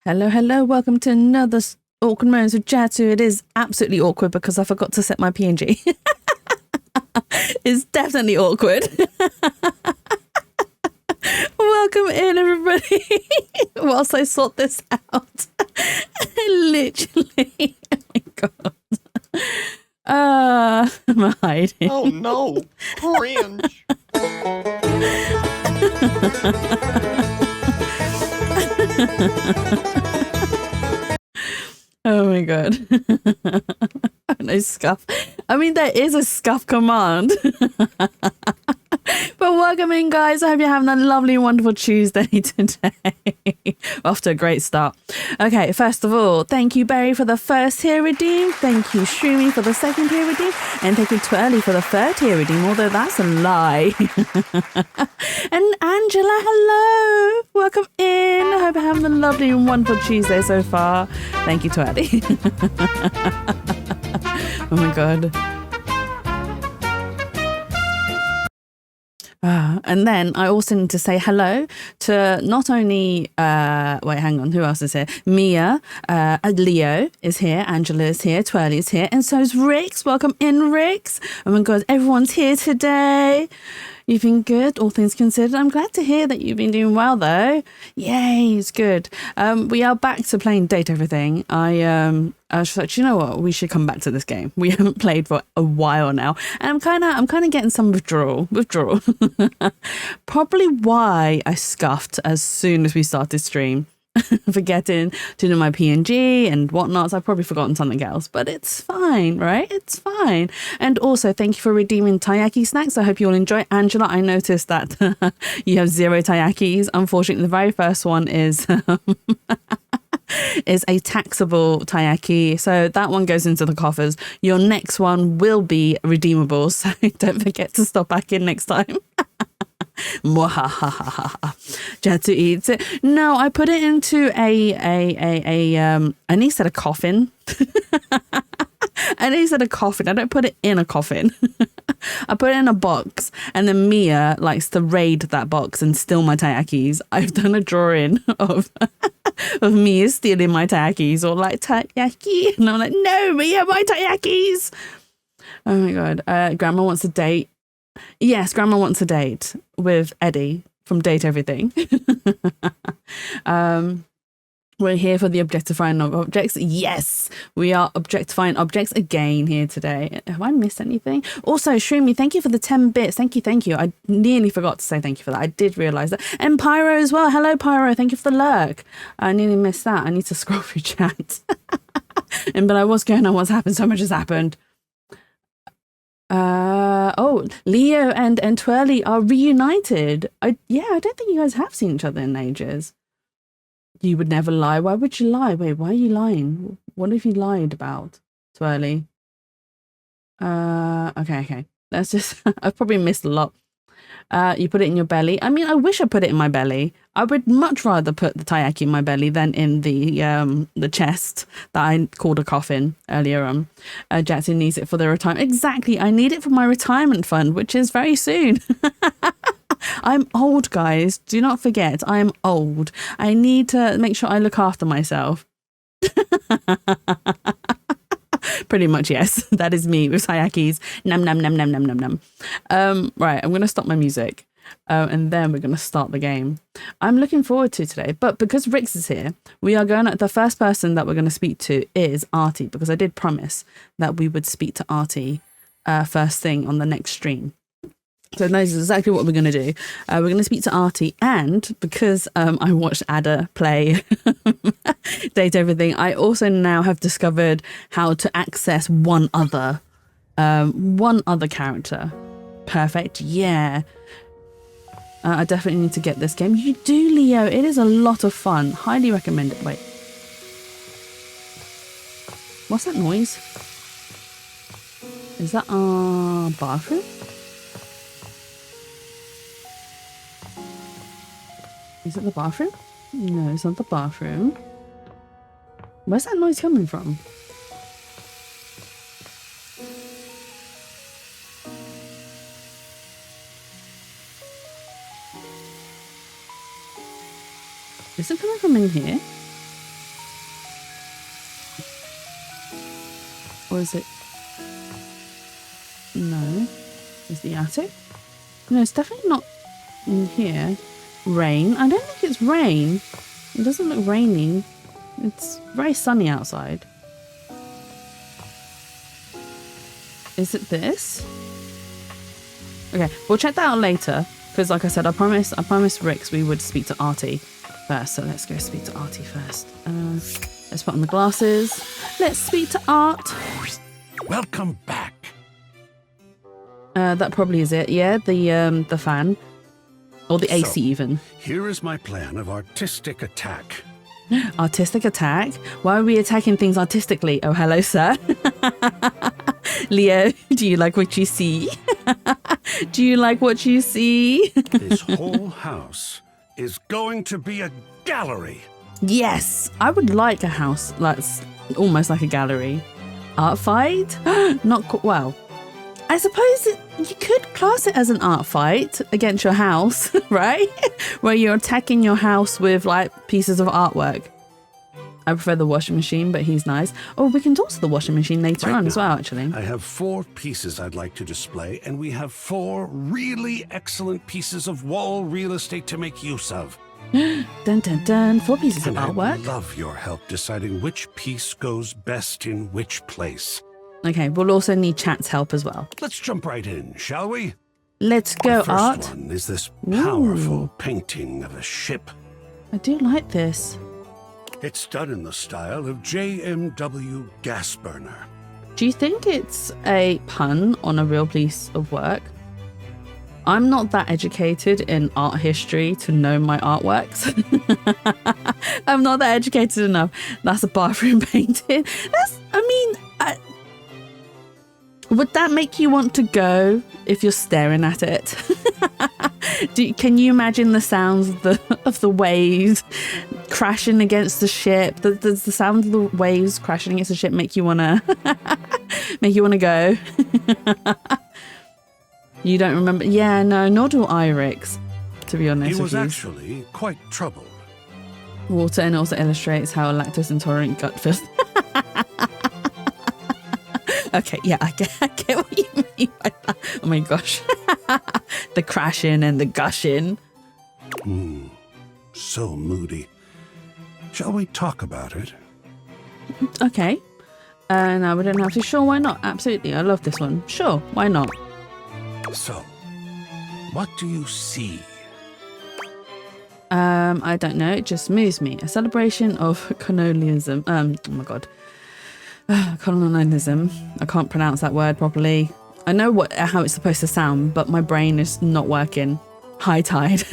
Hello, hello. Welcome to another Awkward Moments with Jatu. It is absolutely awkward because I forgot to set my PNG. It's definitely awkward. Welcome in, everybody. Whilst I sort this out. Literally. Oh my God. I'm hiding. Oh no. Cringe. Oh my God. No scuff. I mean, there is a scuff command. But welcome in, guys. I hope you're having a lovely, wonderful Tuesday today. Off to a great start. Okay, first of all, thank you, Barry, for the first tier redeem. Thank you, Shroomy, for the second tier redeem. And thank you, Twirly, for the third tier redeem, although that's a lie. And Angela, hello. Welcome in. I hope you're having a lovely and wonderful Tuesday so far. Thank you, Twirly. Oh my God. And then I also need to say hello to not only, wait, hang on, who else is here? Mia, Leo is here, Angela is here, Twirly is here, and so is Rix. Welcome in, Rix. Oh my God, everyone's here today. You've been good, all things considered. I'm glad to hear that you've been doing well, though. Yay, it's good. We are back to playing Date Everything. I was like, you know what? We should come back to this game. We haven't played for a while now, and I'm kind of getting some withdrawal. Probably why I scuffed as soon as we started stream. Forgetting to do my PNG and whatnot. So I've probably forgotten something else, but it's fine, right? It's fine. And also, thank you for redeeming taiyaki snacks. I hope you all enjoy. Angela, I noticed that you have 0 taiyakis. Unfortunately, the very first one is is a taxable taiyaki, so that one goes into the coffers. Your next one will be redeemable, so don't forget to stop back in next time. Jatu eats it. No, I put it into I need said a coffin. I need said a coffin. I don't put it in a coffin. I put it in a box, and then Mia likes to raid that box and steal my taiyakis. I've done a drawing of Mia stealing my taiyakis, or like taiyaki, and I'm like, no, Mia, my taiyakis. Oh my God. Grandma wants a date. Yes, Grandma wants a date with Eddie from Date Everything. We're here for the objectifying of objects. Yes, we are objectifying objects again here today. Have I missed anything? Also, Shroomy, thank you for the 10 bits. Thank you. I nearly forgot to say thank you for that. I did realise that. And Pyro as well. Hello, Pyro. Thank you for the lurk. I nearly missed that. I need to scroll through chat. But what's going on? What's happened? So much has happened. Leo and Twirly are reunited. I don't think you guys have seen each other in ages. You would never lie. Why would you lie? Wait, why are you lying? What have you lied about, Twirly? Okay. That's just, I've probably missed a lot. You put it in your belly. I mean, I wish I put it in my belly. I would much rather put the taiyaki in my belly than in the chest that I called a coffin earlier on. Jackson needs it for the retirement. Exactly. I need it for my retirement fund, which is very soon. I'm old, guys. Do not forget, I'm old. I need to make sure I look after myself. Pretty much, yes. That is me with taiyakis. Num, num, num, num, num, num, num. Right, I'm going to stop my music. And then we're going to start the game. I'm looking forward to today. But because Rix is here, we are going to... The first person that we're going to speak to is Artie, because I did promise that we would speak to Artie first thing on the next stream. So that is exactly what we're going to do. We're going to speak to Artie, and because I watched Ada play Date Everything, I also now have discovered how to access one other character. Perfect. Yeah. I definitely need to get this game. You do, Leo. It is a lot of fun. Highly recommend it. Wait. What's that noise? Is that our bathroom? Is it the bathroom? No, it's not the bathroom. Where's that noise coming from? Is it coming from in here? is it? No. Is the attic? No, it's definitely not in here. Rain. I don't think it's rain. It doesn't look rainy. It's very sunny outside. Is it this? Okay, we'll check that out later. Because like I said, I promised Rix we would speak to Artie first. So let's go speak to Artie first. Let's put on the glasses. Let's speak to Art. Welcome back. That probably is it. Yeah, the fan. Or the AC even. Here is my plan of artistic attack. Artistic attack? Why are we attacking things artistically? Oh, hello, sir. Leo, do you like what you see? Do you like what you see? This whole house is going to be a gallery. Yes, I would like a house that's almost like a gallery. Art fight? Not well. I suppose you could class it as an art fight against your house, right? Where you're attacking your house with like pieces of artwork. I prefer the washing machine, but he's nice. Oh, we can talk to the washing machine later on as well, actually. I have 4 pieces I'd like to display, and we have 4 really excellent pieces of wall real estate to make use of. Dun dun dun. 4 pieces of artwork. I love your help deciding which piece goes best in which place. Okay, we'll also need chat's help as well. Let's jump right in, shall we? Let's go, the Art. first one is this powerful painting of a ship. I do like this. It's done in the style of JMW gas burner. Do you think it's a pun on a real piece of work? I'm not that educated in art history to know my artworks. I'm not that educated enough. That's a bathroom painting. Would that make you want to go if you're staring at it? Can you imagine the sounds of the waves crashing against the ship? Does the sound of the waves crashing against the ship make you wanna go? You don't remember? Yeah, no, nor do I, Rix, to be honest. He was actually quite troubled. Water, and also illustrates how a lactose intolerant gut feels. Okay, yeah, I get what you mean by that. Oh my gosh. The crashing and the gushing. So moody. Shall we talk about it? Okay. No, we don't have to. Sure, why not? Absolutely, I love this one. Sure, why not? So, what do you see? I don't know. It just moves me. A celebration of colonialism. Oh my god. Colonialism. I can't pronounce that word properly. I know how it's supposed to sound, but my brain is not working. High tide.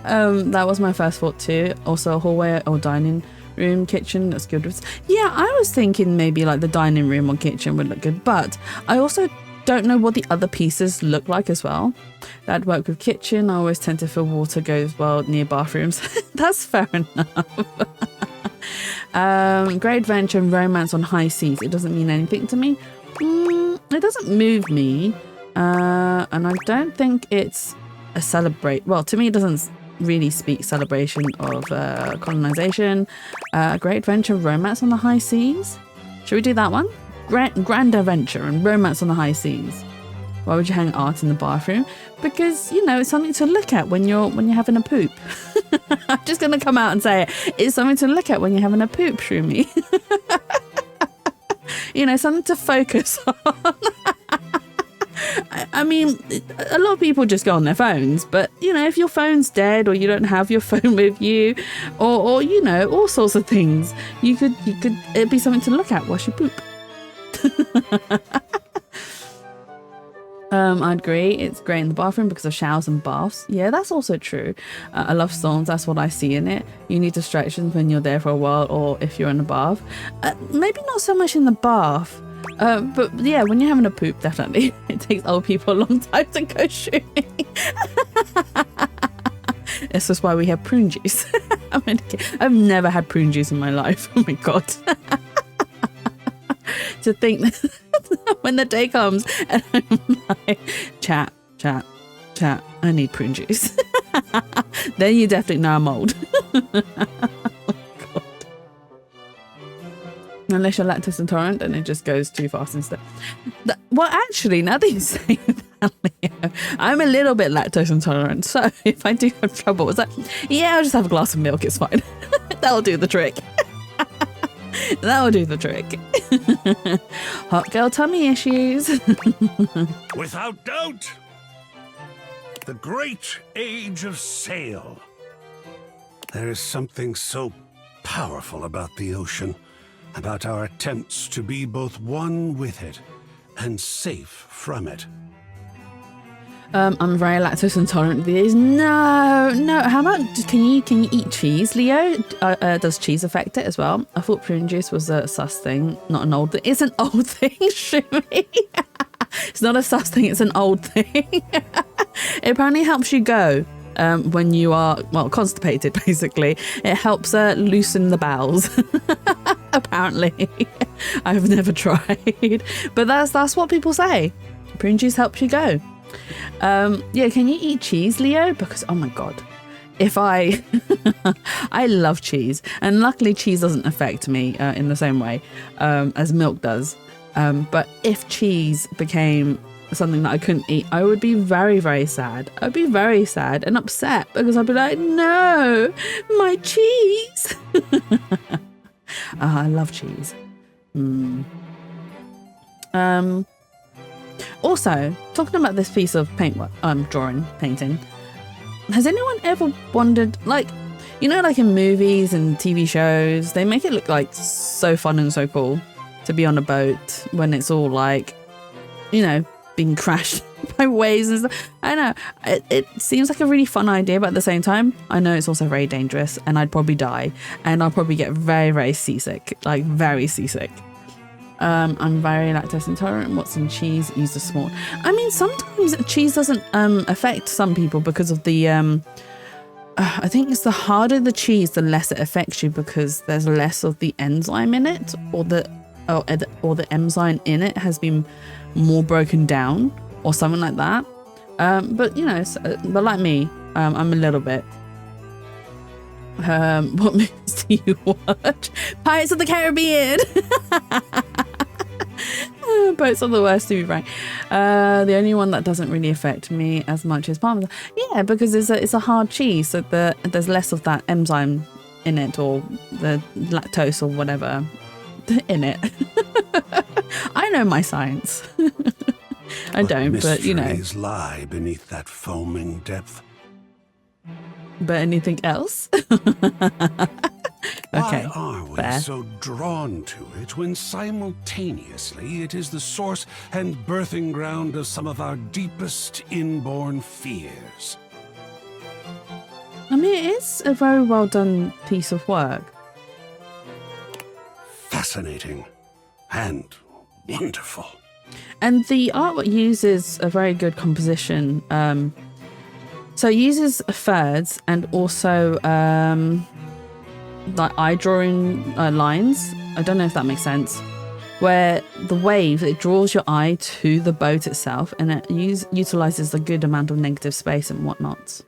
That was my first thought too. Also a hallway or dining room, kitchen. That's good. Yeah, I was thinking maybe like the dining room or kitchen would look good, but I also don't know what the other pieces look like as well. That'd work with kitchen. I always tend to feel water goes well near bathrooms. That's fair enough. Great adventure and romance on high seas. It doesn't mean anything to me. It doesn't move me. And I don't think it's a celebrate. Well, to me, it doesn't really speak celebration of colonization. Great adventure, romance on the high seas. Should we do that one? Grand adventure and romance on the high seas. Why would you hang art in the bathroom? Because, you know, it's something to look at when you're having a poop. I'm just going to come out and say it. It's something to look at when you're having a poop, Shroomy. You know, something to focus on. I mean, a lot of people just go on their phones, but, you know, if your phone's dead or you don't have your phone with you or you know, all sorts of things, it'd be something to look at whilst you poop. I'd agree. It's great in the bathroom because of showers and baths. Yeah, that's also true. I love songs. That's what I see in it. You need distractions when you're there for a while or if you're in a bath. Maybe not so much in the bath. But yeah, when you're having a poop, definitely. It takes old people a long time to go shooting. This is why we have prune juice. I've never had prune juice in my life. Oh my god. To think that when the day comes and I'm like, chat, I need prune juice. Then you definitely know I'm old. Oh, God. Unless you're lactose intolerant and it just goes too fast instead. Well, actually, now that you say that, Leo, I'm a little bit lactose intolerant. So if I do have trouble, it's like, yeah, I'll just have a glass of milk. It's fine. That'll do the trick. That'll do the trick. Hot girl tummy issues. Without doubt, the great age of sail. There is something so powerful about the ocean, about our attempts to be both one with it and safe from it. I'm very lactose intolerant these. No. How about can you eat cheese, Leo? Does cheese affect it as well? I thought prune juice was a sus thing, not an old thing. It's an old thing, Shumi. It's not a sus thing. It's an old thing. It apparently helps you go when you are constipated. Basically, it helps loosen the bowels. Apparently, I've never tried, but that's what people say. Prune juice helps you go. Yeah, can you eat cheese, Leo? Because oh my god, if I I love cheese, and luckily cheese doesn't affect me in the same way as milk does. But if cheese became something that I couldn't eat, I would be very, very sad. I'd be very sad and upset because I'd be like, no, my cheese. I love cheese. Also, talking about this piece of painting, has anyone ever wondered, like, you know, like in movies and TV shows, they make it look like so fun and so cool to be on a boat when it's all like, you know, being crashed by waves and stuff. I know, it seems like a really fun idea, but at the same time, I know it's also very dangerous and I'd probably die and I'll probably get very, very seasick, like very seasick. I'm very lactose intolerant. What's in cheese? Use a small. I mean, sometimes cheese doesn't affect some people because of the. I think it's the harder the cheese, the less it affects you because there's less of the enzyme in it, or the enzyme in it has been more broken down, or something like that. But you know, but like me, I'm a little bit. What movies do you watch? Pirates of the Caribbean. Boats are the worst, to be frank. The only one that doesn't really affect me as much is Parmesan. Yeah, because it's a hard cheese, so there's less of that enzyme in it, or the lactose or whatever in it. I know my science. I don't, but you know. Mysteries lie beneath that foaming depth. But anything else? Okay, Why are we fair. so drawn to it when simultaneously it is the source and birthing ground of some of our deepest inborn fears? I mean, it is a very well done piece of work. Fascinating and wonderful. And the artwork uses a very good composition. So it uses thirds and also like eye drawing lines. I don't know if that makes sense. Where the wave, it draws your eye to the boat itself, and it utilizes a good amount of negative space and whatnot.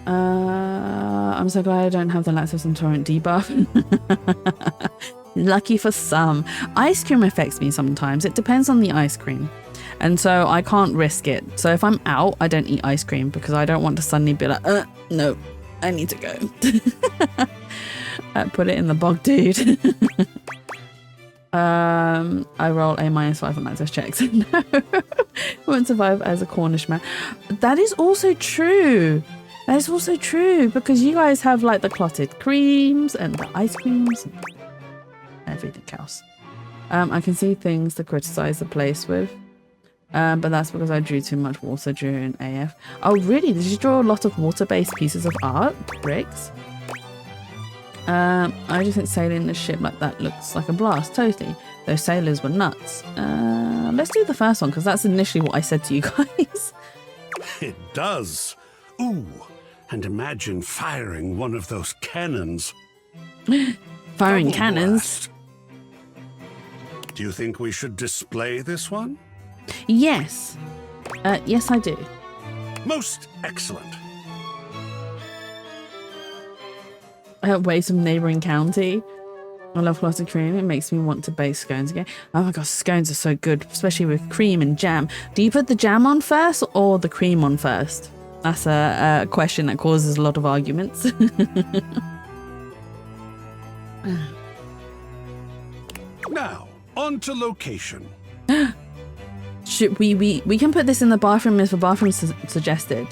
I'm so glad I don't have the lactose intolerant debuff. Lucky for some. Ice cream affects me sometimes. It depends on the ice cream. And so I can't risk it. So if I'm out, I don't eat ice cream because I don't want to suddenly be like, no, I need to go. Put it in the bog, dude. I roll A -5 on lactose checks. No, won't survive as a Cornish man. That is also true. That is also true because you guys have like the clotted creams and the ice creams and everything else. I can see things to criticize the place with. But that's because I drew too much water during AF. Oh, really? Did you draw a lot of water-based pieces of art? Bricks? I just think sailing the ship like that looks like a blast, totally. Those sailors were nuts. Let's do the first one, because that's initially what I said to you guys. It does. Ooh, and imagine firing one of those cannons. Firing Double cannons? blast. Do you think we should display this one? Yes. Yes, I do. Most excellent. Waves from neighbouring county. I love clotted cream. It makes me want to bake scones again. Oh my gosh, scones are so good, especially with cream and jam. Do you put the jam on first or the cream on first? That's a question that causes a lot of arguments. Now, on to location. Should we can put this in the bathroom as the bathroom suggested.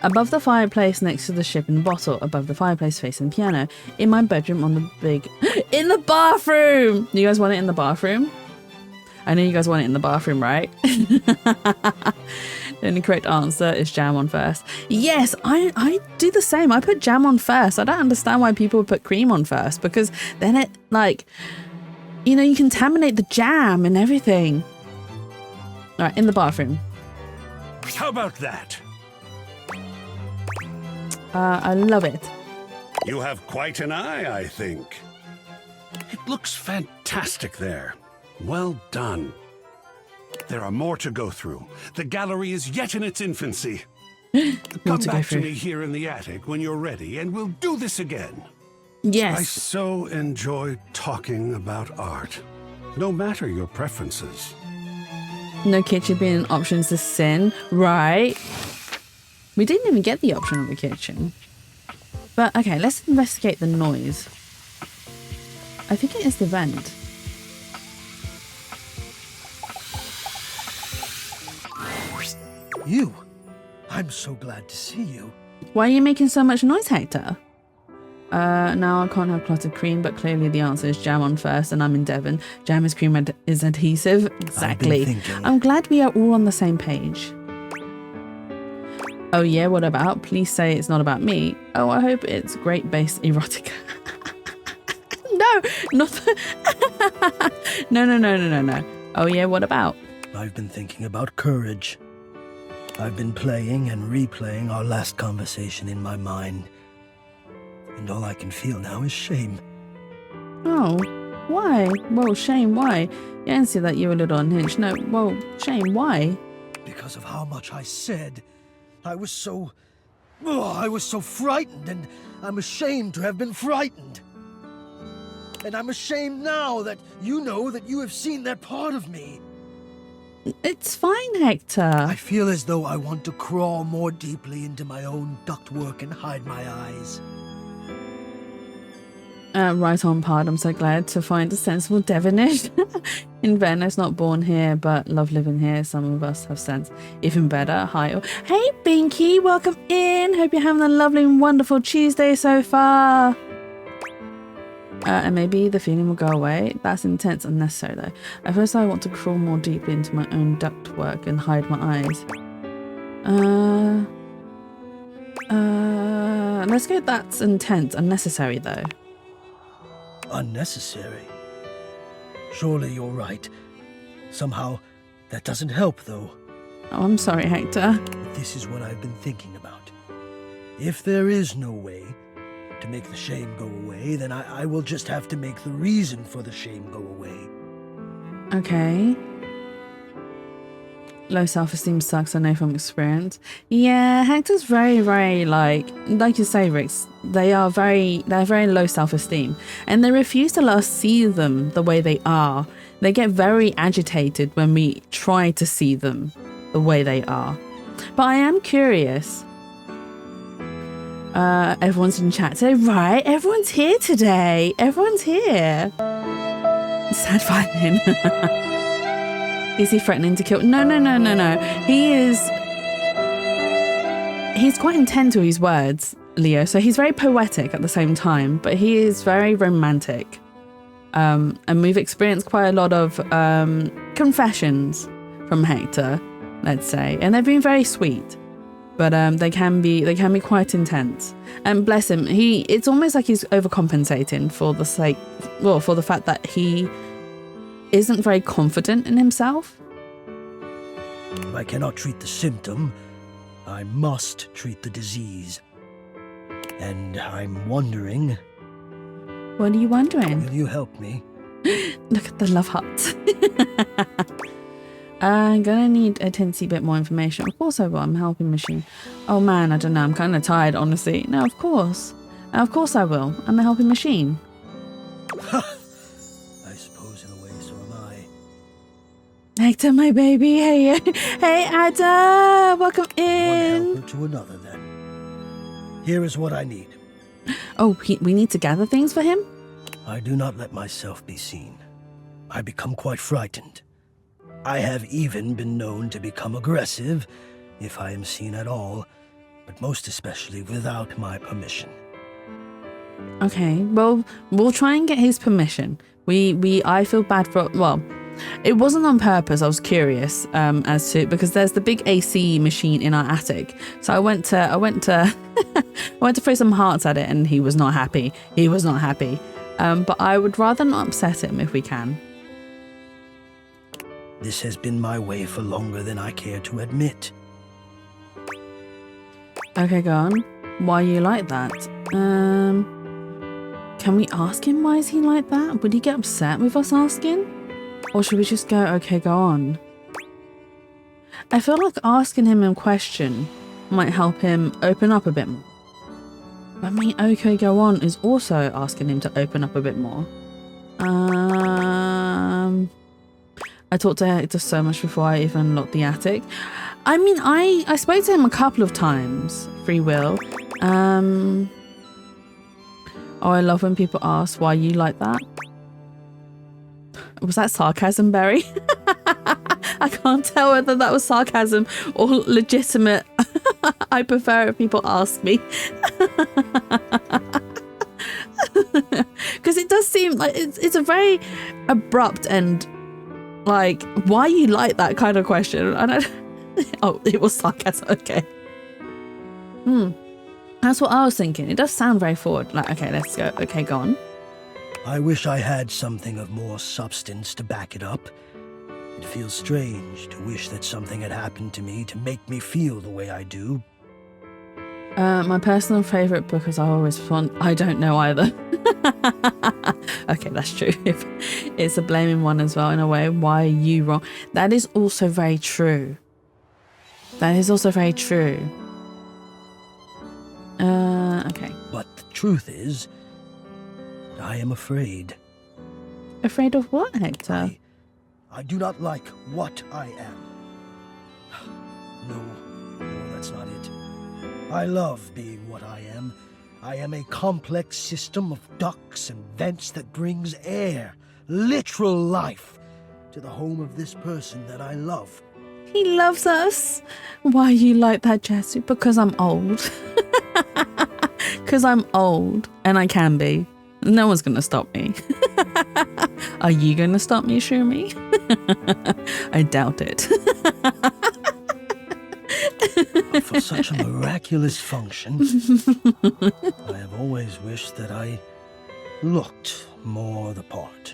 Above the fireplace next to the shipping bottle, above the fireplace facing the piano, in my bedroom on the big... in the bathroom! You guys want it in the bathroom? I know you guys want it in the bathroom, right? The only correct answer is jam on first. Yes, I do the same. I put jam on first. I don't understand why people put cream on first, because then it, like, you know, you contaminate the jam and everything. All right, in the bathroom. How about that? I love it. You have quite an eye, I think. It looks fantastic there. Well done. There are more to go through. The gallery is yet in its infancy. Come back to me here in the attic when you're ready, and we'll do this again. Yes. I so enjoy talking about art, no matter your preferences. No kitchen being options to sin, right? We didn't even get the option of the kitchen. But okay, let's investigate the noise. I think it is the vent. You? I'm so glad to see you. Why are you making so much noise, Hector? Now I can't have clotted cream, but clearly the answer is jam on first, and I'm in Devon. Jam is cream is adhesive. Exactly. I'm glad we are all on the same page. Oh yeah, what about? Please say it's not about me. Oh, I hope it's great based erotica. No, not the... No. Oh yeah, what about? I've been thinking about courage. I've been playing and replaying our last conversation in my mind. And all I can feel now is shame. Oh, why? Whoa, shame, why? You didn't see that you were a little unhinged. No, whoa, shame, why? Because of how much I said. I was so frightened, and I'm ashamed to have been frightened. And I'm ashamed now that you know that you have seen that part of me. It's fine, Hector. I feel as though I want to crawl more deeply into my own ductwork and hide my eyes. Right on, Pard. I'm so glad to find a sensible Devonish. In Venice, not born here, but love living here. Some of us have sense. Even better. Hi. Hey, Binky. Welcome in. Hope you're having a lovely and wonderful Tuesday so far. And maybe the feeling will go away. That's intense and necessary, though. At first, I want to crawl more deeply into my own ductwork and hide my eyes. Let's go. That's intense. Unnecessary, though. Unnecessary? Surely you're right. Somehow, that doesn't help, though. Oh, I'm sorry, Hector. This is what I've been thinking about. If there is no way to make the shame go away, then I will just have to make the reason for the shame go away. Okay. Low self-esteem sucks, I know from experience. Yeah, Hector's very, very, like you say, Rix, they're very low self-esteem. And they refuse to let us see them the way they are. They get very agitated when we try to see them the way they are. But I am curious. Everyone's in chat today, right? Everyone's here today. Everyone's here. Sad violin. Is he threatening to kill? No. He's quite intense with his words, Leo. So he's very poetic at the same time, but he is very romantic. And we've experienced quite a lot of confessions from Hector, let's say, and they've been very sweet. But they can be quite intense. And bless him, it's almost like he's overcompensating for the fact that he isn't very confident in himself. If I cannot treat the symptom, I must treat the disease. And I'm wondering... What are you wondering? Will you help me? Look at the love heart. I'm gonna need a teensy bit more information. Of course I will. I'm a helping machine. Oh man, I don't know. I'm kind of tired, honestly. No, of course. Of course I will. I'm a helping machine. Hector, my baby. Hey, hey, Ada. Welcome One in. helper to another, then. Here is what I need. Oh, we need to gather things for him? I do not let myself be seen. I become quite frightened. I have even been known to become aggressive, if I am seen at all, but most especially without my permission. Okay, well, we'll try and get his permission. I feel bad for, well, it wasn't on purpose. I was curious as to, because there's the big AC machine in our attic. So I went to throw some hearts at it, and he was not happy. But I would rather not upset him if we can. This has been my way for longer than I care to admit. Okay, go on. Why are you like that? Can we ask him why is he like that? Would he get upset with us asking? Or should we just go, okay, go on? I feel like asking him a question might help him open up a bit more. I mean, okay, go on is also asking him to open up a bit more. I talked to Hector so much before I even unlocked the attic. I mean, I spoke to him a couple of times, free will. Oh, I love when people ask why you like that. Was that sarcasm, Barry? I can't tell whether that was sarcasm or legitimate. I prefer if people ask me. Because it does seem like it's a very abrupt and like, why you like that kind of question. I don't. Oh, it was sarcasm. Okay. That's what I was thinking. It does sound very forward. Like, okay, let's go. Okay, go on. I wish I had something of more substance to back it up. It feels strange to wish that something had happened to me to make me feel the way I do. My personal favourite book is I always want. I don't know either. Okay, that's true. It's a blaming one as well in a way. Why are you wrong? That is also very true. Okay. But the truth is, I am afraid. Afraid of what, Hector? I do not like what I am. No, that's not it. I love being what I am. I am a complex system of ducts and vents that brings air, literal life, to the home of this person that I love. He loves us. Why are you like that, Jesse? Because I'm old. Because I'm old, and I can be. No one's going to stop me. Are you going to stop me, Shumi? I doubt it. For such a miraculous function, I have always wished that I looked more the part.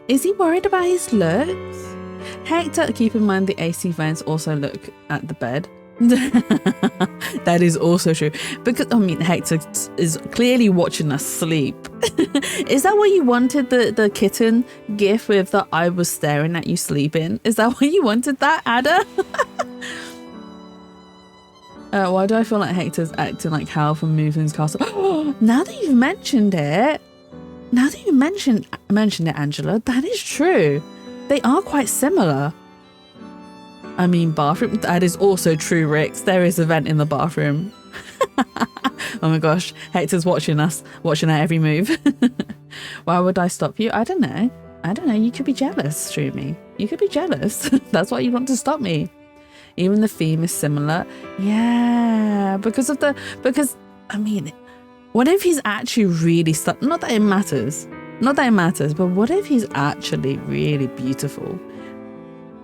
Is he worried about his looks? Hector, keep in mind the AC vents also look at the bed. That is also true. Because, I mean, Hector is clearly watching us sleep. Is that what you wanted, the kitten gif with the I was staring at you sleeping? Is that what you wanted, that, Ada? Why do I feel like Hector's acting like Hal from Moving's Castle? Now that you've mentioned it, mentioned it, Angela, that is true. They are quite similar. I mean, bathroom. That is also true, Rix. There is a vent in the bathroom. Oh my gosh, Hector's watching us, watching our every move. Why would I stop you? I don't know. You could be jealous, Shroomy. You could be jealous. That's why you want to stop me. Even the theme is similar. Yeah, because I mean, what if he's actually really stuck? Not that it matters, but what if he's actually really beautiful?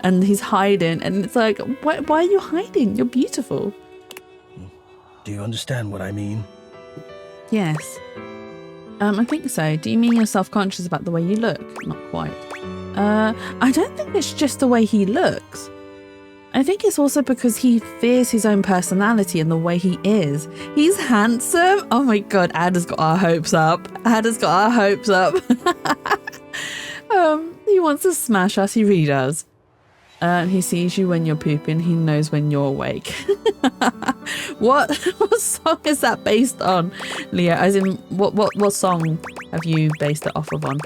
And he's hiding, and it's like, why are you hiding? You're beautiful. Do you understand what I mean? Yes. I think so. Do you mean you're self-conscious about the way you look? Not quite. I don't think it's just the way he looks. I think it's also because he fears his own personality and the way he is. He's handsome. Oh my god, Ada's got our hopes up. He wants to smash us. He really does. He sees you when you're pooping. He knows when you're awake. What song is that based on, Leo? As in, what song have you based it off of on?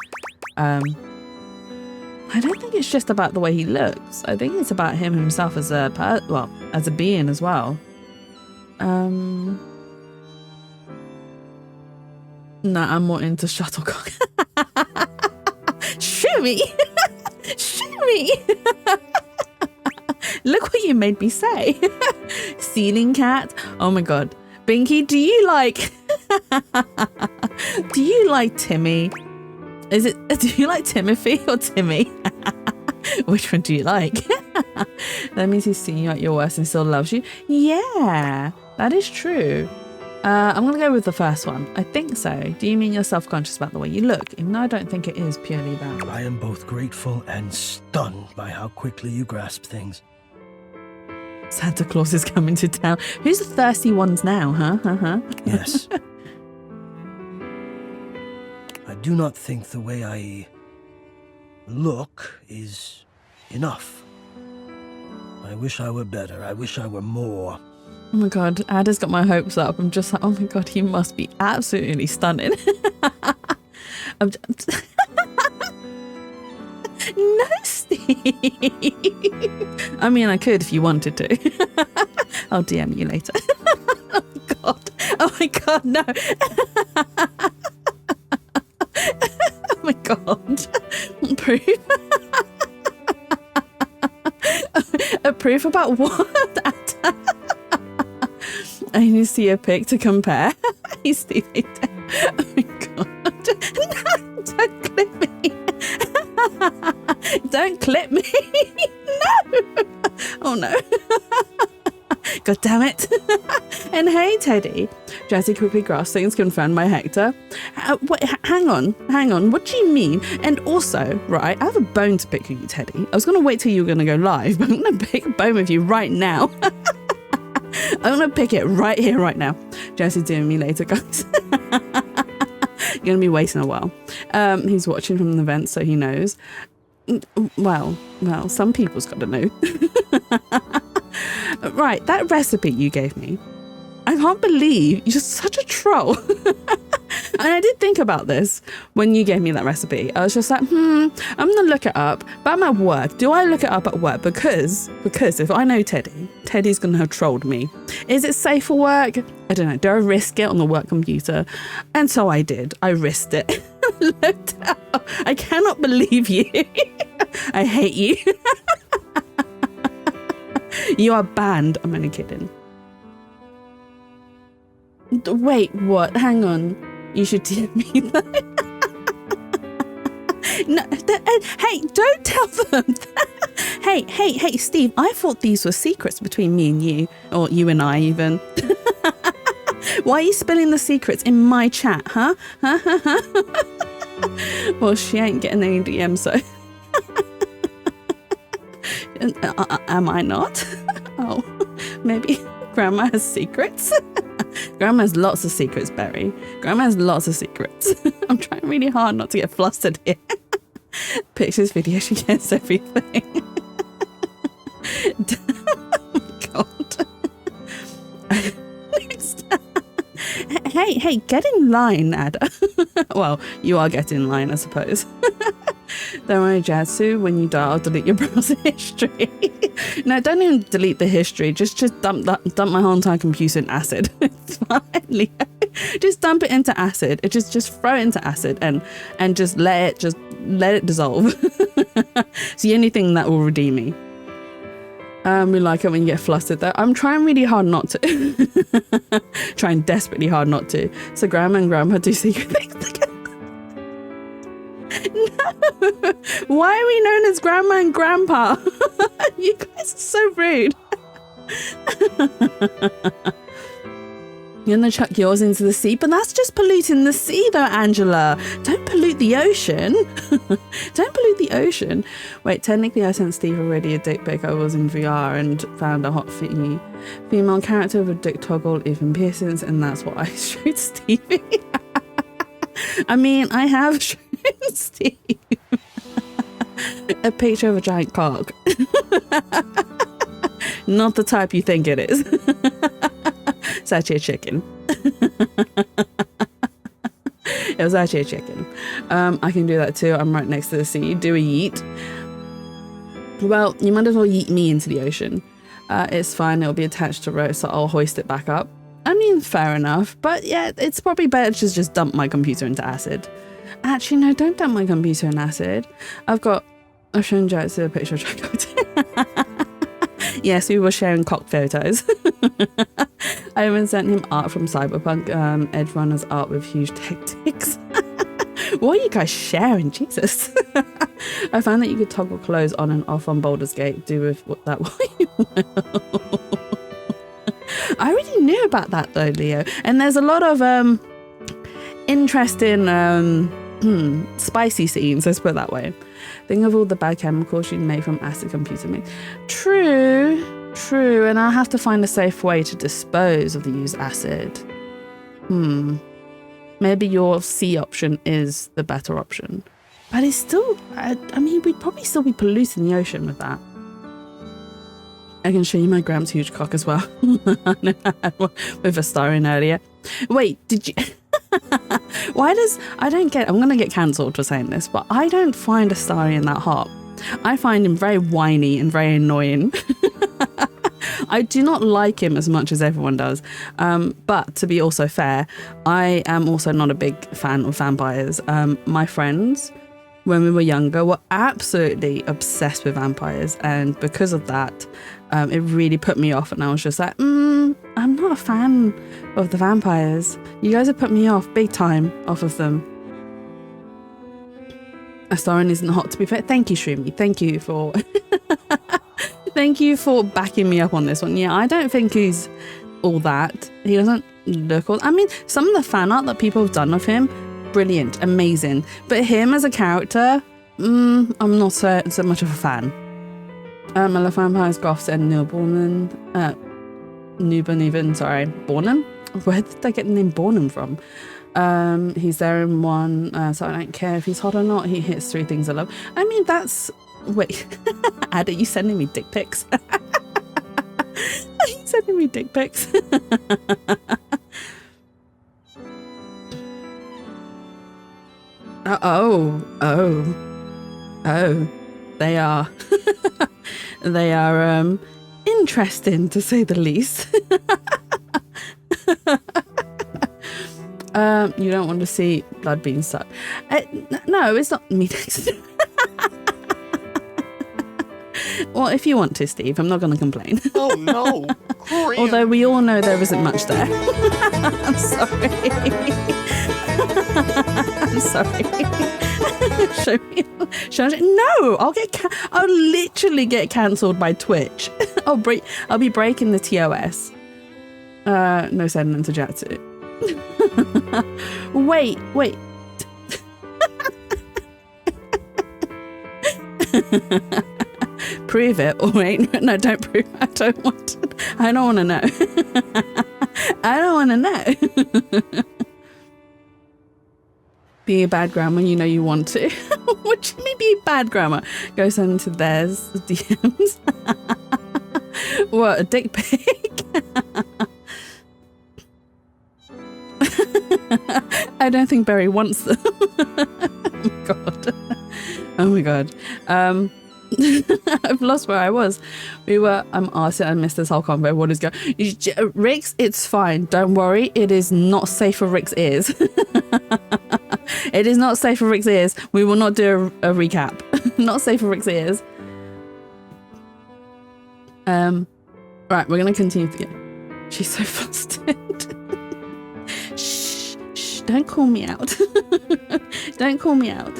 I don't think it's just about the way he looks. I think it's about him himself as a as a being as well. No, I'm more into shuttlecock. Shoo me! Shoo me! Look what you made me say. Ceiling cat. Oh my god. Binky, do you like Timmy? Do you like Timothy or Timmy? Which one do you like? That means he's seen you at your worst and still loves you. Yeah, that is true. I'm gonna go with the first one. I think so. Do you mean you're self-conscious about the way you look? Even though I don't think it is purely that. I am both grateful and stunned by how quickly you grasp things. Santa Claus is coming to town. Who's the thirsty ones now, huh? Yes. I do not think the way I look is enough. I wish I were better. I wish I were more. Oh my god, Ada's got my hopes up. I'm just like, oh my god, he must be absolutely stunning. No, Steve. I mean, I could if you wanted to. I'll DM you later. Oh my god. Oh my god, no. Oh my god. Proof? A proof about what? I need to see a pic to compare. He's Steve. Oh my god. No, don't clip me. Don't clip me. No. Oh no. God damn it. And hey, Teddy. Jazzy quickly grasped things confirmed by Hector. Wait, hang on. What do you mean? And also, right, I have a bone to pick with you, Teddy. I was going to wait till you were going to go live, but I'm going to pick a bone with you right now. I'm going to pick it right here, right now. Jazzy's doing me later, guys. You're going to be waiting a while. He's watching from the vent, so he knows. Well, some people's got to know. Right, that recipe you gave me. I can't believe you're such a troll. And I did think about this when you gave me that recipe. I was just like, I'm going to look it up. But I'm at work. Do I look it up at work? Because if I know Teddy's going to have trolled me. Is it safe for work? I don't know. Do I risk it on the work computer? And so I did. I risked it. Looked up. I cannot believe you. I hate you. You are banned. I'm only kidding. Wait, what? Hang on. You should DM me that. No, hey, don't tell them. Hey, Steve, I thought these were secrets between me and you, or you and I even. Why are you spilling the secrets in my chat, huh? Well, she ain't getting any DMs, so. Am I not? Oh, maybe Grandma has secrets. Grandma has lots of secrets, Berry. Grandma has lots of secrets. I'm trying really hard not to get flustered here. Pictures, video, she gets everything. Oh my god. Hey, get in line, Ada. Well, you are getting in line, I suppose. Don't worry, Jazzu, when you die, I'll delete your browser history. No, don't even delete the history. Just dump my whole entire computer in acid. It's fine, Leo. Just dump it into acid. Just throw it into acid and just let it dissolve. It's the only thing that will redeem me. We like it when you get flustered though. I'm trying really hard not to. Trying desperately hard not to. So Grandma and Grandpa do secret things together. No! Why are we known as Grandma and Grandpa? You guys are so rude. You're gonna chuck yours into the sea, but that's just polluting the sea though, Angela. Don't pollute the ocean. Don't pollute the ocean. Wait, technically I sent Steve already a dick pic. I was in VR and found a hot female character with a dick toggle, even piercings, and that's what I showed Stevie. I mean, I have shown Steve a picture of a giant cock. Not the type you think it is. It's actually a chicken. It was actually a chicken. I can do that too. I'm right next to the sea. Do a yeet. Well, you might as well yeet me into the ocean. It's fine. It'll be attached to rope, so I'll hoist it back up. I mean, fair enough. But yeah, it's probably better to just dump my computer into acid. Actually, no, don't dump my computer in acid. I've shown Jack a picture of Jack. Yes, we were sharing cock photos. I even sent him art from Cyberpunk, Edgerunner's art with huge tactics. What are you guys sharing? Jesus. I found that you could toggle clothes on and off on Baldur's Gate. Do with that what you will. I already knew about that though, Leo. And there's a lot of interesting spicy scenes, let's put it that way. Think of all the bad chemicals you'd make from acid computer mix. True, and I'll have to find a safe way to dispose of the used acid. Maybe your C option is the better option. But it's still, I mean, we'd probably still be polluting the ocean with that. I can show you my Gram's huge cock as well. With a star in earlier. Wait, did you... I don't get, I'm going to get cancelled for saying this, but I don't find Astarion that hot. I find him very whiny and very annoying. I do not like him as much as everyone does. But to be also fair, I am also not a big fan of vampires. My friends, when we were younger, were absolutely obsessed with vampires. And because of that, it really put me off. And I was just like, I'm not a fan of the vampires. You guys have put me off big time off of them. Astarion isn't hot, to be fair. Thank you, Shroomy. Thank you for... Thank you for backing me up on this one. Yeah, I don't think he's all that. He doesn't look all... I mean, some of the fan art that people have done of him, brilliant, amazing. But him as a character, I'm not so much of a fan. I love vampires, goths, and Neil Borman. Bornham? Where did I get the name Bornham from? He's there in one, so I don't care if he's hot or not. He hits 3 things I love. I mean, that's... Wait, Ad, are you sending me dick pics? Are you sending me dick pics? Oh. They are. They are, interesting to say the least. You don't want to see blood being sucked. No, it's not me. Well, if you want to, Steve, I'm not going to complain. Oh no! Although we all know there isn't much there. I'm sorry. I'm sorry. Show me. No, I'll literally get cancelled by Twitch. I'll be breaking the TOS. No sending them to Jatsu. Wait. Prove it. Or wait, no, don't prove it. I don't want to know. I don't want to know. Be a bad grandma, you know you want to. What do you mean be a bad grandma? Go send to theirs DMs. What, a dick pic? I don't think Barry wants them. Oh my god. I've lost where I was. I'm arsing. I missed this whole convo. What is going? Rick's, it's fine. Don't worry. It is not safe for Rick's ears. It is not safe for Rick's ears. We will not do a recap. Not safe for Rick's ears. Right, we're gonna continue to get. She's so flustered. Shh, don't call me out. Don't call me out.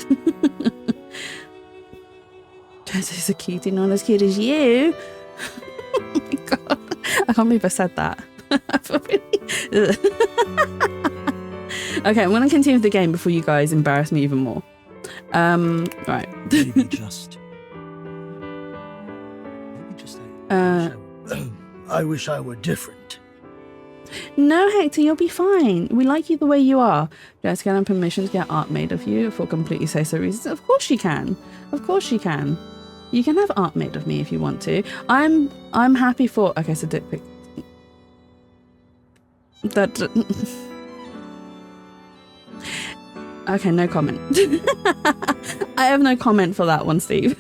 Joseph is a cutie, not as cute as you. Oh my god. I can't believe I said that. I feel really... Okay, I'm going to continue with the game before you guys embarrass me even more. Right. Maybe just I wish I were different. No, Hector, you'll be fine. We like you the way you are. Just get permission to get art made of you for completely say-so reasons. Of course you can. Of course you can. You can have art made of me if you want to. I'm happy for... Okay, so dick pic. That... Okay, no comment. I have no comment for that one, Steve.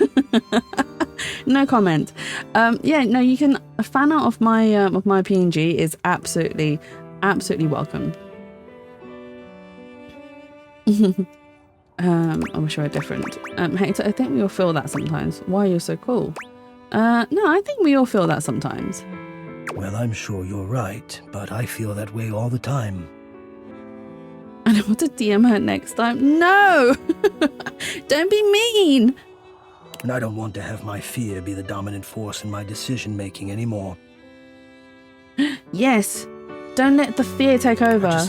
No comment. Yeah, no, you can fan art of my PNG is absolutely welcome. I wish I were different. Hector, I think we all feel that sometimes. Why you're so cool? No, I think we all feel that sometimes. Well, I'm sure you're right, but I feel that way all the time. And I want to DM her next time. No! Don't be mean! And I don't want to have my fear be the dominant force in my decision-making anymore. Yes. Don't let the fear take over.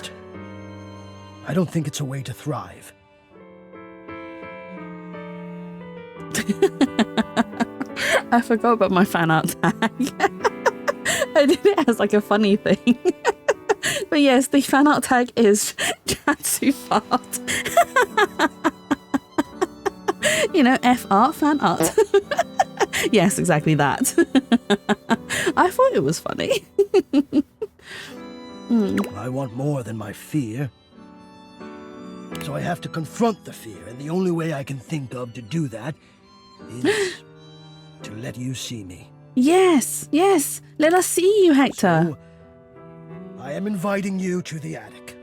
I don't think it's a way to thrive. I forgot about my fan art tag. I did it as like a funny thing. But yes, the fan art tag is Jatsu Fart. You know, F art, fan art. Yes, exactly that. I thought it was funny. I want more than my fear. So I have to confront the fear, and the only way I can think of to do that is to let you see me. Yes, yes. Let us see you, Hector. So, I am inviting you to the attic.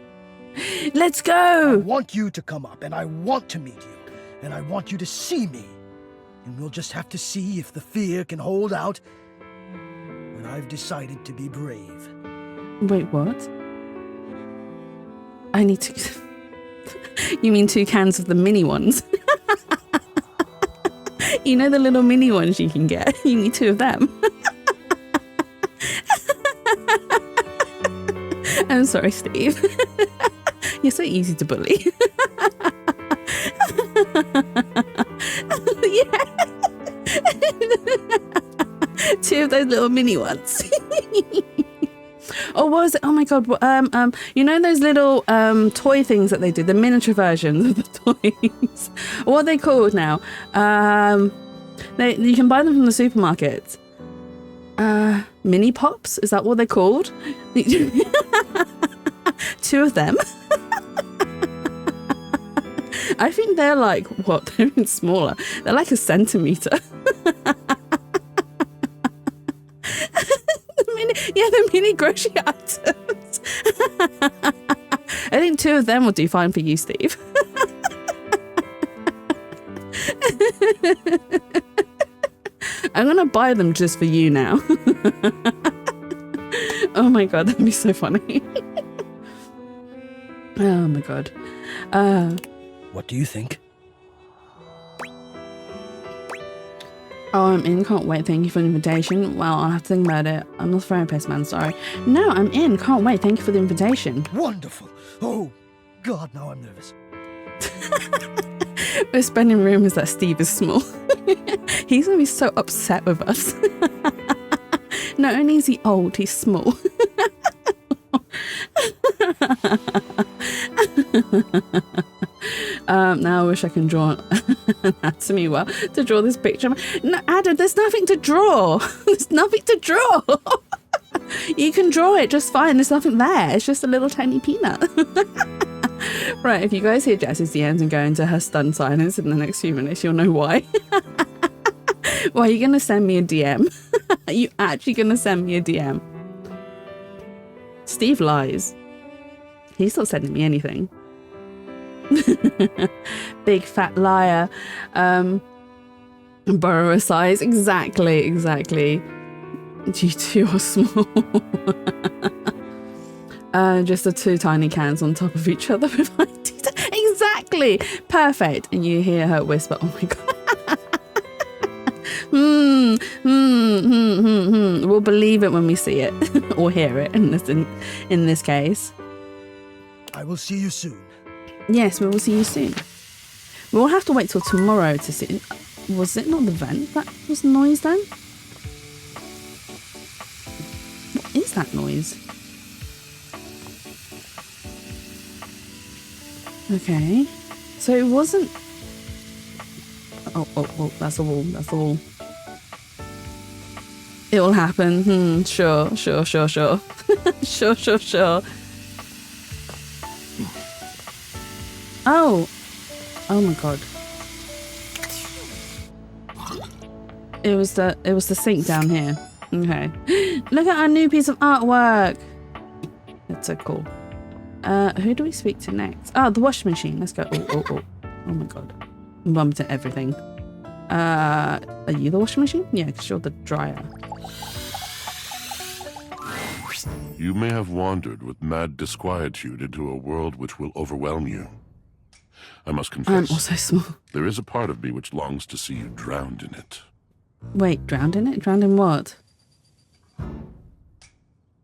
Let's I go. want you to come up, and I want to meet you, and I want you to see me. And we'll just have to see if the fear can hold out when I've decided to be brave. Wait, what? I need to... You mean 2 cans of the mini ones? You know the little mini ones you can get? You need 2 of them. I'm sorry, Steve. You're so easy to bully. Yeah. 2 of those little mini ones. Oh, what was it? Oh my god. You know those little toy things that they do, the miniature versions of the toys. What are they called now? You can buy them from the supermarket. Mini pops, is that what they're called? 2 of them. I think they're like, what? They're even smaller. They're like 1 centimeter. The mini grocery items. I think 2 of them will do fine for you, Steve. I'm gonna buy them just for you now. Oh my god, that'd be so funny. Oh my god. What do you think? Oh, I'm in. Can't wait. Thank you for the invitation. Well, I'll have to think about it. I'm not a therapist, man. Sorry. No, I'm in. Can't wait. Thank you for the invitation. Wonderful. Oh, God, now I'm nervous. We're spreading rumors that Steve is small. He's going to be so upset with us. Not only is he old, he's small. Now I wish I can draw anatomy well to draw this picture. No, Adam, there's nothing to draw. There's nothing to draw. You can draw it just fine. There's nothing there. It's just a little tiny peanut. Right, if you guys hear Jess's DMs and go into her stunned silence in the next few minutes, you'll know why. Why are you going to send me a DM? Are you actually going to send me a DM? Steve lies. He's not sending me anything. Big fat liar. Borrower size. Exactly. You 2 are small. Just the 2 tiny cans on top of each other with my teeth. Exactly. Perfect. And you hear her whisper, oh my god. We'll believe it when we see it. Or hear it in this case. I will see you soon. Yes, we will see you soon. We'll have to wait till tomorrow to see. Was it not the vent that was noise then? What is that noise? Okay. So it wasn't... Oh, that's a wall. It will happen. Sure. Sure. Oh my god. It was the sink down here. Okay. Look at our new piece of artwork. It's so cool. Who do we speak to next? Oh, the washing machine. Let's go. Oh my god. I'm bumped into everything. Are you the washing machine? Yeah, because you're the dryer. You may have wandered with mad disquietude into a world which will overwhelm you. I must confess, I'm also small. there is a part of me which longs to see you drowned in it. Wait, drowned in it? Drowned in what?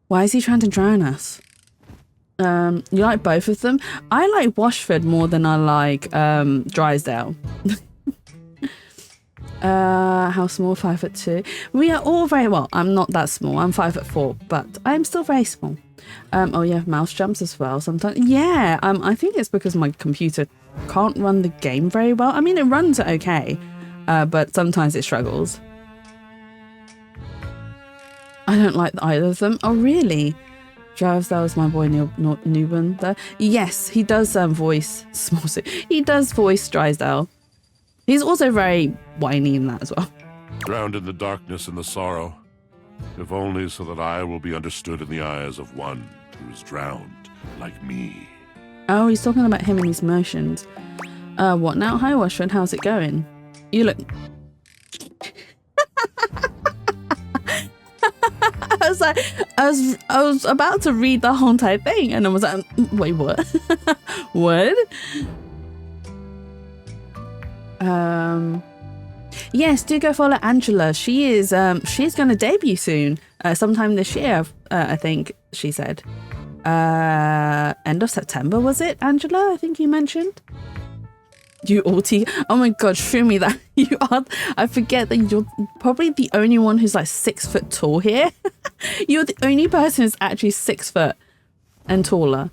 Why is he trying to drown us? You like both of them? I like Washford more than I like Drysdale. How small? 5'2". We are all very well. I'm not that small. I'm 5'4", but I'm still very small. Oh, you have mouse jumps as well sometimes. Yeah. I think it's because my computer can't run the game very well. I mean, it runs okay, but sometimes it struggles. I don't like either of them. Oh, really? Drysdale is my boy Newman there. Yes, he does voice small. He does voice Drysdale. He's also very whiny in that as well. Drowned in the darkness and the sorrow, if only so that I will be understood in the eyes of one who is drowned like me. Oh, he's talking about him and his motions. What now? Hi, Washford. How's it going? You look... I was like, I was about to read the whole entire thing, and I was like, wait, what? What? Yes, do go follow Angela. She's going to debut soon, sometime this year. I think she said. End of September, was it, Angela? I think you mentioned. You alti. Oh my god, show me that. You are. I forget that you're probably the only one who's like 6 foot tall here. You're the only person who's actually 6 foot and taller.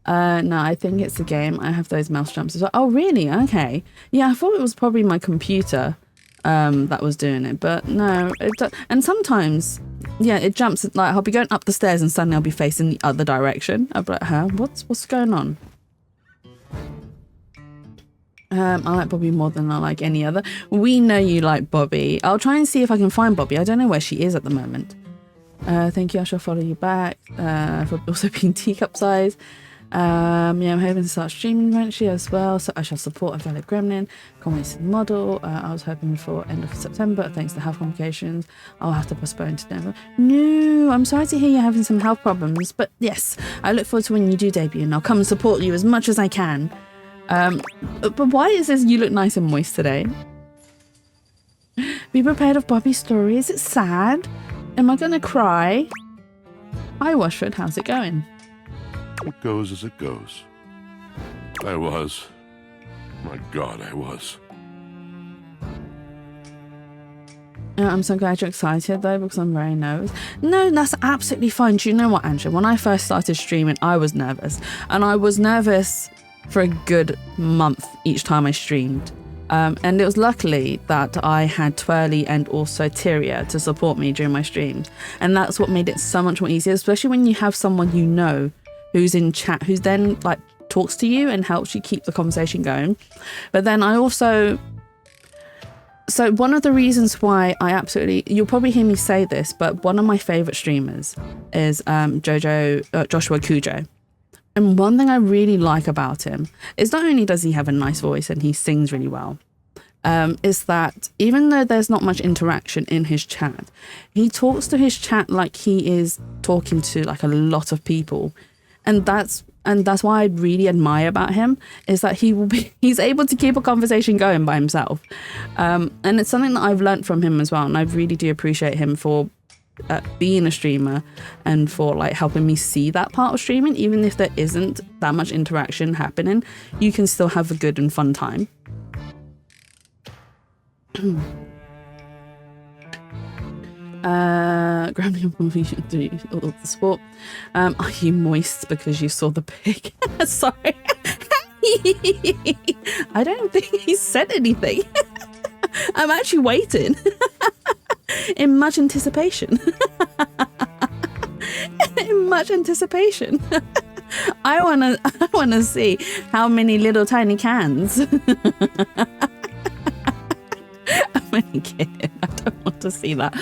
No, I think it's the game. I have those mouse jumps as well. Oh, really? Okay. Yeah, I thought it was probably my computer that was doing it, but no. And sometimes, yeah, it jumps. Like I'll be going up the stairs and suddenly I'll be facing the other direction. I'll be like, huh? What's going on? I like Bobby more than I like any other. We know you like Bobby. I'll try and see if I can find Bobby. I don't know where she is at the moment. Thank you. I shall follow you back. For also being teacup size. Yeah, I'm hoping to start streaming eventually as well, so I shall support a valid gremlin. Can't wait to see the model. I was hoping for end of September. Thanks to health complications, I'll have to postpone to November. No, I'm sorry to hear you're having some health problems, but yes, I look forward to when you do debut, and I'll come and support you as much as I can. But why is this you look nice and moist today? Be prepared of Bobby's story. Is it sad? Am I gonna cry? Hi Washford, how's it going? It goes as it goes. I was. My God, I was. I'm so glad you're excited though, because I'm very nervous. No, that's absolutely fine. Do you know what, Angela? When I first started streaming, I was nervous. And I was nervous for a good month each time I streamed. And it was luckily that I had Twirly and also Tyria to support me during my streams. And that's what made it so much more easier, especially when you have someone you know who's in chat, who's then like talks to you and helps you keep the conversation going. But then I also... So one of the reasons why I absolutely... You'll probably hear me say this, but one of my favourite streamers is Joshua Kujo. And one thing I really like about him is not only does he have a nice voice and he sings really well, is that even though there's not much interaction in his chat, he talks to his chat like he is talking to like a lot of people. And that's why I really admire about him, is that he's able to keep a conversation going by himself. And it's something that I've learned from him as well. And I really do appreciate him for being a streamer and for like helping me see that part of streaming. Even if there isn't that much interaction happening, you can still have a good and fun time. Grabbing a movie should do all the sport. Are you moist because you saw the pig? Sorry. I don't think he said anything. I'm actually waiting in much anticipation. In much anticipation. I wanna see how many little tiny cans. I'm only kidding. I don't want to see that.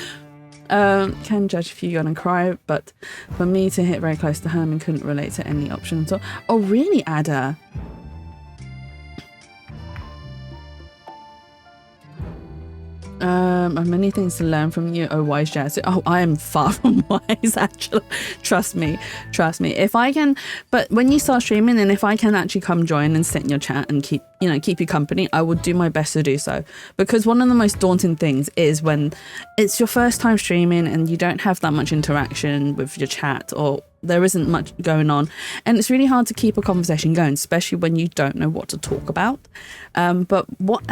Can judge if you're gonna cry, but for me to hit very close to home and couldn't relate to any option at all. Oh, really, Ada? I have many things to learn from you. Oh, wise Jazz. Oh, I am far from wise, actually. Trust me. If I can, but when you start streaming, and if I can actually come join and sit in your chat and keep you company, I will do my best to do so. Because one of the most daunting things is when it's your first time streaming and you don't have that much interaction with your chat, or there isn't much going on, and it's really hard to keep a conversation going, especially when you don't know what to talk about. But what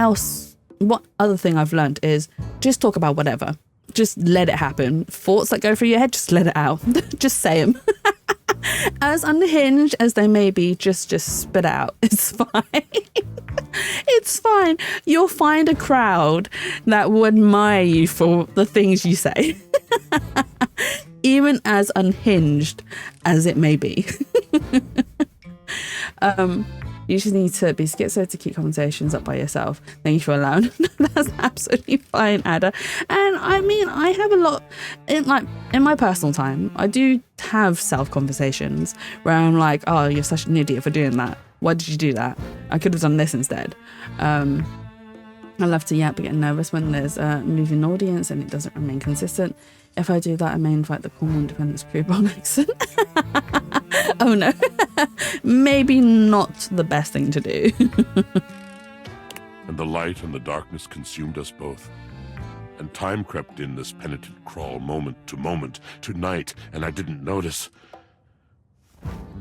other thing I've learned is just talk about whatever. Just let it happen. Thoughts that go through your head, just let it out. Just say them. As unhinged as they may be, just spit it out. It's fine. It's fine. You'll find a crowd that will admire you for the things you say. Even as unhinged as it may be. You just need to be schizo to keep conversations up by yourself. Thank you for allowing. That's absolutely fine, Ada. And I mean, I have a lot in my personal time. I do have self conversations where I'm like, "Oh, you're such an idiot for doing that. Why did you do that? I could have done this instead." I love to yap but get nervous when there's a moving audience and it doesn't remain consistent. If I do that, I may invite the Cornwall Independence crew by accent. Oh no. Maybe not the best thing to do. And the light and the darkness consumed us both. And time crept in this penitent crawl moment to night, and I didn't notice.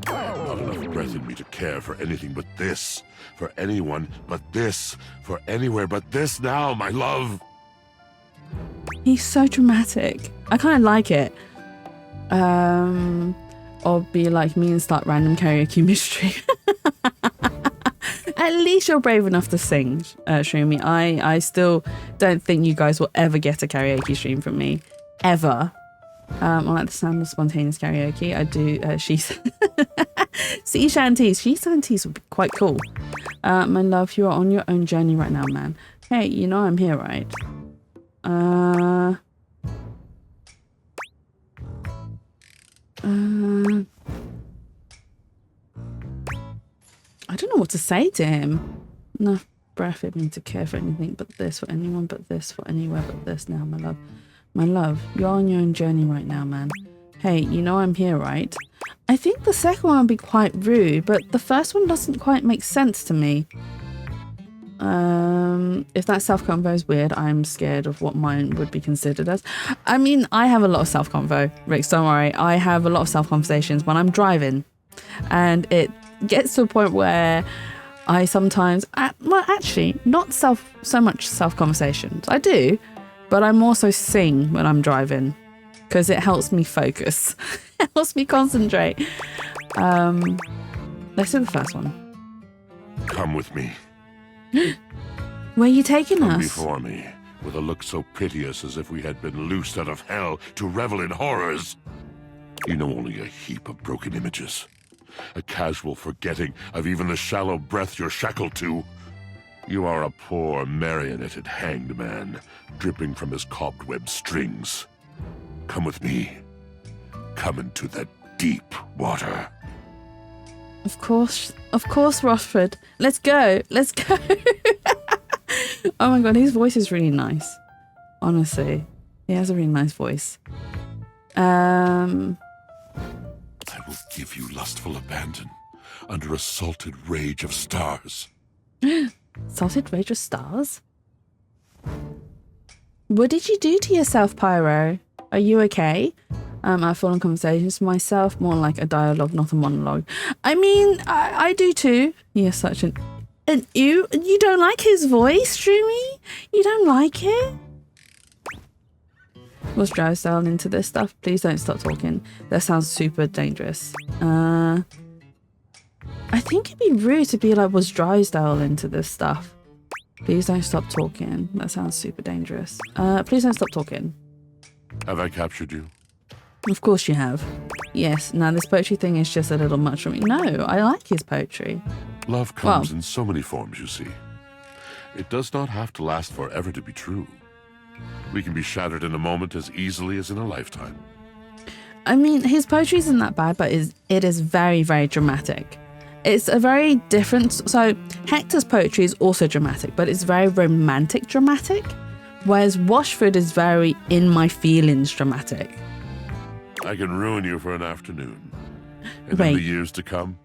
I have not enough breath in me to care for anything but this, for anyone but this, for anywhere but this now, my love. He's so dramatic. I kind of like it. Or be like me and start random karaoke mystery. At least you're brave enough to sing, Shroomy. I still don't think you guys will ever get a karaoke stream from me. Ever. I like the sound of spontaneous karaoke. I do. Sea shanties. Sea shanties would be quite cool. My love, you are on your own journey right now, man. Hey, you know I'm here, right? I don't know what to say to him. Enough breath in me to care for anything but this, for anyone but this, for anywhere but this now, my love. My love, you're on your own journey right now, man. Hey, you know I'm here, right? I think the second one would be quite rude, but the first one doesn't quite make sense to me. If that self-convo is weird, I'm scared of what mine would be considered as. I mean, I have a lot of self-convo, Rix, don't worry. I have a lot of self-conversations when I'm driving. And it gets to a point where I sometimes, well, actually, not so much self-conversations. I do, but I more so sing when I'm driving because it helps me focus. It helps me concentrate. Let's do the first one. Come with me. Where are you taking Come us? before me, with a look so piteous as if we had been loosed out of hell to revel in horrors. You know only a heap of broken images. A casual forgetting of even the shallow breath you're shackled to. You are a poor, marionetted hanged man, dripping from his cobweb strings. Come with me. Come into the deep water. Of course, Rothford. Let's go. Oh my god, his voice is really nice. Honestly, he has a really nice voice. I will give you lustful abandon under a salted rage of stars. Salted rage of stars? What did you do to yourself, Pyro? Are you okay? I've fallen conversations with myself, more like a dialogue, not a monologue. I mean, I do too. He is such an... And you don't like his voice, Shroomy? You don't like it? Was Drysdale into this stuff? Please don't stop talking. That sounds super dangerous. I think it'd be rude to be like, was Drysdale into this stuff? Please don't stop talking. That sounds super dangerous. Please don't stop talking. Have I captured you? Of course you have. Yes, now this poetry thing is just a little much for me. No, I like his poetry. Love comes in so many forms, you see. It does not have to last forever to be true. We can be shattered in a moment as easily as in a lifetime. I mean, his poetry isn't that bad, but it is very, very dramatic. It's a very different... So Hector's poetry is also dramatic, but it's very romantic dramatic, whereas Washford is very in my feelings dramatic. I can ruin you for an afternoon. And Wait. in the years to come,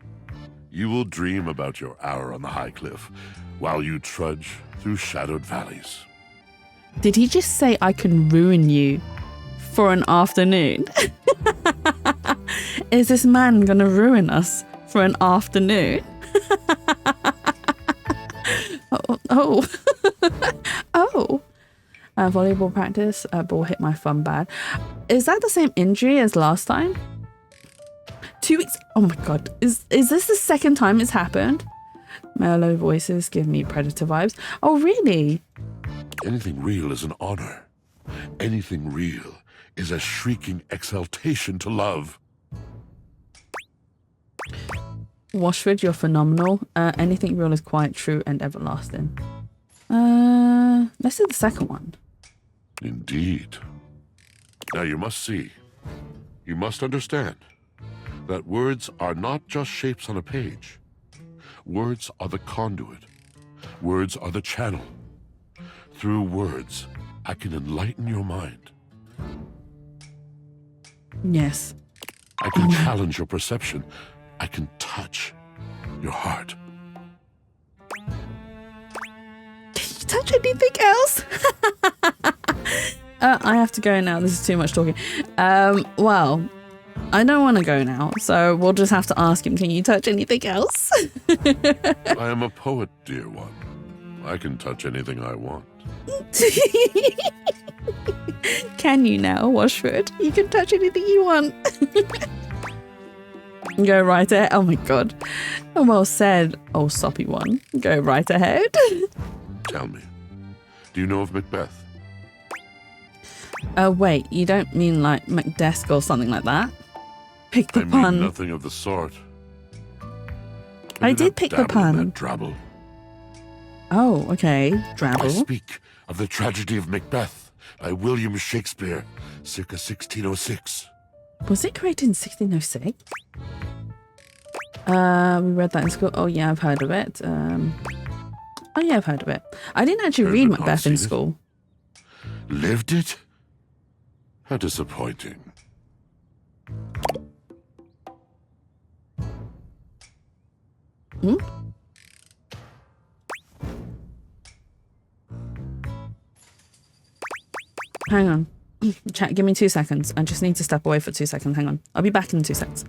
you will dream about your hour on the high cliff while you trudge through shadowed valleys. Did he just say I can ruin you for an afternoon? Is this man gonna ruin us for an afternoon? oh. Oh. Volleyball practice, ball hit my thumb bad. Is that the same injury as last time? 2 weeks. Oh my god. Is this the second time it's happened? Mellow voices give me predator vibes. Oh really? Anything real is an honor. Anything real is a shrieking exaltation to love. Washford, you're phenomenal. Anything real is quite true and everlasting. Let's do the second one. Indeed. Now you must see, you must understand, that words are not just shapes on a page. Words are the conduit. Words are the channel. Through words, I can enlighten your mind. Yes. I can challenge your perception. I can touch your heart. Can you touch anything else? I have to go now. This is too much talking. Well, I don't want to go now, so we'll just have to ask him, can you touch anything else? I am a poet, dear one. I can touch anything I want. Can you now, Washford? You can touch anything you want. Go right ahead. Oh my god. Well said, oh soppy one. Go right ahead. Tell me, do you know of Macbeth? Wait, you don't mean like McDesk or something like that? Pick the I pun. mean nothing of the sort. I did pick the Dabble in pun. that drabble. Oh, okay. I Drabble. speak of the tragedy of Macbeth by William Shakespeare, circa 1606. Was it created in 1606? We read that in school. Oh yeah, I've heard of it. Oh yeah, I've heard of it. I didn't actually Heard read but not Macbeth in seen it? school. Lived it? How disappointing. Hmm? Hang on. Chat, give me 2 seconds. I just need to step away for 2 seconds. Hang on. I'll be back in 2 seconds.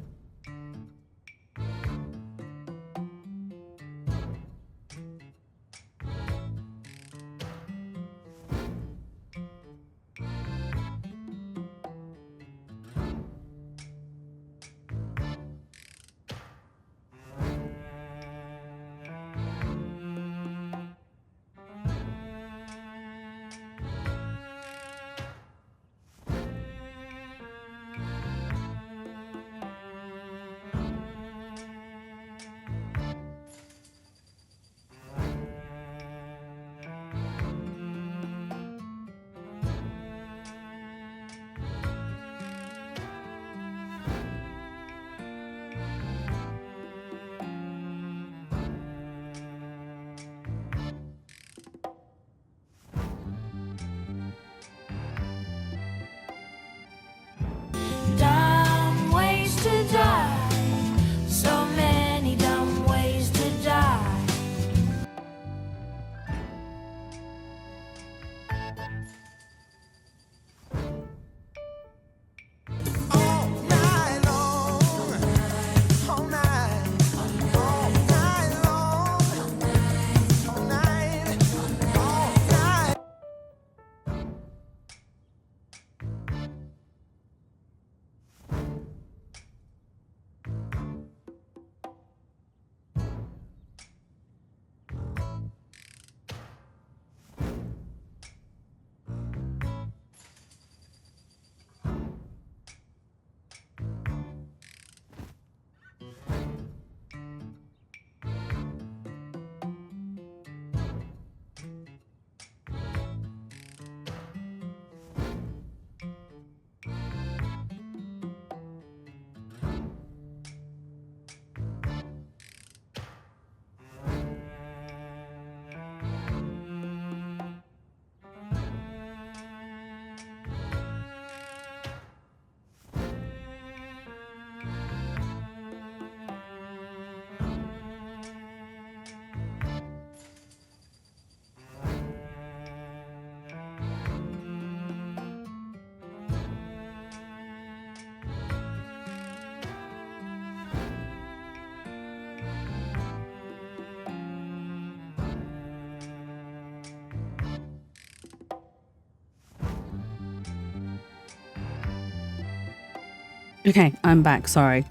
Okay, I'm back. Sorry.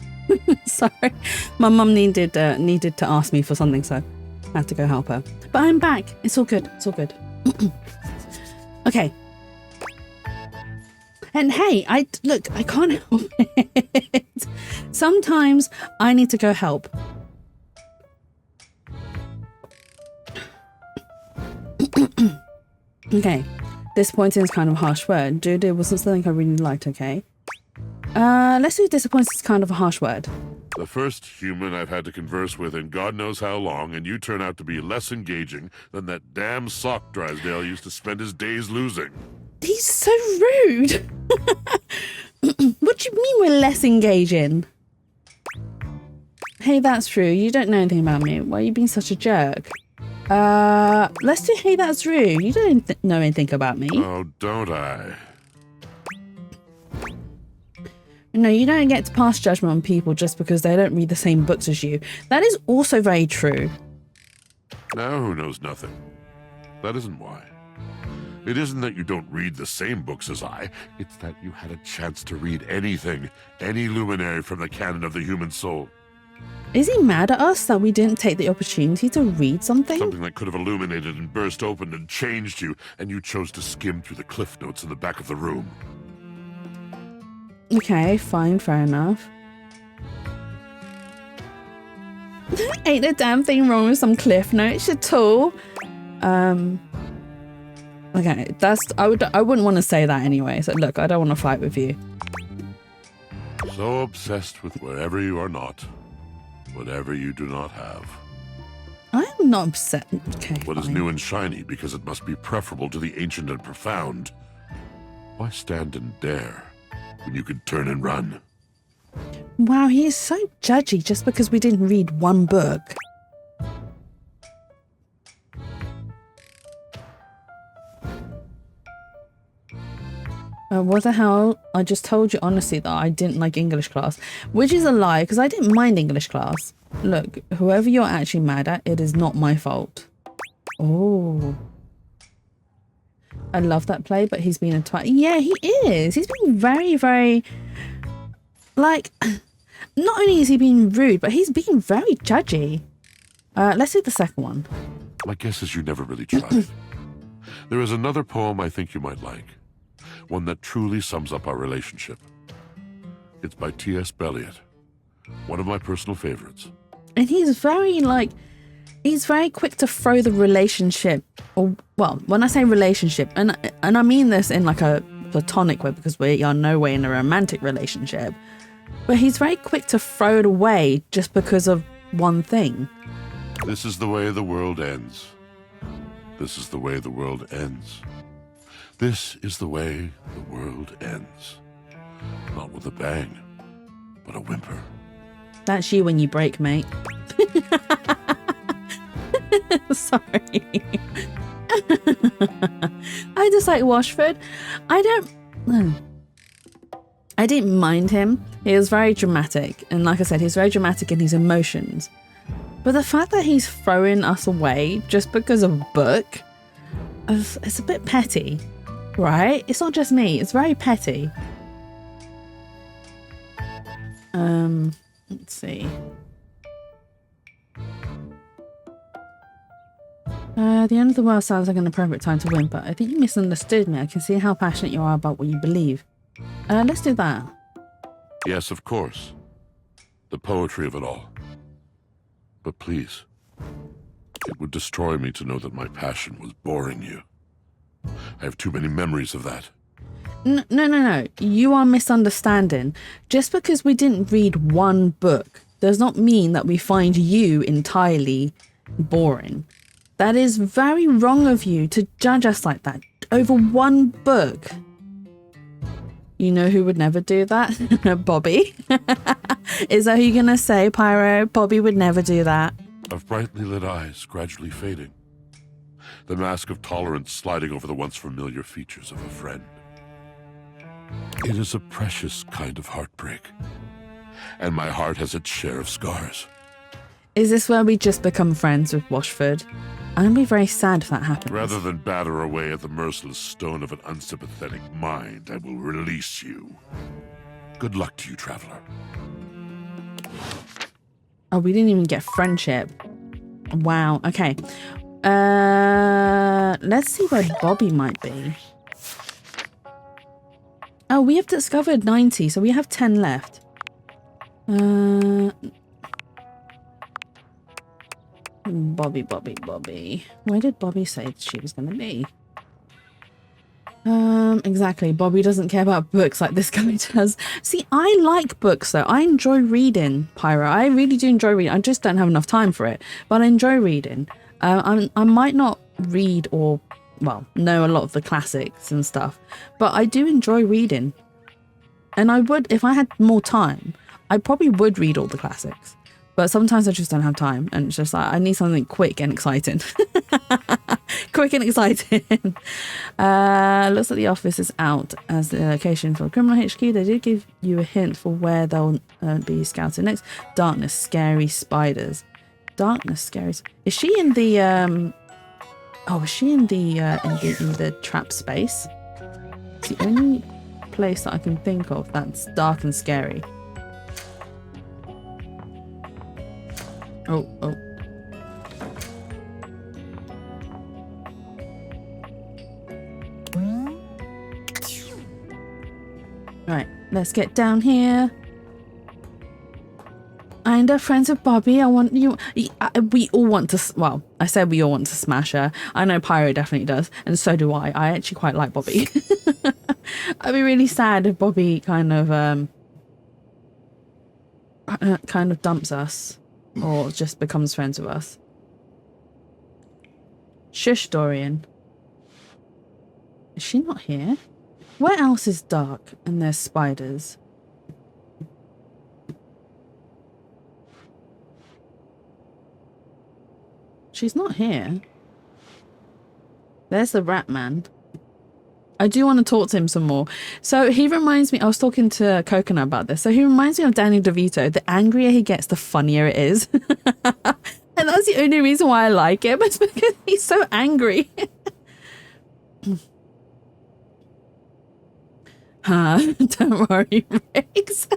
Sorry. My mum needed to ask me for something, so I had to go help her. But I'm back. It's all good. It's all good. Okay. And hey, I can't help it. Sometimes I need to go help. Okay. Disappointing is kind of a harsh word. Dude, it wasn't something I really liked, okay? Let's do disappointing is kind of a harsh word. The first human I've had to converse with in God knows how long, and you turn out to be less engaging than that damn sock Drysdale used to spend his days losing. He's so rude. What do you mean we're less engaging? Hey, that's true. You don't know anything about me. Why are you being such a jerk? Let's do hey, that's rude. You don't know anything about me. Oh, don't I? No, you don't get to pass judgment on people just because they don't read the same books as you. That is also very true. Now who knows nothing? That isn't why. It isn't that you don't read the same books as I. It's that you had a chance to read anything, any luminary from the canon of the human soul. Is he mad at us that we didn't take the opportunity to read something? Something that could have illuminated and burst open and changed you, and you chose to skim through the cliff notes in the back of the room. Okay, fine, fair enough. Ain't a damn thing wrong with some cliff notes at all. Okay, I wouldn't want to say that anyway. So look, I don't want to fight with you. So obsessed with wherever you are not, whatever you do not have. I'm not upset. Okay. What is fine. new and shiny because it must be preferable to the ancient and profound. Why stand and dare when you could turn and run? Wow, he is so judgy just because we didn't read one book. What the hell? I just told you honestly that I didn't like English class, which is a lie because I didn't mind English class. Look, whoever you're actually mad at, it is not my fault. Oh. I love that play, but he's been a twat. Yeah, he is. He's been very, very... Like, not only is he being rude, but he's being very judgy. Let's do the second one. My guess is you never really tried. There is another poem I think you might like. One that truly sums up our relationship. It's by T.S. Eliot. One of my personal favorites. And he's very, he's very quick to throw the relationship, or, well, when I say relationship, and I mean this in like a platonic way because we are no way in a romantic relationship, but he's very quick to throw it away just because of one thing. This is the way the world ends. This is the way the world ends. This is the way the world ends. Not with a bang, but a whimper. That's you when you break, mate. Sorry. I just like Washford. I didn't mind him. He was very dramatic. And like I said, he's very dramatic in his emotions. But the fact that he's throwing us away just because of a book, it's a bit petty. Right? It's not just me. It's very petty. Let's see. The end of the world sounds like an appropriate time to whimper. I think you misunderstood me. I can see how passionate you are about what you believe. Let's do that. Yes, of course. The poetry of it all. But please, it would destroy me to know that my passion was boring you. I have too many memories of that. No. You are misunderstanding. Just because we didn't read one book does not mean that we find you entirely boring. That is very wrong of you to judge us like that over one book. You know who would never do that? Bobby. Is that who you're gonna say, Pyro? Bobby would never do that. Of brightly lit eyes gradually fading. The mask of tolerance sliding over the once familiar features of a friend. It is a precious kind of heartbreak. And my heart has its share of scars. Is this where we just become friends with Washford? I'm gonna be very sad if that happens. Rather than batter away at the merciless stone of an unsympathetic mind, I will release you. Good luck to you, traveler. Oh, we didn't even get friendship. Wow. Okay. Let's see where Bobby might be. Oh, we have discovered 90, so we have 10 left. Bobby. Where did Bobby say she was going to be? Exactly. Bobby doesn't care about books like this guy does. See, I like books though. I enjoy reading, Pyro. I really do enjoy reading. I just don't have enough time for it, but I enjoy reading. I might not read or, well, know a lot of the classics and stuff, but I do enjoy reading. And I would, if I had more time, I probably would read all the classics. But sometimes I just don't have time, and it's just like I need something quick and exciting. Quick and exciting. Looks like the office is out as the location for the criminal HQ. They did give you a hint for where they'll be scouted next. Darkness, scary spiders. Darkness, scary. Is she in the? Oh, is she in the trap space? It's the only place that I can think of that's dark and scary. Oh. Right, let's get down here. And are friends with Bobby. I want you. We all want to. Well, I said we all want to smash her. I know Pyro definitely does, and so do I. I actually quite like Bobby. I'd be really sad if Bobby kind of dumps us. Or just becomes friends with us. Shush, Dorian. Is she not here? Where else is dark and there's spiders? She's not here. There's the rat man. I do want to talk to him some more. So he reminds me, I was talking to Coconut about this. So he reminds me of Danny DeVito. The angrier he gets, the funnier it is. And that's the only reason why I like him. It's because he's so angry. Don't worry, Riggs.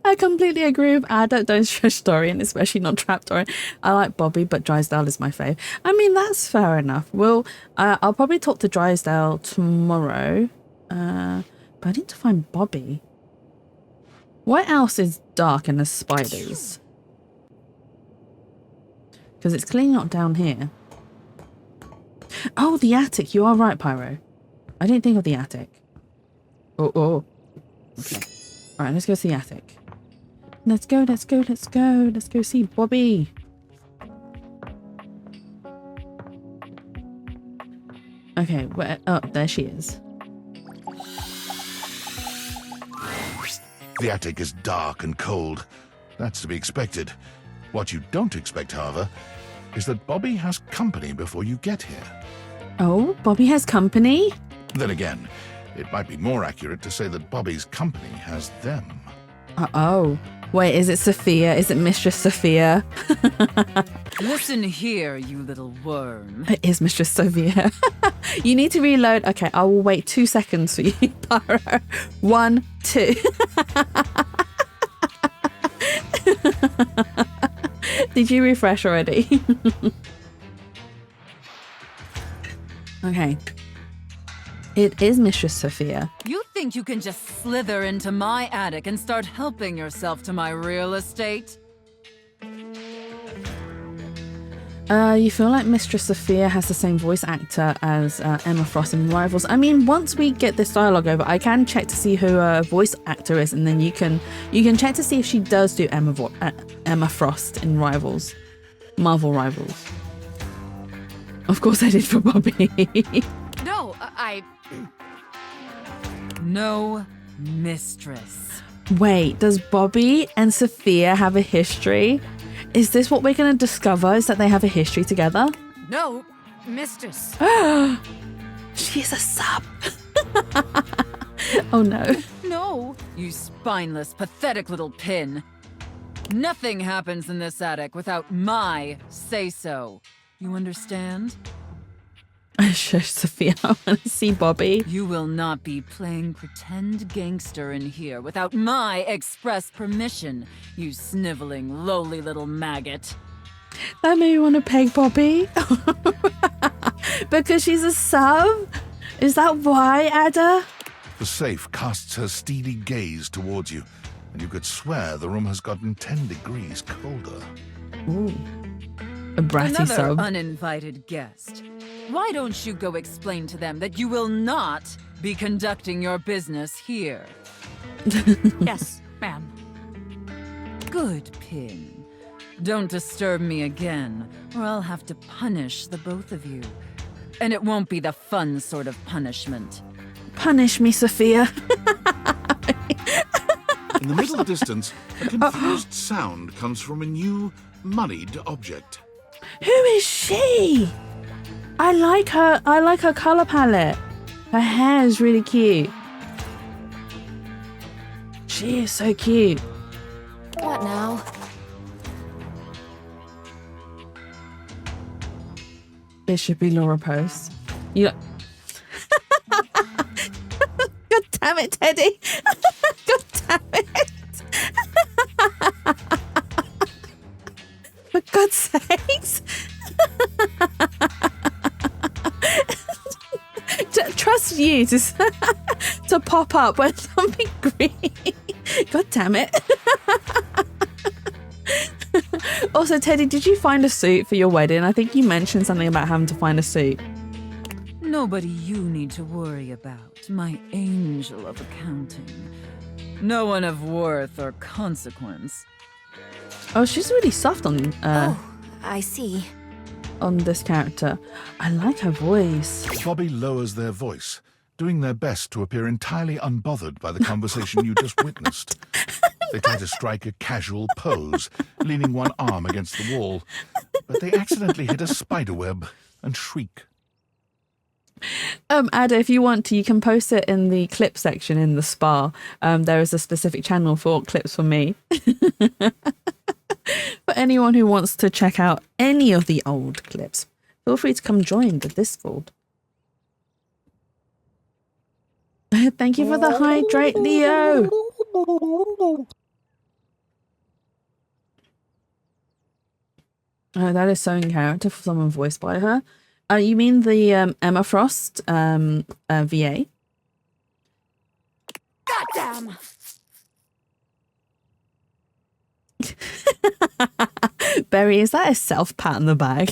I completely agree with Ada. Don't shush Dorian, especially not trap Dorian. I like Bobby, but Drysdale is my fave. I mean, that's fair enough. I'll probably talk to Drysdale tomorrow. But I need to find Bobby. What else is dark and there's spiders? Because it's clearly not down here. Oh, the attic. You are right, Pyro. I didn't think of the attic. Oh. Okay. Alright, let's go see the attic. Let's go see Bobby. Okay, where? Oh, there she is. The attic is dark and cold. That's to be expected. What you don't expect, however, is that Bobby has company before you get here. Oh, Bobby has company? Then again, it might be more accurate to say that Bobby's company has them. Oh. Wait, is it Sophia? Is it Mistress Sophia? Listen here, you little worm. It is Mistress Sophia. You need to reload. Okay, I will wait 2 seconds for you, Pyro. 1, 2. Did you refresh already? Okay. It is Mistress Sophia. You think you can just slither into my attic and start helping yourself to my real estate? You feel like Mistress Sophia has the same voice actor as Emma Frost in Rivals. I mean, once we get this dialogue over, I can check to see who her voice actor is, and then you can check to see if she does do Emma Frost in Rivals, Marvel Rivals. Of course, I did for Bobby. No, No, mistress. Wait, does Bobby and Sophia have a history? Is this what we're going to discover? Is that they have a history together? No, mistress. She's a sub. Oh no. No, you spineless, pathetic little pin. Nothing happens in this attic without my say-so. You understand? Shush, Sophia. I want to see Bobby. You will not be playing pretend gangster in here without my express permission, you sniveling, lowly little maggot. That made me want to peg Bobby. Because she's a sub? Is that why, Ada? The safe casts her steely gaze towards you, and you could swear the room has gotten 10 degrees colder. Ooh. A bratty Another sub. uninvited guest. Why don't you go explain to them that you will not be conducting your business here? Yes, ma'am. Good, Pin. Don't disturb me again, or I'll have to punish the both of you. And it won't be the fun sort of punishment. Punish me, Sophia. In the middle distance, a confused sound comes from a new, muddied object. Who is she? I like her color palette. Her hair is really cute. She is so cute. What now? This should be Laura Post. You. God damn it, Teddy. God damn it. For God's sakes. Trust you to pop up when something green. God damn it. Also, Teddy, did you find a suit for your wedding? I think you mentioned something about having to find a suit. Nobody you need to worry about, my angel of accounting. No one of worth or consequence. Oh, she's really soft on I see. on this character. I like her voice. Bobby lowers their voice, doing their best to appear entirely unbothered by the conversation you just witnessed. They try to strike a casual pose, leaning one arm against the wall, but they accidentally hit a spiderweb and shriek. Ada, if you want to, you can post it in the clip section in the spa. There is a specific channel for clips for me. For anyone who wants to check out any of the old clips, feel free to come join the Discord. Thank you for the hydrate, Leo. Oh, that is so in character for someone voiced by her. You mean the Emma Frost VA? Goddamn! Barry, is that a self pat on the back?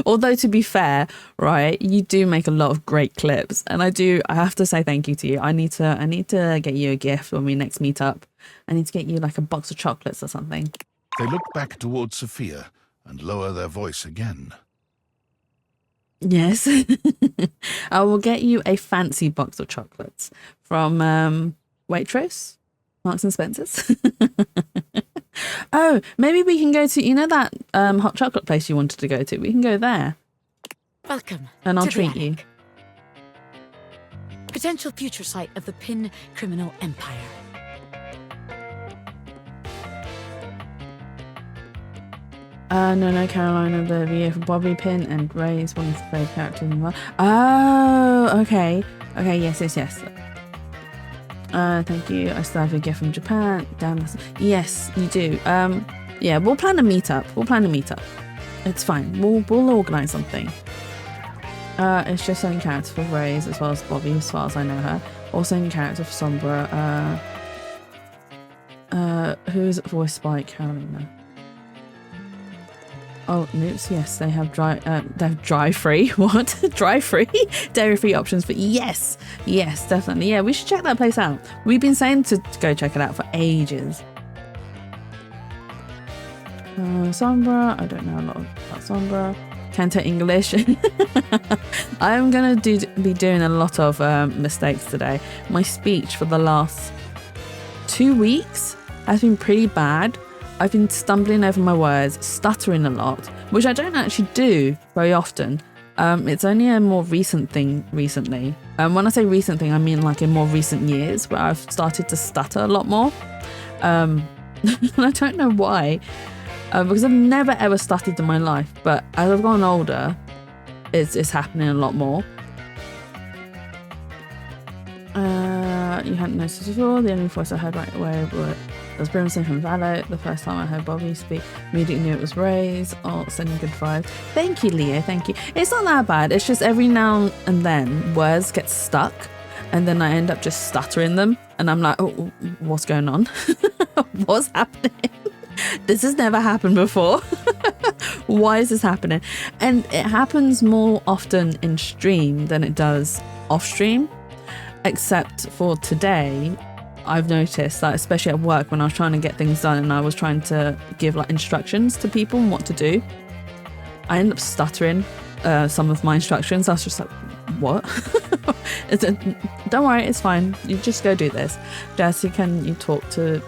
Although to be fair, right, you do make a lot of great clips, and I have to say thank you to you. I need to get you a gift when we next meet up. I need to get you like a box of chocolates or something. They look back towards Sophia and lower their voice again. Yes. I will get you a fancy box of chocolates from Waitrose, Marks and Spencer's. Oh, maybe we can go to, you know that hot chocolate place you wanted to go to? We can go there. Welcome. And I'll to the treat you. attic. Potential future site of the Pin criminal empire. No, Carolina, the VA for Bobby Pin and Ray's one of the favorite characters in the world. Oh, okay. Okay, yes. Thank you. I still have a gift from Japan. Damn. Yes, you do. Yeah, we'll plan a meetup. It's fine. We'll organise something. It's just in character for Ray's as well as Bobby, as far as I know her. Also in character for Sombra. Who's voiced by Carolina? Oh, Noops, yes, they have dry-free. What? Dry-free? Dairy-free options, but yes, definitely. Yeah, we should check that place out. We've been saying to go check it out for ages. Sombra, I don't know a lot about Sombra. Canto English. I'm going to be doing a lot of mistakes today. My speech for the last 2 weeks has been pretty bad. I've been stumbling over my words, stuttering a lot, which I don't actually do very often. It's only a more recent thing recently. When I say recent thing, I mean like in more recent years where I've started to stutter a lot more. And I don't know why, because I've never ever stuttered in my life. But as I've gotten older, it's happening a lot more. You hadn't noticed before. The only voice I heard right away was Brimstone from Valet. The first time I heard Bobby speak, immediately knew it was Ray's. Oh, sending good vibes. Thank you, Leo. Thank you. It's not that bad. It's just every now and then words get stuck, and then I end up just stuttering them, and I'm like, oh, what's going on? What's happening? This has never happened before. Why is this happening? And it happens more often in stream than it does off stream. Except for today, I've noticed that especially at work when I was trying to get things done and I was trying to give like instructions to people on what to do, I ended up stuttering some of my instructions. I was just like, what? Don't worry, it's fine. You just go do this. Jesse, can you talk to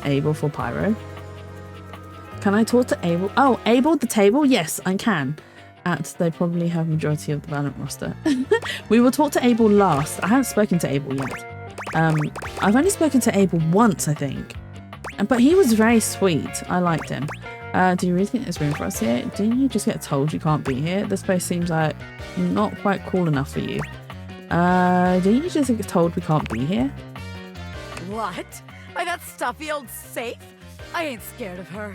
Abel for Pyro? Can I talk to Abel? Oh, Abel the table? Yes, I can. They probably have majority of the Valorant roster. We will talk to Abel last. I haven't spoken to Abel yet. I've only spoken to Abel once, I think. But he was very sweet. I liked him. Do you really think there's room for us here? Didn't you just get told you can't be here? This place seems like not quite cool enough for you. Didn't you just get told we can't be here? What? By that stuffy old safe? I ain't scared of her.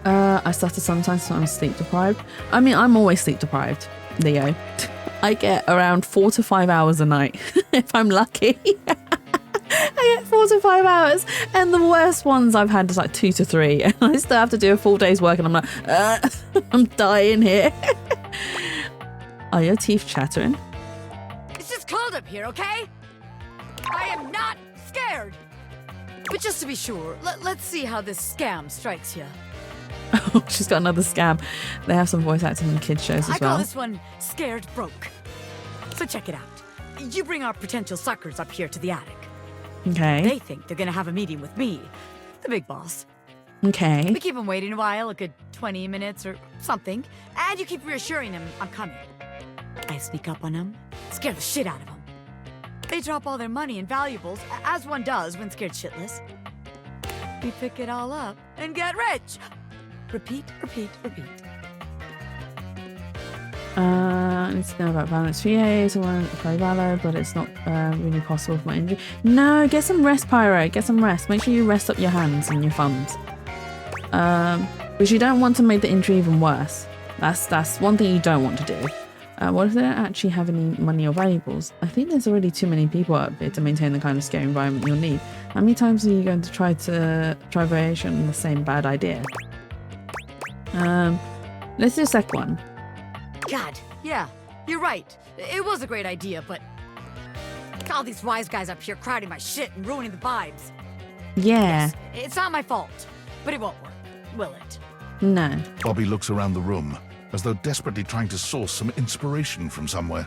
I stutter sometimes when I'm sleep deprived. I mean, I'm always sleep deprived, Leo. I get around 4 to 5 hours a night, if I'm lucky. I get 4 to 5 hours, and the worst ones I've had is like 2 to 3, and I still have to do a full day's work, and I'm like, I'm dying here. Are your teeth chattering? It's just cold up here, okay? I am not scared. But just to be sure, let's see how this scam strikes you. Oh, she's got another scam. They have some voice acting in kids shows as I call well. this one Scared Broke. So check it out. You bring our potential suckers up here to the attic. Okay. They think they're gonna have a meeting with me, the big boss. Okay. We keep them waiting a while, a good 20 minutes or something, and you keep reassuring them I'm coming. I sneak up on them, scare the shit out of them. They drop all their money and valuables, as one does when scared shitless. We pick it all up and get rich. Repeat, repeat, repeat. I need to know about balance VAs. I want to play Valor, but it's not really possible with my injury. No, get some rest, Pyro. Get some rest. Make sure you rest up your hands and your thumbs. Because you don't want to make the injury even worse. That's one thing you don't want to do. What if they don't actually have any money or valuables? I think there's already too many people up here to maintain the kind of scary environment you'll need. How many times are you going to try variation on the same bad idea? Let's do a second one. God, yeah, you're right. It was a great idea, but all these wise guys up here crowding my shit and ruining the vibes. Yeah. Yes, it's not my fault, but it won't work, will it? No. Bobby looks around the room, as though desperately trying to source some inspiration from somewhere.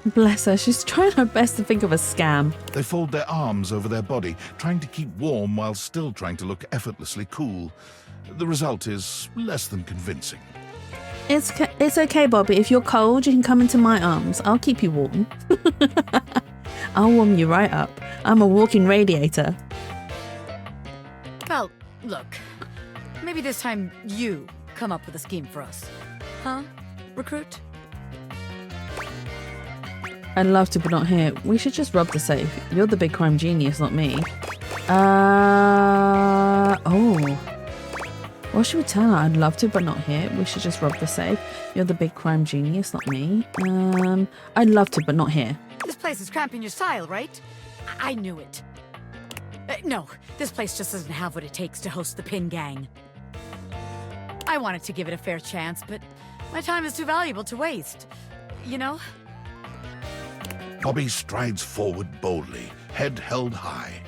Bless her. She's trying her best to think of a scam. They fold their arms over their body, trying to keep warm while still trying to look effortlessly cool. The result is less than convincing. It's okay, Bobby. If you're cold, you can come into my arms. I'll keep you warm. I'll warm you right up. I'm a walking radiator. Well, look, maybe this time you come up with a scheme for us. Huh, recruit? I'd love to, but not here. We should just rob the safe. You're the big crime genius, not me. Oh. What should we tell her? I'd love to, but not here. We should just rob the safe. You're the big crime genius, not me. I'd love to, but not here. This place is cramping your style, right? I knew it. No, this place just doesn't have what it takes to host the Pin Gang. I wanted to give it a fair chance, but my time is too valuable to waste. You know? Bobby strides forward boldly, head held high.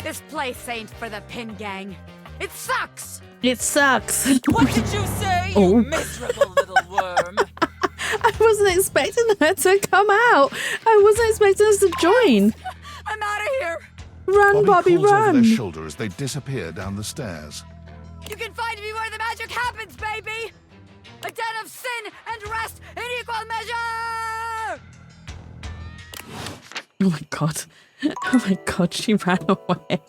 This place ain't for the Pin Gang. It sucks! It sucks. What did you say, you miserable little worm? I wasn't expecting her to come out. I wasn't expecting us to join. I'm out of here! Run, Bobby, calls run. over their shoulder as they disappear down the stairs. You can find me where the magic happens, baby! A den of sin and rest in equal measure! Oh my god. Oh my god, she ran away.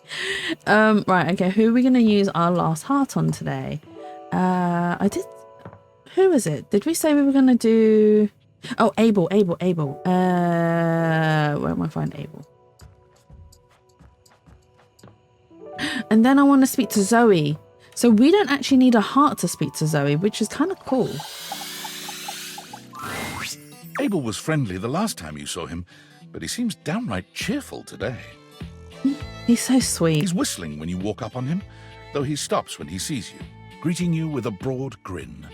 Right, okay, who are we gonna use our last heart on today? Who is it? Did we say we were going to do... Oh, Abel. Where am I finding Abel? And then I want to speak to Zoe. So we don't actually need a heart to speak to Zoe, which is kind of cool. Abel was friendly the last time you saw him, but he seems downright cheerful today. He's so sweet. He's whistling when you walk up on him, though he stops when he sees you, greeting you with a broad grin.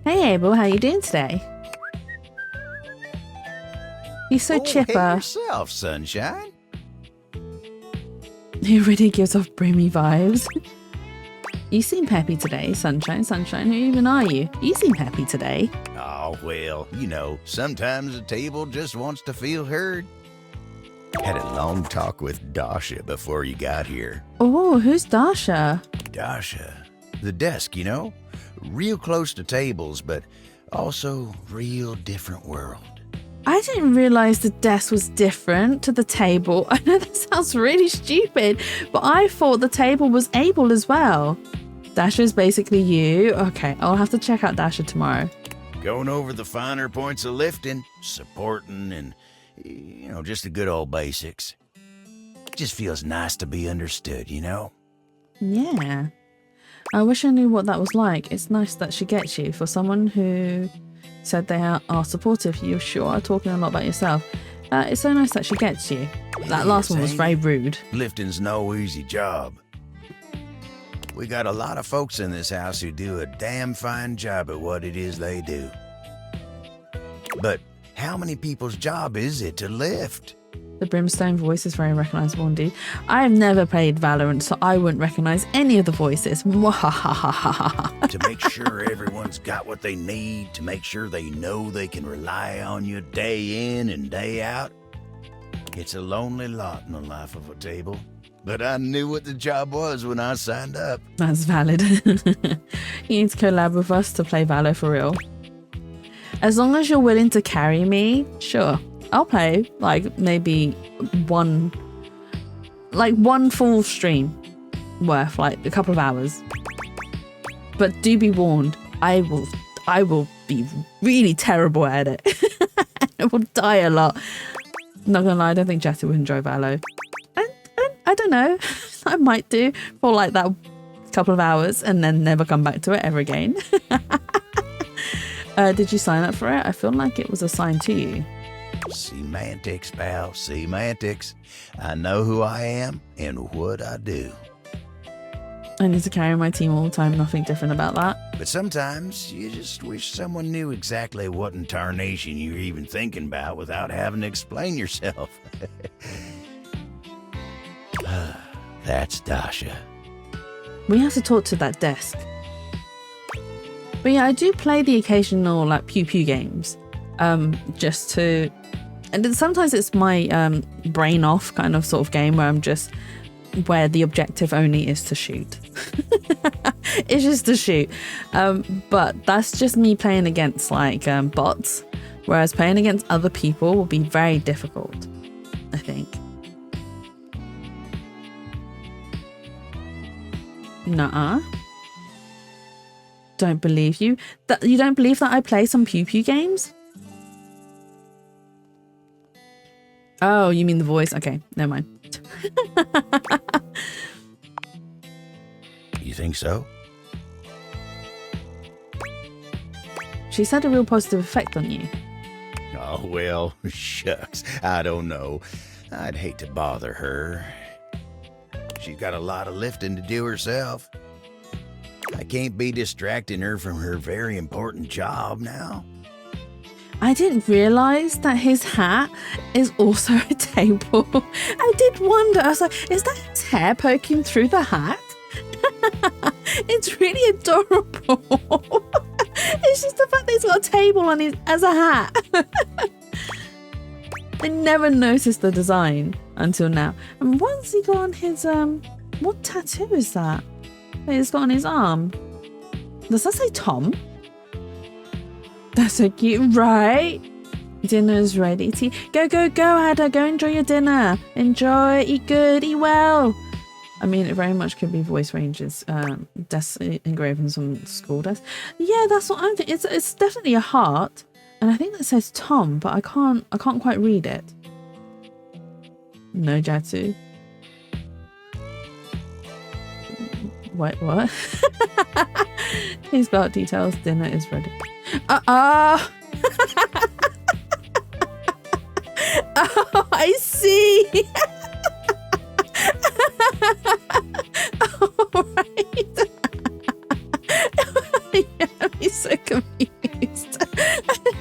Hey Abel, how you doing today? He's so chipper. Hey yourself, sunshine. He really gives off broomy vibes. You seem happy today, Sunshine. Sunshine, who even are you? You seem happy today. Oh, well, you know, sometimes a table just wants to feel heard. Had a long talk with Dasha before you got here. Oh, who's Dasha? Dasha. The desk, you know? Real close to tables, but also real different world. I didn't realize the desk was different to the table. I know that sounds really stupid, but I thought the table was Abel as well. Dasha's basically you. Okay, I'll have to check out Dasha tomorrow. Going over the finer points of lifting, supporting, and, you know, just the good old basics. It just feels nice to be understood, you know? Yeah. I wish I knew what that was like. It's nice that she gets you. For someone who said they are supportive, you sure are talking a lot about yourself. It's so nice that she gets you. That last one was very rude. Lifting's no easy job. We got a lot of folks in this house who do a damn fine job at what it is they do. But how many people's job is it to lift? The Brimstone voice is very recognizable indeed. I have never played Valorant, so I wouldn't recognize any of the voices. To make sure everyone's got what they need, to make sure they know they can rely on you day in and day out. It's a lonely lot in the life of a table. But I knew what the job was when I signed up. That's valid. You need to collab with us to play Valo for real. As long as you're willing to carry me, sure. I'll play like maybe one full stream worth like a couple of hours. But do be warned, I will be really terrible at it. I will die a lot. Not gonna lie, I don't think Jetty would enjoy Valo. I don't know. I might do for like that couple of hours and then never come back to it ever again. Did you sign up for it? I feel like it was assigned to you. Semantics, pal, semantics. I know who I am and what I do. I need to carry my team all the time, nothing different about that. But sometimes you just wish someone knew exactly what in tarnation you're even thinking about without having to explain yourself. That's Dasha. We have to talk to that desk. But yeah, I do play the occasional like pew pew games. Just to... And then sometimes it's my brain off kind of sort of game where the objective only is to shoot. It's just to shoot. But that's just me playing against like bots. Whereas playing against other people will be very difficult, I think. Nuh-uh. Don't believe you. You don't believe that I play some pew pew games? Oh, you mean the voice? Okay, never mind. You think so? She's had a real positive effect on you. Oh, well, shucks. I don't know. I'd hate to bother her. She's got a lot of lifting to do herself. I can't be distracting her from her very important job now. I didn't realize that his hat is also a table. I did wonder. I was like, is that his hair poking through the hat? It's really adorable. It's just the fact that he's got a table on his as a hat. I never noticed the design until now. And what's he got on his what tattoo is that he's got on his arm? Does that say Tom? That's so cute, right? Dinner's ready. Go, Ada. Go enjoy your dinner. Enjoy, eat good, eat well. I mean, it very much could be voice ranges, desk engravings on school desk. Yeah, that's what I'm thinking. It's definitely a heart, and I think that says Tom, but I can't quite read it. No Jatsu. Wait, what? Please spell out details. Dinner is ready. Oh, I see. All right. Yeah, I'm so confused.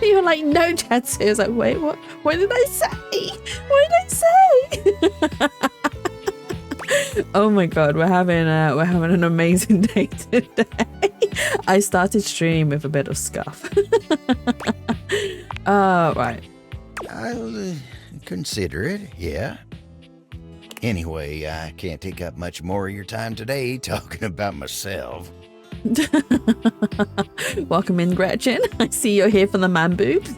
You're like, no, Jatsu. I was like, wait, what? What did I say? What did I say? Oh my god, we're having an amazing day today. I started stream with a bit of scuff. Right. I'll consider it, yeah. Anyway, I can't take up much more of your time today talking about myself. Welcome in, Gretchen. I see you're here for the man boobs.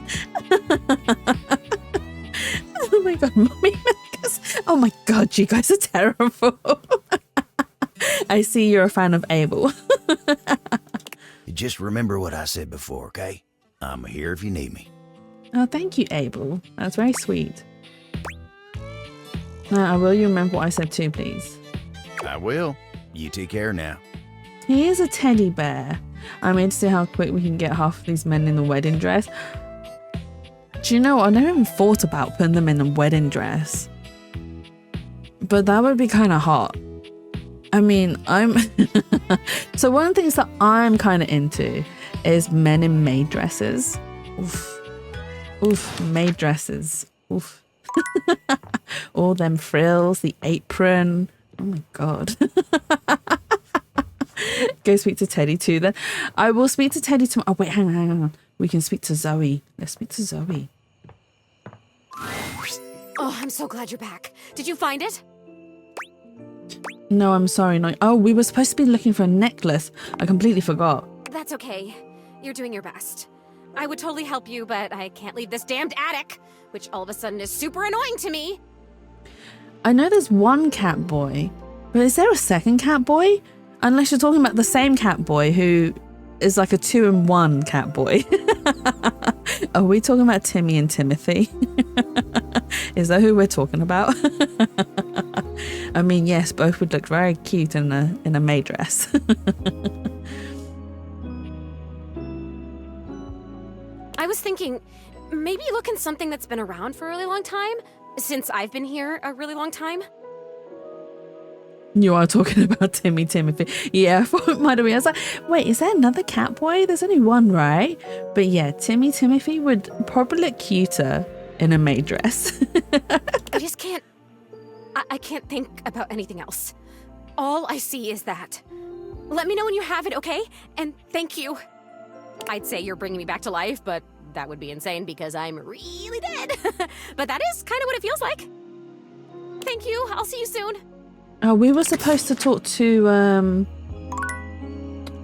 Oh my god, mommy makers. Oh my god, you guys are terrible. I see you're a fan of Abel. Just remember what I said before, okay? I'm here if you need me. Oh, thank you, Abel. That's very sweet. Will you remember what I said too, please? I will. You take care now. He is a teddy bear. I'm in to see how quick we can get half of these men in the wedding dress. Do you know what? I never even thought about putting them in a wedding dress. But that would be kind of hot. I mean, So one of the things that I'm kind of into is men in maid dresses. Oof. Oof, maid dresses. Oof. All them frills, the apron. Oh my god. Go speak to Teddy too then. I will speak to Teddy tomorrow. Oh wait, hang on. We can speak to Zoe. Let's speak to Zoe. Oh, I'm so glad you're back. Did you find it? No, I'm sorry. No. Oh, we were supposed to be looking for a necklace. I completely forgot. That's okay. You're doing your best. I would totally help you, but I can't leave this damned attic, which all of a sudden is super annoying to me. I know there's one cat boy, but is there a second cat boy? Unless you're talking about the same cat boy who is like a 2-in-1 cat boy. Are we talking about Timmy and Timothy? Is that who we're talking about? I mean, yes, both would look very cute in a maid dress. I was thinking, maybe look in something that's been around for a really long time, since I've been here a really long time. You are talking about Timothy. Yeah, I thought it might have been. I was like, wait, is there another cat boy? There's only one, right? But yeah, Timothy would probably look cuter in a maid dress. I just can't... I can't think about anything else. All I see is that. Let me know when you have it, okay? And thank you. I'd say you're bringing me back to life, but that would be insane because I'm really dead. But that is kind of what it feels like. Thank you. I'll see you soon. We were supposed to talk to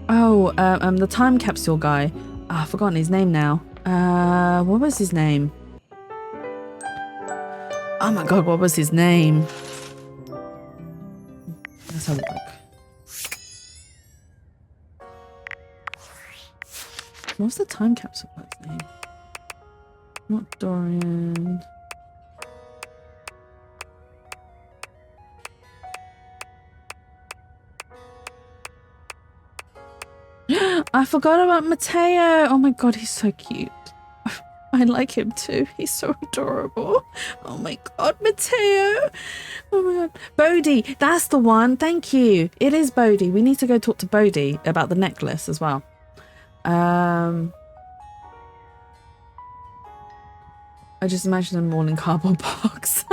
the time capsule guy. I've forgotten his name now. What was his name? Oh my god, what was his name? Let's have a look. What's the time capsule guy's name? Not Dorian. I forgot about Mateo. Oh my god, he's so cute. I like him too. He's so adorable. Oh my god, Mateo. Oh my god. Bodhi, that's the one. Thank you. It is Bodhi. We need to go talk to Bodhi about the necklace as well. I just imagine them all in cardboard box.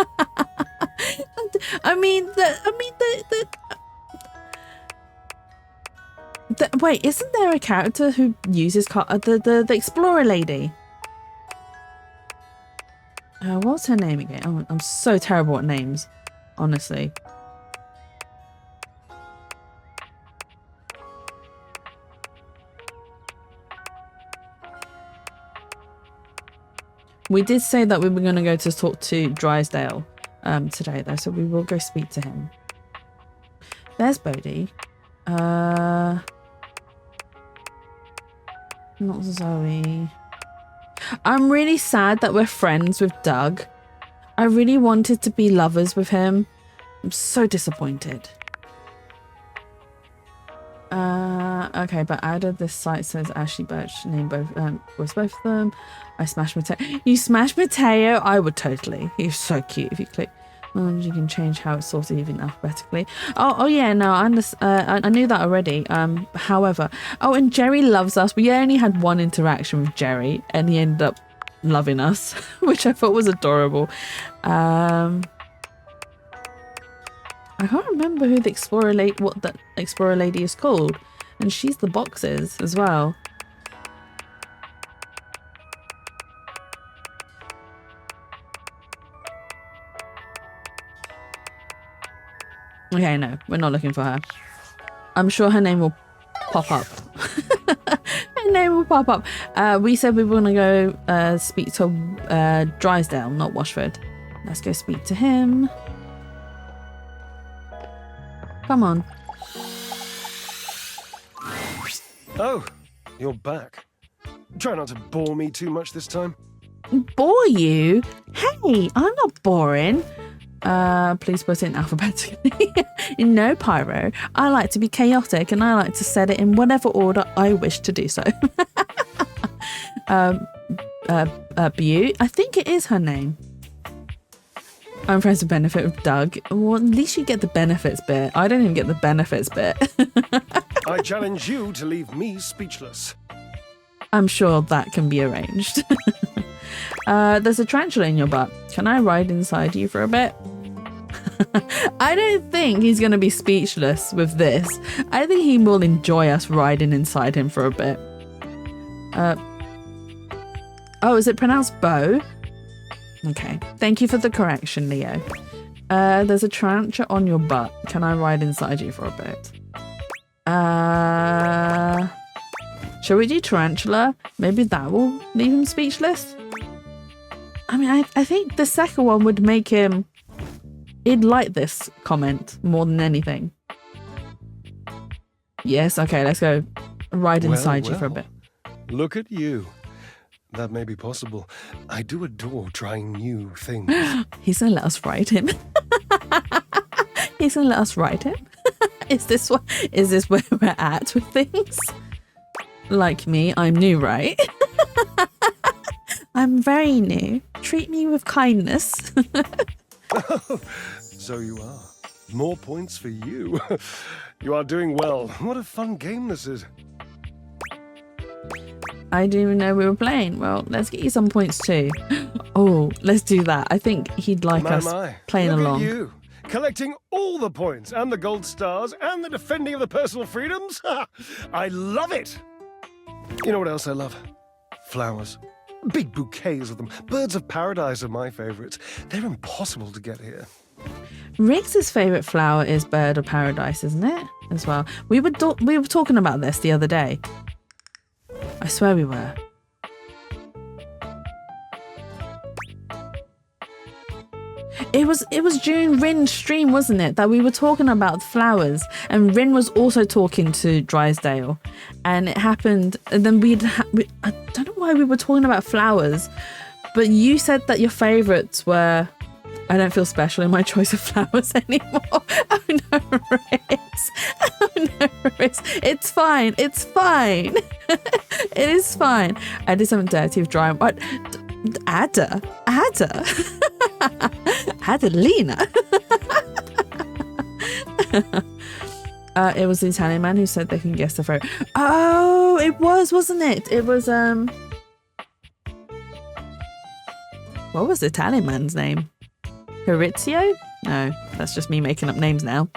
Wait, isn't there a character who uses the explorer lady? What's her name again? I'm so terrible at names, honestly. We did say that we were going to go to talk to Drysdale today, though, so we will go speak to him. There's Bodhi. Not Zoe. I'm really sad that we're friends with Doug. I really wanted to be lovers with him. I'm so disappointed. Okay, but added this site says Ashley Birch named both of them. I smashed Mateo. You smashed Mateo? I would totally. He's so cute. If you click, you can change how it's sorted even alphabetically. Oh yeah, no, I knew that already. However, and Jerry loves us. We only had one interaction with Jerry, and he ended up loving us, which I thought was adorable. I can't remember who the what that Explorer lady is called, and she's the boxes as well. Okay, no, we're not looking for her. I'm sure her name will pop up. Her name will pop up. We said we were going to go speak to Drysdale, not Washford. Let's go speak to him. Come on. Oh, you're back. Try not to bore me too much this time. Bore you? Hey, I'm not boring. Please put it in alphabetically. No, Pyro. I like to be chaotic and I like to set it in whatever order I wish to do so. Butte, I think it is her name. I'm friends with benefit with Doug. Well, at least you get the benefits bit. I don't even get the benefits bit. I challenge you to leave me speechless. I'm sure that can be arranged. There's a tarantula in your butt. Can I ride inside you for a bit? I don't think he's going to be speechless with this. I think he will enjoy us riding inside him for a bit. Oh, is it pronounced Bo? Okay. Thank you for the correction, Leo. There's a tarantula on your butt. Can I ride inside you for a bit? Shall we do tarantula? Maybe that will leave him speechless. I mean, I think the second one would make him... He'd like this comment more than anything. Yes, okay, let's go ride inside you for a bit. Look at you. That may be possible. I do adore trying new things. He's gonna let us ride him. He's gonna let us ride him. Is this where we're at with things? Like me, I'm new, right? I'm very new. Treat me with kindness. So you are. More points for you. You are doing well. What a fun game this is. I didn't even know we were playing. Well, let's get you some points too. Oh, let's do that. I think he'd like us playing Look along. At you, collecting all the points and the gold stars and the defending of the personal freedoms. I love it. You know what else I love? Flowers. Big bouquets of them. Birds of paradise are my favorites. They're impossible to get here. Riggs's favourite flower is bird of paradise, isn't it? As well. We were talking about this the other day. I swear we were. It was during Rin's stream, wasn't it, that we were talking about flowers, and Rin was also talking to Drysdale, and it happened. And then I don't know why we were talking about flowers, but you said that your favourites were. I don't feel special in my choice of flowers anymore. Oh no, Riggs. Oh no, Riggs. It's fine. It's fine. It is fine. I did something dirty with drying. What? Ada. Adelina. It was the Italian man who said they can guess the photo. Oh, it was, wasn't it? It was what was the Italian man's name? Maurizio? No, that's just me making up names now.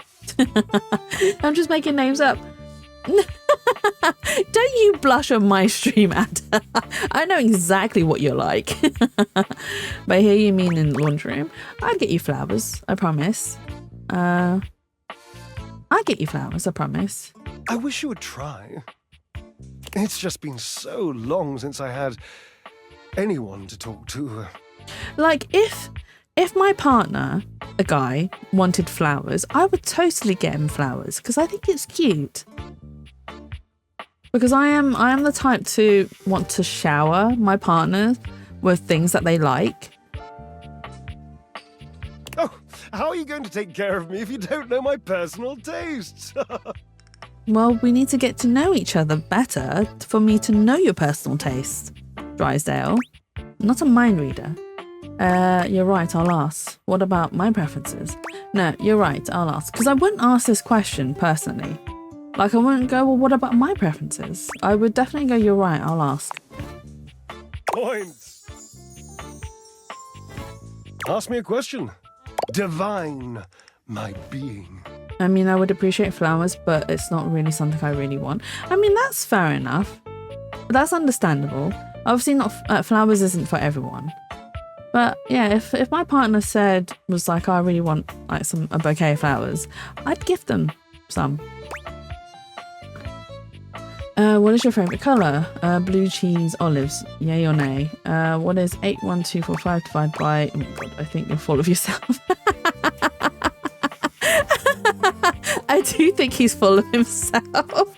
I'm just making names up. Don't you blush on my stream, Ada. I know exactly what you're like. But here you mean in the laundry room. I'd get you flowers, I promise. I'd get you flowers, I promise. I wish you would try. It's just been so long since I had anyone to talk to. Like, if if my partner, a guy, wanted flowers, I would totally get him flowers because I think it's cute. Because I am the type to want to shower my partner with things that they like. Oh, how are you going to take care of me if you don't know my personal tastes? Well, we need to get to know each other better for me to know your personal taste, Drysdale. Not a mind reader. You're right, I'll ask. What about my preferences? No, you're right, I'll ask. Because I wouldn't ask this question personally. Like, I wouldn't go, well, what about my preferences? I would definitely go, you're right, I'll ask. Points. Ask me a question. Divine my being. I mean, I would appreciate flowers, but it's not really something I really want. I mean, that's fair enough. That's understandable. Obviously, not flowers isn't for everyone. But yeah, if my partner was like, I really want like a bouquet of flowers, I'd give them some. What is your favourite colour? Blue, cheese, olives. Yay or nay? What is 81245 divided by... Oh my god, I think you're full of yourself. I do think he's full of himself.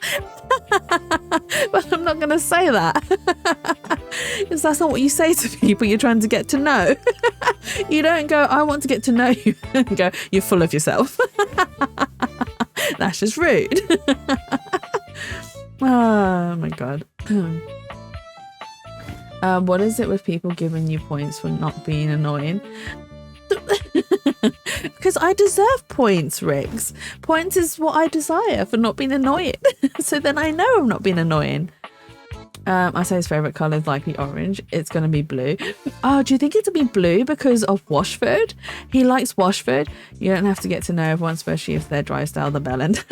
But I'm not going to say that. Because that's not what you say to people you're trying to get to know. You don't go, I want to get to know you. And go, you're full of yourself. That's just rude. Oh my god. What is it with people giving you points for not being annoying? Because I deserve points, Riggs. Points is what I desire for not being annoying. So then I know I'm not being annoying. I say his favourite colour is likely orange. It's going to be blue. Oh, do you think it'll be blue because of Washford? He likes Washford. You don't have to get to know everyone, especially if they're Drysdale the Bellend.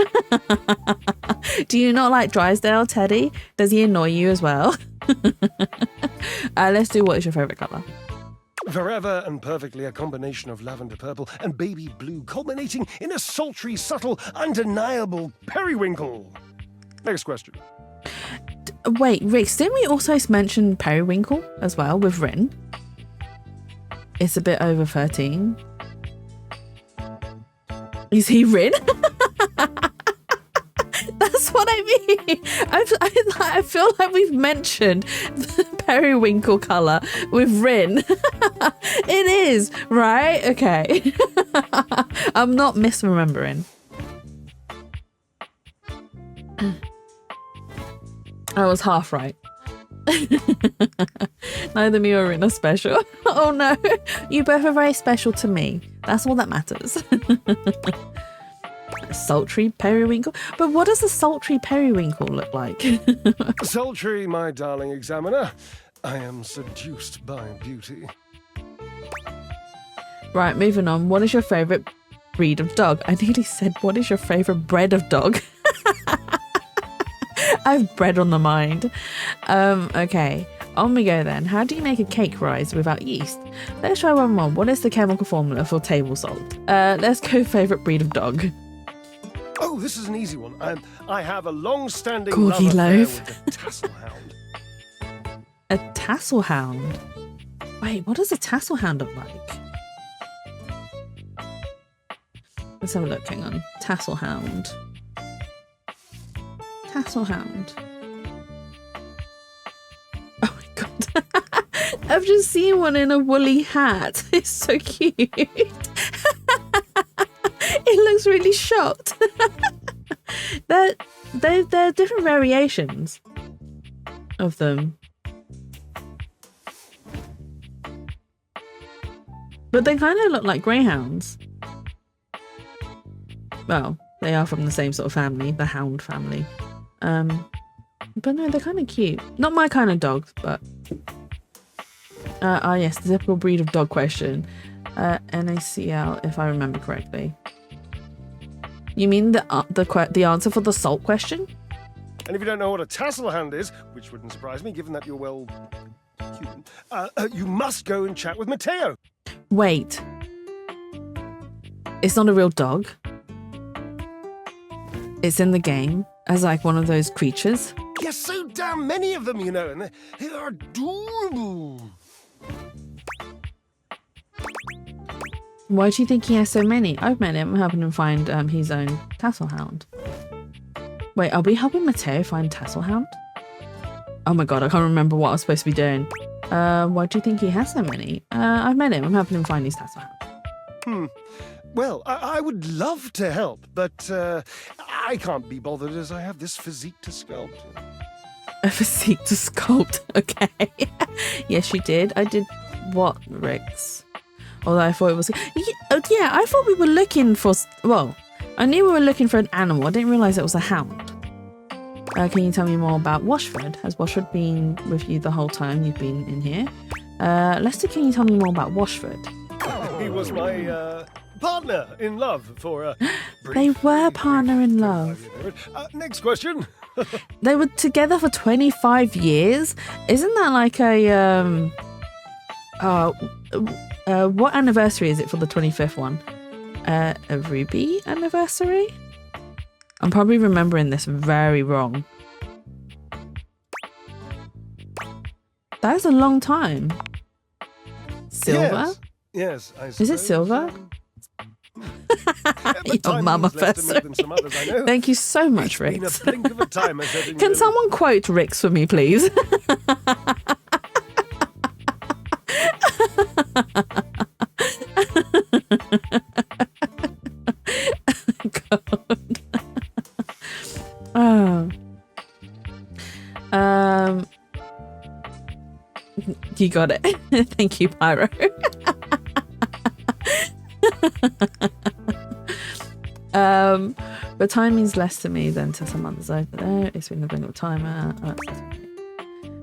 Do you not like Drysdale, Teddy? Does he annoy you as well? Let's do what is your favourite colour? Forever and perfectly a combination of lavender purple and baby blue, culminating in a sultry, subtle, undeniable periwinkle. Next question. Wait, Riggs, didn't we also mention periwinkle as well with Rin? It's a bit over 13. Is he Rin? That's what I mean. I feel like we've mentioned the periwinkle colour with Rin. It is, right? Okay. I'm not misremembering. I was half right. Neither me or Rin are special. Oh no, you both are very special to me. That's all that matters. Sultry periwinkle? But what does a sultry periwinkle look like? Sultry, my darling examiner. I am seduced by beauty. Right, moving on. What is your favourite breed of dog? I nearly said, what is your favourite breed of dog? I have bread on the mind. Okay, on we go then. How do you make a cake rise without yeast? Let's try one more. What is the chemical formula for table salt? Let's go favourite breed of dog. Oh, this is an easy one. I have a long-standing Corgi love affair loaf. with a tassel hound. A tassel hound? Wait, what does a tassel hound look like? Let's have a look, hang on. Tassel hound. Tassel hound. Oh my god. I've just seen one in a woolly hat. It's so cute. It looks really shocked. There are different variations of them. But they kind of look like greyhounds. Well, they are from the same sort of family, the hound family. But no, they're kind of cute. Not my kind of dogs, but... yes, the typical breed of dog question. NaCl, if I remember correctly. You mean the answer for the salt question? And if you don't know what a tassel hound is, which wouldn't surprise me given that you're, well, human, you must go and chat with Matteo. Wait. It's not a real dog? It's in the game as like one of those creatures? Yes, so damn many of them, you know, and they are adorable. Why do you think he has so many? I've met him. I'm helping him find his own Tasselhound. Wait, are we helping Matteo find Tasselhound? Oh my god, I can't remember what I was supposed to be doing. Why do you think he has so many? I've met him. I'm helping him find his Tasselhound. Well, I would love to help, but I can't be bothered as I have this physique to sculpt. A physique to sculpt. Okay. Yes, you did. I did what, Rix? Although I thought it was... Yeah, I thought we were looking for... Well, I knew we were looking for an animal. I didn't realise it was a hound. Can you tell me more about Washford? Has Washford been with you the whole time you've been in here? Lester, can you tell me more about Washford? He was my partner in love for a brief... They were partner in love. Next question. They were together for 25 years? Isn't that like a... what anniversary is it for the 25th one? A Ruby anniversary? I'm probably remembering this very wrong. That is a long time. Silver? Yes, I suppose. Is it silver? Your mama first. Thank you so much, Rix. Can someone quote Rix for me, please? God. You got it. Thank you, Pyro. But time means less to me than to some others over there. It's been a blink of time.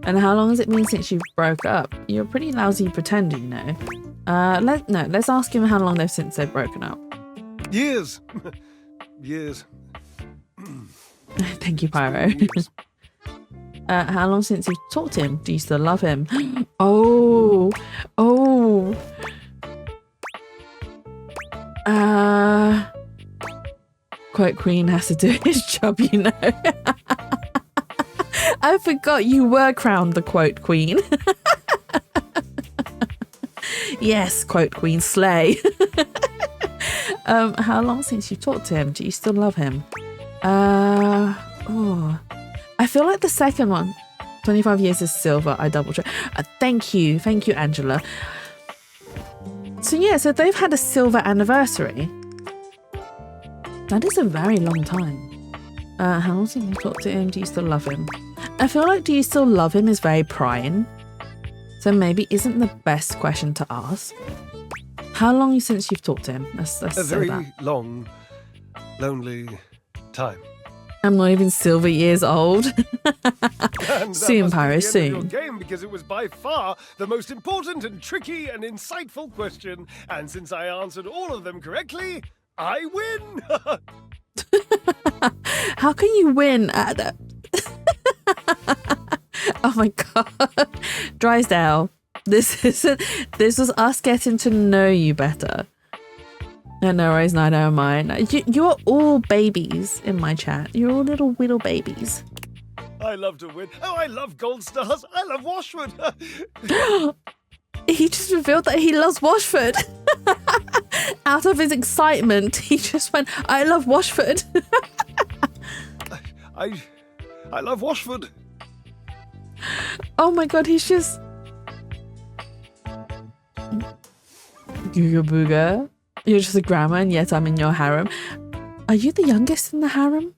And how long has it been since you broke up? You're a pretty lousy pretender, you know. Let's ask him how long since they've broken up. Years. Years. Thank you, Pyro. How long since you've talked to him? Do you still love him? Oh. Quote Queen has to do his job, you know. I forgot you were crowned the quote Queen. Yes, quote Queen, slay. How long since you've talked to him? Do you still love him? I feel like the second one, 25 years is silver. I double check. Thank you, Angela. So they've had a silver anniversary. That is a very long time. How long since you talked to him? Do you still love him? I feel like do you still love him is very prying. So maybe isn't the best question to ask. How long since you've talked to him? Let's a very long, lonely time. I'm not even silver years old. Soon, Pyro, soon. Your game because it was by far the most important and tricky and insightful question. And since I answered all of them correctly, I win. How can you win? Oh my god, Drysdale. This was us getting to know you better. No worries, neither am I. You're all babies in my chat. You're all little whittle babies. I love to win. Oh, I love gold stars. I love Washford. He just revealed that he loves Washford. Out of his excitement, he just went, I love Washford. I love Washford. Oh my god, he's just... Googa booga. You're just a grandma and yet I'm in your harem. Are you the youngest in the harem?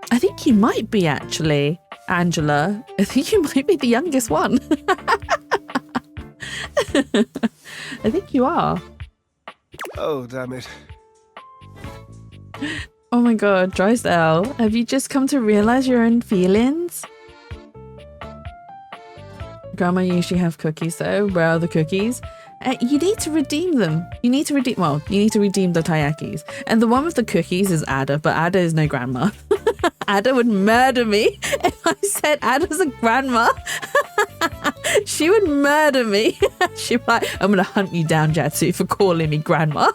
I think you might be, actually, Angela. I think you might be the youngest one. I think you are. Oh, damn it. Oh my god, Drysdale, have you just come to realize your own feelings? Grandma usually have cookies though. Where are the cookies? You need to redeem them. You need to redeem the taiyakis. And the one with the cookies is Ada, but Ada is no grandma. Ada would murder me if I said Ada's a grandma. She would murder me. She'd be like, I'm going to hunt you down, Jatsu, for calling me grandma.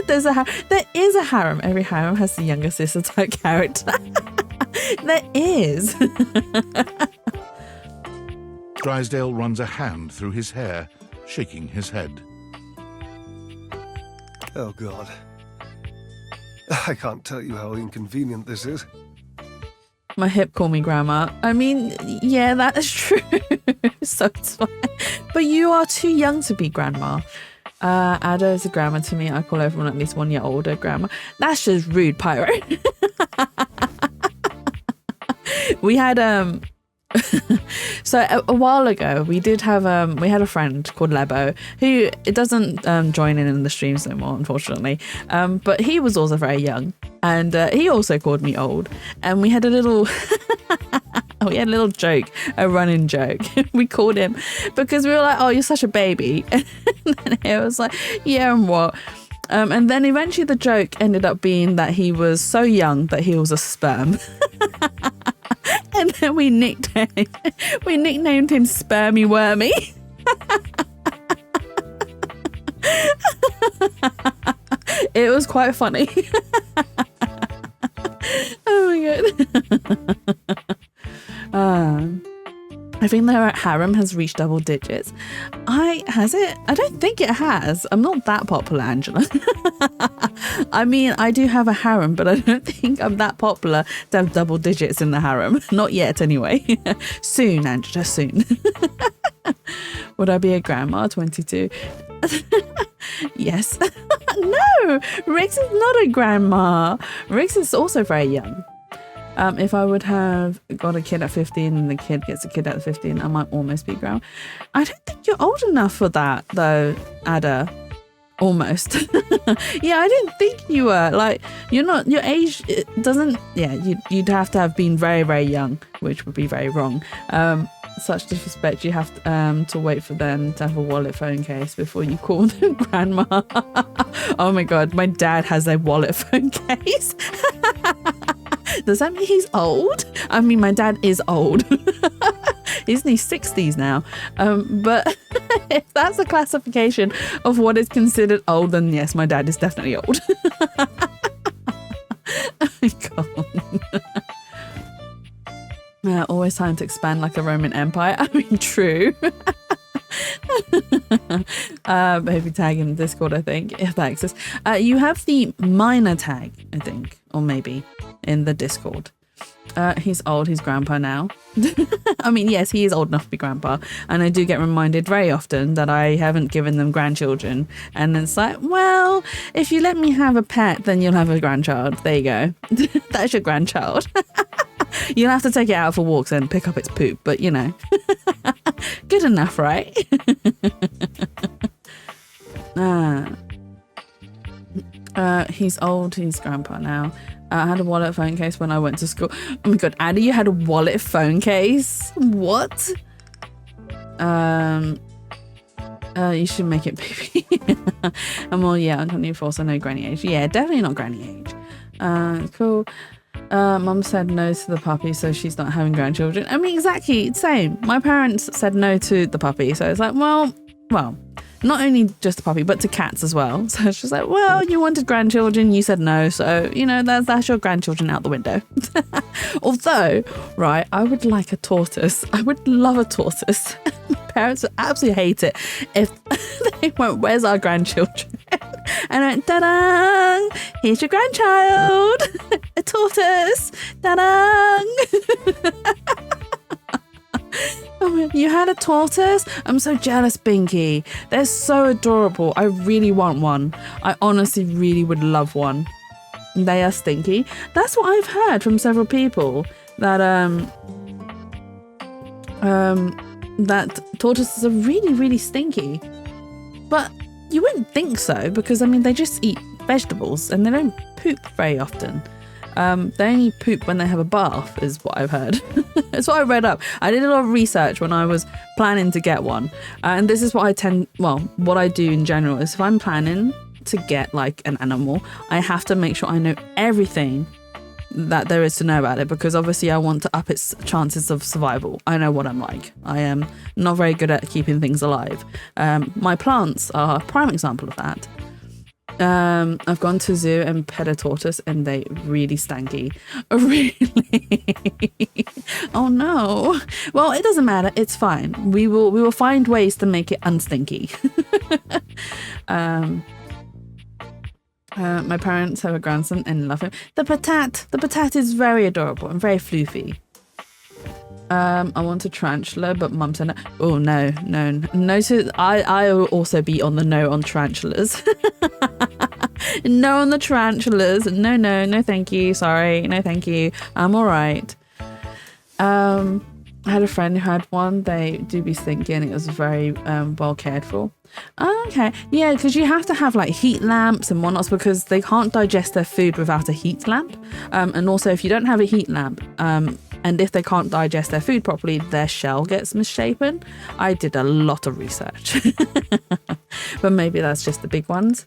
There is a harem. Every harem has the younger sister type character. There is. Drysdale runs a hand through his hair, shaking his head. Oh, God. I can't tell you how inconvenient this is. My hip call me grandma. I mean, yeah, that is true. So it's fine. But you are too young to be grandma. Ada is a grandma to me. I call everyone at least 1 year older grandma. That's just rude, Pyro. We had so a while ago we did have we had a friend called Lebo who it doesn't join in the streams no more, unfortunately, but he was also very young, and he also called me old, and we had a little joke, a running joke. We called him because we were like, oh, you're such a baby. And then he was like, yeah, and what? And then eventually the joke ended up being that he was so young that he was a sperm. And then we nicknamed him Spermy Wormy. It was quite funny. Oh my god. I think their harem has reached double digits. Has it? I don't think it has. I'm not that popular, Angela. I mean, I do have a harem, but I don't think I'm that popular to have double digits in the harem. Not yet, anyway. Soon, Angela, soon. Would I be a grandma, 22? Yes. No, Rix is not a grandma. Rix is also very young. If I would have got a kid at 15 and the kid gets a kid at 15, I might almost be grown. I don't think you're old enough for that, though, Ada. Almost. Yeah, I didn't think you were. Like, you're not, your age doesn't, yeah, you'd have to have been very, very young, which would be very wrong. Such disrespect, you have to wait for them to have a wallet phone case before you call them grandma. Oh my god, my dad has a wallet phone case. Does that mean he's old? I mean, my dad is old. He's in his 60s now. But if that's a classification of what is considered old, then yes, my dad is definitely old. Oh my god. Always time to expand like a Roman Empire. I mean, true. Maybe tag in Discord, I think, if that exists. You have the minor tag, I think, or maybe in the Discord. He's old, he's grandpa now. I mean, yes, he is old enough to be grandpa, and I do get reminded very often that I haven't given them grandchildren, and it's like, well, if you let me have a pet, then you'll have a grandchild. There you go. That's your grandchild. You'll have to take it out for walks and pick up its poop, but you know. Good enough, right? He's old, he's grandpa now. I had a wallet phone case when I went to school. Oh my god, Addy, you had a wallet phone case? What? You should make it baby. I'm all, yeah, I'm 24, so no granny age. Yeah, definitely not granny age. Cool. Mum said no to the puppy, so she's not having grandchildren. I mean, exactly, same. My parents said no to the puppy, so it's like, well, not only just the puppy, but to cats as well. So it's just like, well, you wanted grandchildren, you said no, so, you know, that's your grandchildren out the window. Although, right, I would like a tortoise. I would love a tortoise. My parents would absolutely hate it if they went, where's our grandchildren? And I went, ta-da! Here's your grandchild! A tortoise! Ta-da! Oh man, you had a tortoise? I'm so jealous, Binky. They're so adorable. I really want one. I honestly really would love one. They are stinky. That's what I've heard from several people, that that tortoises are really, really stinky. But you wouldn't think so, because I mean, they just eat vegetables and they don't poop very often. They only poop when they have a bath, is what I've heard. It's what I read up. I did a lot of research when I was planning to get one. And this is what what I do in general is if I'm planning to get like an animal, I have to make sure I know everything that there is to know about it, because obviously I want to up its chances of survival. I know what I'm like. I am not very good at keeping things alive. My plants are a prime example of that. I've gone to zoo and pet a tortoise and they really stanky. Really? Oh no. Well, it doesn't matter. It's fine. We will find ways to make it unstinky. My parents have a grandson and love him. The patat is very adorable and very floofy. I want a tarantula, but Mum said no. Oh no. I will also be on the no on tarantulas. No on the tarantulas. No, thank you. Sorry, no, thank you. I'm all right. I had a friend who had one. They do be stinky, and it was very well cared for. Okay, yeah, because you have to have like heat lamps and whatnot because they can't digest their food without a heat lamp. And also, if you don't have a heat lamp, and if they can't digest their food properly, their shell gets misshapen. I did a lot of research, but maybe that's just the big ones.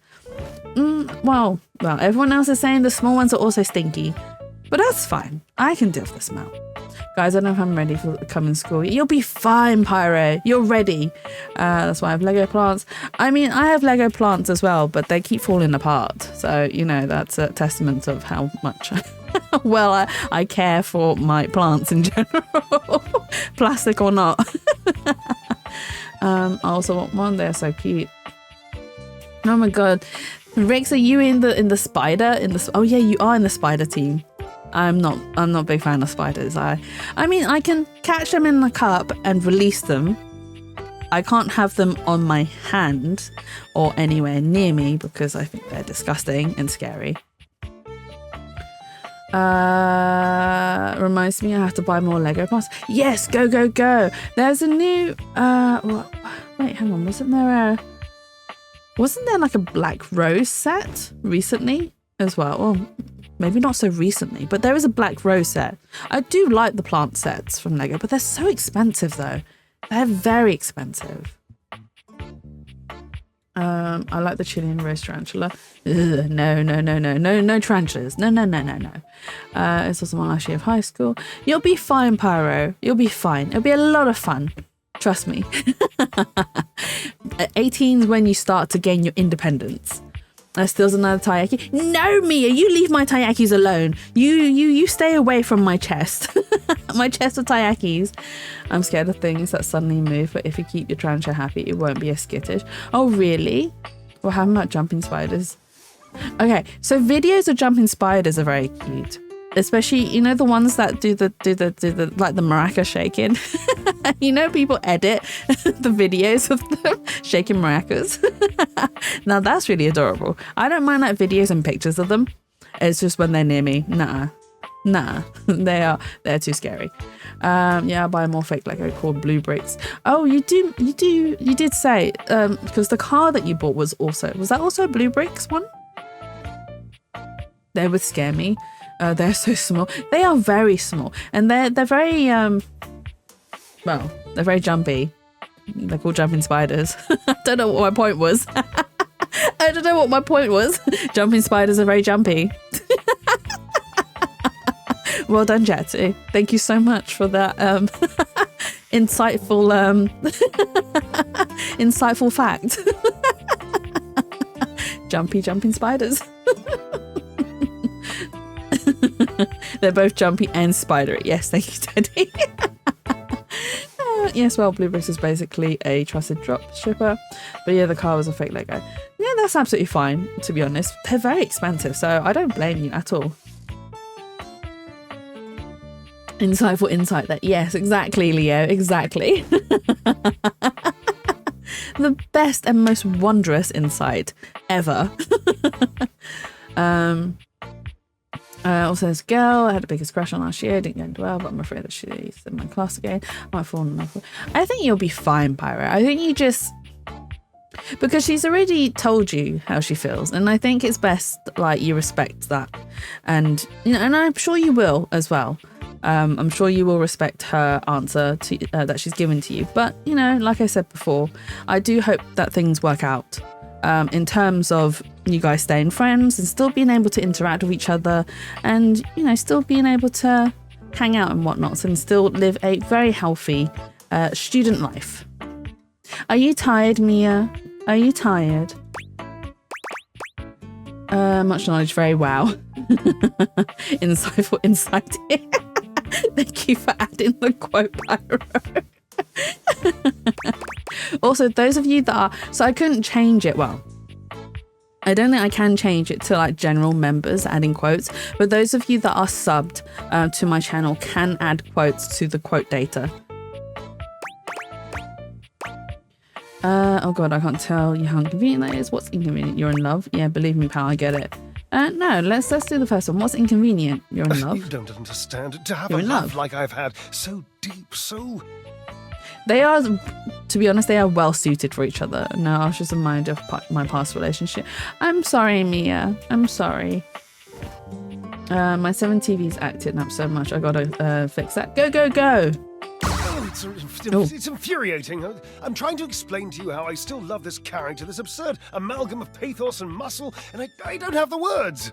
Well, everyone else is saying the small ones are also stinky, but that's fine. I can deal with the smell. Guys, I don't know if I'm ready for coming school. You'll be fine, Pyro. You're ready. That's why I have Lego plants. I mean, I have Lego plants as well, but they keep falling apart. So, you know, that's a testament of how much well I care for my plants in general. Plastic or not. I also want one. They're so cute. Oh my god. Rex, are you in the spider? Oh yeah, you are in the spider team. I'm not a big fan of spiders. I mean, I can catch them in the cup and release them. I can't have them on my hand or anywhere near me because I think they're disgusting and scary. Reminds me I have to buy more Lego parts. Yes, go. There's a new wait, hang on, wasn't there like a Black Rose set recently as well? Well, maybe not so recently, but there is a Black Rose set. I do like the plant sets from Lego, but they're so expensive though. They're very expensive. I like the Chilean rose tarantula. Ugh, no tarantulas. No. It's also my last year of high school. You'll be fine, Pyro. You'll be fine. It'll be a lot of fun. Trust me. 18's when you start to gain your independence. Steals another taiyaki. No, Mia, you leave my taiyakis alone. You stay away from my chest. My chest of taiyakis. I'm scared of things that suddenly move, but if you keep your tarantula happy, it won't be as skittish. Oh, really? We're having about jumping spiders. Okay, so videos of jumping spiders are very cute. Especially, you know, the ones that do the like the maraca shaking. You know, people edit the videos of them shaking maracas. Now that's really adorable. I don't mind like videos and pictures of them. It's just when they're near me, nah, they're too scary. Yeah, I'll buy more fake Lego called Blue Bricks. Oh, you did say because the car that you bought was that also a Blue Bricks one? They would scare me. They're so small. They are very small, and they're very they're very jumpy. They're called jumping spiders. I don't know what my point was. Jumping spiders are very jumpy. Well done, Jetty. Thank you so much for that insightful fact. Jumping spiders. They're both jumpy and spidery. Yes, thank you, Teddy. Yes, well, Blue Bricks is basically a trusted drop shipper. But yeah, the car was a fake Lego. Yeah, that's absolutely fine, to be honest. They're very expensive, so I don't blame you at all. Insightful insight there. Yes, exactly, Leo. Exactly. The best and most wondrous insight ever. Also, this girl I had the biggest crush on last year. Didn't go into well, but I'm afraid that she's in my class again. I might fall in love with her. I think you'll be fine, Pyro. I think you just... Because she's already told you how she feels, and I think it's best, like, you respect that. And, you know, and I'm sure you will as well. I'm sure you will respect her answer to, that she's given to you. But, you know, like I said before, I do hope that things work out. In terms of you guys staying friends and still being able to interact with each other and, you know, still being able to hang out and whatnot and still live a very healthy student life. Are you tired, Mia? Are you tired? Much knowledge, very wow. Insightful insight here. Thank you for adding the quote, Pyro. Also, those of you that are... So I couldn't change it. Well, I don't think I can change it to like general members adding quotes. But those of you that are subbed to my channel can add quotes to the quote data. Oh god, I can't tell you how inconvenient that is. What's inconvenient? You're in love? Yeah, believe me, pal, I get it. No, let's do the first one. What's inconvenient? You're in love? You don't understand. To have You're a in love love. like I've had, so deep, so... They are, to be honest, they are well suited for each other. No, I was just reminded of my past relationship. I'm sorry, Mia. I'm sorry. My 7 TV's acting up so much. I gotta fix that. Go, go, go! It's infuriating. I'm trying to explain to you how I still love this character, this absurd amalgam of pathos and muscle, and I don't have the words.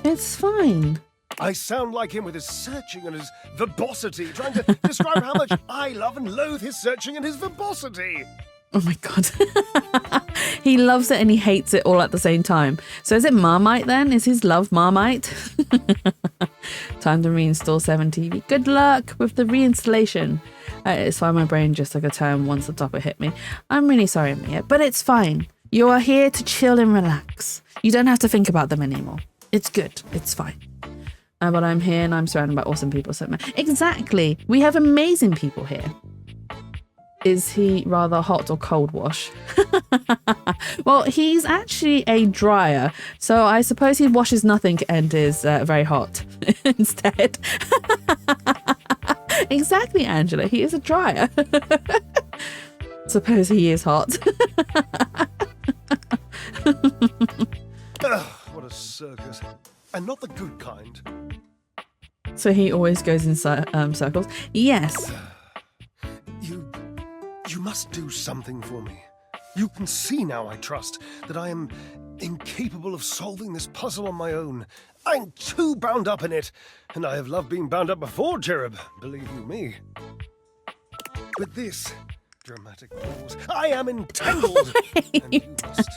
It's fine. I sound like him with his searching and his verbosity, trying to describe how much I love and loathe his searching and his verbosity. Oh my god. He loves it and he hates it all at the same time. So is it Marmite then? Is his love Marmite? Time to reinstall 7 TV. Good luck with the reinstallation. It's fine, my brain just took a turn once the topper hit me. I'm really sorry, Mia, but it's fine. You are here to chill and relax. You don't have to think about them anymore. It's good. It's fine. But I'm here and I'm surrounded by awesome people. So exactly. We have amazing people here. Is he rather hot or cold wash? Well, he's actually a dryer. So I suppose he washes nothing and is very hot instead. Exactly, Angela. He is a dryer. Suppose he is hot. Ugh, what a circus. And not the good kind. So he always goes in circles. Yes. You must do something for me. You can see now, I trust, that I am incapable of solving this puzzle on my own. I'm too bound up in it, and I have loved being bound up before, Cherub, believe you me. With this dramatic pause, I am entangled. And you must...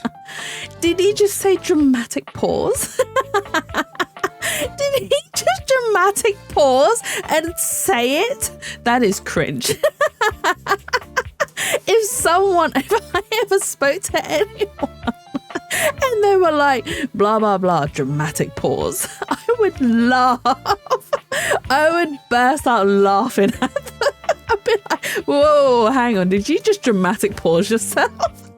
Did he just say dramatic pause? Did he just dramatic pause and say it? That is cringe. If I ever spoke to anyone and they were like, blah, blah, blah, dramatic pause, I would laugh. I would burst out laughing at them. I'd be like, whoa, hang on, did you just dramatic pause yourself?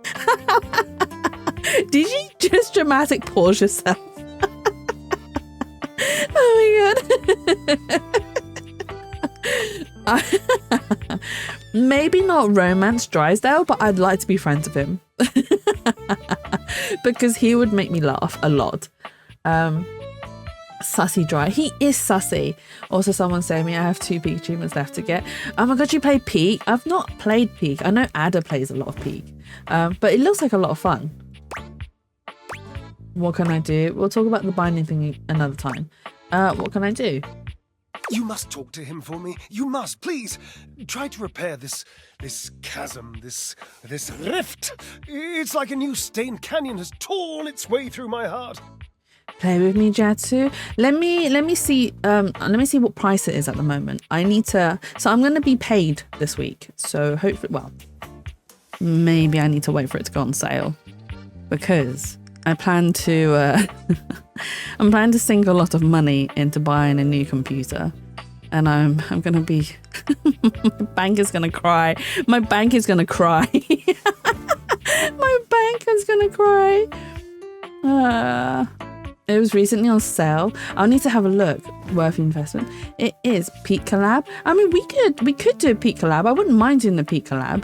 Did you just dramatic pause yourself? Oh my god. Maybe not romance Drysdale, but I'd like to be friends with him. Because he would make me laugh a lot. Sussy Dry. He is sussy. Also, someone saying me I have 2 Peak achievements left to get. Oh my god, you played Peak? I've not played Peak. I know Ada plays a lot of Peak. But it looks like a lot of fun. What can I do? We'll talk about the binding thing another time. What can I do? You must talk to him for me. You must, please. Try to repair this chasm, this rift. It's like a new stained canyon has torn its way through my heart. Play with me, Jatsu. Let me see what price it is at the moment. I need to. So I'm going to be paid this week. So hopefully, well, maybe I need to wait for it to go on sale because I plan to. I'm planning to sink a lot of money into buying a new computer, and I'm gonna be. My bank is gonna cry. My bank is gonna cry. My bank is gonna cry. It was recently on sale. I'll need to have a look. Worth investment. It is Peak collab. I mean, we could do a Peak collab. I wouldn't mind doing the Peak collab.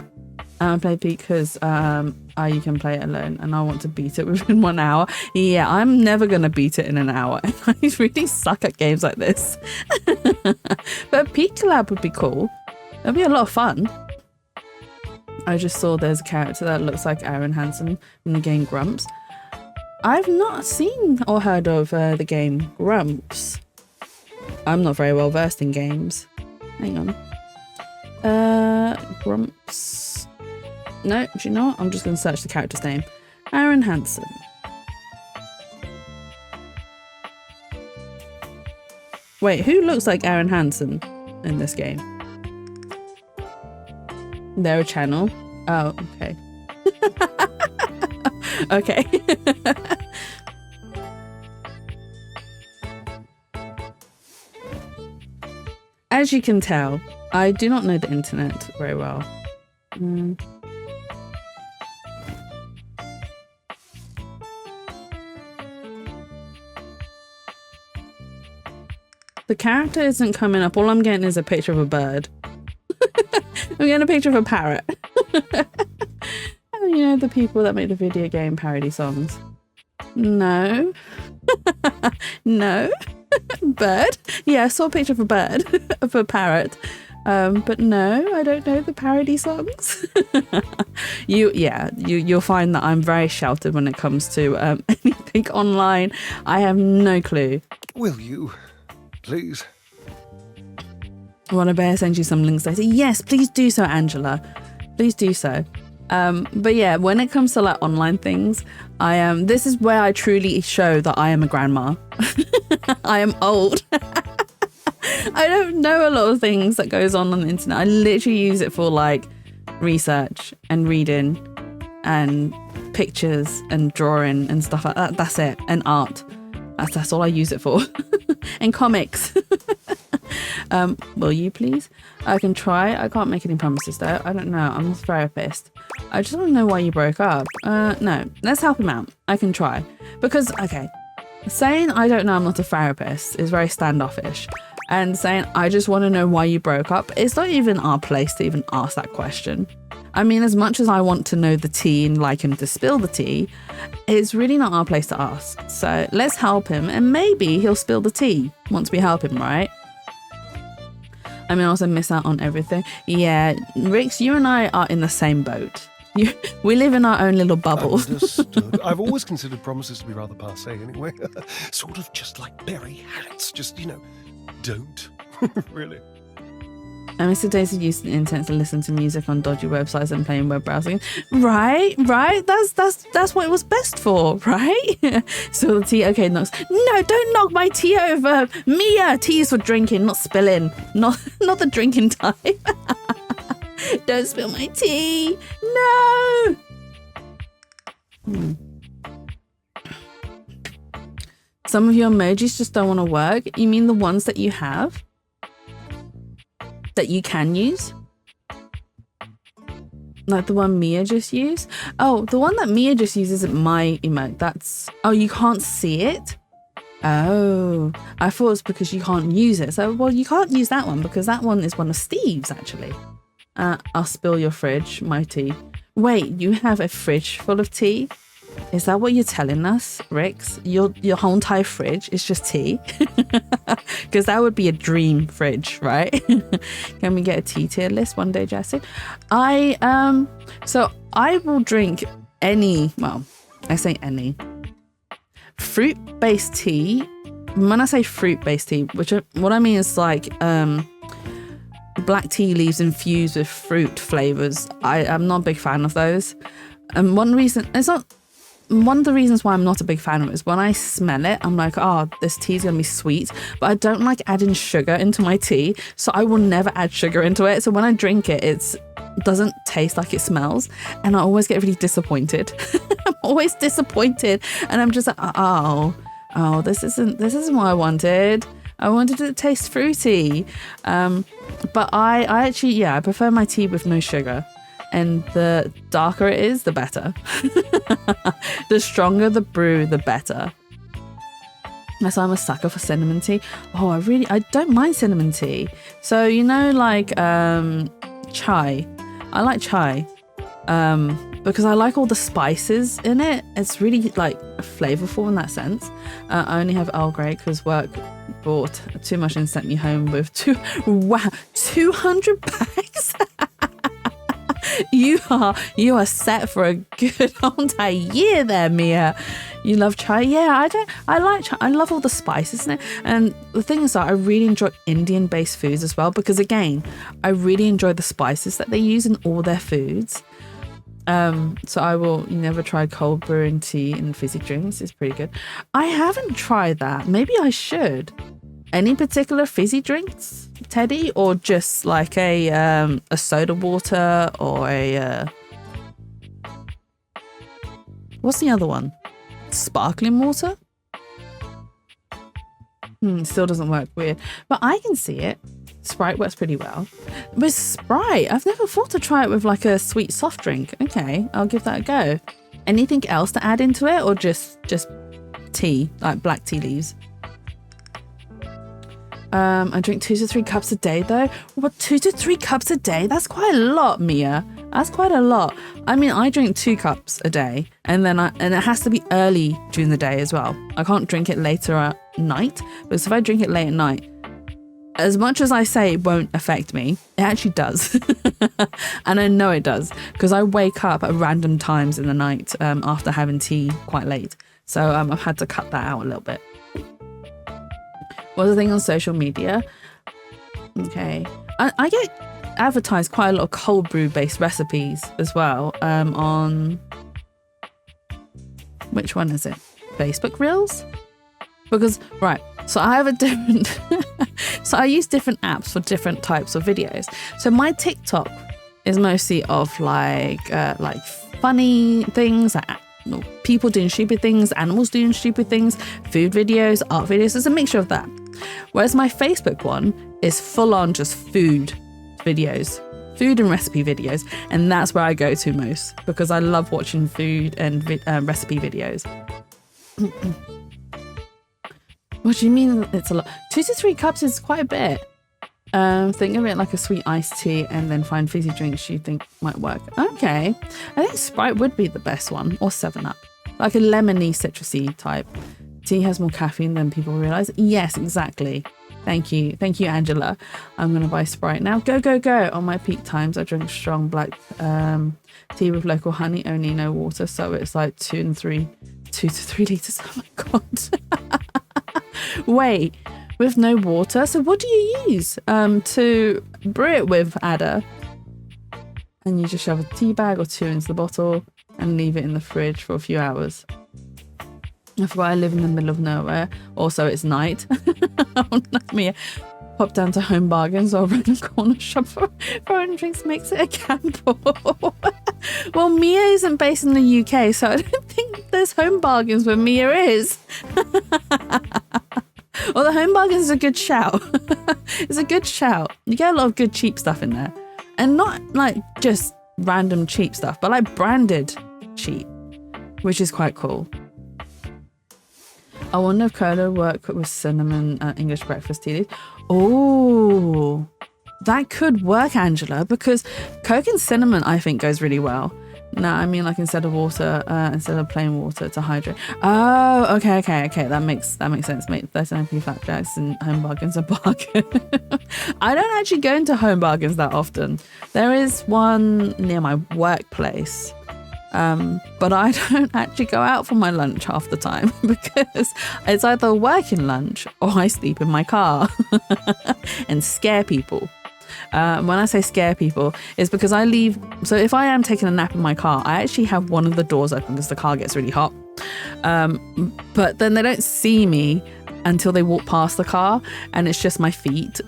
Play Peak because you can play it alone, and I want to beat it within 1 hour. Yeah, I'm never gonna beat it in an hour. I really suck at games like this. But a Peak collab would be cool. It'd be a lot of fun. I just saw there's a character that looks like Aaron Hansen in the game Grumps. I've not seen or heard of the game Grumps. I'm not very well versed in games. Hang on. Grumps. No, do you know what? I'm just going to search the character's name. Aaron Hansen. Wait, who looks like Aaron Hansen in this game? They're a channel. Oh, okay. Okay. As you can tell, I do not know the internet very well. The character isn't coming up. All I'm getting is a picture of a bird. I'm getting a picture of a parrot. You know, the people that make the video game parody songs. No. No. Bird? Yeah, I saw a picture of a bird, of a parrot. But no, I don't know the parody songs. You'll find that I'm very sheltered when it comes to anything online. I have no clue. Will you, please? Want to bear send you some links later? Yes, please do so, Angela. Please do so. But yeah, when it comes to like online things, this is where I truly show that I am a grandma. I am old. I don't know a lot of things that goes on the internet. I literally use it for like research and reading and pictures and drawing and stuff like that. That's it. And art. That's all I use it for. And comics. Will you please? I can try. I can't make any promises though. I don't know. I'm a therapist. I just want to know why you broke up. No. Let's help him out. I can try. Because, okay, saying I don't know, I'm not a therapist is very standoffish. And saying I just want to know why you broke up, it's not even our place to even ask that question. I mean, as much as I want to know the tea and like him to spill the tea, it's really not our place to ask. So let's help him and maybe he'll spill the tea once we help him, right? I mean, also miss out on everything. Yeah, Rix, you and I are in the same boat. We live in our own little bubble. Understood. I've always considered promises to be rather passé anyway. Sort of just like berry hats. Just, don't. Really. I miss the days of using the internet to listen to music on dodgy websites and playing web browsing. Right. That's what it was best for, right? So the tea, okay, no, don't knock my tea over. Mia, tea is for drinking, not spilling. Not the drinking time. Don't spill my tea. No. Some of your emojis just don't want to work. You mean the ones that you have? That you can use? Like the one Mia just used? Oh, the one that Mia just used isn't my emote. Oh, you can't see it? Oh, I thought it was because you can't use it. So, well, you can't use that one because that one is one of Steve's, actually. I'll spill your fridge, my tea. Wait, you have a fridge full of tea? Is that what you're telling us, Rix? Your whole entire fridge is just tea? Because that would be a dream fridge, right? Can we get a tea tier list one day, Jesse? So I will drink any, well, I say any, fruit-based tea. When I say fruit-based tea, what I mean is like black tea leaves infused with fruit flavors. I'm not a big fan of those. And one of the reasons why I'm not a big fan of it is when I smell it, I'm like, oh, this tea's gonna be sweet, but I don't like adding sugar into my tea, so I will never add sugar into it. So when I drink it, it doesn't taste like it smells, and I always get really disappointed. I'm always disappointed, and I'm just like, oh, this isn't what I wanted. I wanted it to taste fruity. But I actually, I prefer my tea with no sugar. And the darker it is, the better. The stronger the brew, the better. That's why I'm a sucker for cinnamon tea. Oh, I don't mind cinnamon tea. So, like chai. I like chai because I like all the spices in it. It's really like flavorful in that sense. I only have Earl Grey because work bought too much and sent me home with 200 bags. You are set for a good entire year there, Mia. You love chai? Yeah, I like chai. I love all the spices in it. And the thing is that I really enjoy Indian-based foods as well because, again, I really enjoy the spices that they use in all their foods. So I will never try cold brewing tea and fizzy drinks. It's pretty good. I haven't tried that. Maybe I should. Any particular fizzy drinks, Teddy, or just like a soda water or a what's the other one? Sparkling water? Still doesn't work, weird. But I can see it. Sprite works pretty well. With Sprite, I've never thought to try it with like a sweet soft drink. Okay, I'll give that a go. Anything else to add into it, or just tea, like black tea leaves? I drink 2 to 3 cups a day though. What, 2 to 3 cups a day? That's quite a lot, Mia. That's quite a lot. I mean, I drink 2 cups a day, and then and it has to be early during the day as well. I can't drink it later at night, because if I drink it late at night, as much as I say it won't affect me, it actually does. And I know it does, because I wake up at random times in the night after having tea quite late. So I've had to cut that out a little bit. What's the thing on social media? Okay. I get advertised quite a lot of cold brew based recipes as well on... Which one is it? Facebook Reels? Because, right, so I have a different... So I use different apps for different types of videos. So my TikTok is mostly of like funny things, like people doing stupid things, animals doing stupid things, food videos, art videos. It's a mixture of that. Whereas my Facebook one is full on just food videos, food and recipe videos. And that's where I go to most, because I love watching food and recipe videos. What do you mean it's a lot? 2 to 3 cups is quite a bit. Think of it like a sweet iced tea, and then find fizzy drinks you think might work. Okay. I think Sprite would be the best one, or 7-Up. Like a lemony, citrusy type. Tea has more caffeine than people realise. Yes, exactly. Thank you. Thank you, Angela. I'm going to buy Sprite now. Go, go, go. On my peak times, I drink strong black tea with local honey, only no water. So it's like 2 to 3 litres. Oh my God. Wait, with no water? So what do you use to brew it with, Ada? And you just shove a tea bag or 2 into the bottle and leave it in the fridge for a few hours. I forgot I live in the middle of nowhere. Also, it's night. Oh, not me. Pop down to Home Bargains or random corner shop for foreign drinks makes it a gamble. Well, Mia isn't based in the UK, so I don't think there's Home Bargains where Mia is. Well, the Home Bargains is a good shout. It's a good shout. You get a lot of good cheap stuff in there. And not like just random cheap stuff, but like branded cheap, which is quite cool. I wonder if cola work with cinnamon English breakfast tea leaves. Oh, that could work, Angela, because Coke and cinnamon, I think, goes really well. No, I mean like instead of water, instead of plain water to hydrate. Oh, okay. That makes sense. Make 39p flapjacks and Home Bargains a bargain. I don't actually go into Home Bargains that often. There is one near my workplace. But I don't actually go out for my lunch half the time, because it's either working lunch or I sleep in my car and scare people. When I say scare people, it's because I leave. So if I am taking a nap in my car, I actually have one of the doors open because the car gets really hot. But then they don't see me until they walk past the car, and it's just my feet,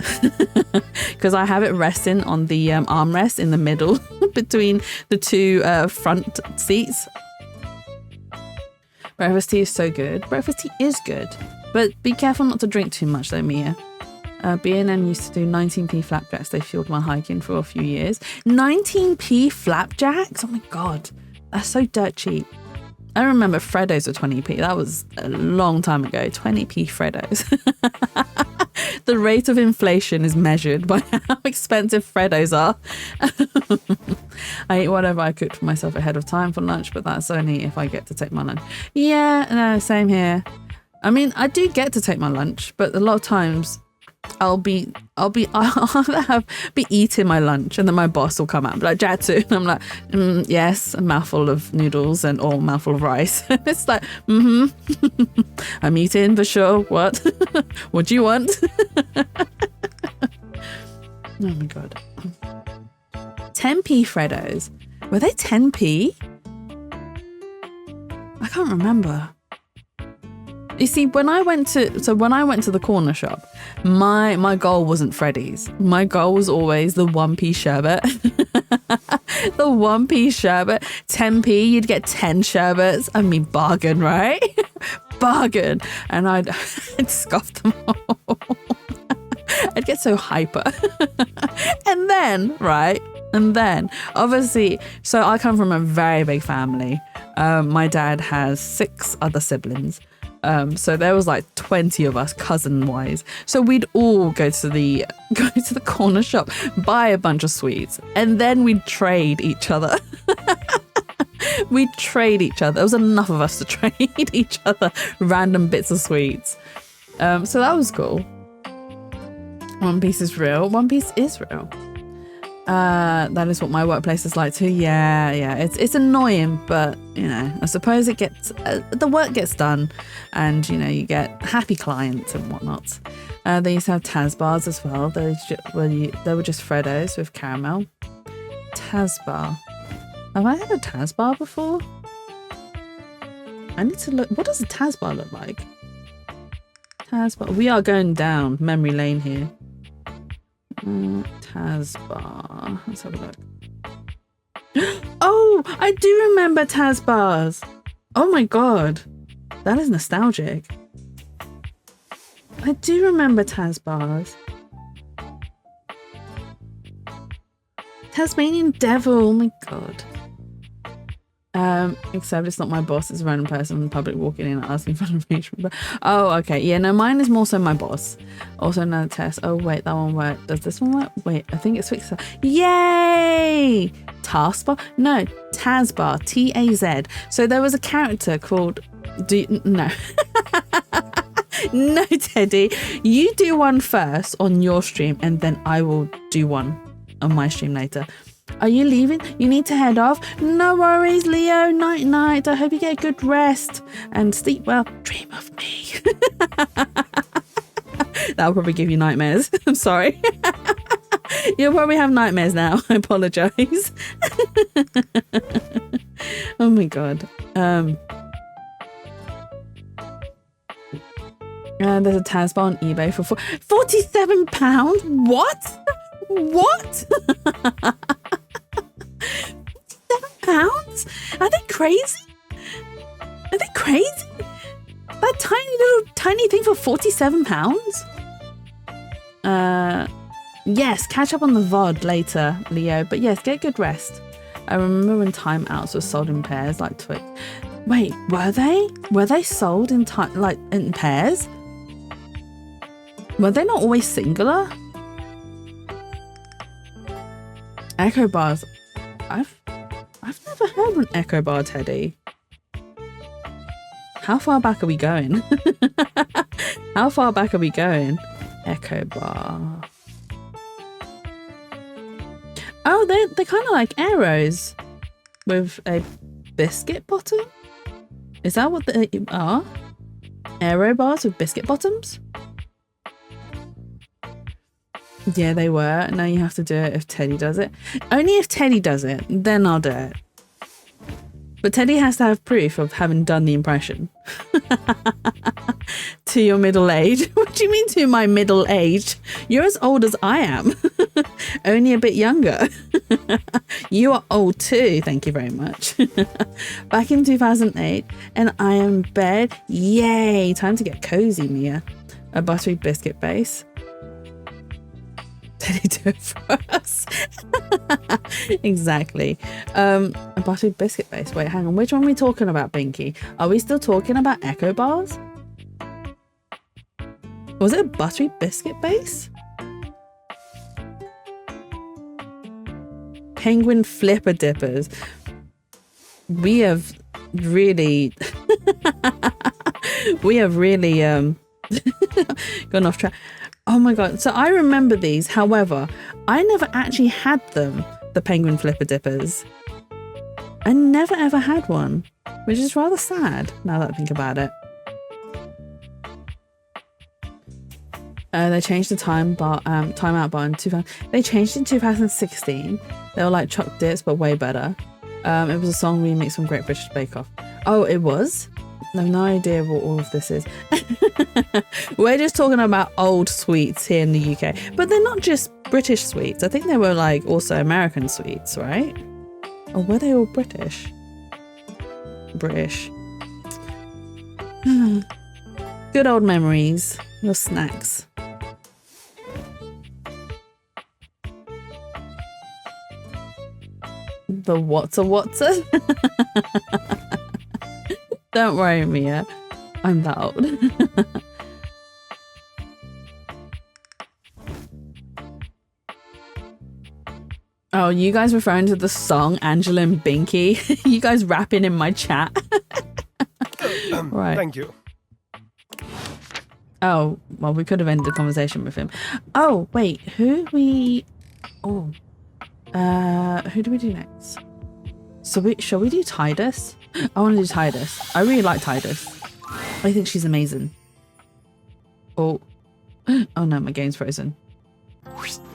because I have it resting on the armrest in the middle between the 2 front seats. Breakfast tea is so good. Breakfast tea is good, but be careful not to drink too much though, Mia. B&M used to do 19p flapjacks. They fueled my hiking for a few years. 19p flapjacks? Oh my God, that's so dirt cheap. I remember Freddos were 20p. That was a long time ago. 20p Freddos. The rate of inflation is measured by how expensive Freddos are. I eat whatever I cooked for myself ahead of time for lunch, but that's only if I get to take my lunch. Yeah, no, same here. I mean, I do get to take my lunch, but a lot of times I'll be eating my lunch, and then my boss will come out and be like, Jatsu, and I'm like, yes, a mouthful of noodles and or a mouthful of rice. It's like, I'm eating for sure. What? What do you want? Oh my God. 10p Freddos. Were they 10p? I can't remember. You see, when I went to the corner shop, my goal wasn't Freddy's. My goal was always the 1p sherbet. The 1p sherbet, 10p, you'd get 10 sherbets. I mean, bargain, right? Bargain. And I'd scoff them all. I'd get so hyper. And then, obviously, so I come from a very big family. My dad has 6 other siblings. So there was like 20 of us, cousin-wise. So we'd all go to the corner shop, buy a bunch of sweets, and then we'd trade each other. We'd trade each other. There was enough of us to trade each other random bits of sweets. So that was cool. One Piece is real. One Piece is real. That is what my workplace is like too. Yeah. It's annoying, but you know, I suppose it gets the work gets done, and you know, you get happy clients and whatnot. They used to have Taz bars as well. They were just Freddos with caramel. Taz bar. Have I had a Taz bar before? I need to look. What does a Taz bar look like? Taz bar. We are going down memory lane here. Taz bar. Let's have a look. Oh, I do remember Taz bars. Oh my god, that is nostalgic. I do remember Taz bars. Tasmanian Devil. Oh my god. Except it's not my boss, it's a random person in public walking in and asking for information. Oh, okay. Yeah, no, mine is more so my boss. Also another test. Oh, wait, that one worked. Does this one work? Wait, I think it's fixed. Yay! Taskbar? No, Tazbar. T-A-Z. So there was a character called... No. No, Teddy. You do one first on your stream, and then I will do one on my stream later. Are you leaving? You need to head off? No worries, Leo. Night night. I hope you get good rest and sleep well. Dream of me. That'll probably give you nightmares. I'm sorry. You'll probably have nightmares now. I apologize. Oh my god. There's a Taz bar on eBay for £47. What? What? £7? Are they crazy? Are they crazy? That tiny thing for £47? Yes, catch up on the VOD later, Leo. But yes, get good rest. I remember when timeouts were sold in pairs like Twix. Wait, were they? Were they sold in in pairs? Were they not always singular? Echo bars. I've never heard of an echo bar, Teddy. How far back are we going? How far back are we going? Echo bar. Oh, they're kind of like arrows with a biscuit bottom. Is that what they are? Aero bars with biscuit bottoms? Yeah, they were. Now you have to do it if Teddy does it. Only if Teddy does it, then I'll do it. But Teddy has to have proof of having done the impression. To your middle age? What do you mean to my middle age? You're as old as I am. Only a bit younger. You are old too, thank you very much. Back in 2008, and I am in bed. Yay, time to get cozy, Mia. A buttery biscuit base. Teddy do it for us. Exactly. A buttery biscuit base. Wait, hang on. Which one are we talking about, Binky? Are we still talking about echo bars? Was it a buttery biscuit base? Penguin flipper dippers. We have really gone off track. Oh my god. So I remember these. However, I never actually had them, the penguin flipper dippers. I never ever had one, which is rather sad now that I think about it. They changed the timeout bar in 2000. They changed it in 2016. They were like choc dips, but way better. It was a song remix from Great British Bake Off. Oh, it was? I have no idea what all of this is. We're just talking about old sweets here in the UK. But they're not just British sweets. I think they were like also American sweets, right? Or were they all British? British. Good old memories. Your snacks. The what's a? Don't worry, Mia. I'm that old. Oh, you guys referring to the song Angela and Binky? You guys rapping in my chat? Right. Thank you. Oh, well, we could have ended the conversation with him. Oh, wait, who do we do next? So shall we do Tidus? I want to do Tidus. I really like Tidus. I think she's amazing. Oh no, my game's frozen.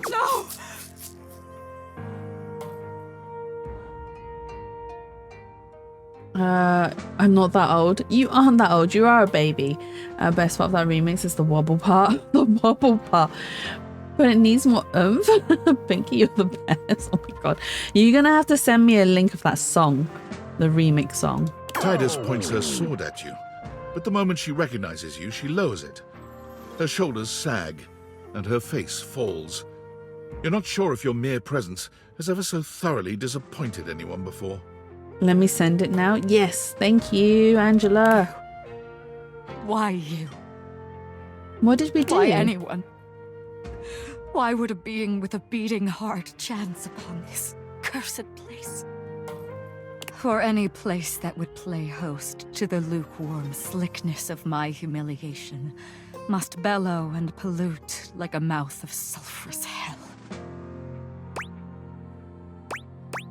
No! I'm not that old. You aren't that old. You are a baby. Best part of that remix is the wobble part. The wobble part. But it needs more oomph. Pinky, you're the best. Oh my god. You're gonna have to send me a link of that song. The remix song. Tidus points her sword at you, but the moment she recognizes you, she lowers it. Her shoulders sag, and her face falls. You're not sure if your mere presence has ever so thoroughly disappointed anyone before. Let me send it now. Yes, thank you, Angela. Why you? What did we do? Why anyone? Why would a being with a beating heart chance upon this cursed place? For any place that would play host to the lukewarm slickness of my humiliation must bellow and pollute like a mouth of sulphurous hell.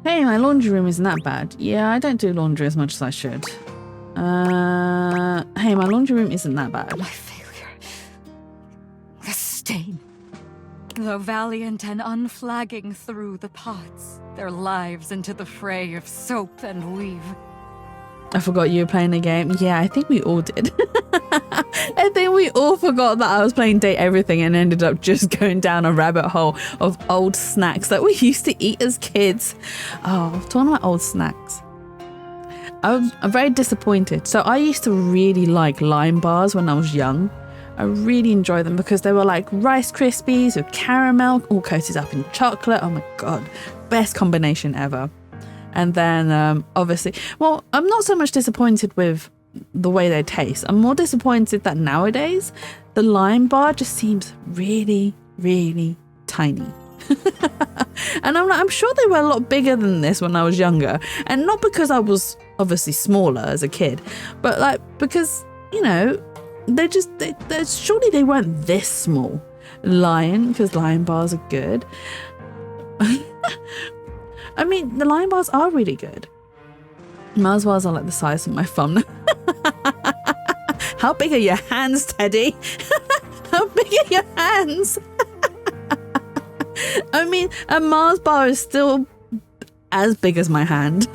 Hey, my laundry room isn't that bad. Yeah, I don't do laundry as much as I should. Hey, my laundry room isn't that bad. My failure. The stain. Though valiant and unflagging through the pots, their lives into the fray of soap and weave. I forgot you were playing a game. Yeah, I think we all did. I think we all forgot that I was playing Date Everything and ended up just going down a rabbit hole of old snacks that we used to eat as kids. Oh, talking about old snacks. I'm very disappointed. So I used to really like Lime bars when I was young. I really enjoyed them because they were like Rice Krispies with caramel all coated up in chocolate. Oh my god, best combination ever. And then obviously, well, I'm not so much disappointed with the way they taste. I'm more disappointed that nowadays the Lime bar just seems really, really tiny. And I'm sure they were a lot bigger than this when I was younger. And not because I was obviously smaller as a kid, but like because, you know, they surely they weren't this small. Because Lion bars are good. I mean, the Lion bars are really good. Mars bars are like the size of my thumb. How big are your hands, Teddy? How big are your hands? I mean, a Mars bar is still as big as my hand.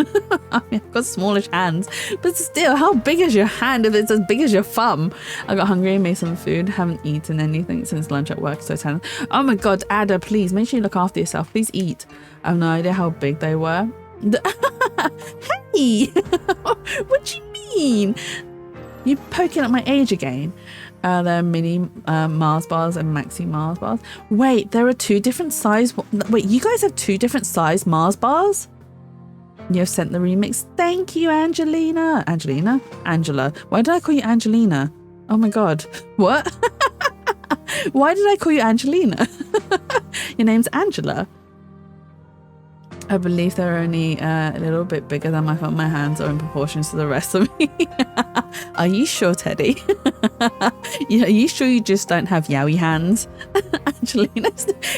I mean, I've got smallish hands, but still, how big is your hand if it's as big as your thumb? I got hungry and made some food. Haven't eaten anything since lunch at work, so tense. Oh my god, Ada, please make sure you look after yourself. Please eat. I have no idea how big they were. Hey, what do you mean? You're poking at my age again. They're mini Mars bars and maxi Mars bars. Wait, there are two different size. Wait, you guys have two different size Mars bars? You have sent the remix. Thank you, Angelina. Angela. Why did I call you Angelina? Oh my god. What? Why did I call you Angelina? Your name's Angela. I believe they're only a little bit bigger than my thumb. My hands are in proportion to the rest of me. Are you sure, Teddy? Are you sure you just don't have yowie hands? Angelina.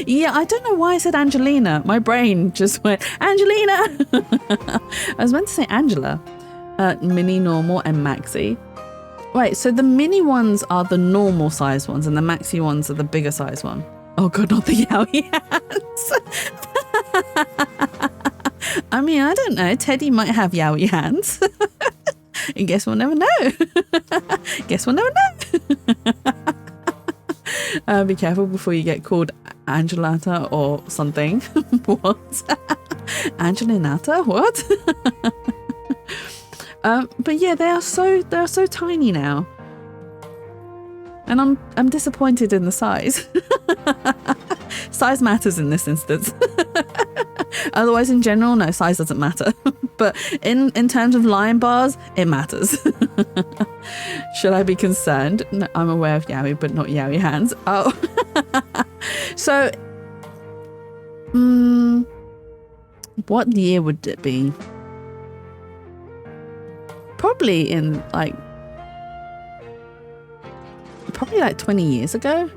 Yeah, I don't know why I said Angelina. My brain just went, Angelina! I was meant to say Angela. Mini, normal, and maxi. Right, so the mini ones are the normal size ones and the maxi ones are the bigger size one. Oh god, not the yowie hands. I mean, I don't know. Teddy might have yowie hands. And guess we'll never know. Guess we'll never know. Be careful before you get called Angelata or something. What? Angelinata? What? But yeah, they are so tiny now. And I'm disappointed in the size. Size matters in this instance. Otherwise, in general, no, size doesn't matter. But in terms of lion bars, it matters. Should I be concerned? No, I'm aware of yaoi, but not yaoi hands. Oh. So, what year would it be? Probably in like 20 years ago.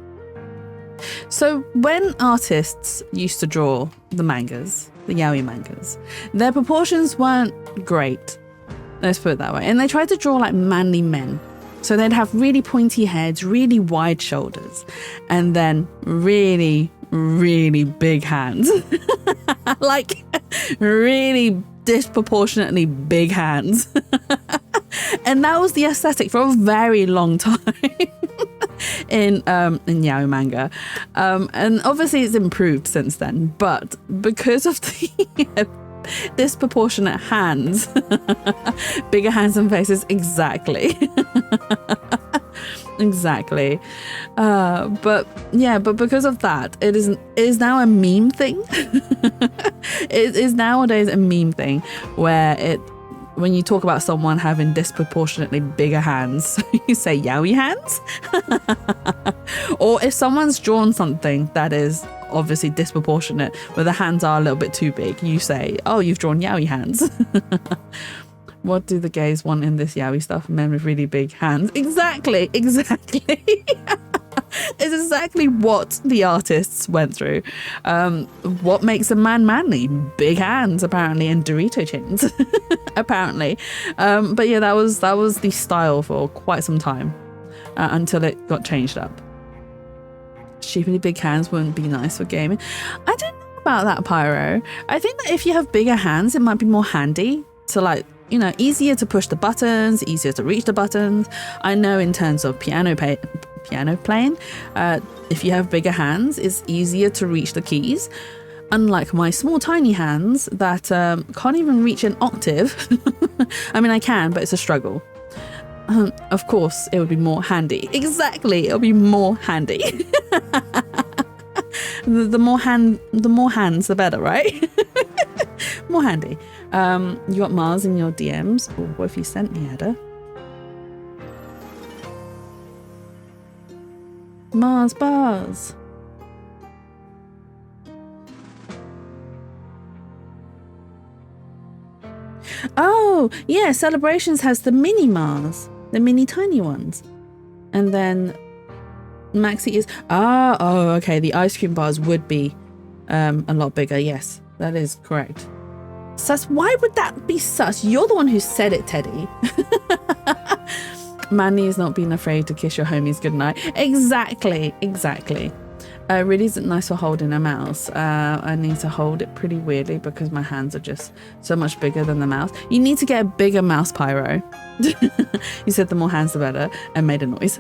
So when artists used to draw the mangas, the yaoi mangas, their proportions weren't great. Let's put it that way. And they tried to draw like manly men. So they'd have really pointy heads, really wide shoulders, and then really, really big hands. Like really disproportionately big hands. And that was the aesthetic for a very long time in yaoi manga. And obviously it's improved since then, but because of the disproportionate hands, bigger hands and faces, exactly. Exactly. But because of that, it is now a meme thing. It is nowadays a meme thing where when you talk about someone having disproportionately bigger hands, you say yaoi hands. Or if someone's drawn something that is obviously disproportionate, where the hands are a little bit too big, you say, oh, you've drawn yaoi hands. What do the gays want in this yaoi stuff? Men with really big hands. Exactly. It's exactly what the artists went through. What makes a man manly? Big hands, apparently, and Dorito chins, apparently. But yeah, that was the style for quite some time until it got changed up. Stupidly big hands wouldn't be nice for gaming. I don't know about that, Pyro. I think that if you have bigger hands, it might be more handy to easier to push the buttons, easier to reach the buttons. I know in terms of piano playing, if you have bigger hands, it's easier to reach the keys. Unlike my small tiny hands that can't even reach an octave. I mean, I can, but it's a struggle. Of course, it would be more handy. Exactly, it'll be more handy. The more hands, the better, right? More handy. You got Mars in your DMs. Oh, what have you sent me, Ada? Mars bars. Oh, yeah, Celebrations has the mini Mars, the mini tiny ones. And then Maxi is... oh, okay, the ice cream bars would be a lot bigger. Yes, that is correct. Sus, why would that be sus? You're the one who said it, Teddy. Manly is not being afraid to kiss your homies goodnight. Exactly. Really isn't nice for holding a mouse. I need to hold it pretty weirdly because my hands are just so much bigger than the mouse. You need to get a bigger mouse, Pyro. You said the more hands the better and made a noise.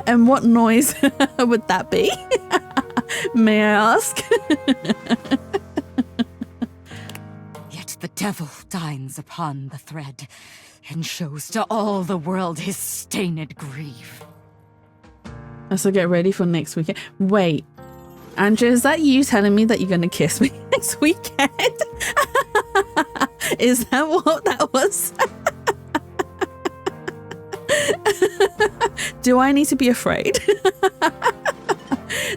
And what noise would that be? May I ask? Yet the devil dines upon the thread and shows to all the world his stained grief. So get ready for next weekend. Wait, Andrew, is that you telling me that you're going to kiss me next weekend? Is that what that was? Do I need to be afraid?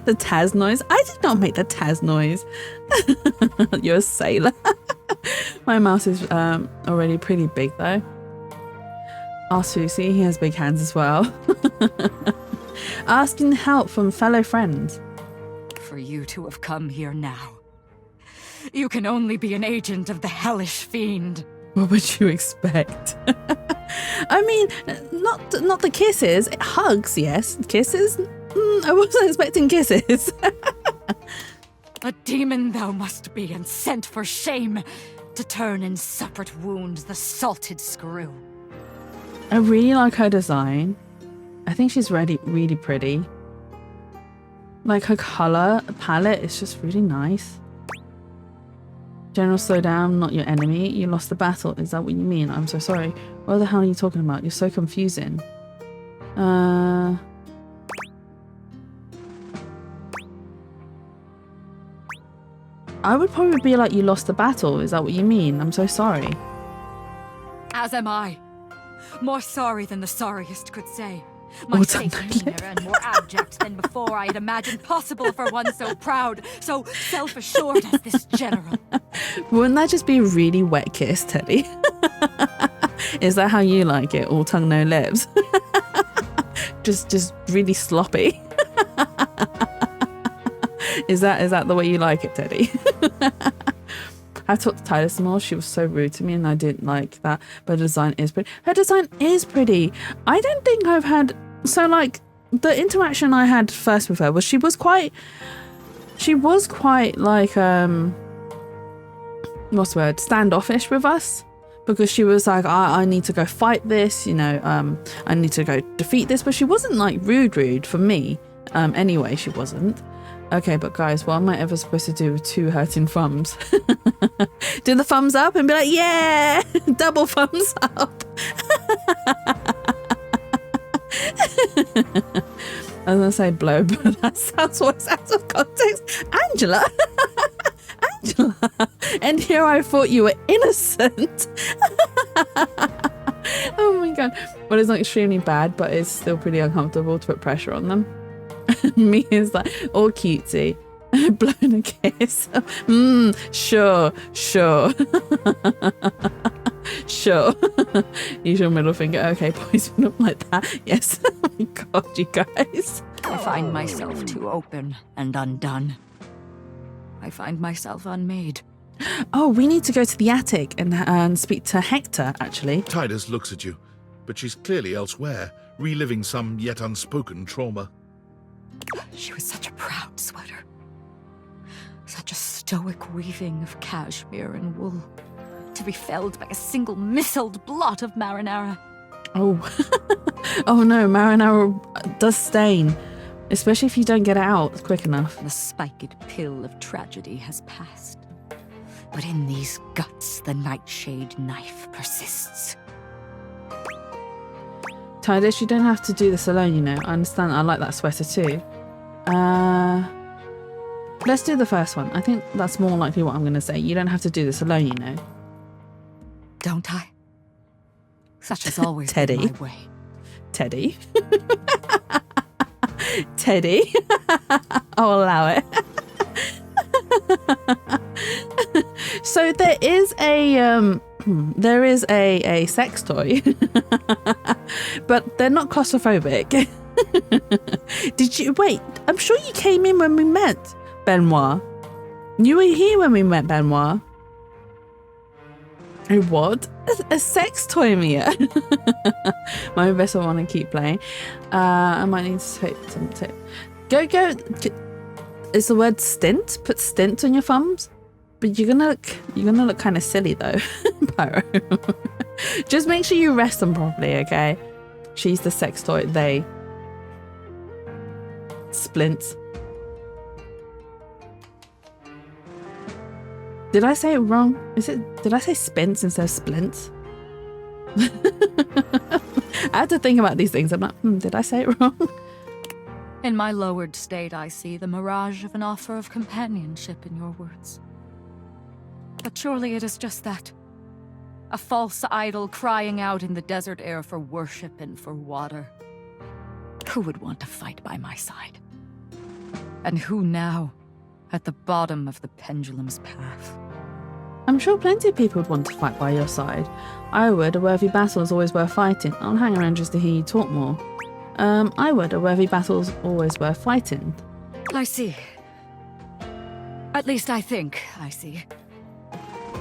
The Taz noise? I did not make the Taz noise. You're a sailor. My mouse is already pretty big though. Ask Susie, he has big hands as well. Asking help from fellow friends. For you to have come here now, you can only be an agent of the hellish fiend. What would you expect? I mean, not the kisses. Hugs, yes. Kisses? I wasn't expecting kisses. A demon thou must be and sent for shame to turn in separate wounds the salted screw. I really like her design. I think she's really pretty. Like her color palette is just really nice. General, slow down, not your enemy. You lost the battle. Is that what you mean? I'm so sorry. What the hell are you talking about? You're so confusing. I would probably be like, you lost the battle. Is that what you mean? I'm so sorry. As am I. More sorry than the sorriest could say. My state meaner and more abject than before I had imagined possible for one so proud, so self-assured as this general. Wouldn't that just be a really wet kiss, Teddy? Is that how you like it? All tongue, no lips? just really sloppy. Is that the way you like it, Teddy? I talked to Titus more. She was so rude to me and I didn't like that. But her design is pretty. Her design is pretty. I don't think I've had... So, like, the interaction I had first with her was she was quite like, what's the word? Standoffish with us. Because she was like, I need to go fight this, you know, I need to go defeat this. But she wasn't, like, rude for me. Anyway, she wasn't. Okay, but guys, what am I ever supposed to do with 2 hurting thumbs? Do the thumbs up and be like, yeah, double thumbs up. I was gonna say blow, but that sounds worse out of context. Angela, and here I thought you were innocent. Oh my god. Well, it's not extremely bad, but it's still pretty uncomfortable to put pressure on them. Me is like all cutesy. Blown a kiss. Sure. Sure. Use your middle finger. Okay, boys, not like that. Yes. Oh my god, you guys. I find myself too open and undone. I find myself unmade. Oh, we need to go to the attic and speak to Hector, actually. Titus looks at you, but she's clearly elsewhere, reliving some yet unspoken trauma. She was such a proud sweater. Such a stoic weaving of cashmere and wool, to be felled by a single missiled blot of marinara. Oh. Oh no, marinara does stain, especially if you don't get it out quick enough. The spiked pill of tragedy has passed, but in these guts the nightshade knife persists. Titus, you don't have to do this alone, you know. I understand. I like that sweater too. Let's do the first one. I think that's more likely what I'm going to say. You don't have to do this alone, you know. Don't I? Such has always Teddy. been my way. Teddy. Teddy. I'll allow it. So there is a sex toy, but they're not claustrophobic. Did you wait? I'm sure you came in when we met, Benoit. You were here when we met, Benoit. Oh, what? A sex toy, Mia. My best I want to keep playing. I might need to take some tip. Go. Is the word stint? Put stint on your thumbs. But you're gonna look kind of silly though, Pyro. Just make sure you rest them properly, okay? She's the sex toy. They. Splints. Did I say it wrong? Did I say splints instead of splints? I had to think about these things. I'm like, did I say it wrong? In my lowered state, I see the mirage of an offer of companionship in your words. But surely it is just that. A false idol crying out in the desert air for worship and for water. Who would want to fight by my side? And who now, at the bottom of the pendulum's path? I'm sure plenty of people would want to fight by your side. I would. A worthy battle is always worth fighting. I'll hang around just to hear you talk more. I would. A worthy battle is always worth fighting. I see. At least I think I see.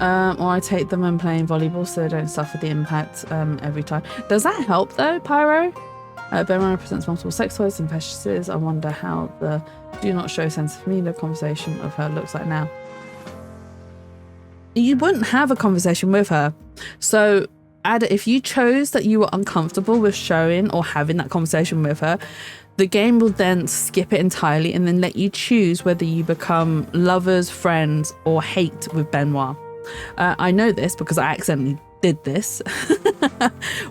Or I take them when playing volleyball so they don't suffer the impact every time. Does that help though, Pyro? Benoit represents multiple sex toys and fetishes. I wonder how the do not show sense of familiar conversation of her looks like now. you wouldn't have a conversation with her. So if you chose that you were uncomfortable with showing or having that conversation with her, the game will then skip it entirely and then let you choose whether you become lovers, friends, or hate with Benoit. I know this because I accidentally did this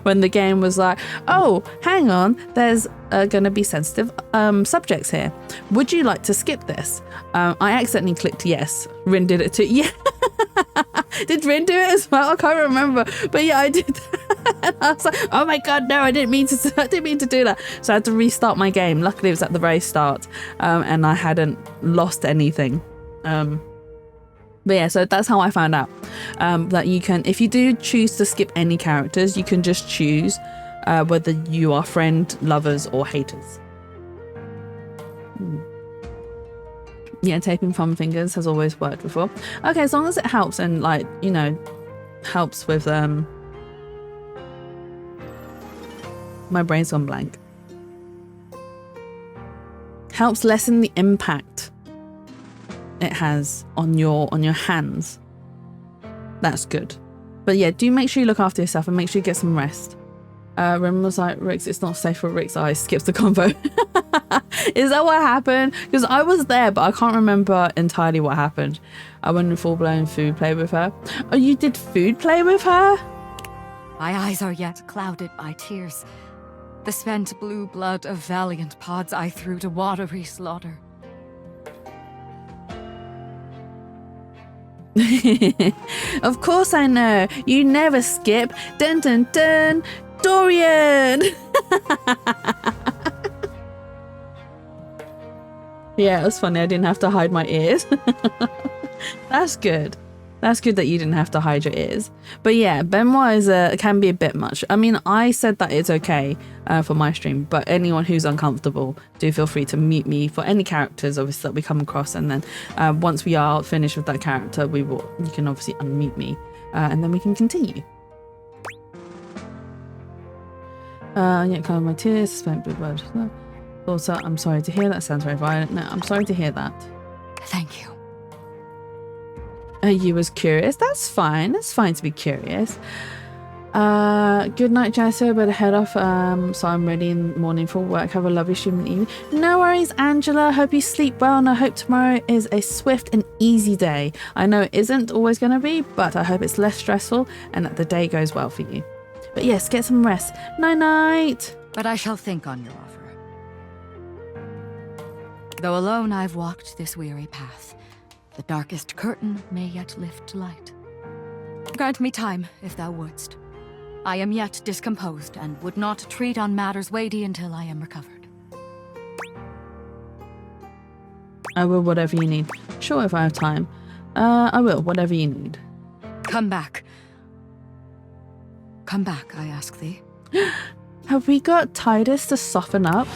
when the game was like, oh, hang on, there's going to be sensitive subjects here. Would you like to skip this? I accidentally clicked yes. Rin did it too. Yeah. Did Rin do it as well? I can't remember. But yeah, I did that. And I was like, oh my god, no, I didn't mean to do that. So I had to restart my game. Luckily it was at the very start, and I hadn't lost anything. But yeah, so that's how I found out that you can, if you do choose to skip any characters, you can just choose whether you are friend, lovers, or haters. Yeah, taping thumb fingers has always worked before. Okay, as long as it helps and, like, you know, helps with my brain's gone blank. Helps lessen the impact it has on your hands. That's good. But yeah, do make sure you look after yourself and make sure you get some rest. Rim was like, Rix, it's not safe for Rix's eyes. Skips the convo. Is that what happened? Because I was there, but I can't remember entirely what happened. I went in full-blown food play with her. Oh, you did food play with her? My eyes are yet clouded by tears. The spent blue blood of valiant pods I threw to watery slaughter. Of course I know. You never skip. Dun dun dun. Dorian! Yeah, it was funny. I didn't have to hide my ears. That's good. That's good that you didn't have to hide your ears. But yeah, Benoit can be a bit much. I mean, I said that it's okay for my stream, but anyone who's uncomfortable, do feel free to mute me for any characters, obviously, that we come across. And then once we are finished with that character, you can obviously unmute me, and then we can continue. Yeah, kind of my tears, spent big word. Also, I'm sorry to hear that. Sounds very violent. No, I'm sorry to hear that. Thank you. You was curious. That's fine. It's fine to be curious. Good night, Jessica. Better head off. So I'm ready in the morning for work. Have a lovely student evening. No worries, Angela. Hope you sleep well, and I hope tomorrow is a swift and easy day. I know it isn't always going to be, but I hope it's less stressful and that the day goes well for you. But yes, get some rest. Night night. But I shall think on your offer. Though alone I've walked this weary path, the darkest curtain may yet lift to light. Grant me time, if thou wouldst. I am yet discomposed, and would not treat on matters weighty until I am recovered. I will, whatever you need. Sure, if I have time. I will, whatever you need. Come back. Come back, I ask thee. Have we got Titus to soften up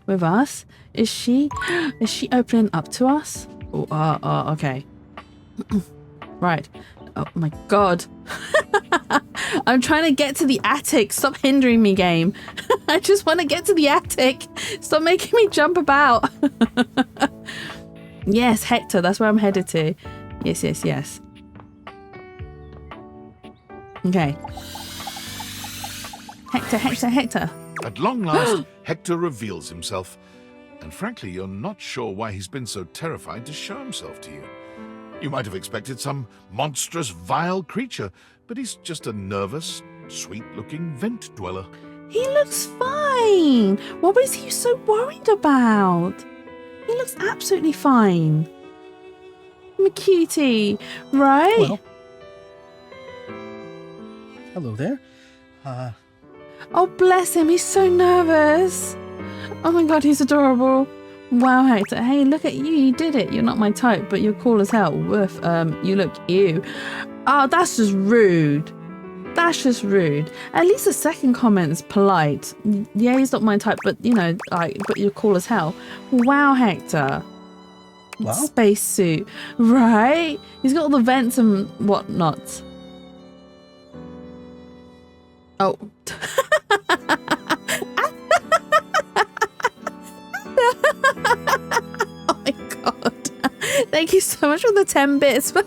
with us? Is she opening up to us? Oh, okay. Right. Oh my god. I'm trying to get to the attic. Stop hindering me, game. I just want to get to the attic. Stop making me jump about. Yes, Hector. That's where I'm headed to. Yes. Okay. Hector. At long last, Hector reveals himself. And frankly, you're not sure why he's been so terrified to show himself to you. You might have expected some monstrous, vile creature, but he's just a nervous, sweet-looking vent dweller. He looks fine. What is he so worried about? He looks absolutely fine. I'm a cutie, right? Well, hello there. Oh, bless him. He's so nervous. Oh my god, he's adorable. Wow, Hector. Hey, look at you. You did it. You're not my type, but you're cool as hell. Woof. You look ew. Oh, that's just rude. At least the second comment is polite. Yeah, he's not my type, but you know, but you're cool as hell. Wow, Hector. Wow. Spacesuit. Right? He's got all the vents and whatnot. Oh. Oh my god. Thank you so much for the 10 bits. That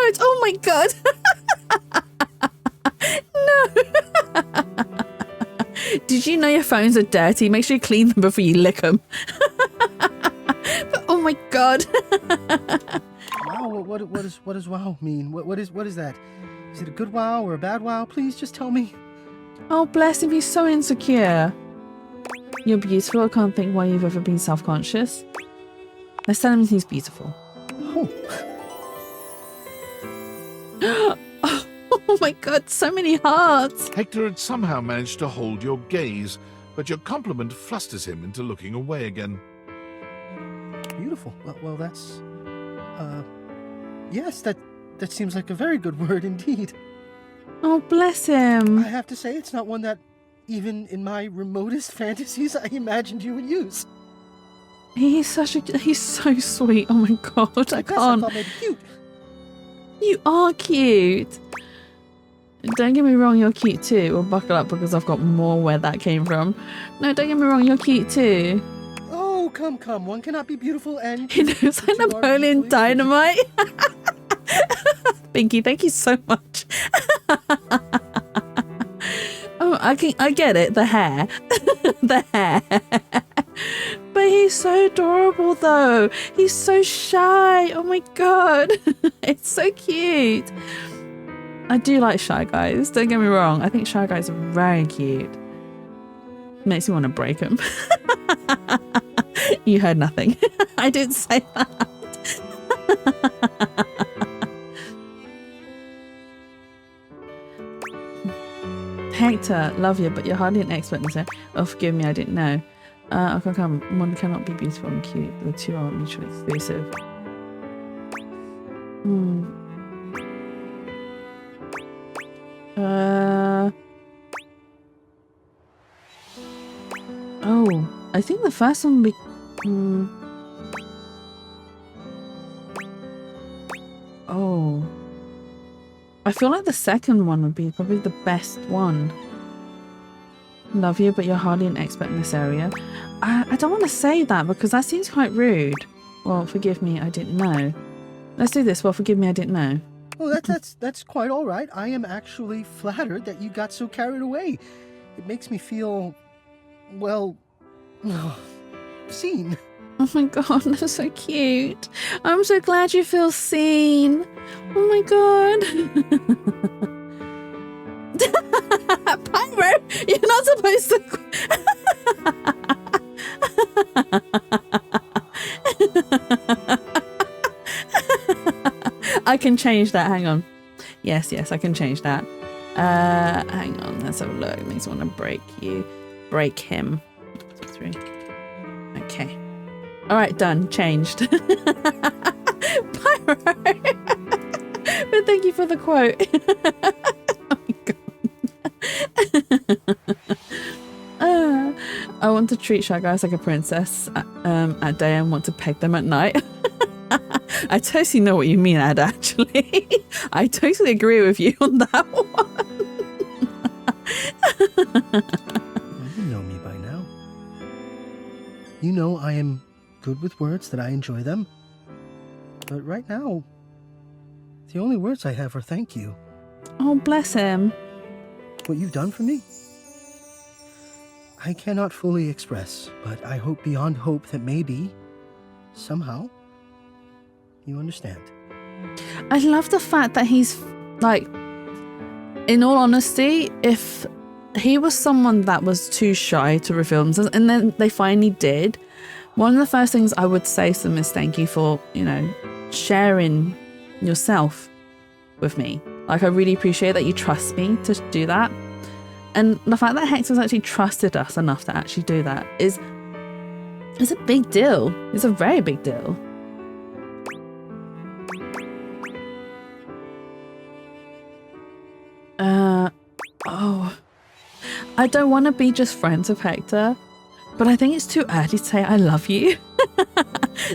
notes. Oh my god. No. Did you know your phones are dirty? Make sure you clean them before you lick them. But, oh my god. Wow, what does wow mean? What is that? Is it a good wow or a bad wow? Please just tell me. Oh, bless him. He's so insecure. You're beautiful. I can't think why you've ever been self-conscious. Let's tell him he's beautiful. Oh my god, so many hearts. Hector had somehow managed to hold your gaze, but your compliment flusters him into looking away again. Beautiful. Well, that's... Yes, that seems like a very good word indeed. Oh, bless him. I have to say, it's not one that, even in my remotest fantasies, I imagined you would use. He's so sweet. Oh my god, I I can't. thought maybe cute. You are cute. Don't get me wrong, you're cute too. Well, buckle up because I've got more where that came from. No, don't get me wrong, you're cute too. Oh, come. One cannot be beautiful and... He knows like Napoleon Dynamite. Pinky, thank you so much. Oh, I get it. The hair. The hair. But he's so adorable though. He's so shy. Oh my god. It's so cute. I do like shy guys. Don't get me wrong. I think shy guys are very cute. Makes me want to break them. You heard nothing. I didn't say that. Hector, love you, but you're hardly an expert in this area. Oh, forgive me, I didn't know. Okay, come. One cannot be beautiful and cute. The two are mutually exclusive. Oh, I think the first one would be... Oh. I feel like the second one would be probably the best one. Love you, but you're hardly an expert in this area. I don't want to say that because that seems quite rude. Well, forgive me, I didn't know. Let's do this. Well, forgive me, I didn't know. Well, that's quite all right. I am actually flattered that you got so carried away. It makes me feel, well, seen. Oh my god, that's so cute. I'm so glad you feel seen. Oh my god. Pyro, you're not supposed to... I can change that, hang on. Yes, I can change that. Hang on, let's have a look. It makes me want to break you. Break him. 2, 3. Okay. Alright, done. Changed. Pyro! But thank you for the quote. Oh my god. I want to treat shy guys like a princess at day and want to peg them at night. I totally know what you mean, Ad, actually. I totally agree with you on that one. You know me by now. You know I am good with words, that I enjoy them. But right now, the only words I have are thank you. Oh, bless him. What you've done for me, I cannot fully express, but I hope beyond hope that maybe, somehow, you understand. I love the fact that he's, like, in all honesty, if he was someone that was too shy to reveal themselves, and then they finally did, one of the first things I would say to them is thank you for, sharing yourself with me. Like, I really appreciate that you trust me to do that. And the fact that Hector's actually trusted us enough to actually do that is a big deal. It's a very big deal. I don't want to be just friends with Hector, but I think it's too early to say I love you.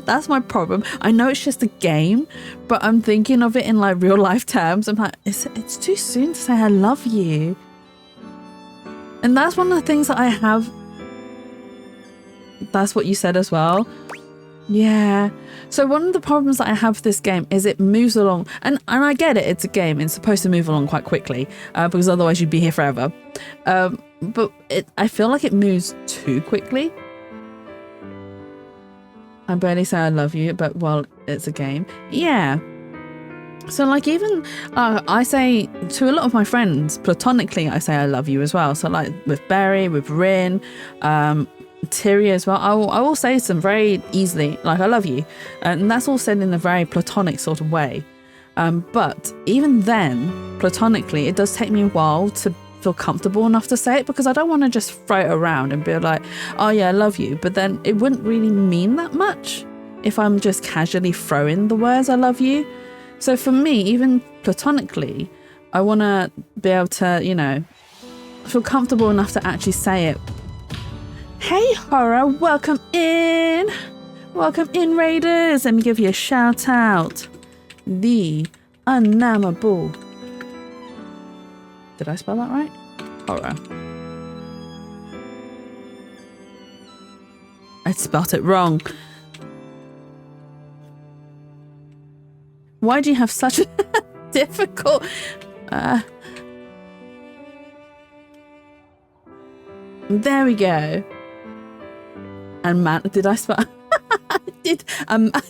That's my problem. I know it's just a game, but I'm thinking of it in like real life terms. I'm like, it's too soon to say I love you. And that's one of the things that I have. That's what you said as well. Yeah. So one of the problems that I have with this game is it moves along, and I get it, it's a game, it's supposed to move along quite quickly, because otherwise you'd be here forever. But I feel like it moves too quickly. I barely say I love you, but well, it's a game. Yeah. So like even I say to a lot of my friends, platonically, I say I love you as well. So like with Barry, with Rin, Tyria as well, I will say some very easily, like I love you. And that's all said in a very platonic sort of way. But even then, platonically, it does take me a while to feel comfortable enough to say it, because I don't want to just throw it around and be like, oh yeah, I love you. But then it wouldn't really mean that much if I'm just casually throwing the words I love you. So for me, even platonically, I want to be able to, you know, feel comfortable enough to actually say it. Hey, Horror, welcome in. Welcome in, Raiders. Let me give you a shout out. The Unnamable. Did I spell that right? Horror. I spelt it wrong. Why do you have such a difficult... There we go. And man, did I spell... I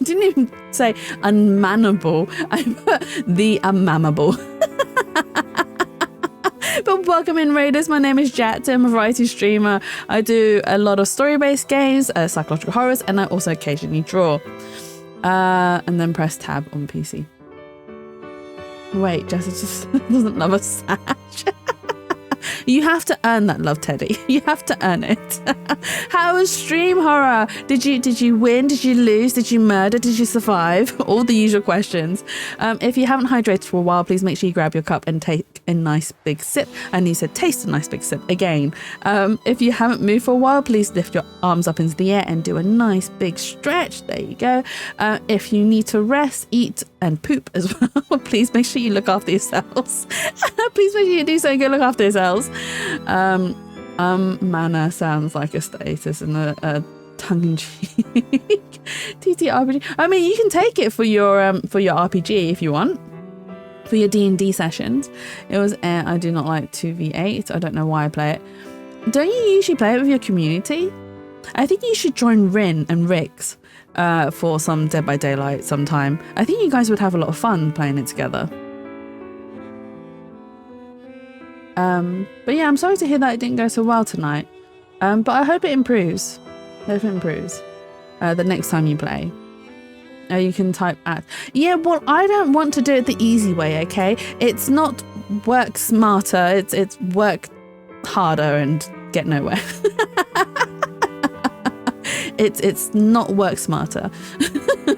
didn't even say unmanable. I put the unmamable. But welcome in, Raiders. My name is Jet. I'm a variety streamer. I do a lot of story-based games, psychological horrors, and I also occasionally draw. And then press tab on PC. Wait, Jessica just doesn't love a sash. You have to earn that love, Teddy. You have to earn it. How was stream, Horror? Did you win? Did you lose? Did you murder? Did you survive? All the usual questions. If you haven't hydrated for a while, please make sure you grab your cup and take a nice big sip. And you said taste a nice big sip again. If you haven't moved for a while, please lift your arms up into the air and do a nice big stretch. There you go. If you need to rest, eat and poop as well, please make sure you look after yourselves. Please make sure you do so and go look after yourselves. Mana sounds like a status and a tongue-in-cheek TTRPG. I mean, you can take it for your RPG if you want, for your D&D sessions. It was I do not like 2v8. I don't know why I play it. Don't you usually play it with your community? I think you should join Rin and Rix for some Dead by Daylight sometime. I think you guys would have a lot of fun playing it together. But yeah, I'm sorry to hear that it didn't go so well tonight. But I hope it improves. I hope it improves the next time you play. You can type at... Yeah, well, I don't want to do it the easy way, okay? It's not work smarter, it's work harder and get nowhere. It's not work smarter.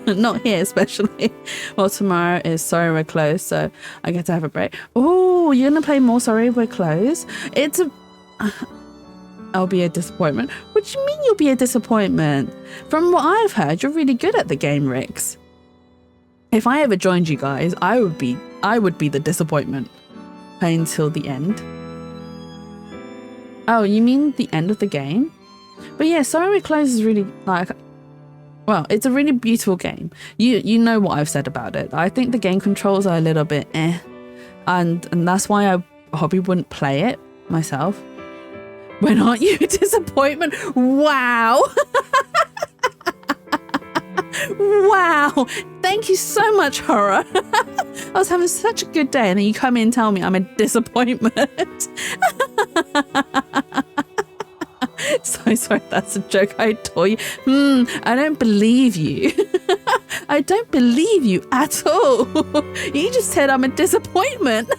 Not here, especially. Well, tomorrow is Sorry We're Closed, so I get to have a break. Oh, you're gonna play more Sorry We're Closed? I'll be a disappointment. What do you mean you'll be a disappointment? From what I've heard, you're really good at the game, Rix. If I ever joined you guys, I would be the disappointment. Playing till the end. Oh, you mean the end of the game? But yeah, Sorry We're Closed is really like... Well, it's a really beautiful game. You know what I've said about it. I think the game controls are a little bit eh. And that's why I probably wouldn't play it myself. When aren't you a disappointment? Wow. Wow. Thank you so much, Horror. I was having such a good day and then you come in and tell me I'm a disappointment. So sorry, that's a joke. I adore you. I don't believe you. I don't believe you at all. You just said I'm a disappointment.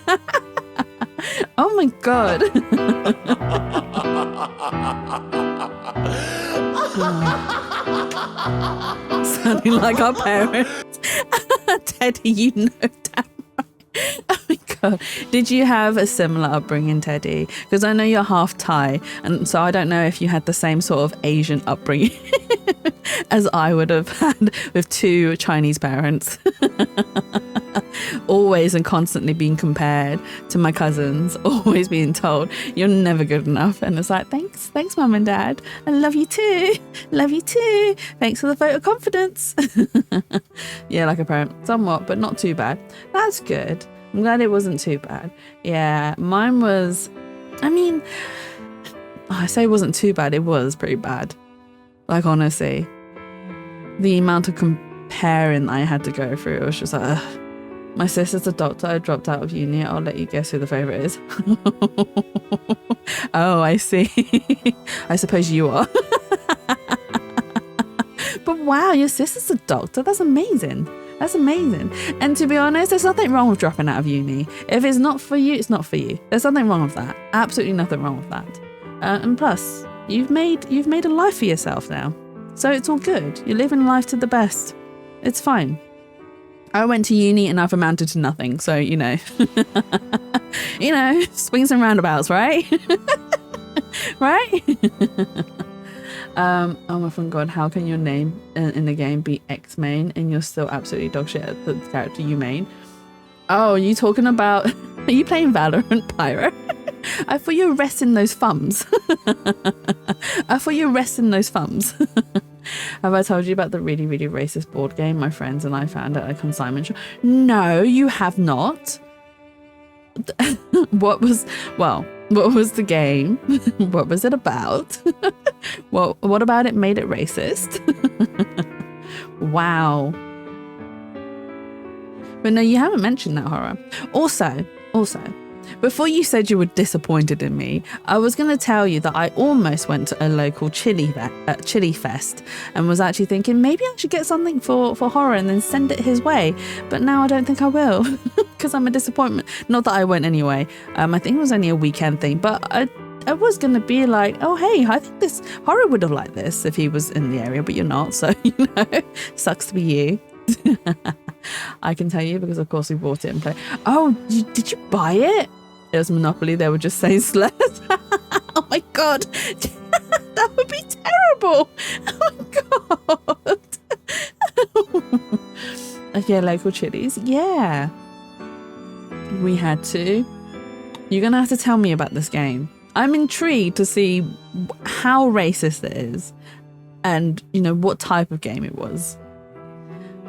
Oh my god. Sounding like our parents. Teddy, you know damn right. Oh my god. Did you have a similar upbringing, Teddy? Because I know you're half Thai, and so I don't know if you had the same sort of Asian upbringing as I would have had with two Chinese parents. Always and constantly being compared to my cousins, always being told you're never good enough. And it's like, thanks mum and dad. I love you too. Love you too. Thanks for the vote of confidence. Yeah, like a parent, somewhat, but not too bad. That's good. I'm glad it wasn't too bad. Yeah, mine was, I say it wasn't too bad. It was pretty bad. Like, honestly, the amount of comparing I had to go through, it was just like, ugh. My sister's a doctor. I dropped out of uni. I'll let you guess who the favourite is. Oh, I see. I suppose you are. But wow, your sister's a doctor. That's amazing. That's amazing. And to be honest, there's nothing wrong with dropping out of uni. If it's not for you, it's not for you. There's nothing wrong with that. Absolutely nothing wrong with that. And plus, you've made a life for yourself now. So it's all good. You're living life to the best. It's fine. I went to uni and I've amounted to nothing. So, swings and roundabouts, right? Right? Oh my fucking god, how can your name in the game be X main and you're still absolutely dog shit at the character you main? Oh, are you talking about, are you playing Valorant, Pyro? I thought you were resting those thumbs. Have I told you about the really, really racist board game my friends and I found at a consignment shop? No, you have not. What was the game? What was it about? What about it made it racist? Wow. But no, you haven't mentioned that, Horror. Also, before you said you were disappointed in me, I was going to tell you that I almost went to a local chili fest and was actually thinking maybe I should get something for Horror and then send it his way. But now I don't think I will because I'm a disappointment. Not that I went anyway. I think it was only a weekend thing, but I was going to be like, oh, hey, I think this Horror would have liked this if he was in the area, but you're not. So, sucks to be you. I can tell you because of course we bought it and played. Oh, did you buy it? It was Monopoly. They were just saying slurs. Oh my god, that would be terrible. Oh my god. Okay, local chilies. Yeah, we had to. You're gonna have to tell me about this game. I'm intrigued to see how racist it is and what type of game it was.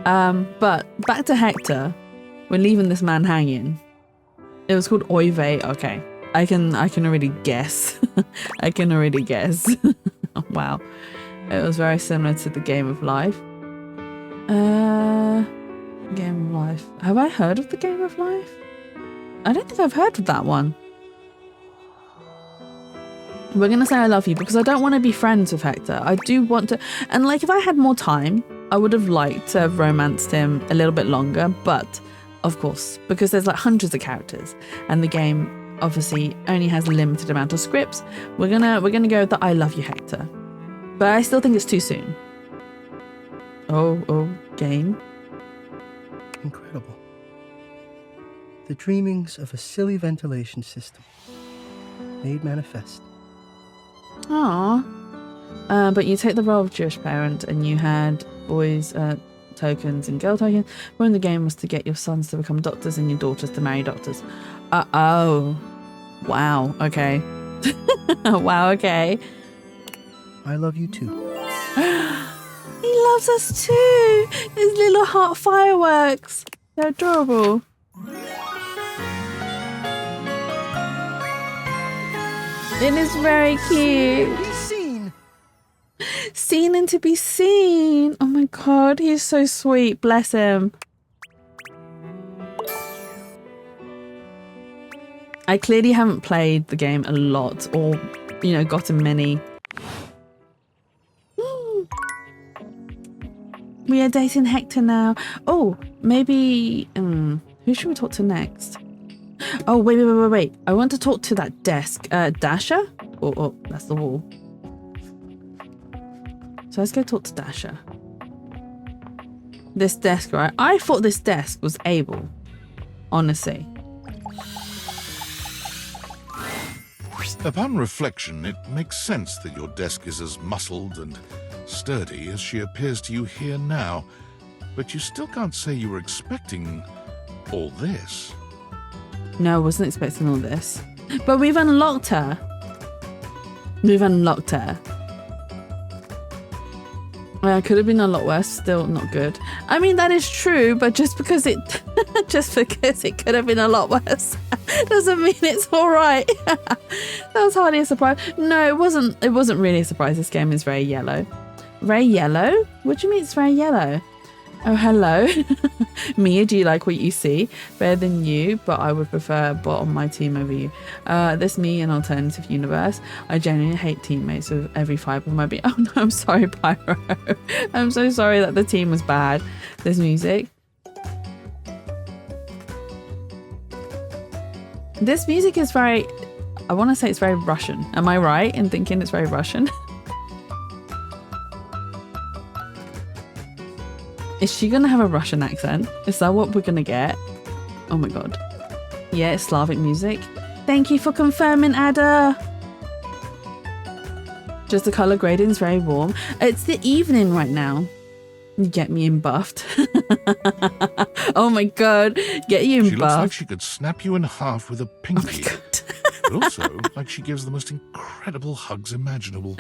But back to Hector. We're leaving this man hanging. It was called Oive. Okay, I can already guess. I can already guess. Wow, it was very similar to the Game of Life. Game of Life. Have I heard of the Game of Life? I don't think I've heard of that one. We're gonna say I love you because I don't want to be friends with Hector. I do want to, and like if I had more time, I would have liked to have romanced him a little bit longer, but of course, because there's like hundreds of characters and the game obviously only has a limited amount of scripts, we're gonna go with the I love you Hector. But I still think it's too soon. Oh, game. Incredible. The dreamings of a silly ventilation system made manifest. Aww. But you take the role of Jewish parent and you had boys tokens and girl tokens. Well, in the game was to get your sons to become doctors and your daughters to marry doctors. Oh. Wow. Okay. Wow. Okay. I love you too. He loves us too. His little heart fireworks. They're adorable. It is very cute. Be seen. Seen and to be seen. Oh my god, he's so sweet. Bless him. I clearly haven't played the game a lot or, gotten many. We are dating Hector now. Oh, maybe... who should we talk to next? Oh, wait. I want to talk to that desk. Dasher? Oh, that's the wall. So let's go talk to Dasher. This desk, right? I thought this desk was able. Honestly. Upon reflection, it makes sense that your desk is as muscled and sturdy as she appears to you here now. But you still can't say you were expecting All this? No, I wasn't expecting all this. But we've unlocked her. We've unlocked her. Yeah, it could have been a lot worse. Still not good. I mean, that is true, but just because it could have been a lot worse doesn't mean it's all right. That was hardly a surprise. No, it wasn't. It wasn't really a surprise. This game is very yellow. Very yellow? What do you mean it's very yellow? Oh, hello. Mia, do you like what you see? Better than you, but I would prefer a bot on my team over you. This me an alternative universe. I genuinely hate teammates with every fibre of my being. Oh no, I'm sorry, Pyro. I'm so sorry that the team was bad. There's music. This music is very, I want to say it's very Russian. Am I right in thinking it's very Russian? Is she gonna have a Russian accent? Is that what we're gonna get? Oh my god. Yeah, it's Slavic music. Thank you for confirming, Ada. Just the color grading is very warm. It's the evening right now. You get me in buffed. Oh my god. Get you in She buffed. looks like she could snap you in half with a pinky. But also, like she gives the most incredible hugs imaginable.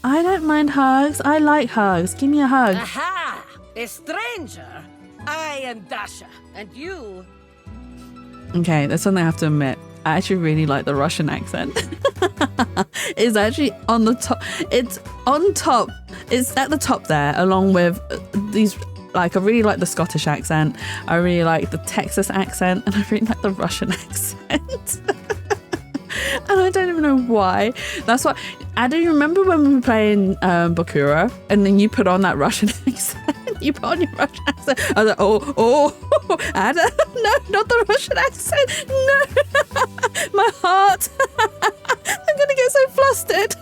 I don't mind hugs. I like hugs. Give me a hug. Aha! A stranger! I am Dasha, and you... Okay, that's something I have to admit. I actually really like the Russian accent. It's actually on the top. It's on top. It's at the top there, along with these. Like, I really like the Scottish accent. I really like the Texas accent, and I really like the Russian accent. And I don't even know why. That's what. Ada, you remember when we were playing Bakura, and then you put on that Russian accent? You put on your Russian accent. I was like, oh, Ada, no, not the Russian accent. No, my heart. I'm gonna get so flustered.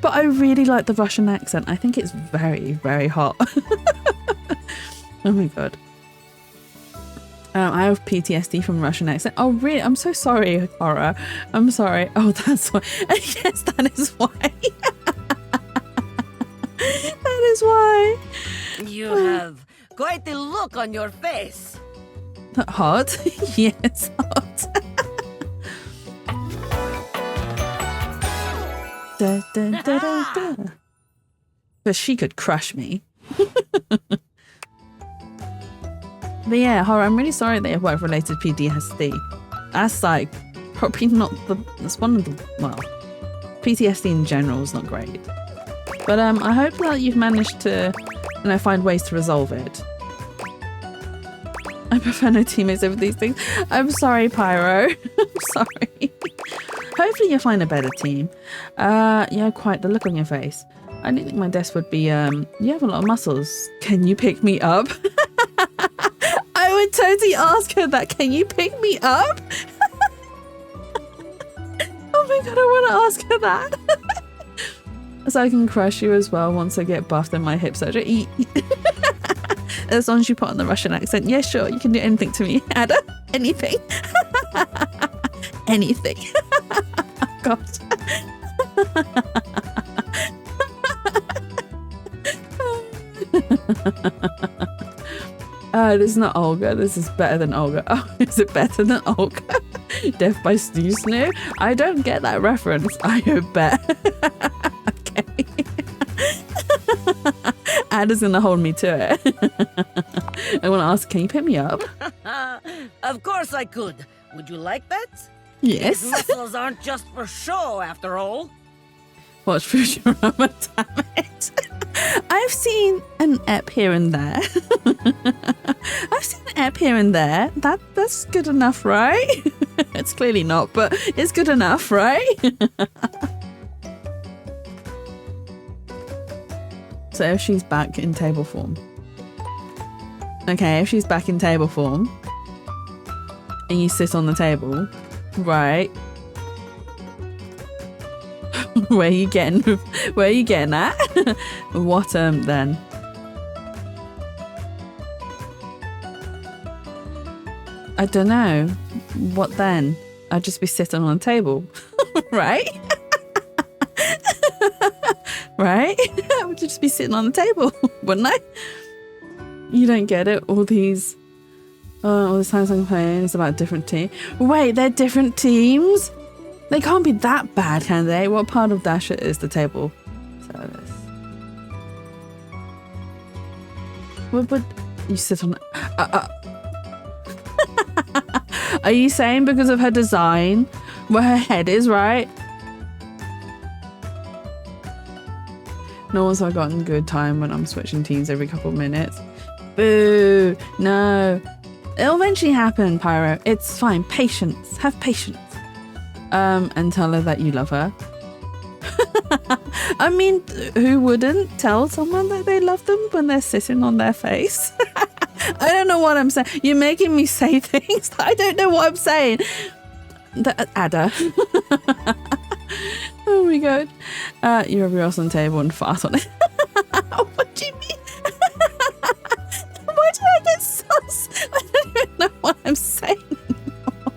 But I really like the Russian accent. I think it's very, very hot. Oh my god. I have PTSD from Russian accent. Oh, really? I'm so sorry, Horror. I'm sorry. Oh, that's why. Yes, that is why. That is why. You have quite a look on your face. Hot? Yes, hot. Da, da, da, da, da. But she could crush me. But yeah, Horror, I'm really sorry that you have work-related PTSD. That's like probably not the. That's one of the. Well, PTSD in general is not great. But I hope that you've managed to, find ways to resolve it. I prefer no teammates over these things. I'm sorry, Pyro. I'm sorry. Hopefully you'll find a better team. Yeah, quite the look on your face. I didn't think my desk would be. You have a lot of muscles. Can you pick me up? I would totally ask her that. Can you pick me up? Oh my god, I want to ask her that. So I can crush you as well once I get buffed in my hip surgery. As long as you put on the Russian accent. Yeah, sure, you can do anything to me, Ada. Anything. Anything. God. This is not Olga. This is better than Olga. Oh, is it better than Olga? Death by Snoo Snoo? I don't get that reference. I bet. Okay. Ada's gonna hold me to it. I want to ask, can you pick me up? Of course I could. Would you like that? Yes. These muscles aren't just for show, after all. Watch Futurama, damn it. I've seen an ep here and there. I've seen an ep here and there. That's good enough, right? It's clearly not, but it's good enough, right? So if she's back in table form. Okay, if she's back in table form and you sit on the table, right? Where you getting at? What then? I don't know. What then? I'd just be sitting on a table. Right? Right? I would just be sitting on the table, wouldn't I? You don't get it? All these all the times I'm playing is about different teams. Wait, they're different teams? They can't be that bad, can they? What part of Dasher is the table service? What you sit on? Are you saying because of her design, where her head is, right? No one's gotten good time when I'm switching teams every couple of minutes. Boo! No. It'll eventually happen, Pyro. It's fine. Patience. Have patience. And tell her that you love her. I mean, who wouldn't tell someone that they love them when they're sitting on their face? I don't know what I'm saying. You're making me say things that I don't know what I'm saying. Ada. Oh my god. You rub your ass on the table and fart on it. What do you mean? Why did I get sus? I don't even know what I'm saying anymore.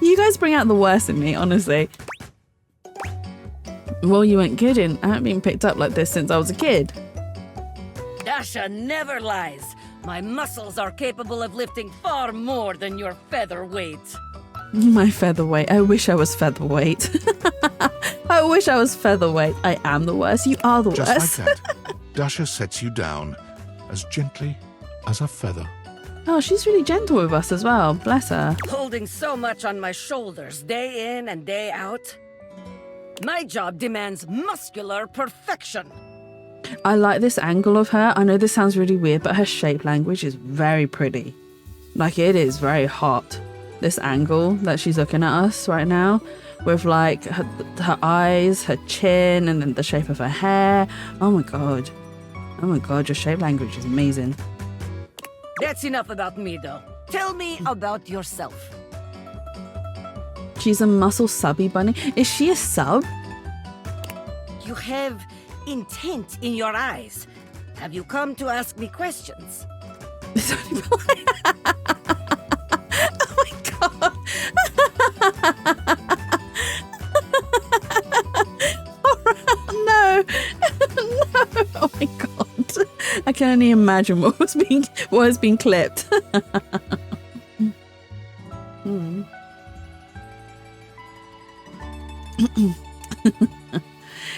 You guys bring out the worst in me, honestly. Well, you weren't kidding. I haven't been picked up like this since I was a kid. Dasha never lies. My muscles are capable of lifting far more than your featherweight. My featherweight. I wish I was featherweight. I wish I was featherweight. I am the worst. You are the worst. Just like that, Dasha sets you down as gently as a feather. Oh, she's really gentle with us as well. Bless her. Holding so much on my shoulders day in and day out. My job demands muscular perfection. I like this angle of her. I know this sounds really weird, but her shape language is very pretty. Like, it is very hot. This angle that she's looking at us right now, with like her eyes, her chin, and then the shape of her hair. Oh my god. Oh my god, your shape language is amazing. That's enough about me, though. Tell me about yourself. She's a muscle subby bunny. Is she a sub? You have intent in your eyes. Have you come to ask me questions? Oh my god. No. No. Oh my god. I can only imagine what has been clipped.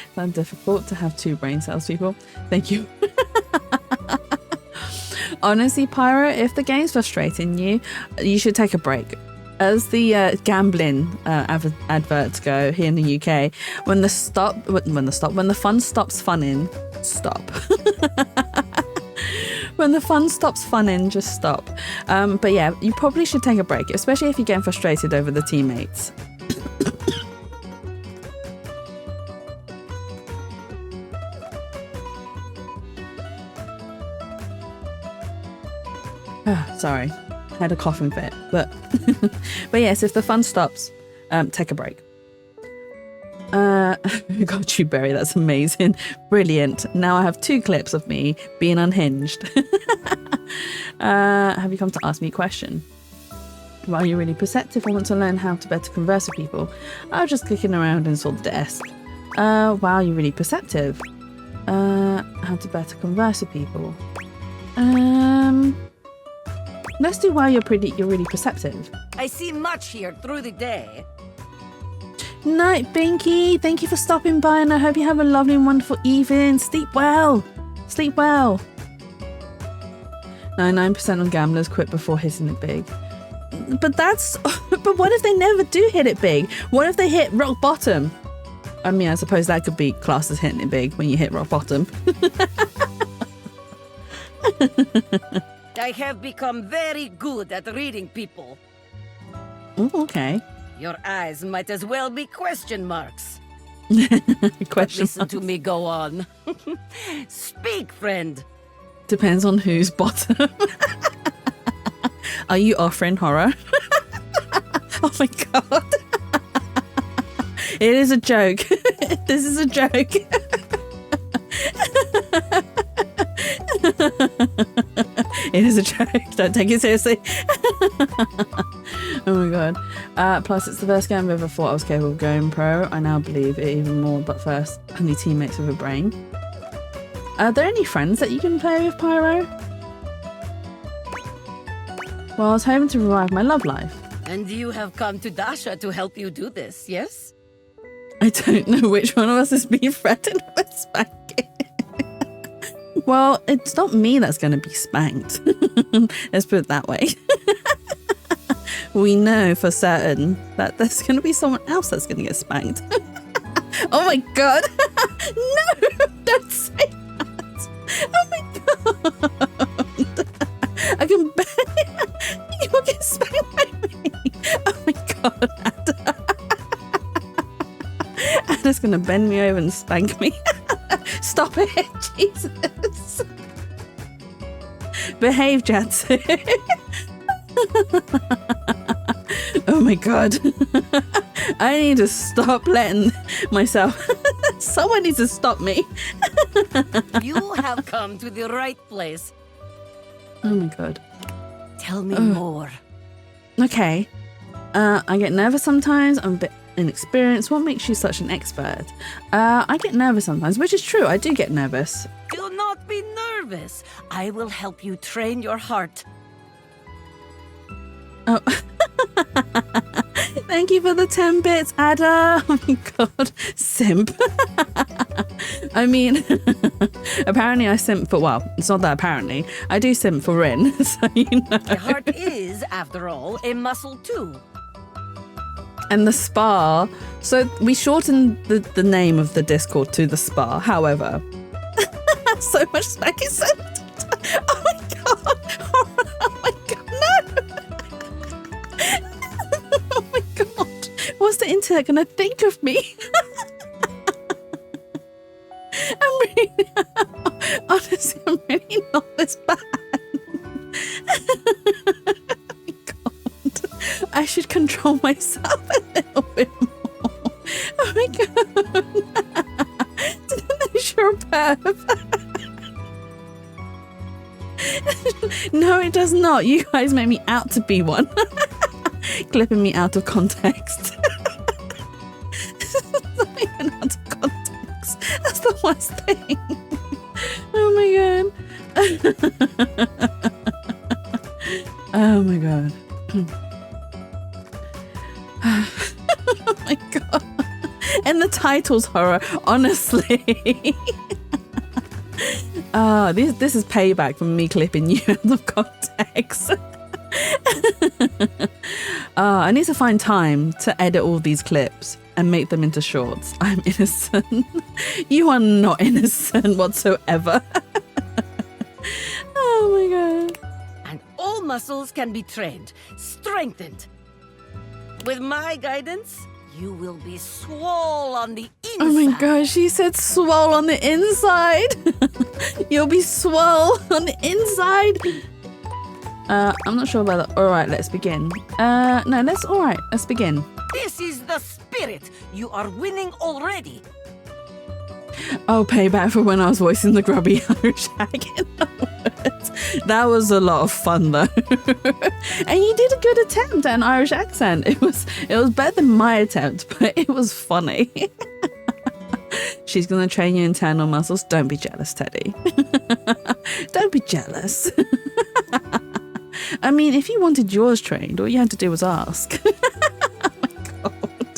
It's not difficult to have two brain cells, people. Thank you. Honestly, Pyro, if the game's frustrating you, you should take a break. As the gambling adverts go here in the UK, when the fun stops funning, stop. When the fun stops funning, just stop. But yeah, you probably should take a break, especially if you're getting frustrated over the teammates. Sorry, I had a coughing fit, but yes, if the fun stops, take a break. Got you, Berry. That's amazing, brilliant. Now I have 2 clips of me being unhinged. Have you come to ask me a question? While you're really perceptive, I want to learn how to better converse with people. I was just clicking around and saw the desk. Wow, you're really perceptive. How to better converse with people. Let's do while you're really perceptive. I see much here through the day. Night, Binky. Thank you for stopping by, and I hope you have a lovely and wonderful evening. Sleep well. Sleep well. 99% of gamblers quit before hitting it big. But but what if they never do hit it big? What if they hit rock bottom? I mean, I suppose that could be classed as hitting it big when you hit rock bottom. I have become very good at reading people. Ooh, okay. Your eyes might as well be question marks. Listen to me go on. Speak, friend. Depends on who's bottom. Are you offering horror? Oh my god. It is a joke. This is a joke. It is a joke. Don't take it seriously. Oh my god. Plus, it's the first game I've ever thought I was capable of going pro. I now believe it even more, but first, I need teammates with a brain. Are there any friends that you can play with, Pyro? Well, I was hoping to revive my love life. And you have come to Dasha to help you do this, yes? I don't know which one of us is being threatened with spanking. Well, it's not me that's going to be spanked. Let's put it that way. We know for certain that there's going to be someone else that's going to get spanked. Oh my god. No, don't say that. Oh my god. I can bet you will get spanked by me. Oh my god, Ada. Ada's going to bend me over and spank me. Stop it, Jesus. Behave, Jatsu. Oh my god. I need to stop letting myself. Someone needs to stop me. You have come to the right place. Oh my god. Tell me more. Okay. I get nervous sometimes. I'm a bit inexperienced. What makes you such an expert? I get nervous sometimes, which is true. I do get nervous. Do not be nervous. I will help you train your heart. Oh. Thank you for the 10 bits, Ada. Oh my god. Simp. I mean, apparently I simp for, well, it's not that apparently. I do simp for Rin, so you know. The heart is, after all, a muscle too. And the spa. So we shortened the name of the Discord to the spa. However, so much spanking. So oh my god. Oh my god. No. Oh my god. What's the internet gonna think of me? I'm really, honestly, I'm really not this bad. I should control myself a little bit more. Oh my god. You're a perv. No, it does not. You guys make me out to be one. Clipping me out of context. Not even out of context. That's the worst thing. Oh my god. Oh my god. Oh my god. And the title's horror, honestly. This is payback for me clipping you out of context. I need to find time to edit all these clips and make them into shorts. I'm innocent. You are not innocent whatsoever. Oh my god. And all muscles can be trained, strengthened. With my guidance, you will be swole on the inside. Oh my gosh, she said swole on the inside. You'll be swole on the inside. I'm not sure about that. All right, let's begin. Let's begin. This is the spirit. You are winning already. Oh, payback for when I was voicing the grubby Irish hag in the woods. That was a lot of fun though. And you did a good attempt at an Irish accent. It was better than my attempt, but it was funny. She's gonna train your internal muscles. Don't be jealous, Teddy. Don't be jealous. I mean, if you wanted yours trained, all you had to do was ask. Oh my god.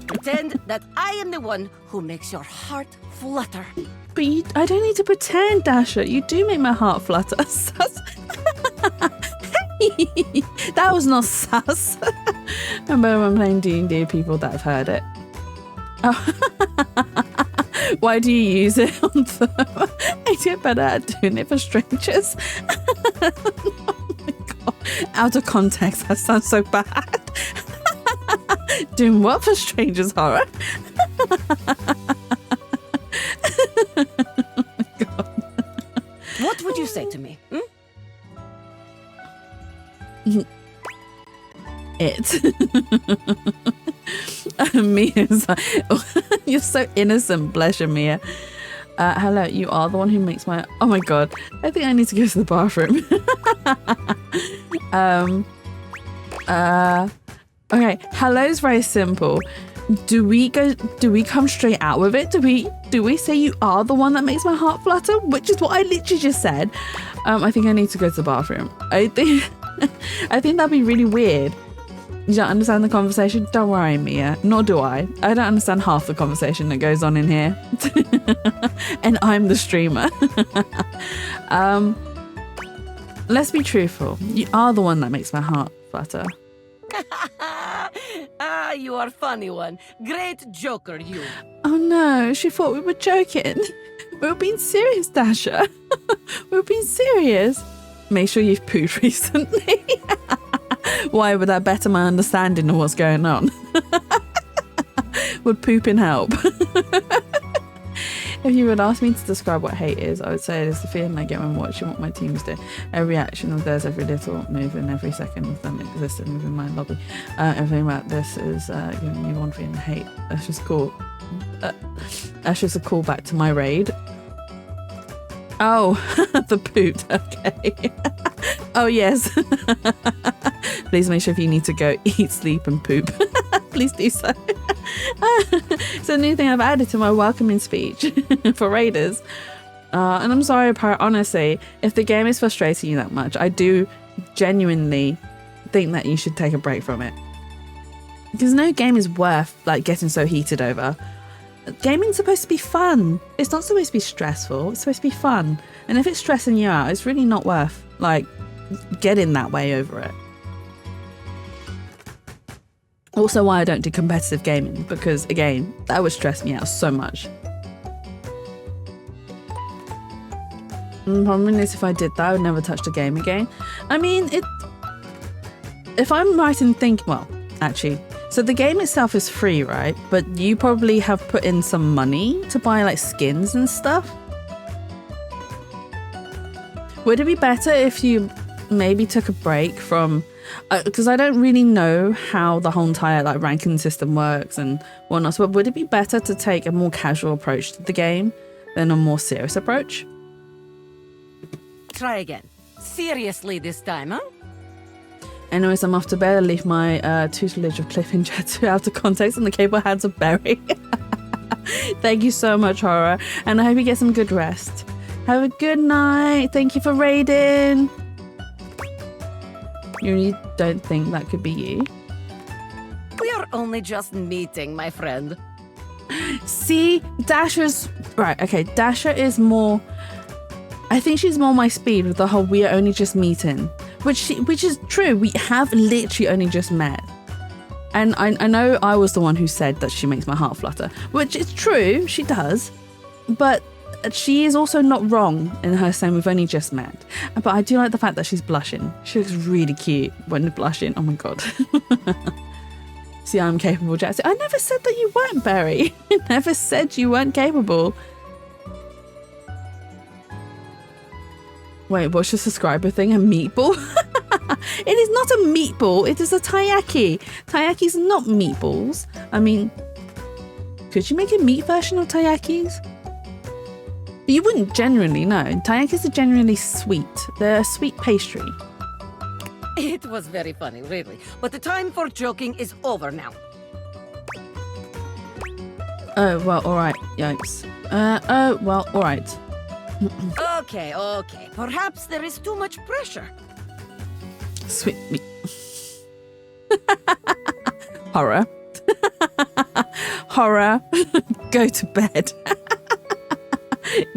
Pretend that I am the one who makes your heart flutter. But I don't need to pretend, Dasha. You do make my heart flutter. That was not sus. I remember when playing D&D, people that have heard it. Oh. Why do you use it on them? I get better at doing it for strangers. Oh my god. Out of context, that sounds so bad. Doing what for strangers, horror? Oh my god. What would you say to me? Mia's like, you're so innocent, bless you, Mia. Hello, you are the one who makes my... Oh my god, I think I need to go to the bathroom. Okay, hello's very simple. Do we come straight out with it? Do we say you are the one that makes my heart flutter? Which is what I literally just said. I think I need to go to the bathroom. I think that'd be really weird. You don't understand the conversation? Don't worry, Mia. Nor do I. I don't understand half the conversation that goes on in here. And I'm the streamer. Let's be truthful. You are the one that makes my heart flutter. You are funny one. Great joker, you. Oh no, she thought we were joking. We were being serious, Dasha. We were being serious. Make sure you've pooed recently. Why would that better my understanding of what's going on? Would pooping help? If you would ask me to describe what hate is, I would say it is the feeling I get when watching what my teams do. Every action of theirs, every little move, and every second of them existing within my lobby. Everything about this is giving me one feeling of hate. That's just cool. That's just a callback to my raid. Oh, the poot. Okay. Oh, yes. Please make sure if you need to go eat, sleep, and poop. Please do so. It's a new thing I've added to my welcoming speech for raiders. And I'm sorry, Pirate, honestly, if the game is frustrating you that much, I do genuinely think that you should take a break from it. Because no game is worth getting so heated over. Gaming's supposed to be fun. It's not supposed to be stressful. It's supposed to be fun. And if it's stressing you out, it's really not worth getting that way over it. Also why I don't do competitive gaming, because again, that would stress me out so much. The problem is if I did that, I would never touch the game again. I mean, if I'm right in thinking, well, actually, so the game itself is free, right? But you probably have put in some money to buy skins and stuff. Would it be better if you maybe took a break from, because I don't really know how the whole entire ranking system works and whatnot, but would it be better to take a more casual approach to the game than a more serious approach? Try again. Seriously this time, huh? Anyways, I'm off to bed. I leave my tutelage of Cliffinger 2 out of context and the capable hands of Berry. Thank you so much, Horror, and I hope you get some good rest. Have a good night. Thank you for raiding. You really don't think that could be you? We are only just meeting, my friend. See, Dasha's right. Okay, Dasha is more. I think she's more my speed with the whole "we are only just meeting," which is true. We have literally only just met, and I know I was the one who said that she makes my heart flutter, which is true. She does, but she is also not wrong in her saying we've only just met. But I do like the fact that she's blushing. She looks really cute when blushing. Oh my god. See, I'm capable, Jackson. I never said that you weren't, Barry. I never said you weren't capable. Wait, what's your subscriber thing? A meatball? It is not a meatball. It is a taiyaki. Taiyaki's not meatballs. I mean, could you make a meat version of taiyakis? You wouldn't genuinely know. Taiyakis are generally sweet. They're a sweet pastry. It was very funny, really. But the time for joking is over now. Oh, well, alright. Yikes. Oh, well, alright. Okay. Perhaps there is too much pressure. Sweet meat. Horror. Horror. Go to bed.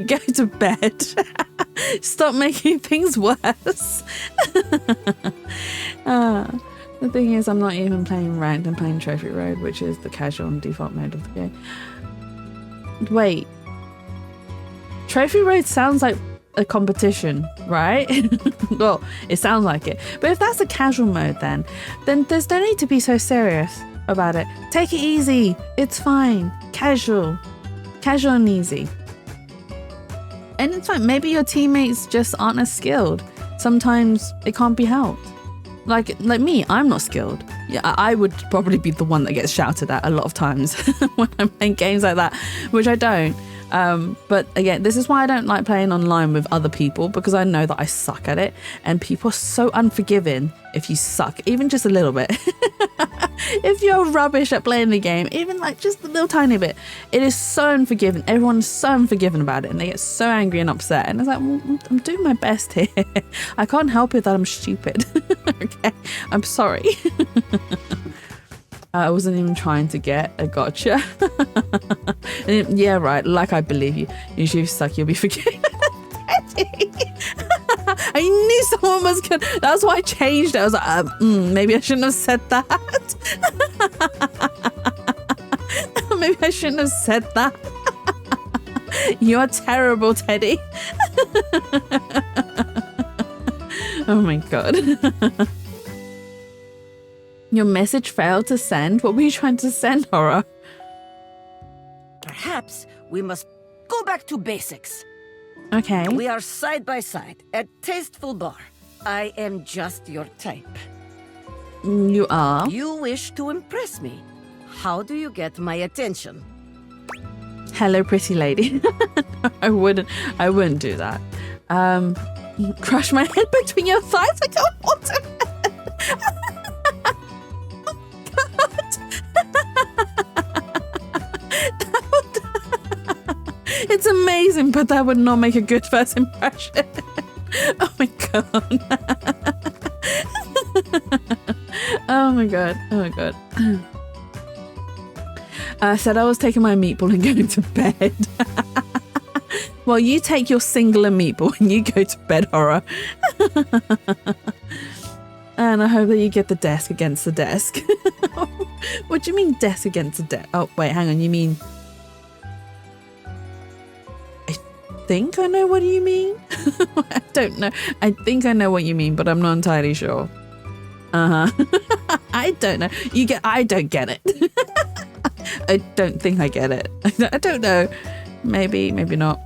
Go to bed. Stop making things worse. The thing is, I'm not even playing ranked. I'm playing Trophy Road, which is the casual and default mode of the game. Wait. Trophy Road sounds like a competition, right? Well, it sounds like it. But if that's a casual mode, then there's no need to be so serious about it. Take it easy. It's fine. Casual and easy. And it's fine. Maybe your teammates just aren't as skilled. Sometimes it can't be helped. Like me, I'm not skilled. Yeah, I would probably be the one that gets shouted at a lot of times when I'm playing games like that, which I don't. But again, this is why I don't like playing online with other people, because I know that I suck at it, and people are so unforgiving if you suck, even just a little bit. If you're rubbish at playing the game, even like just a little tiny bit, it is so unforgiving. Everyone's so unforgiving about it, and they get so angry and upset. And it's like, well, I'm doing my best here. I can't help it that I'm stupid. Okay, I'm sorry. I wasn't even trying to get a gotcha. Yeah, right. Like, I believe you. Usually, if you suck, you'll be forgiven. I knew someone was good. That's why I changed it. I was like, maybe I shouldn't have said that. Maybe I shouldn't have said that. You're terrible, Teddy. Oh my god. Your message failed to send? What were you trying to send, Horror? Perhaps we must go back to basics. Okay. We are side by side at Tasteful Bar. I am just your type. You are? You wish to impress me. How do you get my attention? Hello, pretty lady. I wouldn't do that. Crush my head between your thighs? I don't want to. It's amazing, but that would not make a good first impression. Oh my god. Oh my god. Oh my god. I said I was taking my meatball and going to bed. Well, you take your singular meatball and you go to bed, Horror. And I hope that you get the desk against the desk. What do you mean desk against the desk? Oh, wait, hang on. You mean... I think I know what you mean. I don't know. I think I know what you mean, but I'm not entirely sure. I don't know. I don't get it. I don't think I get it. I don't know. Maybe not.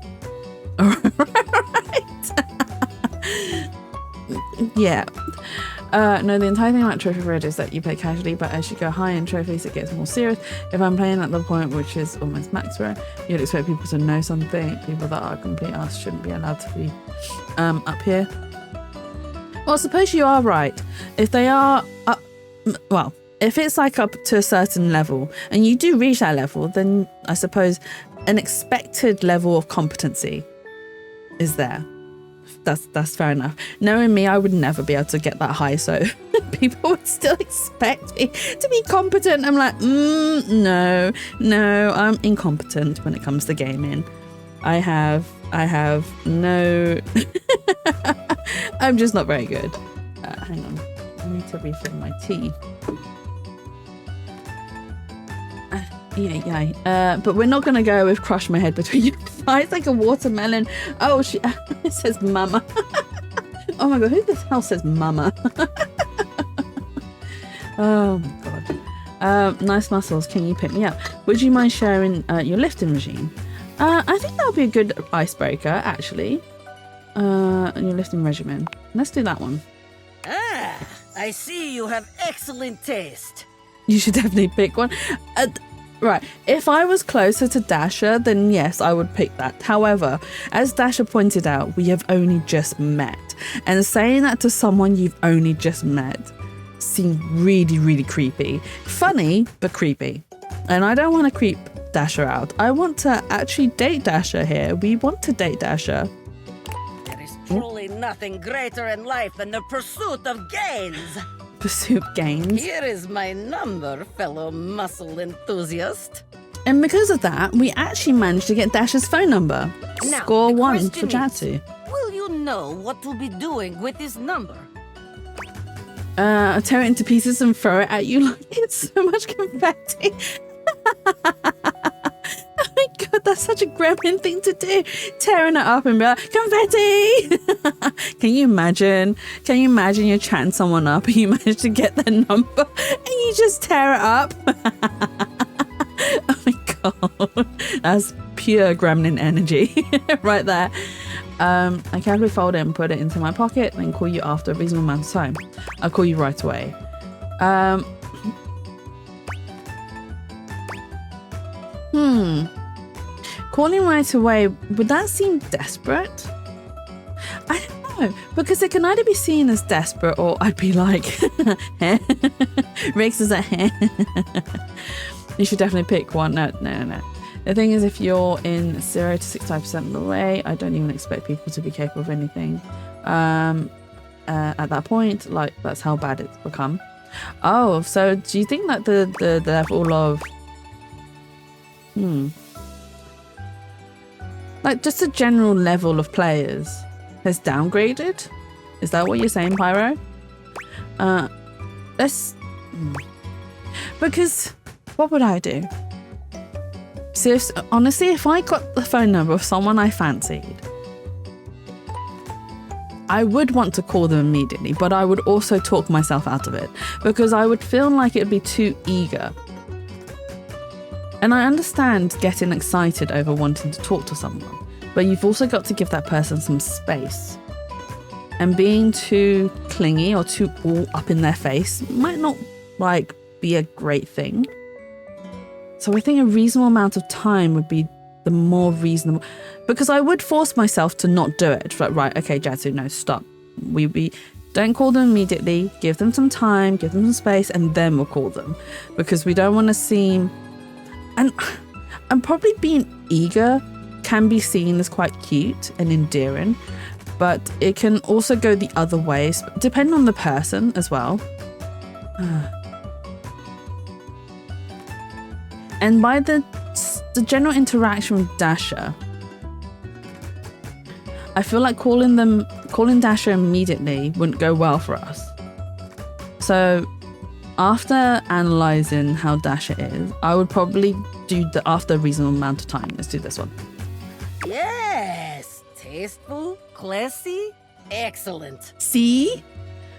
Right. Yeah. No, the entire thing about Trophy Red is that you play casually, but as you go high in trophies, it gets more serious. If I'm playing at the point which is almost max rare, you'd expect people to know something. People that are complete ass shouldn't be allowed to be up here. Well, suppose you are right. If they are up, well, if it's like up to a certain level and you do reach that level, then I suppose an expected level of competency is there. That's fair enough. Knowing me, I would never be able to get that high, so people would still expect me to be competent. I'm like, no, I'm incompetent when it comes to gaming. I have no... I'm just not very good. Hang on, I need to refill my tea. Yeah. But we're not gonna go with crush my head between your thighs like a watermelon. Oh, it says mama. Oh my god, who the hell says mama? Oh my god. Nice muscles. Can you pick me up? Would you mind sharing your lifting regime? I think that would be a good icebreaker, actually. Your lifting regimen. Let's do that one. Ah, I see you have excellent taste. You should definitely pick one. Right, if I was closer to Dasher, then yes, I would pick that. However, as Dasher pointed out, we have only just met. And saying that to someone you've only just met seemed really, really creepy. Funny, but creepy. And I don't want to creep Dasher out. I want to actually date Dasher here. We want to date Dasher. There is truly nothing greater in life than the pursuit of gains. Pursuit gains. Here is my number, fellow muscle enthusiast. And because of that, we actually managed to get Dasher's phone number. Now, Score 1 for Jatsu. Will you know what to be doing with this number? Tear it into pieces and throw it at you like it's so much confetti. Oh my god, that's such a gremlin thing to do. Tearing it up and be like, confetti! Can you imagine? Can you imagine you're chatting someone up and you manage to get their number and you just tear it up? Oh my god. That's pure gremlin energy right there. I carefully fold it and put it into my pocket, then call you after a reasonable amount of time. I'll call you right away. calling right away, would that seem desperate? I don't know, because it can either be seen as desperate or I'd be like, Riggs is a You should definitely pick one. No. The thing is, if you're in 0 to 65% of the way, I don't even expect people to be capable of anything. At that point, like, that's how bad it's become. Oh, so do you think that the level of like just the general level of players has downgraded? Is that what you're saying, Pyro? Because what would I do? So honestly, if I got the phone number of someone I fancied, I would want to call them immediately, but I would also talk myself out of it because I would feel like it would be too eager. And I understand getting excited over wanting to talk to someone, but you've also got to give that person some space. And being too clingy or too all up in their face might not like be a great thing. So I think a reasonable amount of time would be the more reasonable, because I would force myself to not do it. Like, right, okay, Jatsu, no, stop. We don't call them immediately. Give them some time, give them some space, and then we'll call them, because we don't want to seem. And probably being eager can be seen as quite cute and endearing, but it can also go the other way, depending on the person as well. And by the general interaction with Dasher, I feel like calling Dasher immediately wouldn't go well for us. So after analysing how Dasher is, I would probably do after a reasonable amount of time. Let's do this one. Yes, tasteful, classy, excellent. See?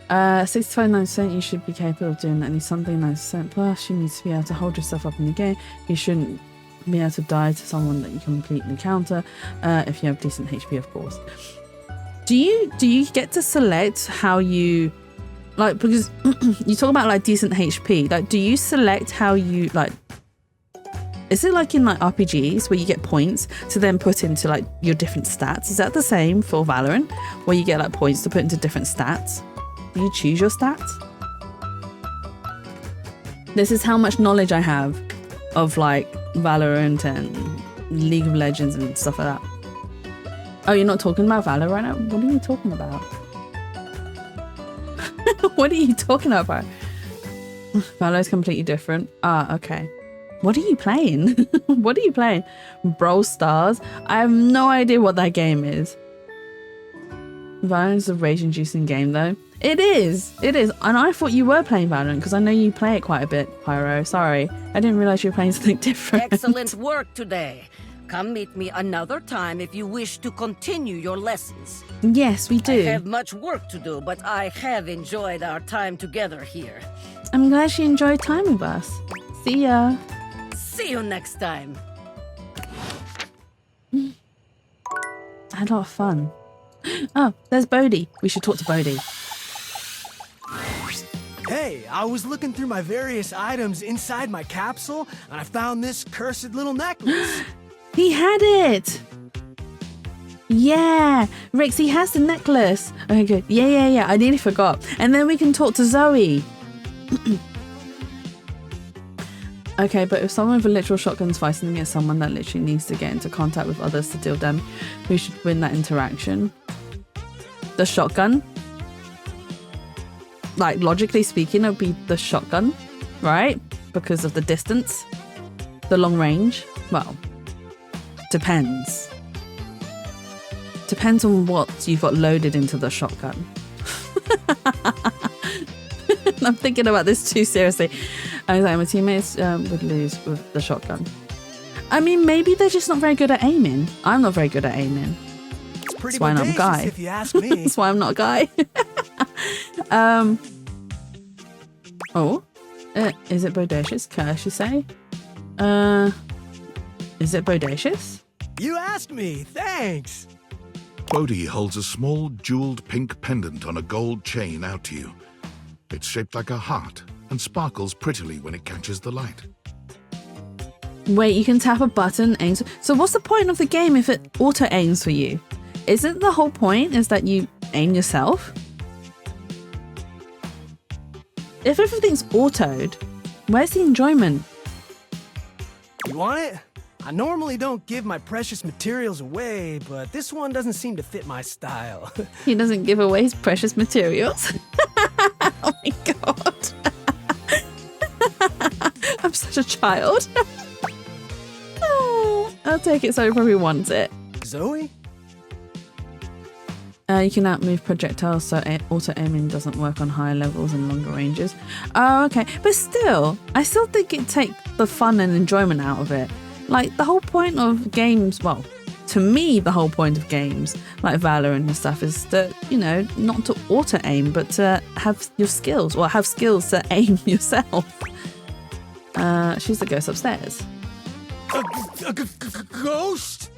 65-9%, you should be capable of doing at least something 9% plus. You need to be able to hold yourself up in the game. You shouldn't be able to die to someone that you completely counter, if you have decent HP, of course. Do you get to select how you like, because you talk about like decent HP, like do you select how you like, is it like in like RPGs where you get points to then put into like your different stats? Is that the same for Valorant, where you get like points to put into different stats? Do you choose your stats? This is how much knowledge I have of like Valorant and League of Legends and stuff like that. Oh, you're not talking about Valor right now? What are you talking about? What are you talking about? Valor is completely different. Ah, okay. What are you playing? What are you playing? Brawl Stars? I have no idea what that game is. Valorant is a rage-inducing game though. It is. And I thought you were playing Valorant because I know you play it quite a bit, Pyro. Sorry. I didn't realise you were playing something different. Excellent work today. Come meet me another time if you wish to continue your lessons. Yes, we do. I have much work to do, but I have enjoyed our time together here. I'm glad you enjoyed time with us. See ya. See you next time. I had a lot of fun. Oh, there's Bodhi. We should talk to Bodhi. Hey, I was looking through my various items inside my capsule, and I found this cursed little necklace. He had it! Yeah! Rix, he has the necklace. Okay, good. Yeah. I nearly forgot. And then we can talk to Zoe. Okay, but if someone with a literal shotgun is fighting against someone that literally needs to get into contact with others to deal damage, who should win that interaction? The shotgun? Like, logically speaking, it would be the shotgun, right? Because of the distance. The long range. Well, depends. Depends on what you've got loaded into the shotgun. I'm thinking about this too seriously. I was like, my teammates would lose with the shotgun. I mean, maybe they're just not very good at aiming. I'm not very good at aiming. It's pretty That's why I'm not a guy. if you ask me. That's why I'm not a guy. Is it bodacious? Can I actually say? Is it bodacious? You asked me. Thanks. Bodhi holds a small jeweled pink pendant on a gold chain out to you. It's shaped like a heart and sparkles prettily when it catches the light. Wait, you can tap a button, aims. So what's the point of the game if it auto aims for you? Isn't the whole point is that you aim yourself? If everything's autoed, where's the enjoyment? You want it? I normally don't give my precious materials away, but this one doesn't seem to fit my style. He doesn't give away his precious materials. Oh my god. I'm such a child. Oh, I'll take it, so he probably wants it. Zoe? You can outmove projectiles, so auto-aiming doesn't work on higher levels and longer ranges. Oh, okay. But still, I still think it'd take the fun and enjoyment out of it. Like, the whole point of games, well, to me, the whole point of games, like Valorant and stuff, is that, you know, not to auto-aim, but to have your skills, or have skills to aim yourself. She's the ghost upstairs. A ghost?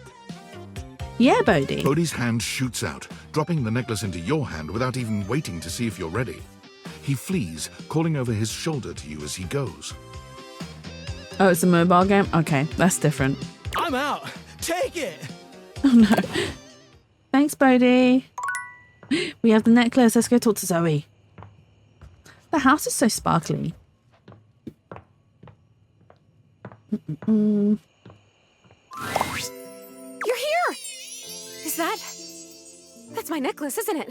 Yeah, Bodhi. Bodhi's hand shoots out, dropping the necklace into your hand without even waiting to see if you're ready. He flees, calling over his shoulder to you as he goes. Oh, it's a mobile game? Okay, that's different. I'm out. Take it. Oh no. Thanks, Bodhi. We have the necklace. Let's go talk to Zoe. The house is so sparkly. You're here! Is that's my necklace, isn't it?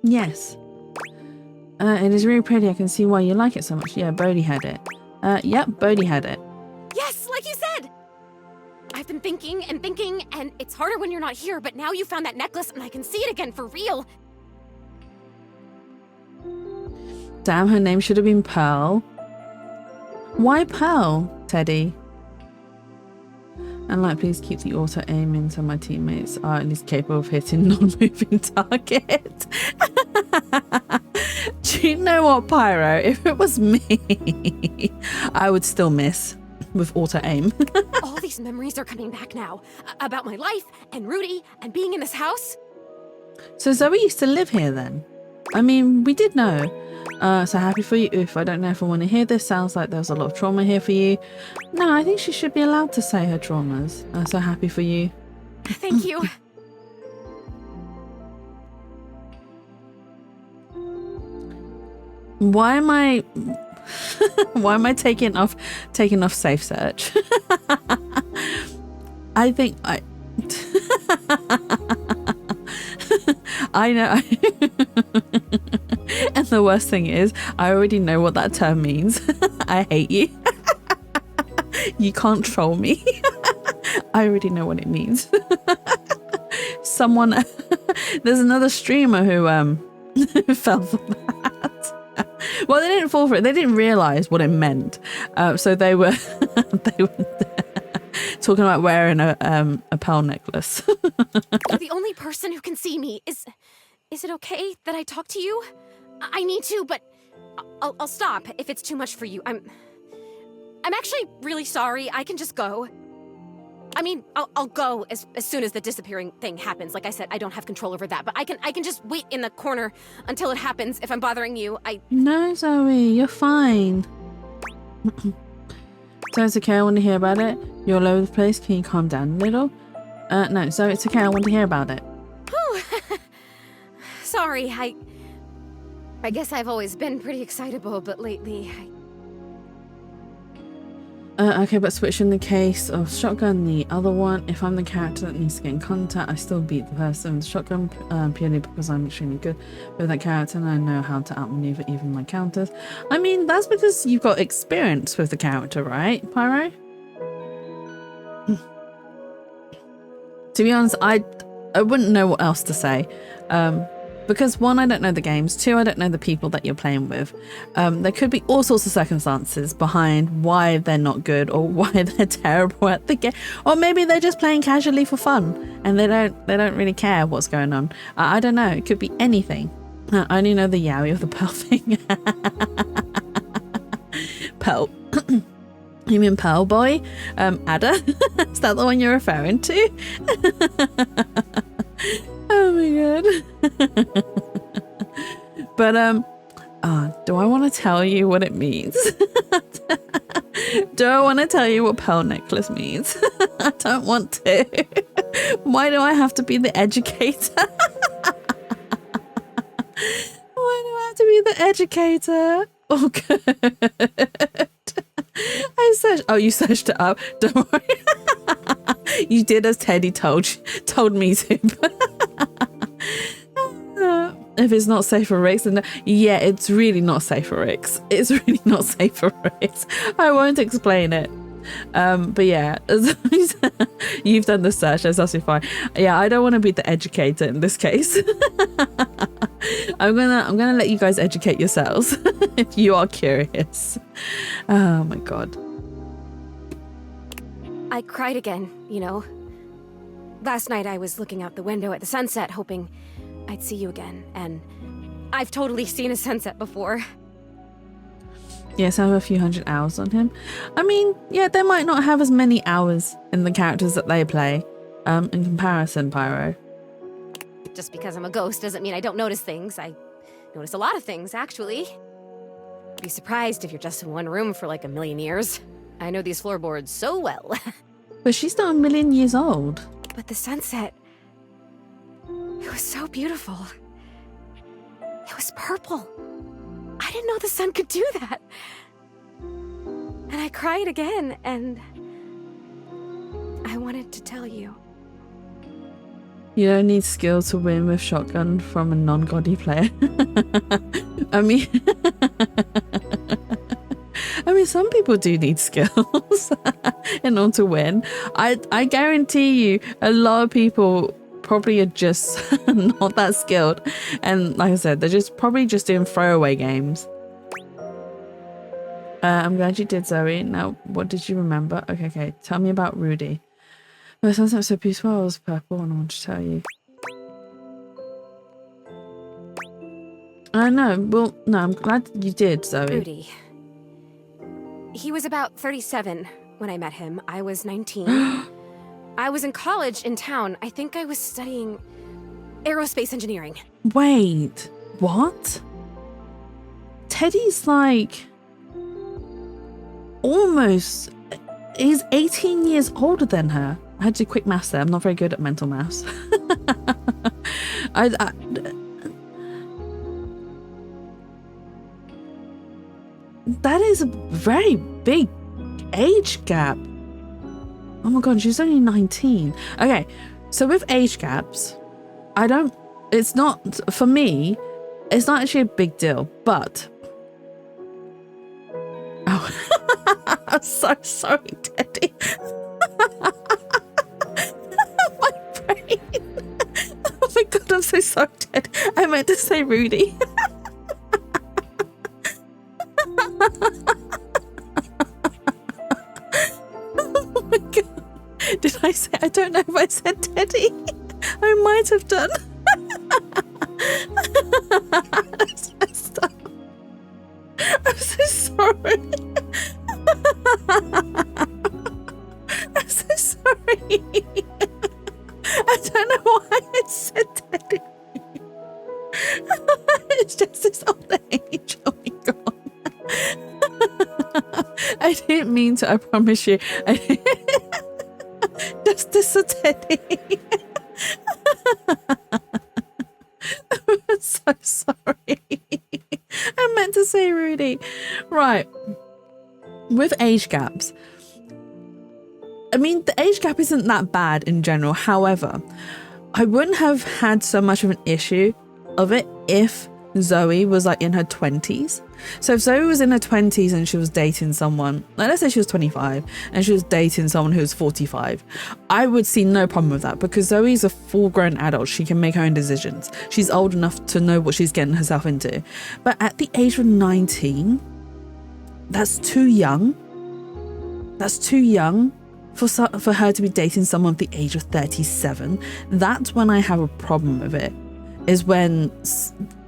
Yes. It is really pretty. I can see why you like it so much. Yeah, Bodhi had it. Yep, Bodhi had it. Yes, like you said! I've been thinking, and it's harder when you're not here, but now you found that necklace and I can see it again for real. Damn, her name should have been Pearl. Why Pearl, Teddy? And like, please keep the auto aiming so my teammates are at least capable of hitting non-moving target. Do you know what, Pyro? If it was me, I would still miss with auto aim. All these memories are coming back now. About my life, and Rudy, and being in this house. So Zoe used to live here then? I mean, we did know. So happy for you. Oof, I don't know if I want to hear this. Sounds like there was a lot of trauma here for you. No, I think she should be allowed to say her traumas. So happy for you. Thank you. Why am I taking off safe search? I think I know. And the worst thing is, I already know what that term means. I hate you. You can't troll me. I already know what it means. There's another streamer who fell for that. Well, they didn't fall for it. They didn't realize what it meant. So they were talking about wearing a pearl necklace. You're the only person who can see me. Is it okay that I talk to you? I need to, but I'll stop if it's too much for you. I'm actually really sorry. I can just go. I mean, I'll go as soon as the disappearing thing happens. Like I said, I don't have control over that, but I can just wait in the corner until it happens. If I'm bothering you, No, Zoe, you're fine. So it's okay, I want to hear about it. You're all over the place. Can you calm down a little? No, so it's okay, I want to hear about it. Whew. Sorry, I guess I've always been pretty excitable, but lately Okay, but switching the case of shotgun, the other one, if I'm the character that needs to get in contact, I still beat the person with the shotgun purely because I'm extremely good with that character and I know how to outmaneuver even my counters. I mean, that's because you've got experience with the character, right, Pyro? To be honest, I wouldn't know what else to say. Because one, I don't know the games. Two, I don't know the people that you're playing with. There could be all sorts of circumstances behind why they're not good or why they're terrible at the game. Or maybe they're just playing casually for fun and they don't really care what's going on. I don't know. It could be anything. I only know the yaoi of the pearl thing. Pearl. You mean Pearl Boy? Ada? Is that the one you're referring to? Oh my god. But do I want to tell you what it means? Do I want to tell you what pearl necklace means? I don't want to. Why do I have to be the educator? Why do I have to be the educator? Oh, good. I searched. Oh, you searched it up. Don't worry. You did as Teddy told me to. If it's not safe for Ricks, then yeah, it's really not safe for Ricks. It's really not safe for Ricks. I won't explain it. But yeah, you've done the search. That's absolutely fine. Yeah, I don't want to be the educator in this case. I'm gonna let you guys educate yourselves if you are curious. Oh my god. I cried again, you know. Last night I was looking out the window at the sunset, hoping I'd see you again, and I've totally seen a sunset before. Yes, I have a few hundred hours on him. I mean, yeah, they might not have as many hours in the characters that they play, in comparison, Pyro. Just because I'm a ghost doesn't mean I don't notice things. I notice a lot of things, actually. Be surprised if you're just in one room for like a million years. I know these floorboards so well. But she's not a million years old. But the sunset, it was so beautiful. It was purple. I didn't know the sun could do that. And I cried again, and I wanted to tell you. You don't need skill to win with shotgun from a non-godly player. I mean, some people do need skills in order to win. I guarantee you, a lot of people probably are just not that skilled, and like I said, they're just probably just doing throwaway games. I'm glad you did, Zoe. Now, what did you remember? Okay. Tell me about Rudy. The sunset was so peaceful. I was purple, and I want to tell you. I know. Well, no, I'm glad you did, Zoe. Rudy. He was about 37 when I met him. I was 19. I was in college in town. I think I was studying aerospace engineering. Wait, what? Teddy's like almost, he's 18 years older than her. I had to do quick maths there. I'm not very good at mental maths. That is a very big age gap. Oh my god, she's only 19. Okay, so with age gaps, it's not, for me, it's not actually a big deal, but... Oh, I'm so sorry, Teddy. My brain. Oh my god, I'm so sorry, Teddy. I meant to say Rudy. Oh my god. Did I say? I don't know if I said Teddy. I might have done. That's messed up. I'm so sorry. I'm so sorry. I don't know why I said Teddy. It's just his old age. Oh my god. I didn't mean to, I promise you. Justice for Teddy. I'm so sorry. I meant to say Rudy. Right. With age gaps, I mean, the age gap isn't that bad in general. However, I wouldn't have had so much of an issue of it if Zoe was like in her 20s. So if Zoe was in her 20s and she was dating someone, like let's say she was 25 and she was dating someone who was 45, I would see no problem with that because Zoe's a full-grown adult. She can make her own decisions. She's old enough to know what she's getting herself into. But at the age of 19, that's too young. That's too young for her to be dating someone at the age of 37. That's when I have a problem with it. Is when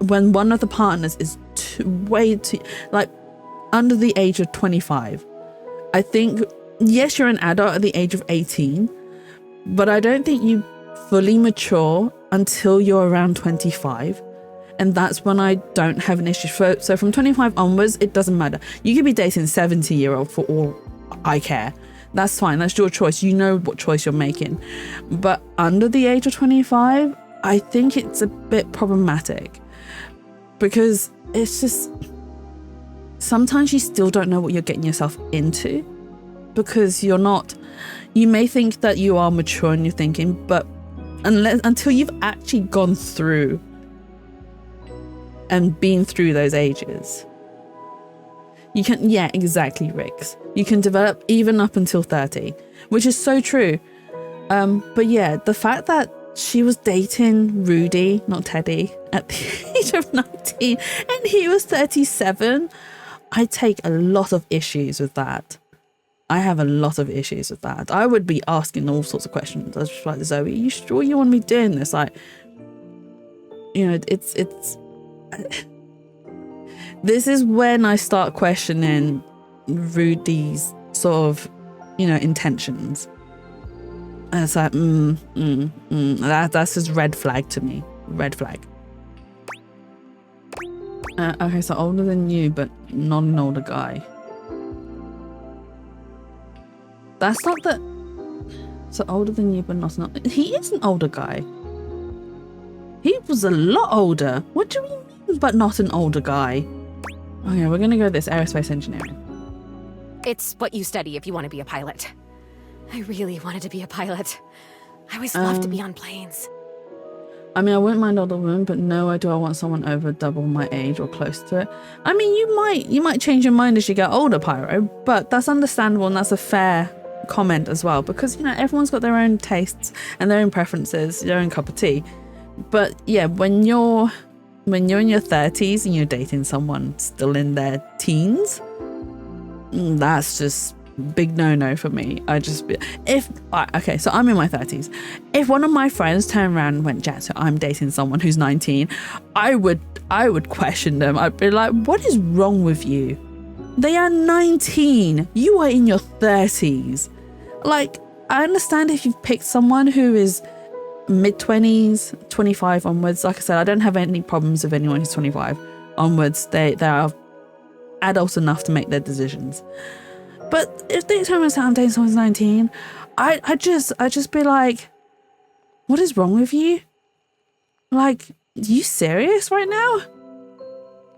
one of the partners is way too, like, under the age of 25. I think, yes, you're an adult at the age of 18, but I don't think you fully mature until you're around 25. And that's when I don't have an issue. So from 25 onwards, it doesn't matter. You could be dating a 70-year-old for all I care. That's fine. That's your choice. You know what choice you're making. But under the age of 25, I think it's a bit problematic, because it's just sometimes you still don't know what you're getting yourself into, because you may think that you are mature in your thinking, but until you've actually gone through and been through those ages, you can, yeah, exactly, Rix. You can develop even up until 30, which is so true. But yeah, the fact that she was dating Rudy, not Teddy, at the age of 19 and he was 37, I take a lot of issues with that. I have a lot of issues with that. I would be asking all sorts of questions. I was just like, Zoe, you sure you want to be doing this? Like, you know, it's this is when I start questioning Rudy's sort of, you know, intentions. And it's like, that's just red flag to me. Red flag. Okay, so older than you, but not an older guy. That's not the... So older than you, but not... He is an older guy. He was a lot older. What do you mean, but not an older guy? Okay, we're gonna go this aerospace engineering. It's what you study if you want to be a pilot. I really wanted to be a pilot. I always loved to be on planes. I mean, I wouldn't mind older women, but no, do I want someone over double my age or close to it? I mean, you might change your mind as you get older, Pyro, but that's understandable, and that's a fair comment as well, because, you know, everyone's got their own tastes and their own preferences, their own cup of tea. But yeah, when you're in your 30s and you're dating someone still in their teens, that's just big no for me. Okay, so I'm in my 30s. If one of my friends turned around and went, Jack, so I'm dating someone who's 19, I would question them. I'd be like, what is wrong with you? They are 19. You are in your 30s. Like, I understand if you've picked someone who is mid-20s, 25 onwards. Like I said, I don't have any problems with anyone who's 25 onwards. They are adults enough to make their decisions. But if they tell me I'm dating someone who's 19, I just be like, what is wrong with you? Like, are you serious right now?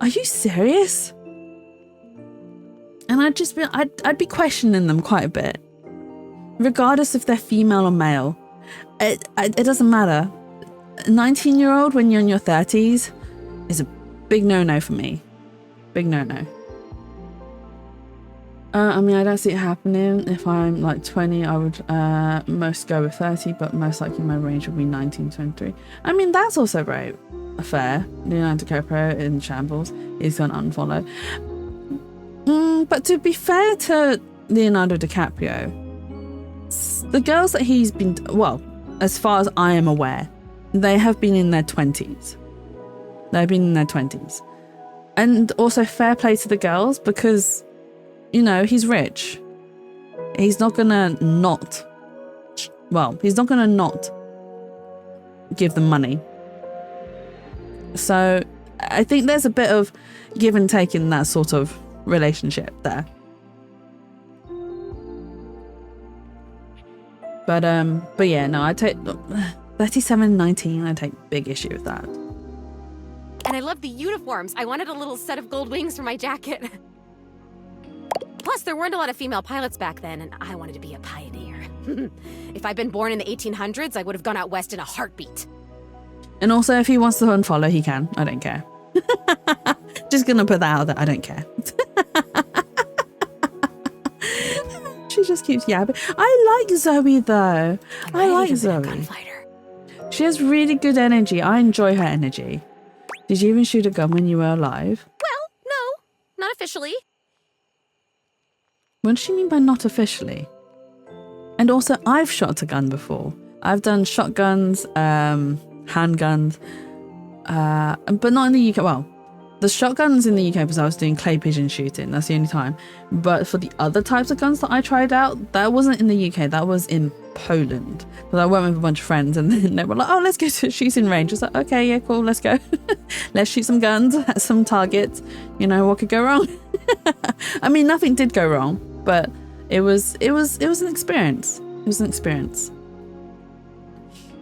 Are you serious? And I'd be questioning them quite a bit, regardless if they're female or male. It doesn't matter. A 19-year-old when you're in your 30s is a big no for me. Big no. I mean, I don't see it happening. If I'm like 20, I would most go with 30, but most likely my range would be 19 to 23. I mean, that's also very fair. Leonardo DiCaprio in shambles. He's gonna unfollow. But to be fair to Leonardo DiCaprio, the girls that he's been, well, as far as I am aware, they have been in their 20s. They've been in their 20s. And also fair play to the girls, because, you know, he's rich. He's not gonna not give them money. So I think there's a bit of give and take in that sort of relationship there. But yeah, no, I take 37, 19, I take big issue with that. And I love the uniforms. I wanted a little set of gold wings for my jacket. Plus, there weren't a lot of female pilots back then, and I wanted to be a pioneer. If I'd been born in the 1800s, I would have gone out west in a heartbeat. And also, if he wants to unfollow, he can. I don't care. Just gonna put that out there. I don't care. She just keeps yapping. I like Zoe, though. I like Zoe. She has really good energy. I enjoy her energy. Did you even shoot a gun when you were alive? Well, no. Not officially. What does she mean by not officially? And also, I've shot a gun before. I've done shotguns, handguns, but not in the UK. Well, the shotguns in the UK because I was doing clay pigeon shooting. That's the only time. But for the other types of guns that I tried out, that wasn't in the UK. That was in Poland. Because I went with a bunch of friends and then they were like, oh, let's go to shooting range. I was like, okay, yeah, cool, let's go. Let's shoot some guns at some targets. You know, what could go wrong? I mean, nothing did go wrong, but it was an experience. It was an experience.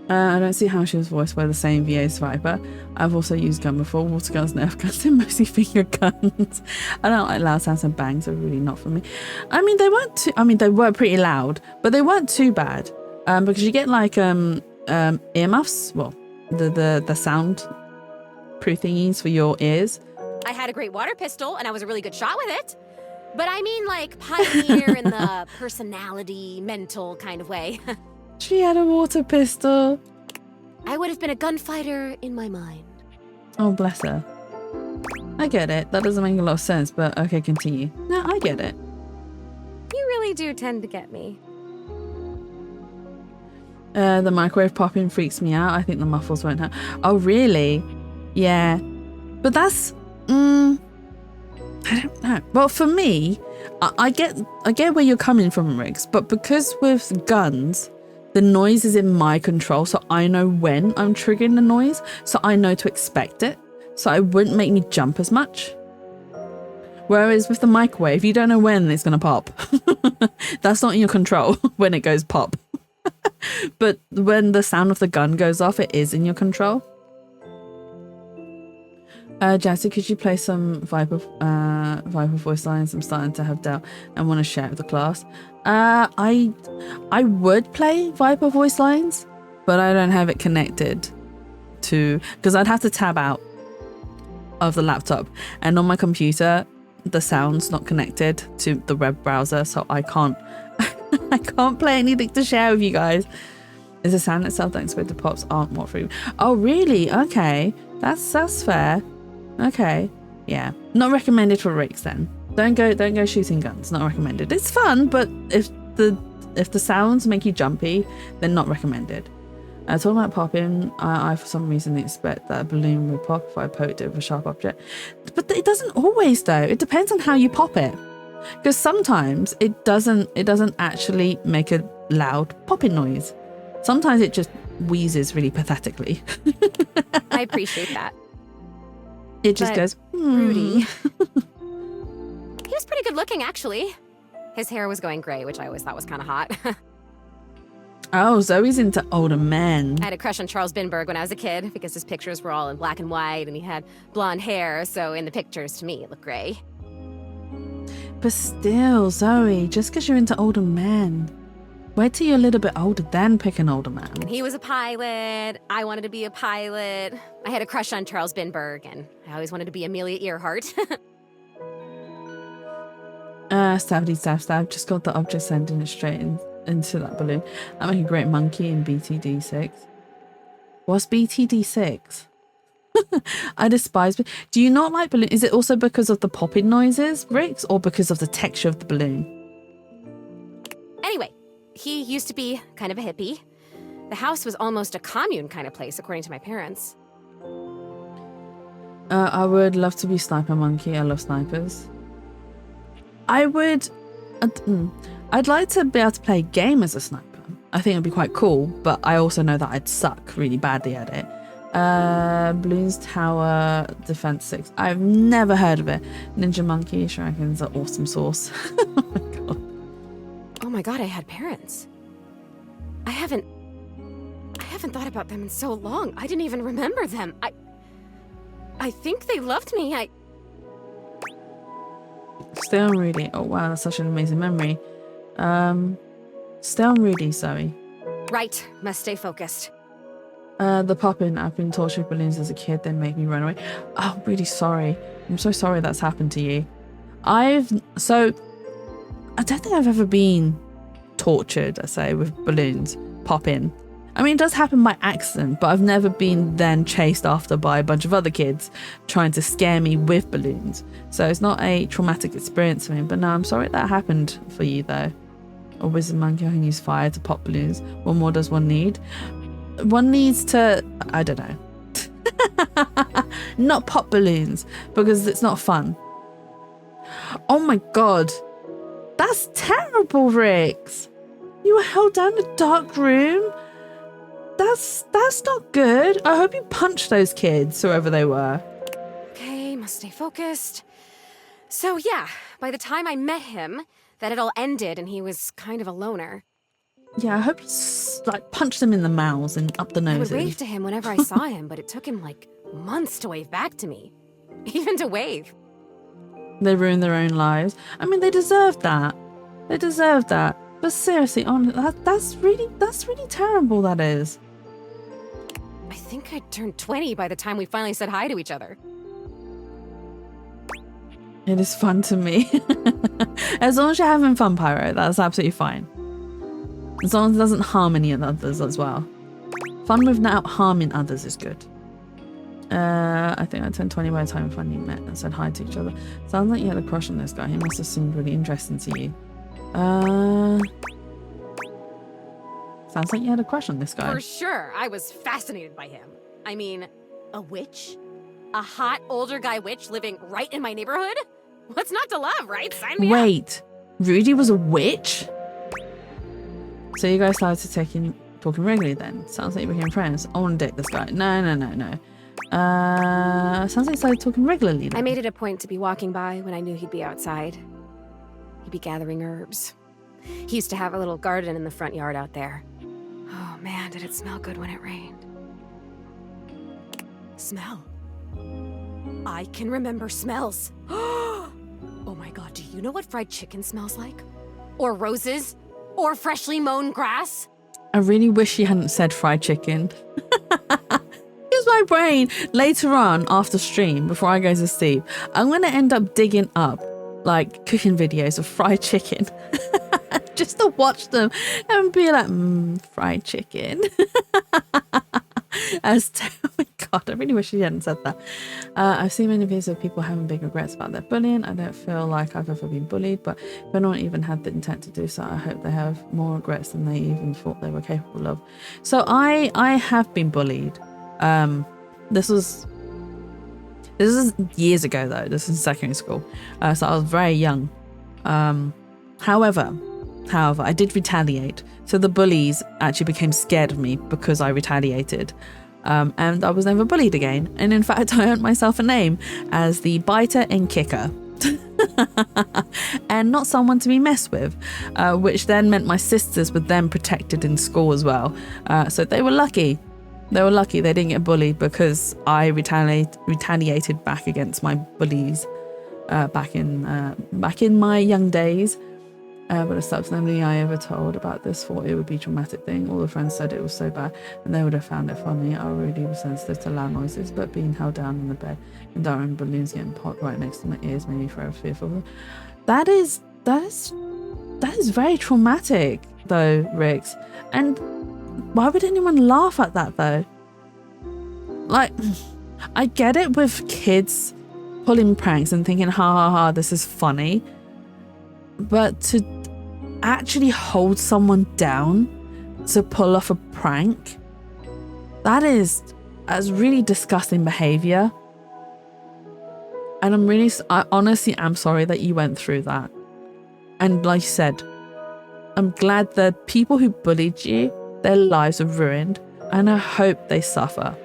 I don't see how she was voiced by the same VA Viper. I've also used gun before. Water guns, Nerf guns, and mostly finger guns. I don't like loud sounds and bangs. Are really not for me. I mean, they weren't too. I mean, they were pretty loud, but they weren't too bad. Because you get like earmuffs. Well, the sound proof thingies for your ears. I had a great water pistol, and I was a really good shot with it. But I mean, like, pioneer in the personality, mental kind of way. She had a water pistol. I would have been a gunfighter in my mind. Oh, bless her. I get it. That doesn't make a lot of sense, but okay, continue. No, I get it. You really do tend to get me. The microwave popping freaks me out. I think the muffles won't hurt. Oh, really? Yeah. But that's... I don't know. Well, for me, I get where you're coming from, Riggs, but because with guns, the noise is in my control, so I know when I'm triggering the noise, so I know to expect it, so it wouldn't make me jump as much. Whereas with the microwave, you don't know when it's going to pop. That's not in your control when it goes pop. But when the sound of the gun goes off, it is in your control. Jazzy, could you play some Viper voice lines? I'm starting to have doubt and want to share it with the class. I would play Viper voice lines, but I don't have it connected to, because I'd have to tab out of the laptop, and on my computer the sound's not connected to the web browser, so I can't I can't play anything to share with you guys. Is the sound itself that expected pops aren't what free? Oh really? Okay, that's fair. Okay, yeah, not recommended for rakes then. Don't go shooting guns. Not recommended. It's fun, but if the sounds make you jumpy, then not recommended. Talking about popping, I for some reason expect that a balloon would pop if I poked it with a sharp object, but it doesn't always though. It depends on how you pop it, because sometimes it doesn't actually make a loud popping noise. Sometimes it just wheezes really pathetically. I appreciate that. It just goes, Rudy. He was pretty good looking, actually. His hair was going gray, which I always thought was kind of hot. Oh, Zoe's into older men. I had a crush on Charles Binberg when I was a kid because his pictures were all in black and white and he had blonde hair, so in the pictures, to me, it looked gray. But still, Zoe, just because you're into older men, wait till you're a little bit older, then pick an older man. He was a pilot. I wanted to be a pilot. I had a crush on Charles Binberg, and I always wanted to be Amelia Earhart. Stab. Just got the object sending it straight into that balloon. I make a great monkey in BTD6. What's BTD6? I despise. Do you not like balloon? Is it also because of the popping noises, Rix, or because of the texture of the balloon? Anyway, he used to be kind of a hippie. The house was almost a commune kind of place, according to my parents. I would love to be Sniper Monkey. I love snipers. I'd like to be able to play a game as a sniper. I think it'd be quite cool, but I also know that I'd suck really badly at it. Balloons Tower Defense 6. I've never heard of it. Ninja Monkey Shurikens are awesome sauce. Oh my god, I had parents. I haven't thought about them in so long. I didn't even remember them. I think they loved me. Stay on Rudy. Oh wow, that's such an amazing memory. Stay on Rudy, Zoe. Right, must stay focused. The popping. I've been tortured with balloons as a kid, then make me run away. Oh, I'm really sorry. I'm so sorry that's happened to you. I don't think I've ever been tortured, I say, with balloons popping. I mean, it does happen by accident, but I've never been then chased after by a bunch of other kids trying to scare me with balloons. So it's not a traumatic experience for me. But no, I'm sorry that happened for you, though. A wizard monkey who can use fire to pop balloons. What more does one need? One needs to, I don't know, not pop balloons because it's not fun. Oh my god, that's terrible, Rix. You were held down in a dark room that's not good. I hope you punched those kids, whoever they were. Okay, must stay focused. So yeah, by the time I met him, that had all ended and he was kind of a loner. Yeah, I hope you like punched them in the mouths and up the I would noses. wave to him whenever I saw him, but it took him like months to wave back to me. Even to wave. They ruined their own lives. I mean, they deserved that. They deserved that. But seriously, that's really terrible, that is. I think I turned 20 by the time we finally said hi to each other. It is fun to me. As long as you're having fun, Pyro, that's absolutely fine. As long as it doesn't harm any of others as well. Fun without harming others is good. I think I turned 20 by the time we finally met and said hi to each other. Sounds like you had a crush on this guy. He must have seemed really interesting to you. Sounds like you had a crush on this guy. For sure, I was fascinated by him. I mean, a witch? A hot older guy witch living right in my neighborhood? What's not to love, right? Sign me up. Wait, Rudy was a witch? So you guys started talking regularly then? Sounds like you became friends. I want to date this guy. No. Sounds like you started talking regularly then. I made it a point to be walking by when I knew he'd be outside. He'd be gathering herbs. He used to have a little garden in the front yard out there. Oh man, did it smell good when it rained. Smell. I can remember smells. Oh my god, do you know what fried chicken smells like? Or roses? Or freshly mown grass? I really wish you hadn't said fried chicken. Here's my brain. Later on, after stream, before I go to sleep, I'm going to end up digging up like cooking videos of fried chicken. Just to watch them and be like, fried chicken. Oh my god, I really wish you hadn't said that. I've seen many videos of people having big regrets about their bullying. I don't feel like I've ever been bullied, but if anyone even had the intent to do so, I hope they have more regrets than they even thought they were capable of. So I have been bullied. This was years ago though. This was secondary school, so I was very young. However, I did retaliate. So the bullies actually became scared of me because I retaliated. And I was never bullied again. And in fact, I earned myself a name as the biter and kicker. And not someone to be messed with, which then meant my sisters were then protected in school as well. So they were lucky. They were lucky they didn't get bullied because I retaliated back against my bullies back in my young days. But as such, nobody I ever told about this thought it would be a traumatic thing. All the friends said it was so bad and they would have found it funny. I really was sensitive to loud noises, but being held down in the bed and dark balloons getting popped right next to my ears made me forever fearful. That is very traumatic though, Rix. And why would anyone laugh at that though? Like, I get it with kids pulling pranks and thinking, ha ha ha, this is funny. But to actually hold someone down to pull off a prank, that's really disgusting behavior. And I honestly am sorry that you went through that. And like you said, I'm glad the people who bullied you, their lives are ruined, and I hope they suffer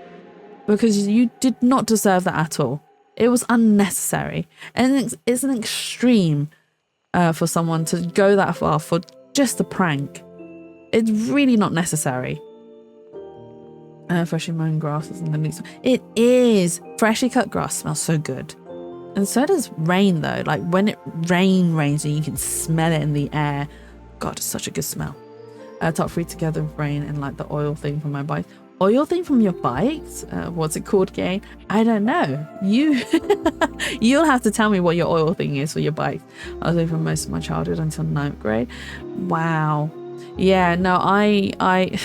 because you did not deserve that at all. It was unnecessary, and it's an extreme for someone to go that far for just a prank. It's really not necessary. Freshly mown grass isn't the least. It is. Freshly cut grass smells so good. And so does rain though. Like when it rains and you can smell it in the air. God, it's such a good smell. Top 3 together with rain and like the oil thing from my bike. Oil thing from your bikes? What's it called again? I don't know. You'll have to tell me what your oil thing is for your bike. I was there for most of my childhood until 9th grade. Wow. Yeah, no, I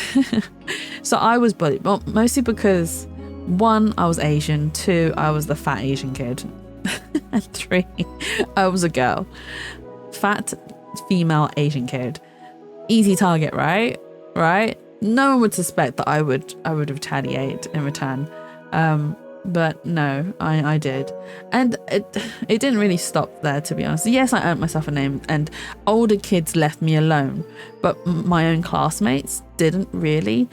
so I was bullied, well, mostly because 1, I was Asian, 2, I was the fat Asian kid, and 3, I was a girl. Fat female Asian kid. Easy target, right? No one would suspect that I would retaliate in return. But no, I did. And it didn't really stop there, to be honest. Yes, I earned myself a name and older kids left me alone, but my own classmates didn't really.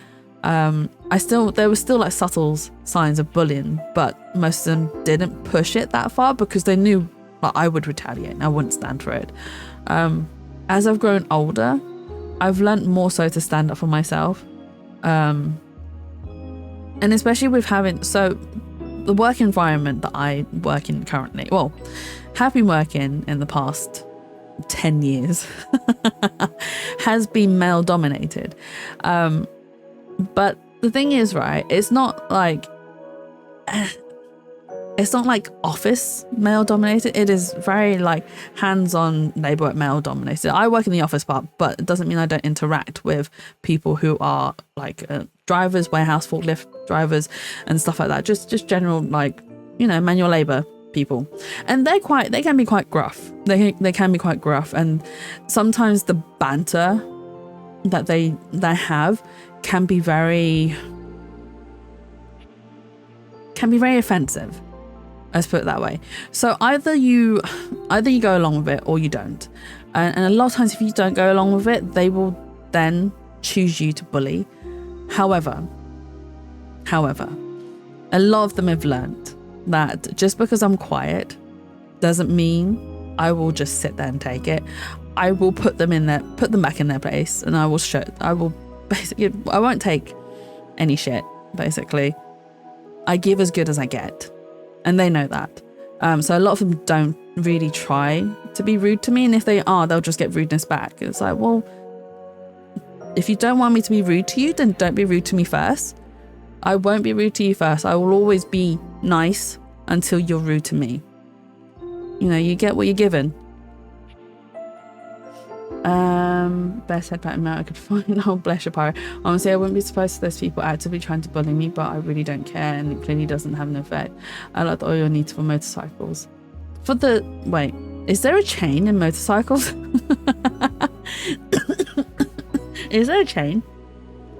There were still like subtle signs of bullying, but most of them didn't push it that far because they knew like I would retaliate and I wouldn't stand for it. As I've grown older, I've learnt more so to stand up for myself. And especially with the work environment that I work in currently, well, have been working in the past 10 years, has been male dominated. But the thing is, right, it's not like office male dominated. It is very like hands-on labor work male dominated. I work in the office part, but it doesn't mean I don't interact with people who are like drivers, warehouse forklift drivers and stuff like that. Just general like, manual labor people. And they can be quite gruff. They can be quite gruff, and sometimes the banter that they have can be very offensive. Let's put it that way. So either you go along with it or you don't. And a lot of times if you don't go along with it, they will then choose you to bully. However, a lot of them have learned that just because I'm quiet doesn't mean I will just sit there and take it. I will put them back in their place, and I won't take any shit, basically. I give as good as I get. And they know that. So a lot of them don't really try to be rude to me. And if they are, they'll just get rudeness back. It's like, well, if you don't want me to be rude to you, then don't be rude to me first. I won't be rude to you first. I will always be nice until you're rude to me. You get what you're given. Best headband amount I could find. Oh, bless your pyro. Honestly, I wouldn't be surprised if there's people actively trying to bully me, but I really don't care, and it clearly doesn't have an effect. I like the oil needs for motorcycles. Wait, is there a chain in motorcycles? Is there a chain?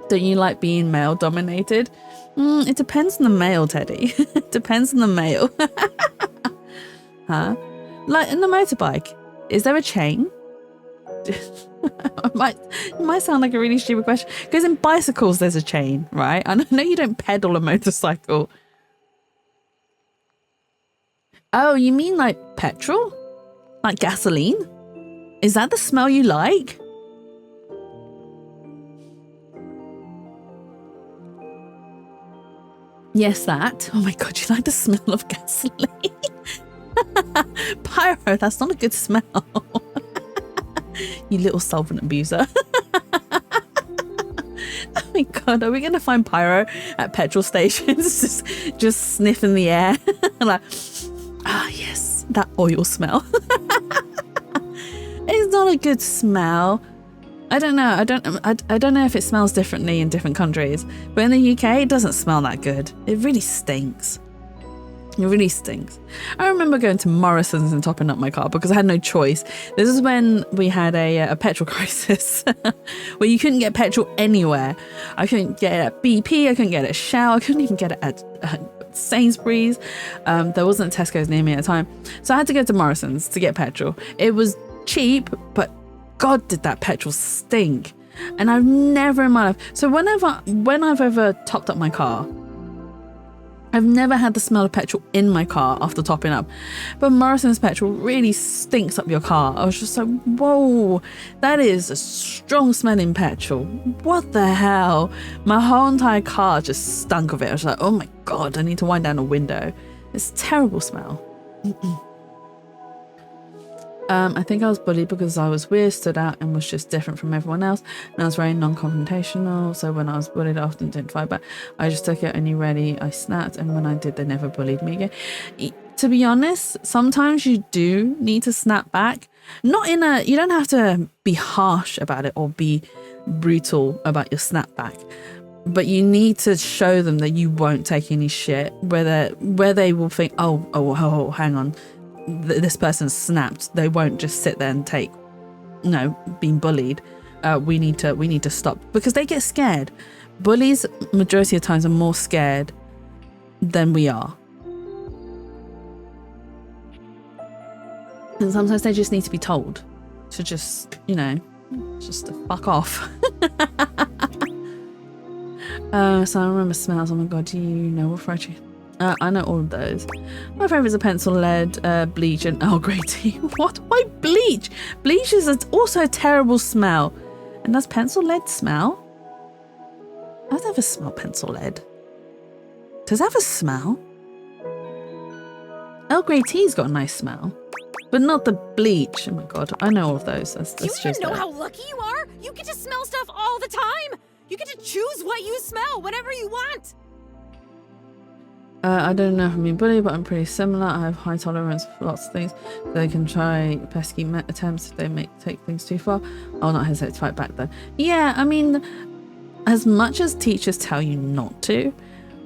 Don't you like being male dominated? It depends on the male, Teddy. It depends on the male. Huh? Like in the motorbike, is there a chain? It might sound like a really stupid question, because in bicycles there's a chain, right? I know you don't pedal a motorcycle. Oh, you mean like petrol? Like gasoline? Is that the smell you like? Yes, that. Oh my god, you like the smell of gasoline? Pyro, that's not a good smell. You little solvent abuser. Oh my god, are we gonna find Pyro at petrol stations just sniffing the air? Like, yes, that oil smell. It's not a good smell. I don't know. I don't know if it smells differently in different countries, but in the UK it doesn't smell that good. It really stinks. It really stinks. I remember going to Morrison's and topping up my car because I had no choice. This is when we had a petrol crisis where you couldn't get petrol anywhere. I couldn't get it at BP, I couldn't get it at Shell, I couldn't even get it at Sainsbury's. There wasn't a Tesco's near me at the time. So I had to go to Morrison's to get petrol. It was cheap, but God, did that petrol stink. And I've never in my life... So when I've ever topped up my car, I've never had the smell of petrol in my car after topping up. But Morrison's petrol really stinks up your car. I was just like, whoa, that is a strong smelling petrol. What the hell? My whole entire car just stunk of it. I was like, oh my God, I need to wind down a window. It's a terrible smell. I think I was bullied because I was weird, stood out, and was just different from everyone else. And I was very non-confrontational, so when I was bullied, I often didn't fight back. I just took it and ready. I snapped, and when I did, they never bullied me again. To be honest, sometimes you do need to snap back. You don't have to be harsh about it or be brutal about your snapback, but you need to show them that you won't take any shit, where they will think, oh, hang on. This person snapped. They won't just sit there and take, being bullied. We need to stop, because they get scared. Bullies, majority of times, are more scared than we are, and sometimes they just need to be told to just to fuck off. So I remember smells. Oh my god, do you know what fried chicken? I know all of those. My favourites are pencil lead, bleach, and Earl Grey tea. What? Why bleach? Bleach is also a terrible smell. And does pencil lead smell? I've never smelled pencil lead. Does it have a smell? Earl Grey tea's got a nice smell, but not the bleach. Oh my god, I know all of those. Do you even know how lucky you are? You get to smell stuff all the time. You get to choose what you smell whenever you want. I don't know if I'm being bullied, but I'm pretty similar. I have high tolerance for lots of things. They can try pesky attempts if they take things too far. I'll not hesitate to fight back though. Yeah, I mean, as much as teachers tell you not to,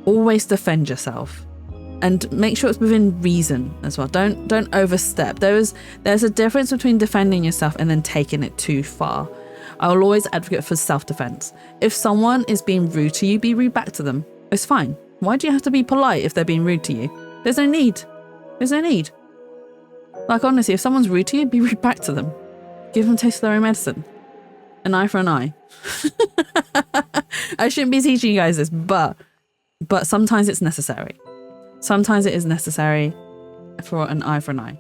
always defend yourself. And make sure it's within reason as well. Don't overstep. There's a difference between defending yourself and then taking it too far. I will always advocate for self-defense. If someone is being rude to you, be rude back to them. It's fine. Why do you have to be polite if they're being rude to you? There's no need. There's no need. Like honestly, if someone's rude to you, be rude back to them. Give them a taste of their own medicine. An eye for an eye. I shouldn't be teaching you guys this, but sometimes it's necessary. Sometimes it is necessary for an eye for an eye.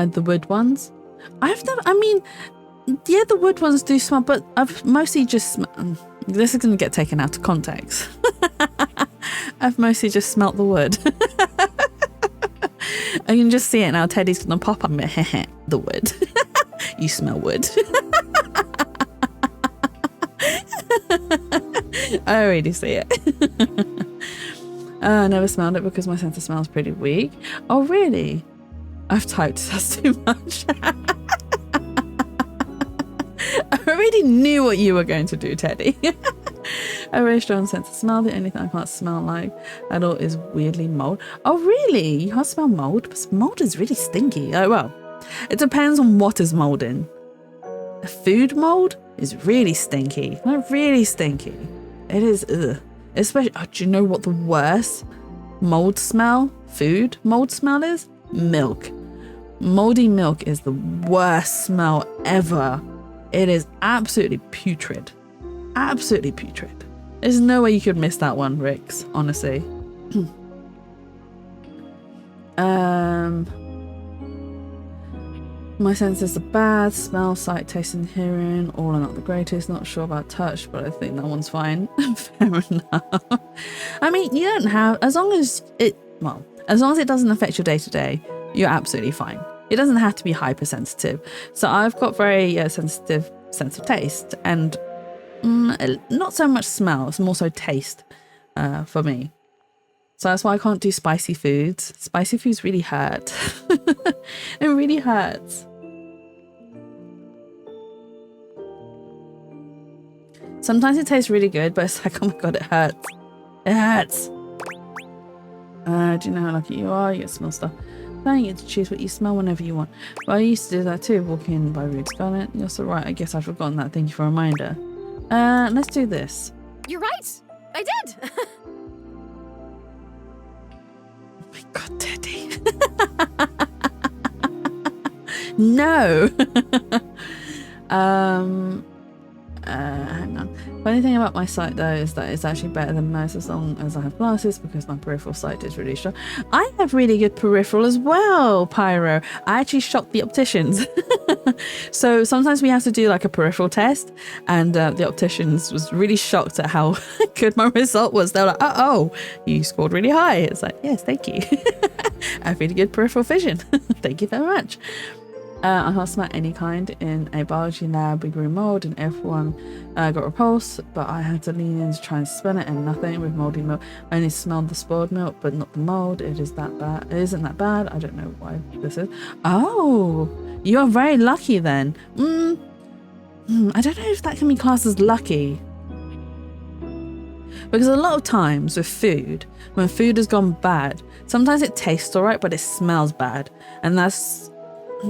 The wood ones. Yeah, the wood ones do smell, but I've mostly just this is going to get taken out of context. I've mostly just smelt the wood. I can just see it now. Teddy's going to pop up the wood. You smell wood. I already see it. I never smelled it because my sense of smell is pretty weak. Oh, really? I've typed that's too much. I already knew what you were going to do, Teddy. A very strong sense of smell. The only thing I can't smell like at all is weirdly mold. Oh, really? You can't smell mold? Because mold is really stinky. Oh, well, it depends on what is mold in. Food mold is really stinky. Like, really stinky. It is, ugh. Especially, do you know what the worst mold smell, food mold smell is? Milk. Moldy milk is the worst smell ever. It is absolutely putrid. Absolutely putrid. There's no way you could miss that one, Rix, honestly. My senses are bad. Smell, sight, taste, and hearing. All are not the greatest. Not sure about touch, but I think that one's fine. Fair enough. I mean, you don't have, as long as it doesn't affect your day-to-day, you're absolutely fine. It doesn't have to be hypersensitive. So I've got very sensitive sense of taste, and not so much smell, it's more so taste for me. So that's why I can't do spicy foods. Spicy foods really hurt. It really hurts. Sometimes it tastes really good, but it's like, oh my god, it hurts. It hurts. Do you know how lucky you are? You get to smell stuff. Then you get to choose what you smell whenever you want. Well, I used to do that too, walking by Rude Scarlet. You're so right, I guess I've forgotten that. Thank you for a reminder. Let's do this. You're right. I did. Oh my god, Teddy. No. Hang on. Funny thing about my sight though is that it's actually better than most as long as I have glasses, because my peripheral sight is really strong. I have really good peripheral as well, Pyro. I actually shocked the opticians. So sometimes we have to do like a peripheral test, and the opticians was really shocked at how good my result was. They're like, oh, you scored really high. It's like, yes, thank you. I have really good peripheral vision. Thank you very much. I can't smell any kind in a biology lab. We grew mold and everyone got repulsed, but I had to lean in to try and smell it, and nothing with moldy milk. I only smelled the spoiled milk, but not the mold. It isn't that bad. I don't know why this is. Oh, you are very lucky then. I don't know if that can be classed as lucky. Because a lot of times with food, when food has gone bad, sometimes it tastes alright, but it smells bad. And that's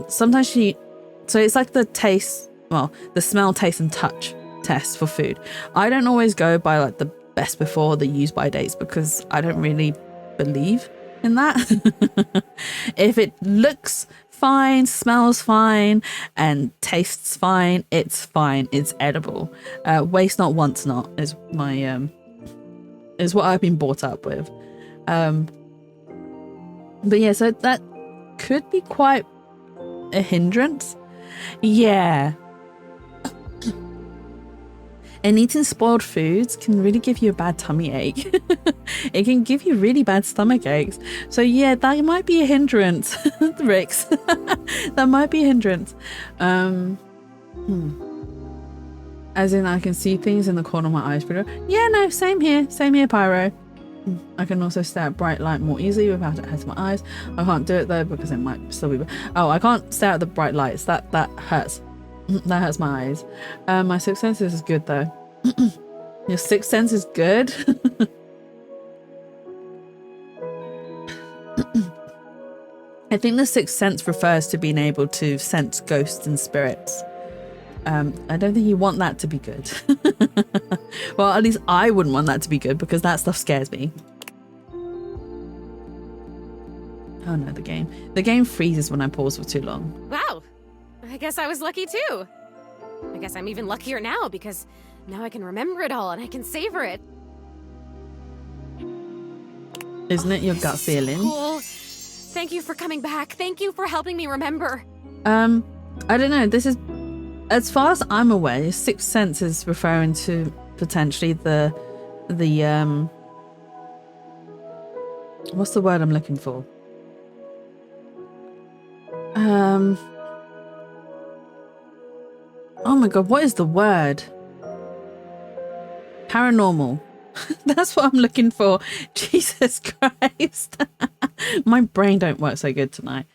sometimes so it's like the taste, well, the smell, taste and touch test for food. I don't always go by like the best before, the use by dates, because I don't really believe in that. If it looks, fine, smells fine, and tastes fine. It's fine. It's edible. Waste not, wants not is my is what I've been brought up with. But yeah, so that could be quite a hindrance. Yeah. And eating spoiled foods can really give you a bad tummy ache. It can give you really bad stomach aches. So yeah, that might be a hindrance, Rix. That might be a hindrance. As in, I can see things in the corner of my eyes. Yeah, no, same here, Pyro. I can also stare at bright light more easily without it hurting my eyes. I can't do it though because it might still be. Oh, I can't stare at the bright lights. That hurts. That hurts my eyes. My sixth sense is good though. Your sixth sense is good. I think the sixth sense refers to being able to sense ghosts and spirits. I don't think you want that to be good. Well, at least I wouldn't want that to be good because that stuff scares me. Oh no, the game. The game freezes when I pause for too long. Wow. I guess I was lucky too. I guess I'm even luckier now because now I can remember it all and I can savor it. Isn't it your gut feeling? Cool. Thank you for coming back. Thank you for helping me remember. I don't know. This is, as far as I'm aware, sixth sense is referring to potentially the what's the word I'm looking for? Oh my god, what is the word? Paranormal. That's what I'm looking for. Jesus Christ. My brain don't work so good tonight.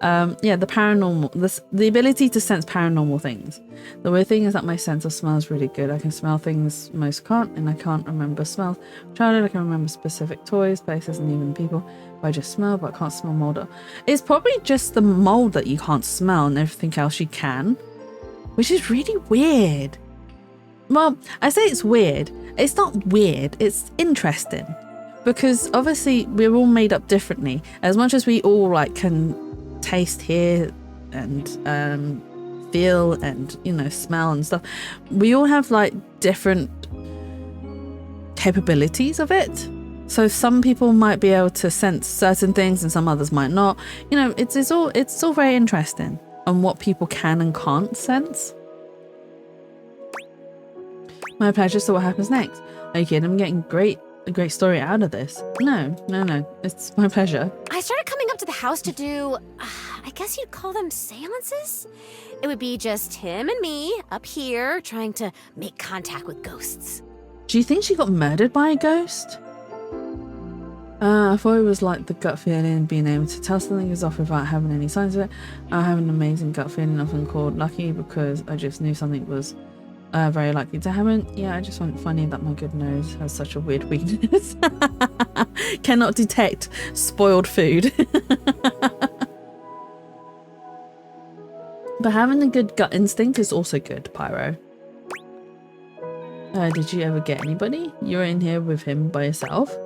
Yeah, the paranormal, the ability to sense paranormal things. The weird thing is that my sense of smell is really good. I can smell things most can't, and I can't remember smells. Childhood, I can remember specific toys, places, and even people. I just smell, but I can't smell mold. It's probably just the mold that you can't smell, and everything else you can, which is really weird. Well, I say it's weird. It's not weird. It's interesting, because obviously we're all made up differently. As much as we all like can taste, hear, and feel, and smell and stuff, we all have like different capabilities of it. So some people might be able to sense certain things and some others might not. It's all very interesting on what people can and can't sense. My pleasure. So what happens next? Are you kidding? I'm getting a great story out of this. No. It's my pleasure. I started coming up to the house to do, I guess you'd call them seances? It would be just him and me up here trying to make contact with ghosts. Do you think she got murdered by a ghost? I thought it was like the gut feeling, being able to tell something is off without having any signs of it. I have an amazing gut feeling, often called lucky, because I just knew something was very likely to happen. Yeah, I just find it funny that my good nose has such a weird weakness. Cannot detect spoiled food. But having a good gut instinct is also good, Pyro. Did you ever get anybody? You were in here with him by yourself.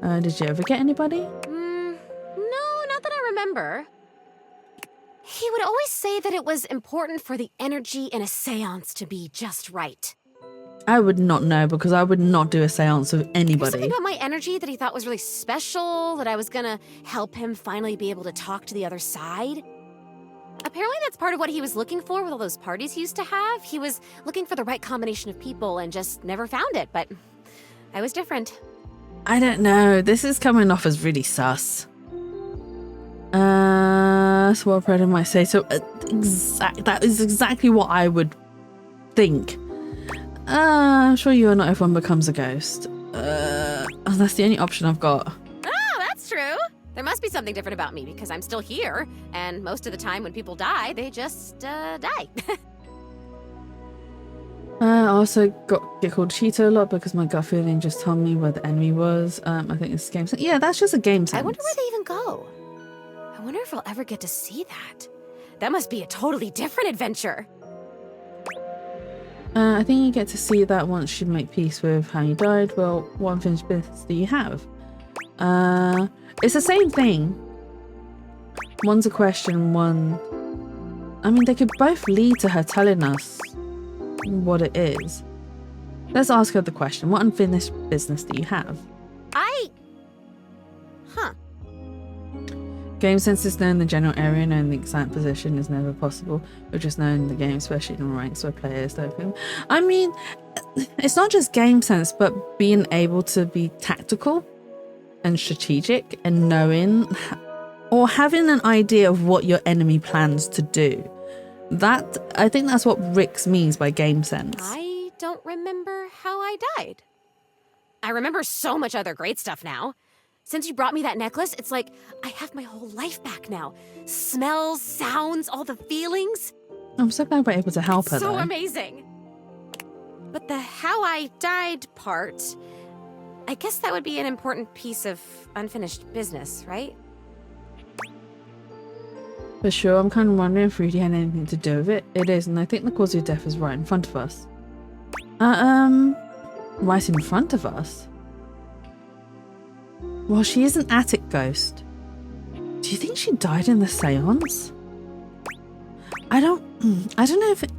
Did you ever get anybody? No, not that I remember. He would always say that it was important for the energy in a seance to be just right. I would not know, because I would not do a seance with anybody. There's something about my energy that he thought was really special, that I was gonna help him finally be able to talk to the other side. Apparently that's part of what he was looking for with all those parties he used to have. He was looking for the right combination of people and just never found it, but I was different. I don't know. This is coming off as really sus. So what Predator might say. So that is exactly what I would think. I'm sure you or not everyone becomes a ghost. That's the only option I've got. Oh, that's true. There must be something different about me because I'm still here, and most of the time when people die, they just die. I also get called Cheetah a lot because my gut feeling just told me where the enemy was. I think it's game sense. Yeah, that's just a game sense. I wonder where they even go. I wonder if I'll ever get to see that. That must be a totally different adventure. I think you get to see that once you make peace with how you died. Well, what unfinished business do you have? It's the same thing. One's a question, one... I mean, they could both lead to her telling us what it is. Let's ask her the question. What unfinished business do you have? Game sense is knowing the general area, knowing the exact position is never possible, but just knowing the game, especially in ranks where players don't feel. I mean, it's not just game sense, but being able to be tactical and strategic and knowing or having an idea of what your enemy plans to do. That, I think that's what Rix means by game sense. I don't remember how I died. I remember so much other great stuff now. Since you brought me that necklace, it's like I have my whole life back now. Smells, sounds, all the feelings. I'm so glad we're able to help her, So though. amazing. But the how I died part, I guess that would be an important piece of unfinished business, right? For sure, I'm kind of wondering if Rudy had anything to do with it. It is, and I think the cause of your death is right in front of us. Right in front of us? Well, she is an attic ghost. Do you think she died in the seance? I don't know if it...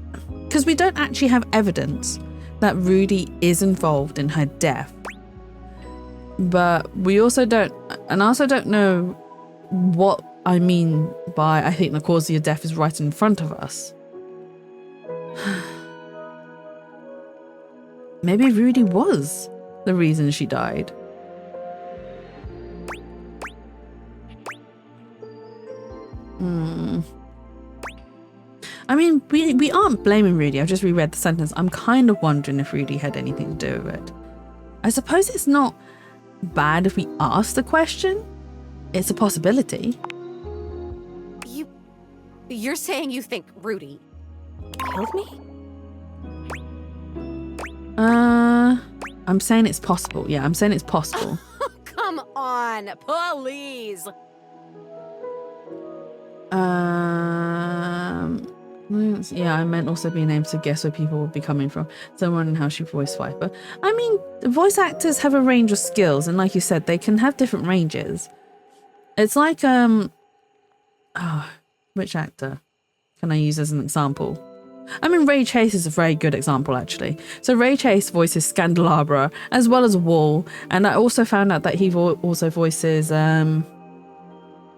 Because we don't actually have evidence that Rudy is involved in her death. But we also don't... And I also don't know what I mean by I think the cause of your death is right in front of us. Maybe Rudy was the reason she died. I mean, we aren't blaming Rudy. I've just reread the sentence. I'm kind of wondering if Rudy had anything to do with it. I suppose it's not bad if we ask the question. It's a possibility. You're saying you think Rudy killed me? I'm saying it's possible. Yeah, I'm saying it's possible. Come on, please. Yeah, I meant also being able to guess where people would be coming from. So I'm wondering how she voiced Viper. I mean, voice actors have a range of skills, and like you said, they can have different ranges. It's like which actor can I use as an example? I mean, Ray Chase is a very good example, actually. So Ray Chase voices Scandelabra as well as Wall, and I also found out that he also voices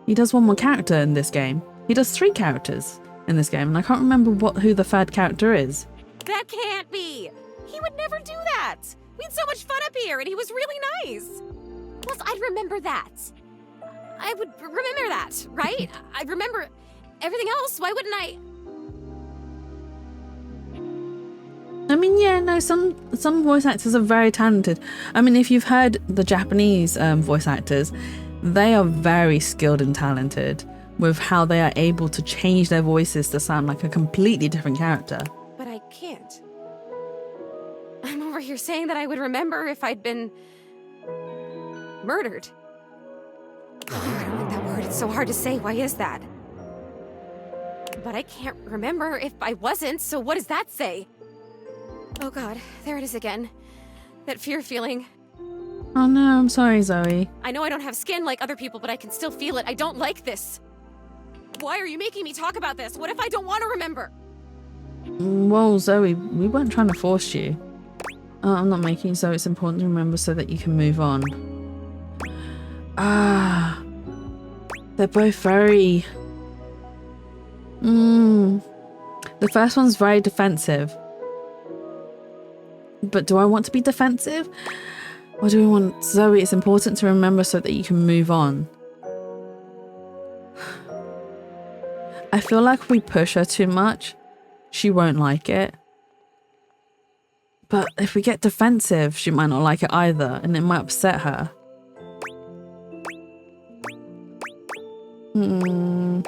he does one more character in this game. He does 3 characters in this game, and I can't remember who the third character is. That can't be. He would never do that. We had so much fun up here, and he was really nice. Plus, I'd remember that. I would remember that, right? I'd remember everything else. Why wouldn't I? I mean, yeah, no, some voice actors are very talented. I mean, if you've heard the Japanese voice actors, they are very skilled and talented with how they are able to change their voices to sound like a completely different character. But I can't. I'm over here saying that I would remember if I'd been murdered. Oh, I don't like that word. It's so hard to say. Why is that? But I can't remember if I wasn't, so what does that say? Oh god, there it is again. That fear feeling. Oh no, I'm sorry, Zoe. I know I don't have skin like other people, but I can still feel it. I don't like this. Why are you making me talk about this? What if I don't want to remember? Whoa, Zoe, we weren't trying to force you. I'm not making you so it's important to remember so that you can move on. They're both very... The first one's very defensive. But do I want to be defensive? Or do we want... Zoe, it's important to remember so that you can move on. I feel like if we push her too much, she won't like it. But if we get defensive, she might not like it either, and it might upset her. I'm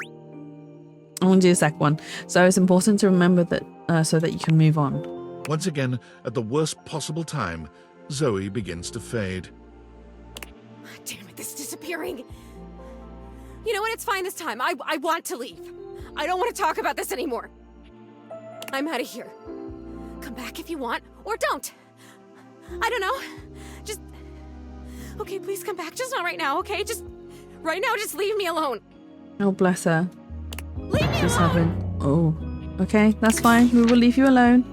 gonna do the second one. So it's important to remember that so that you can move on. Once again, at the worst possible time, Zoe begins to fade. Damn it, this is disappearing. You know what? It's fine this time. I want to leave. I don't want to talk about this anymore. I'm out of here. Come back if you want, or don't. I don't know. Just... Okay, please come back. Just not right now, okay? Just... Right now, just leave me alone. Oh, bless her. She's having... Oh, okay, that's fine. We will leave you alone.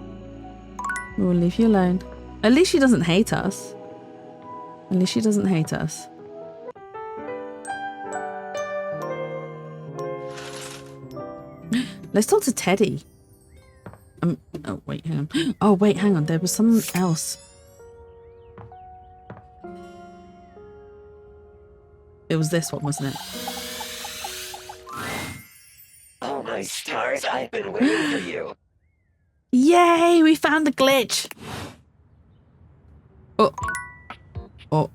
We will leave you alone. At least she doesn't hate us. At least she doesn't hate us. Let's talk to Teddy. Oh, wait, hang on. Oh, wait, hang on. There was something else. It was this one, wasn't it? Oh, my stars, I've been waiting for you. Yay, we found the glitch. Oh. Oh.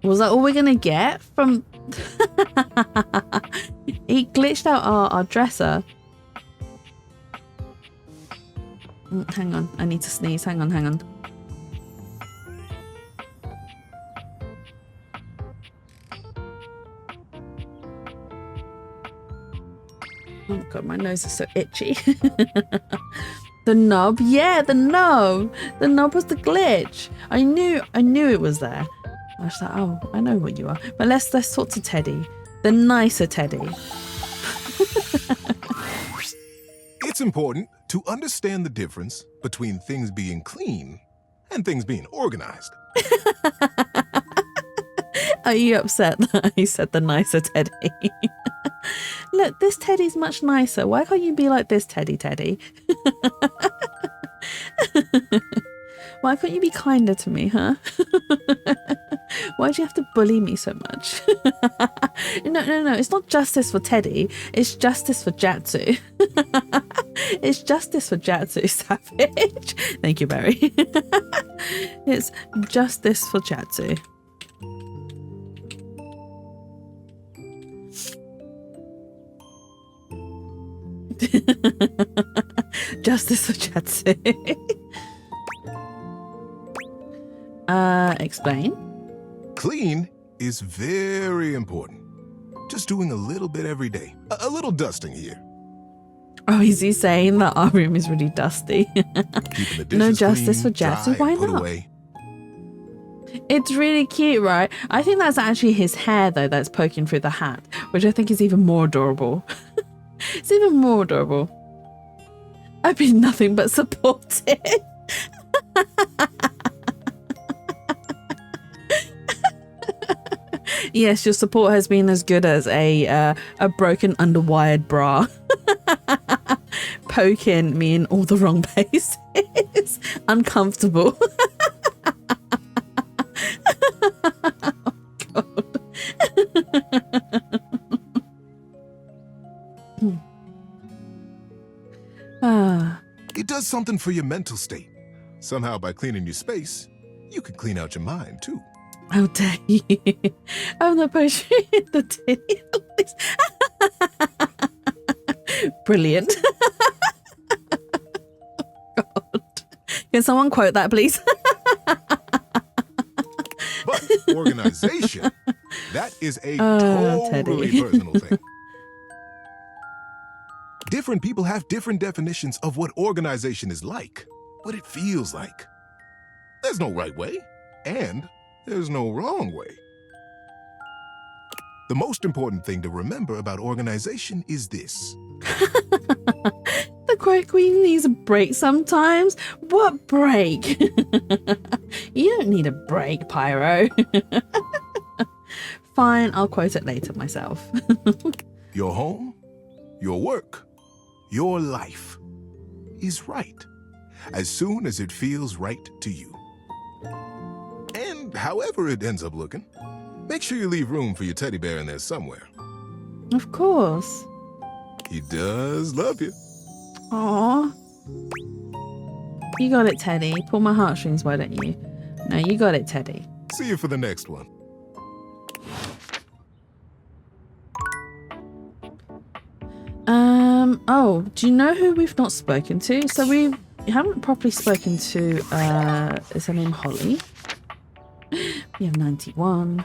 Was that all we're going to get from... He glitched out our dresser. Hang on, I need to sneeze. Hang on. Oh god, my nose is so itchy. The knob, yeah, the knob. The knob was the glitch. I knew it was there. I was like, oh, I know what you are. But let's talk to Teddy, the nicer Teddy. It's important to understand the difference between things being clean and things being organized. Are you upset that I said the nicer Teddy? Look, this Teddy's much nicer. Why can't you be like this Teddy? Why can't you be kinder to me, huh? Why do you have to bully me so much? No. It's not justice for Teddy. It's justice for Jatsu. It's justice for Jatsu, savage. Thank you, Barry. It's justice for Jatsu. Justice for Jatsu. Explain. Clean is very important. Just doing a little bit every day. A little dusting here. Oh, is he saying that our room is really dusty? Keeping the dishes No justice clean, for Jatsu. dry, Why put not? away. It's really cute, right? I think that's actually his hair, though, that's poking through the hat, which I think is even more adorable. It's even more adorable. I've been nothing but supportive. Yes, your support has been as good as a broken underwired bra. Poking me in all the wrong places. Uncomfortable. It does something for your mental state. Somehow by cleaning your space, you can clean out your mind too. How dare you? I'm not pushing the titty. Brilliant. God. Can someone quote that, please? But organization, that is a totally personal thing. Different people have different definitions of what organization is like, what it feels like. There's no right way, and there's no wrong way. The most important thing to remember about organization is this. The quote queen needs a break sometimes. What break? You don't need a break, Pyro. Fine, I'll quote it later myself. Your home, your work, your life is right as soon as it feels right to you. And however it ends up looking, make sure you leave room for your teddy bear in there somewhere. Of course. He does love you. Aww. You got it, Teddy. Pull my heartstrings, why don't you? No, you got it, Teddy. See you for the next one. Oh, do you know who we've not spoken to? So we haven't properly spoken to, is her name Holly? We have 91.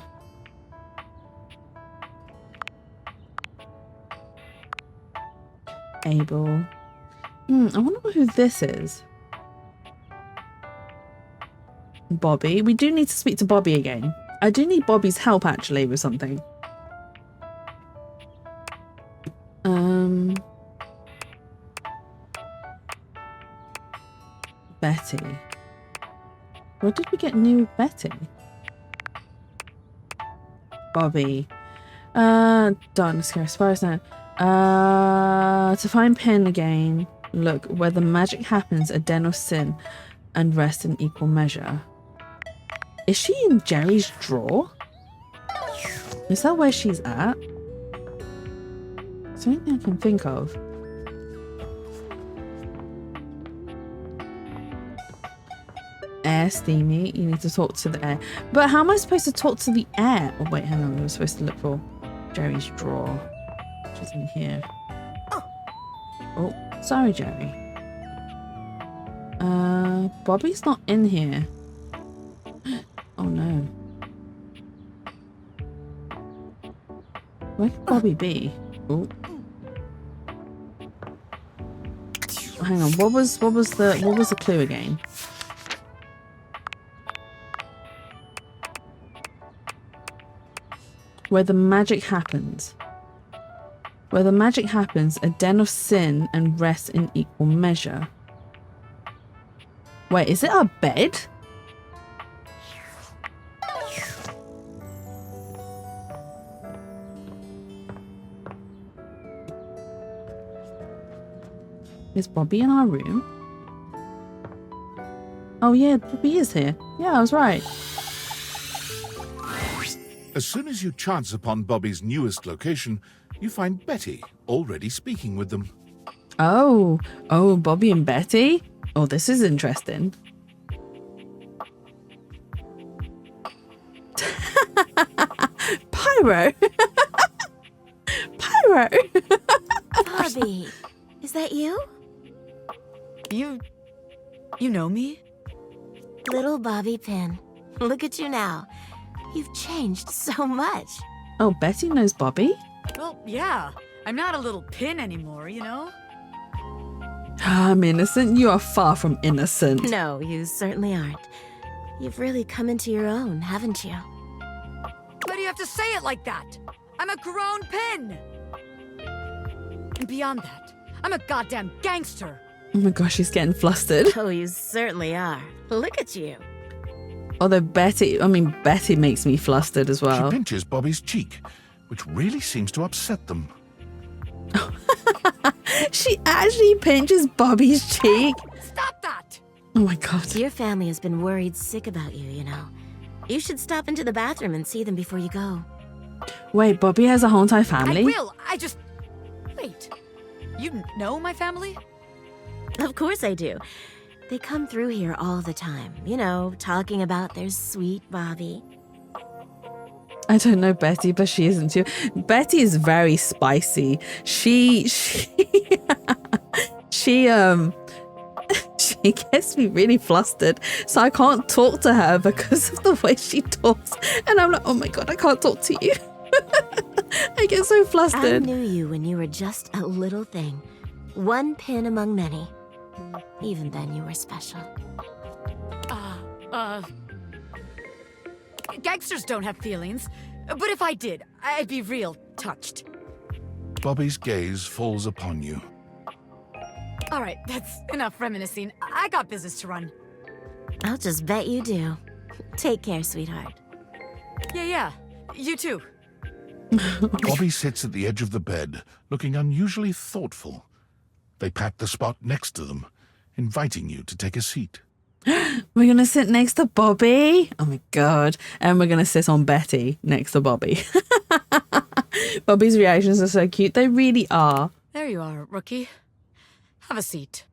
Abel. I wonder who this is. Bobby. We do need to speak to Bobby again. I do need Bobby's help, actually, with something. Betty. What did we get new with Betty? Bobby. Done. Scary. As far as now. To find Pin again. Look, where the magic happens, a den of sin and rest in equal measure. Is she in Jerry's drawer? Is that where she's at? Is there anything I can think of? Air, steamy. You need to talk to the air. But how am I supposed to talk to the air? Oh, wait, hang on. I was supposed to look for Jerry's drawer. Which is in here. Oh, sorry, Jerry. Bobby's not in here. Oh, no. Where could Bobby be? Oh. Hang on. What was the clue again? Where the magic happens. Where the magic happens, a den of sin and rest in equal measure. Wait, is it our bed? Is Bobby in our room? Oh yeah, Bobby is here. Yeah, I was right. As soon as you chance upon Bobby's newest location, you find Betty already speaking with them. Oh, Bobby and Betty? Oh, this is interesting. Pyro! Pyro! Bobby, is that you? You know me? Little Bobby Pin. Look at you now. You've changed so much. Oh, Betty knows Bobby? Well, yeah. I'm not a little pin anymore, you know? I'm innocent. You are far from innocent. No, you certainly aren't. You've really come into your own, haven't you? Why do you have to say it like that? I'm a grown pin! And beyond that, I'm a goddamn gangster! Oh my gosh, she's getting flustered. Oh, you certainly are. Look at you. Although Betty makes me flustered as well. She pinches Bobby's cheek, which really seems to upset them. She actually pinches Bobby's cheek. Stop that! Oh my god. Your family has been worried sick about you, you know. You should stop into the bathroom and see them before you go. Wait, Bobby has a whole entire family? I will. Wait. You know my family? Of course I do. They come through here all the time, you know, talking about their sweet Bobby. I don't know Betty, but she isn't too. Betty is very spicy. She gets me really flustered, so I can't talk to her because of the way she talks. And I'm like, oh my god, I can't talk to you. I get so flustered. I knew you when you were just a little thing. One pin among many. Even then, you were special. Gangsters don't have feelings. But if I did, I'd be real touched. Bobby's gaze falls upon you. All right, that's enough reminiscing. I got business to run. I'll just bet you do. Take care, sweetheart. Yeah. You too. Bobby sits at the edge of the bed, looking unusually thoughtful. They pat the spot next to them, inviting you to take a seat. We're going to sit next to Bobby? Oh my god. And we're going to sit on Betty next to Bobby. Bobby's reactions are so cute. They really are. There you are, rookie. Have a seat.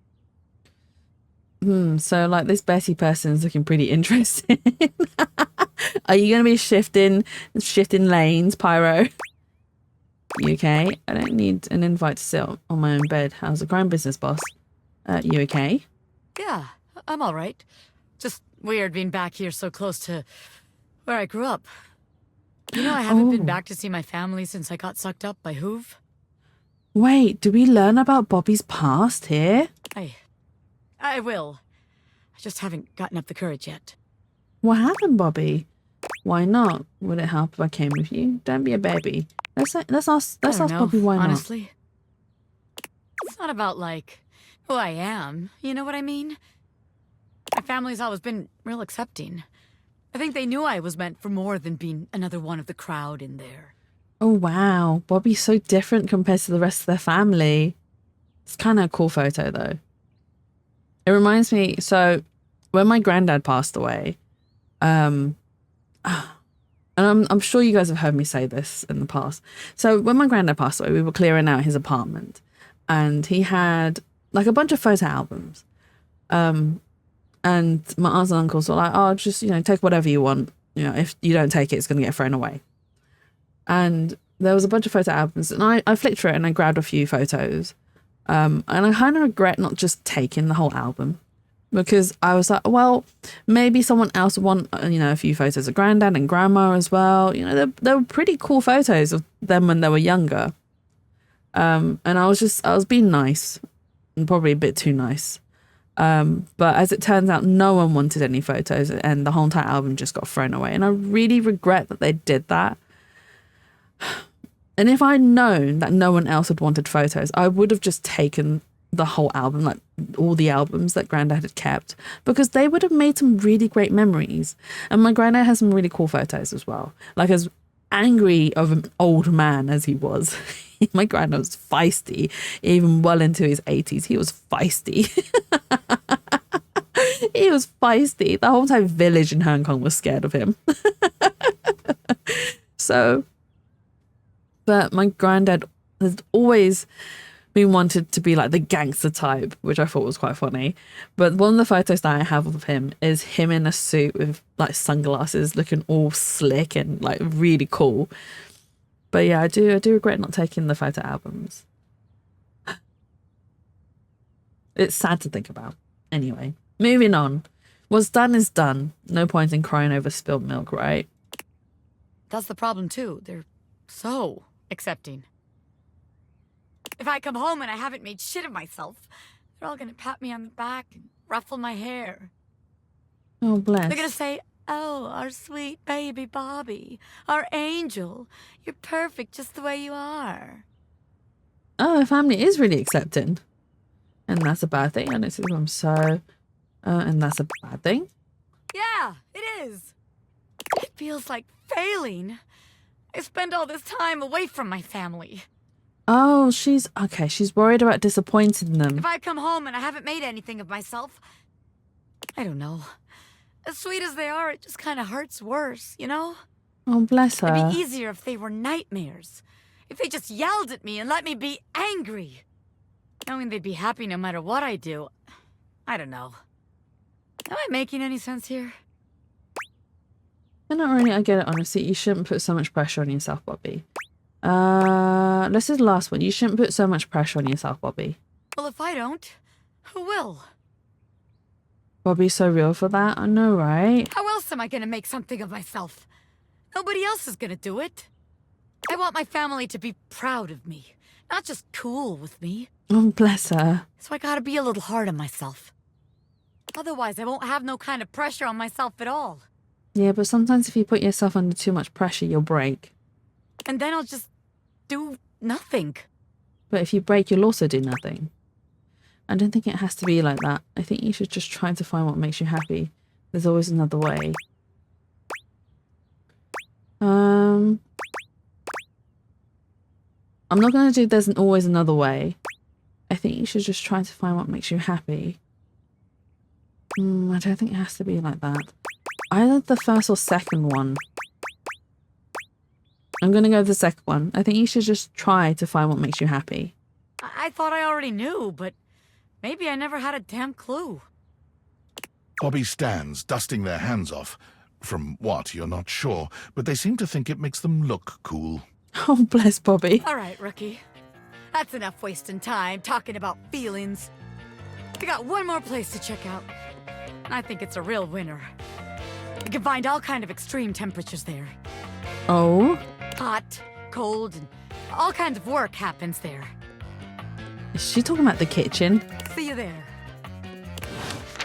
So like this Betty person's looking pretty interesting. Are you going to be shifting lanes, Pyro? You okay? I don't need an invite to sit on my own bed. How's the crime business, boss? You okay? Yeah, I'm all right. Just weird being back here so close to where I grew up. You know, I haven't been back to see my family since I got sucked up by Hoove. Wait, do we learn about Bobby's past here? I will. I just haven't gotten up the courage yet. What happened, Bobby? Why not? Would it help if I came with you? Don't be a baby. Let's ask Bobby why honestly. It's not about, like, who I am. You know what I mean? My family's always been real accepting. I think they knew I was meant for more than being another one of the crowd in there. Oh, wow. Bobby's so different compared to the rest of their family. It's kind of a cool photo, though. It reminds me, so when my granddad passed away, and I'm sure you guys have heard me say this in the past. So when my granddad passed away, we were clearing out his apartment, and he had like a bunch of photo albums. And my aunts and uncles were like, oh, just, take whatever you want. If you don't take it, it's going to get thrown away. And there was a bunch of photo albums, and I flicked through it and I grabbed a few photos. And I kind of regret not just taking the whole album, because I was like, well, maybe someone else would want, a few photos of granddad and grandma as well. They were pretty cool photos of them when they were younger. And I was being nice, and probably a bit too nice. But as it turns out, no one wanted any photos, and the whole entire album just got thrown away. And I really regret that they did that. And if I'd known that no one else had wanted photos, I would have just taken the whole album, like all the albums that Granddad had kept, because they would have made some really great memories. And my Granddad has some really cool photos as well. Like, as angry of an old man as he was, my Granddad was feisty, even well into his 80s. He was feisty. He was feisty. The whole entire village in Hong Kong was scared of him. But my Granddad has always been wanted to be like the gangster type, which I thought was quite funny. But one of the photos that I have of him is him in a suit with like sunglasses, looking all slick and like really cool. But yeah, I do regret not taking the photo albums. It's sad to think about. Anyway, moving on. What's done is done. No point in crying over spilled milk, right? That's the problem too. They're so accepting. If I come home and I haven't made shit of myself, they're all gonna pat me on the back and ruffle my hair. Oh, bless. They're gonna say, oh, our sweet baby Bobby, our angel, you're perfect just the way you are. Oh, her family is really accepting. And that's a bad thing. I don't see them so... and that's a bad thing? Yeah, it is. It feels like failing. I spend all this time away from my family. Oh, she's worried about disappointing them. If I come home and I haven't made anything of myself, I don't know. As sweet as they are, it just kind of hurts worse, you know? Oh, bless her. It'd be easier if they were nightmares. If they just yelled at me and let me be angry. Knowing they'd be happy no matter what I do. I don't know. Am I making any sense here? Not really, I get it, honestly. You shouldn't put so much pressure on yourself, Bobby. This is the last one. You shouldn't put so much pressure on yourself, Bobby. Well, if I don't, who will? Bobby's so real for that. I know, right? How else am I gonna make something of myself? Nobody else is gonna do it. I want my family to be proud of me, not just cool with me. Oh, bless her. So I gotta be a little hard on myself. Otherwise, I won't have no kind of pressure on myself at all. Yeah, but sometimes if you put yourself under too much pressure, you'll break. And then I'll just do nothing. But if you break, you'll also do nothing. I don't think it has to be like that. I think you should just try to find what makes you happy. There's always another way. I'm not going to do there's always another way. I think you should just try to find what makes you happy. I don't think it has to be like that. Either the first or second one. I'm going to go with the second one. I think you should just try to find what makes you happy. I thought I already knew, but maybe I never had a damn clue. Bobby stands, dusting their hands off. From what, you're not sure, but they seem to think it makes them look cool. Oh, bless Bobby. All right, rookie. That's enough wasting time talking about feelings. We got one more place to check out. I think it's a real winner. You can find all kind of extreme temperatures there. Oh? Hot, cold, and all kinds of work happens there. Is she talking about the kitchen? See you there.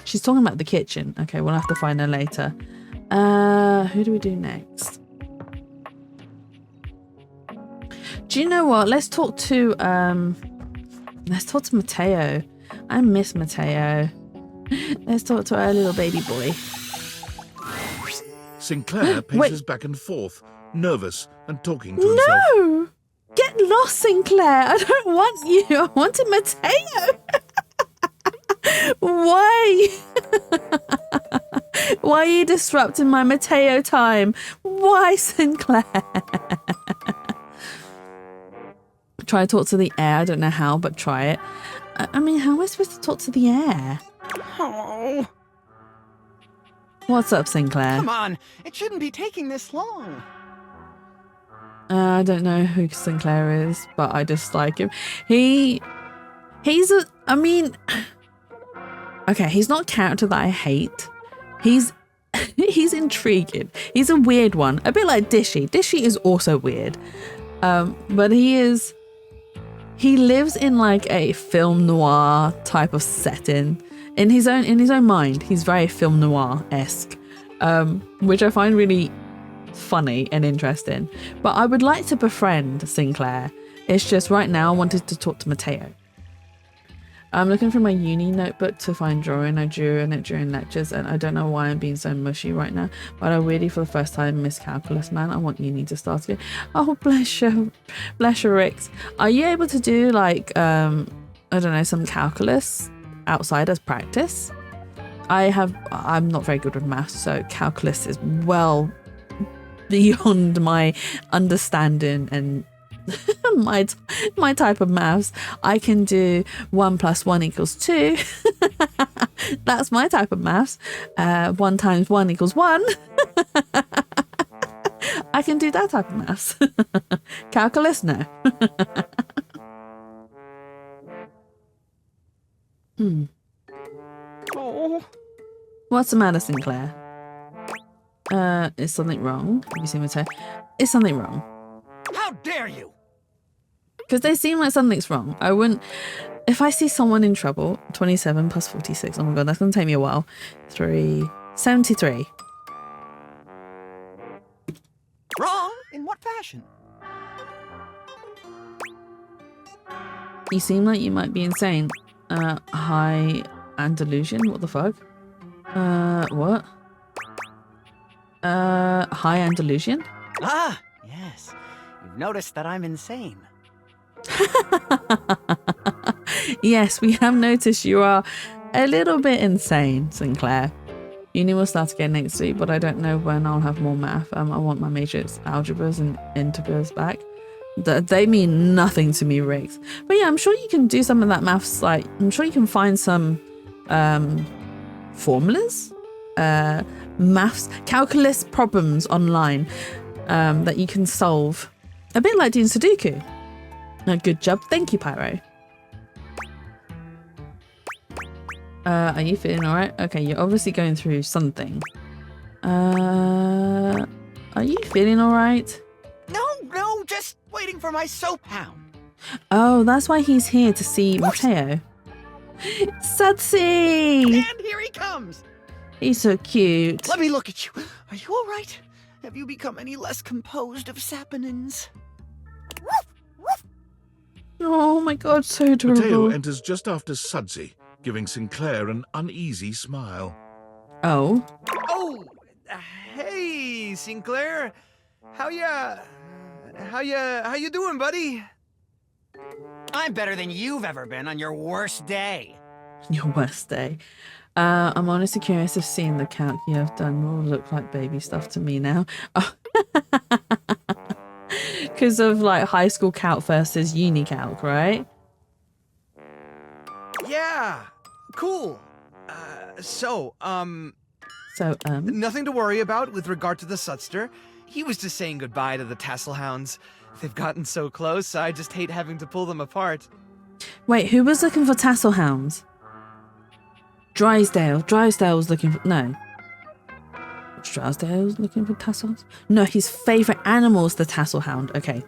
She's talking about the kitchen. Okay, we'll have to find her later. Who do we do next? Do you know what? Let's talk to Mateo. I miss Mateo. Let's talk to our little baby boy. Sinclair paces back and forth, nervous and talking to himself. No! Get lost, Sinclair. I don't want you. I wanted Mateo. Why? Why are you disrupting my Mateo time? Why, Sinclair? Try to talk to the air. I don't know how, but try it. I mean, how am I supposed to talk to the air? Oh. What's up, Sinclair? Come on, it shouldn't be taking this long. I don't know who Sinclair is, but I dislike him. He's a, I mean, okay, he's not a character that I hate. He's intriguing. He's a weird one, a bit like Dishy. Dishy is also weird, but he lives in like a film noir type of setting. In his own mind, he's very film noir-esque, which I find really funny and interesting. But I would like to befriend Sinclair. It's just right now I wanted to talk to Mateo. I'm looking for my uni notebook to find drawing. I drew in it during lectures, and I don't know why I'm being so mushy right now, but I really for the first time miss calculus, man. I want uni to start again. Oh, bless you, Rix. Are you able to do like I don't know, some calculus outside as practice? I'm not very good with maths, so calculus is well beyond my understanding and my type of maths. I can do 1 + 1 = 2. That's my type of maths. 1 × 1 = 1. I can do that type of maths. Calculus, no. Oh. What's the matter, Sinclair? Is something wrong? Have you seen Mateo? Is something wrong? How dare you? Because they seem like something's wrong. I wouldn't... If I see someone in trouble, 27 + 46. Oh my god, that's going to take me a while. 73. Wrong? In what fashion? You seem like you might be insane. High Andalusian? What the fuck? What? High Andalusian? Ah, yes. You've noticed that I'm insane. Yes, we have noticed you are a little bit insane, Sinclair. Uni will start again next week, but I don't know when I'll have more math. I want my matrix algebras and integers back. They mean nothing to me, Riggs. But yeah, I'm sure you can do some of that maths. Like, I'm sure you can find some formulas, maths, calculus problems online that you can solve. A bit like doing Sudoku. Good job. Thank you, Pyro. Are you feeling alright? Okay, you're obviously going through something. Are you feeling alright? No, just waiting for my soap hound. Oh, that's why he's here, to see Mateo. Sudsy! And here he comes. He's so cute. Let me look at you. Are you alright? Have you become any less composed of saponins? Oh my god, so adorable. Mateo enters just after Sudsy, giving Sinclair an uneasy smile. Oh? Oh, hey, Sinclair. How you doing, buddy? I'm better than you've ever been on your worst day. Your worst day. I'm honestly curious if seeing the calc you have done will look like baby stuff to me now. Oh. Because of like high school calc versus uni calc, right? Yeah, cool. Nothing to worry about with regard to the Sudster. He was just saying goodbye to the Tasselhounds. They've gotten so close, I just hate having to pull them apart. Wait, who was looking for Tasselhounds? Drysdale. Drysdale was looking for... No. Drysdale was looking for Tassels? No, his favourite animal is the Tasselhound. Okay.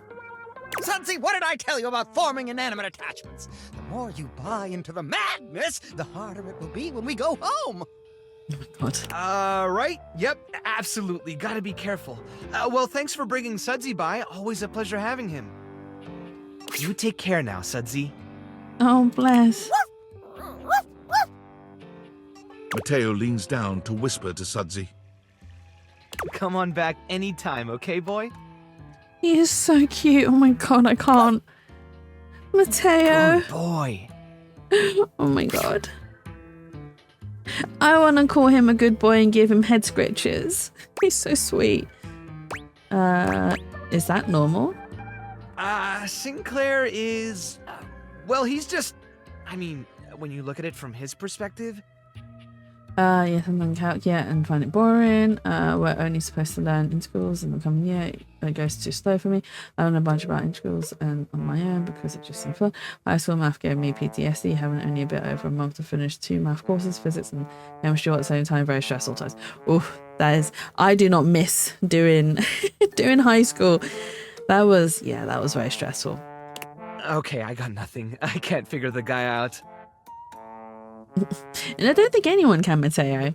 Sudsy, what did I tell you about forming inanimate attachments? The more you buy into the madness, the harder it will be when we go home. Oh my god. Right? Yep, absolutely. Gotta be careful. Well, thanks for bringing Sudsy by. Always a pleasure having him. You take care now, Sudsy. Oh, bless. Mateo leans down to whisper to Sudsy. Come on back anytime, okay, boy? He is so cute. Oh my god, I can't. Mateo. Good boy. Oh my god. I want to call him a good boy and give him head scratches. He's so sweet. Is that normal? Sinclair is... well, he's just... I mean, when you look at it from his perspective... Yeah, something calc, yeah, and find it boring. We're only supposed to learn integrals in the coming year. It goes too slow for me. I learned a bunch about integrals and on my own because it just seemed fun. High school math gave me PTSD, having only a bit over a month to finish 2 math courses, physics and chemistry all at the same time. Very stressful times. Oof, that is, I do not miss doing high school. That was very stressful. Okay, I got nothing. I can't figure the guy out. And I don't think anyone can, Mateo.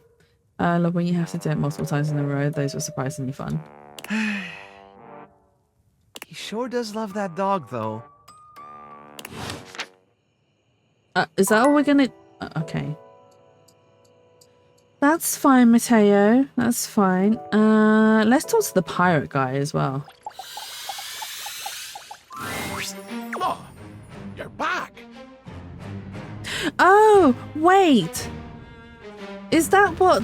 I love when you have to do it multiple times in a row. Those were surprisingly fun. He sure does love that dog, though. Is that all we're gonna... okay. That's fine, Mateo. That's fine. Let's talk to the pirate guy as well. Oh, you're back. Oh, wait. Is that what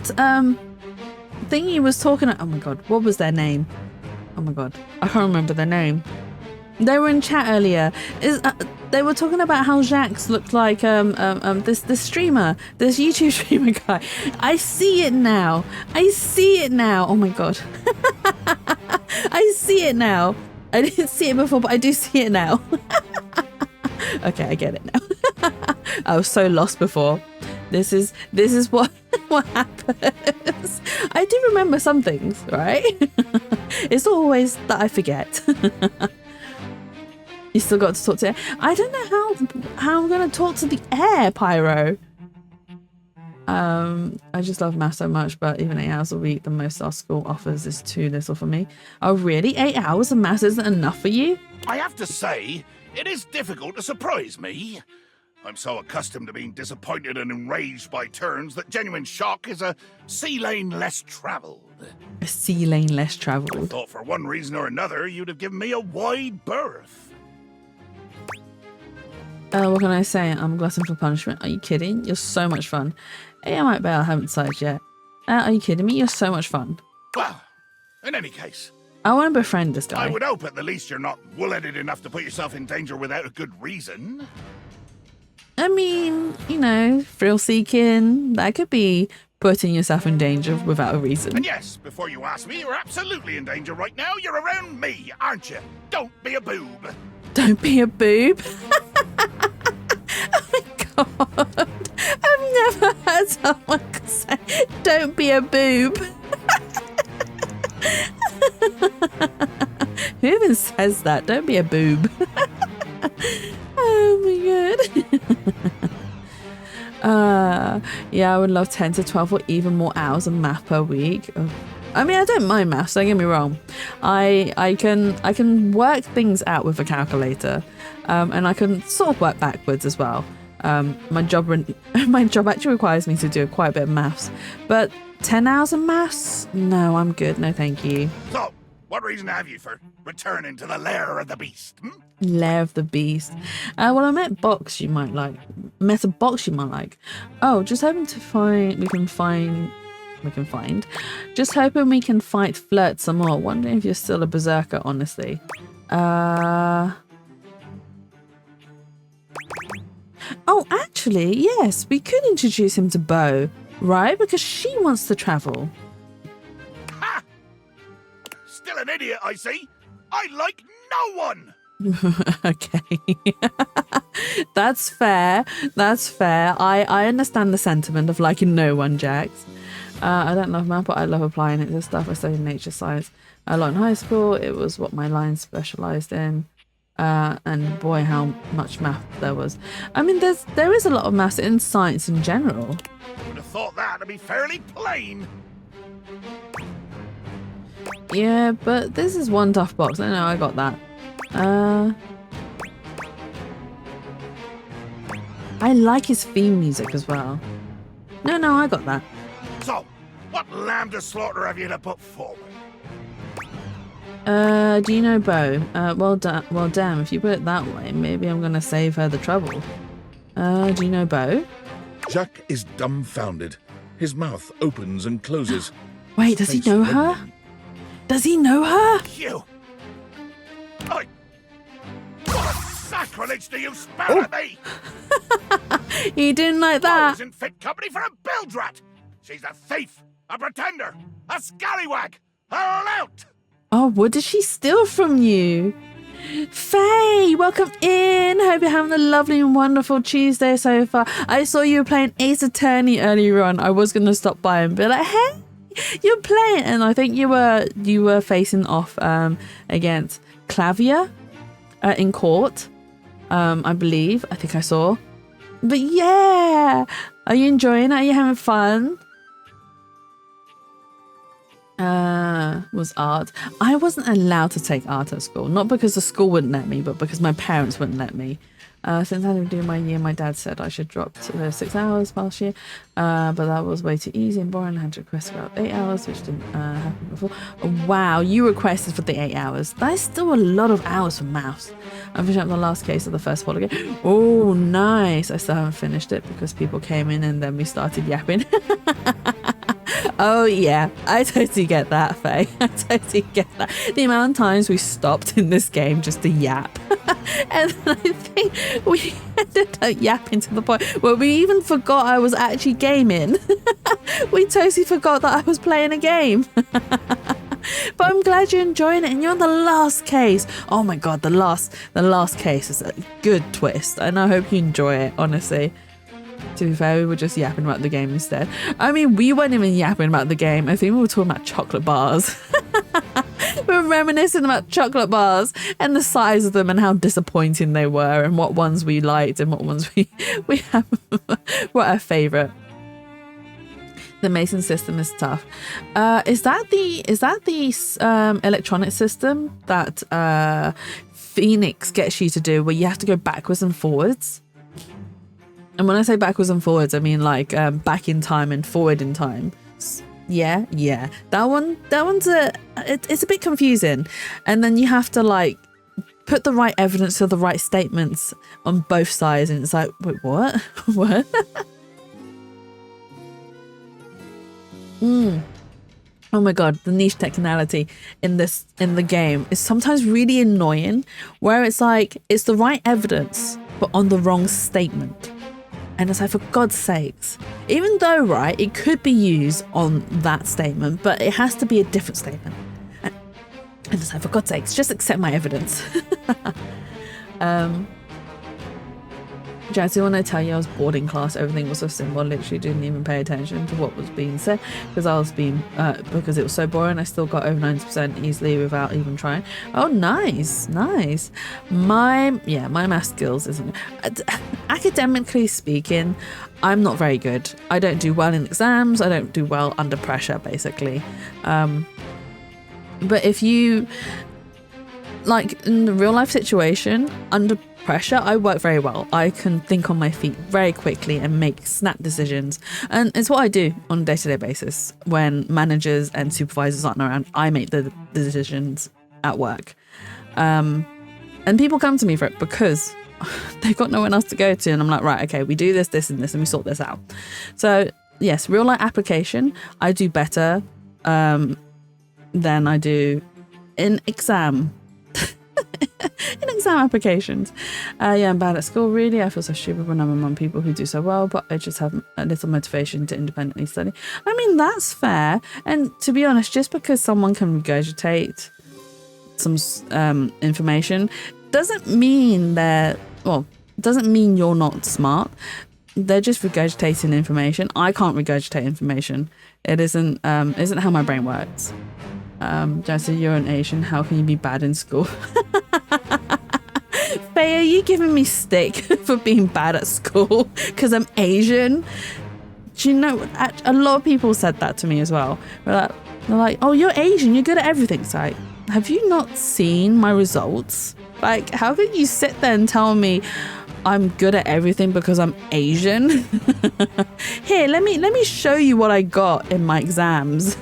Thingy was talking about? Oh my god, what was their name? Oh my god, I can't remember their name. They were in chat earlier. They were talking about how Jax looked like this streamer, this YouTube streamer guy. I see it now. I see it now. Oh my god. I see it now. I didn't see it before, but I do see it now. Okay, I get it now. I was so lost before. This is what happens. I do remember some things, right? It's always that I forget. You still got to talk to air. I don't know how I'm gonna talk to the air, Pyro. I just love math so much, but even 8 hours a week, the most our school offers is too little for me. Oh really? 8 hours of math isn't enough for you? I have to say, it is difficult to surprise me. I'm so accustomed to being disappointed and enraged by turns that genuine shock is a sea lane less travelled. A sea lane less I travelled. thought for one reason or another you'd have given me a wide berth. What can I say? I'm a glutton for punishment. Are you kidding? You're so much fun. Hey, I might bet I haven't decided yet. Are you kidding me? You're so much fun. Well, in any case, I want to befriend this guy. I would hope at the least you're not wool-headed enough to put yourself in danger without a good reason. I mean, you know, thrill-seeking. That could be putting yourself in danger without a reason. And yes, before you ask me, you're absolutely in danger right now. You're around me, aren't you? Don't be a boob. Don't be a boob. Oh my god. I've never heard someone say, don't be a boob. Who even says that? Don't be a boob. Oh my god. Yeah, I would love 10 to 12 or even more hours of math per week. I mean, I don't mind maths, don't get me wrong. I can work things out with a calculator, and I can sort of work backwards as well. My job actually requires me to do quite a bit of maths, but 10 hours of maths? No, I'm good. No, thank you. So, what reason have you for returning to the lair of the beast? Lair of the beast. Well, I met a box you might like. Oh, just hoping we can find. Just hoping we can fight Flirt some more. Wondering if you're still a berserker, honestly. Oh, actually, yes, we could introduce him to Bo, right? Because she wants to travel. Ha! Still an idiot, I see. I like no one. Okay. That's fair. That's fair. I understand the sentiment of liking no one, Jax. I don't love math, but I love applying it to stuff. I studied nature science a lot in high school. It was what my line specialized in. And boy, how much math there was. I mean, there is a lot of maths in science in general. Would have thought that to be fairly plain. Yeah, but this is one tough box. I know, I got that. I like his theme music as well. No, I got that. So, what lamb to slaughter have you to put forward? Do you know Bo? Well, damn, if you put it that way, maybe I'm gonna save her the trouble. Do you know Bo? Jacques is dumbfounded. His mouth opens and closes. Wait, does he know her? Does he know her? You! What sacrilege do you spell at me? He didn't like that. Isn't fit company for a bilge rat. She's a thief, a pretender, a scallywag, a lout. Oh, what did she steal from you? Faye, welcome in. Hope you're having a lovely and wonderful Tuesday so far. I saw you were playing Ace Attorney earlier on. I was going to stop by and be like, hey, you're playing. And I think you were facing off against Clavier in court, I believe. I think I saw. But yeah, are you enjoying it? Are you having fun? Was art. I wasn't allowed to take art at school, not because the school wouldn't let me, but because my parents wouldn't let me. Since I didn't do my year, my dad said I should drop to 6 hours last year, but that was way too easy and boring. I had to request about 8 hours, which didn't happen before. Wow, you requested for the 8 hours. That is still a lot of hours for maths. I'm finishing up the last case of the first follow game. Oh, nice. I still haven't finished it because people came in and then we started yapping. Oh yeah, I totally get that, Faye. I totally get that. The amount of times we stopped in this game just to yap. And I think we ended up yapping to the point where we even forgot I was actually gaming. We totally forgot that I was playing a game. But I'm glad you're enjoying it and you're on the last case. Oh my god, the last case is a good twist and I hope you enjoy it, honestly. To be fair, we were just yapping about the game instead. I mean, we weren't even yapping about the game. I think we were talking about chocolate bars. We were reminiscing about chocolate bars and the size of them and how disappointing they were and what ones we liked and what ones we have were our favourite. The Mason system is tough. Is that the electronic system that Phoenix gets you to do, where you have to go backwards and forwards? And when I say backwards and forwards, I mean like back in time and forward in time. Yeah. That one's it's a bit confusing. And then you have to like put the right evidence to the right statements on both sides, and it's like, wait, what? What? Oh my god, the niche technicality in the game is sometimes really annoying, where it's like it's the right evidence but on the wrong statement. And it's like, for God's sakes, even though, right, it could be used on that statement, but it has to be a different statement. And it's like, for God's sakes, just accept my evidence. Jazzy, when I tell you I was bored in class, everything was so simple. I literally didn't even pay attention to what was being said because because it was so boring. I still got over 90% easily without even trying. Oh, nice. My math skills isn't academically speaking. I'm not very good. I don't do well in exams. I don't do well under pressure, basically. But if you like in the real life situation under pressure, I work very well. I can think on my feet very quickly and make snap decisions, and it's what I do on a day-to-day basis. When managers and supervisors aren't around, I make the decisions at work, and people come to me for it because they've got no one else to go to, and I'm like, right, okay, we do this and this, and we sort this out. So yes, real life application I do better than I do in exam applications. I'm bad at school, really. I feel so stupid when I'm among people who do so well, but I just have a little motivation to independently study. I mean, that's fair. And to be honest, just because someone can regurgitate some information doesn't mean you're not smart. They're just regurgitating information. I can't regurgitate information. It isn't how my brain works. Jesse, you're an Asian. How can you be bad in school? Faye, are you giving me stick for being bad at school because I'm Asian? Do you know, a lot of people said that to me as well. They're like, oh, you're Asian, you're good at everything. It's like, have you not seen my results? Like, how could you sit there and tell me I'm good at everything because I'm Asian. Here, let me show you what I got in my exams.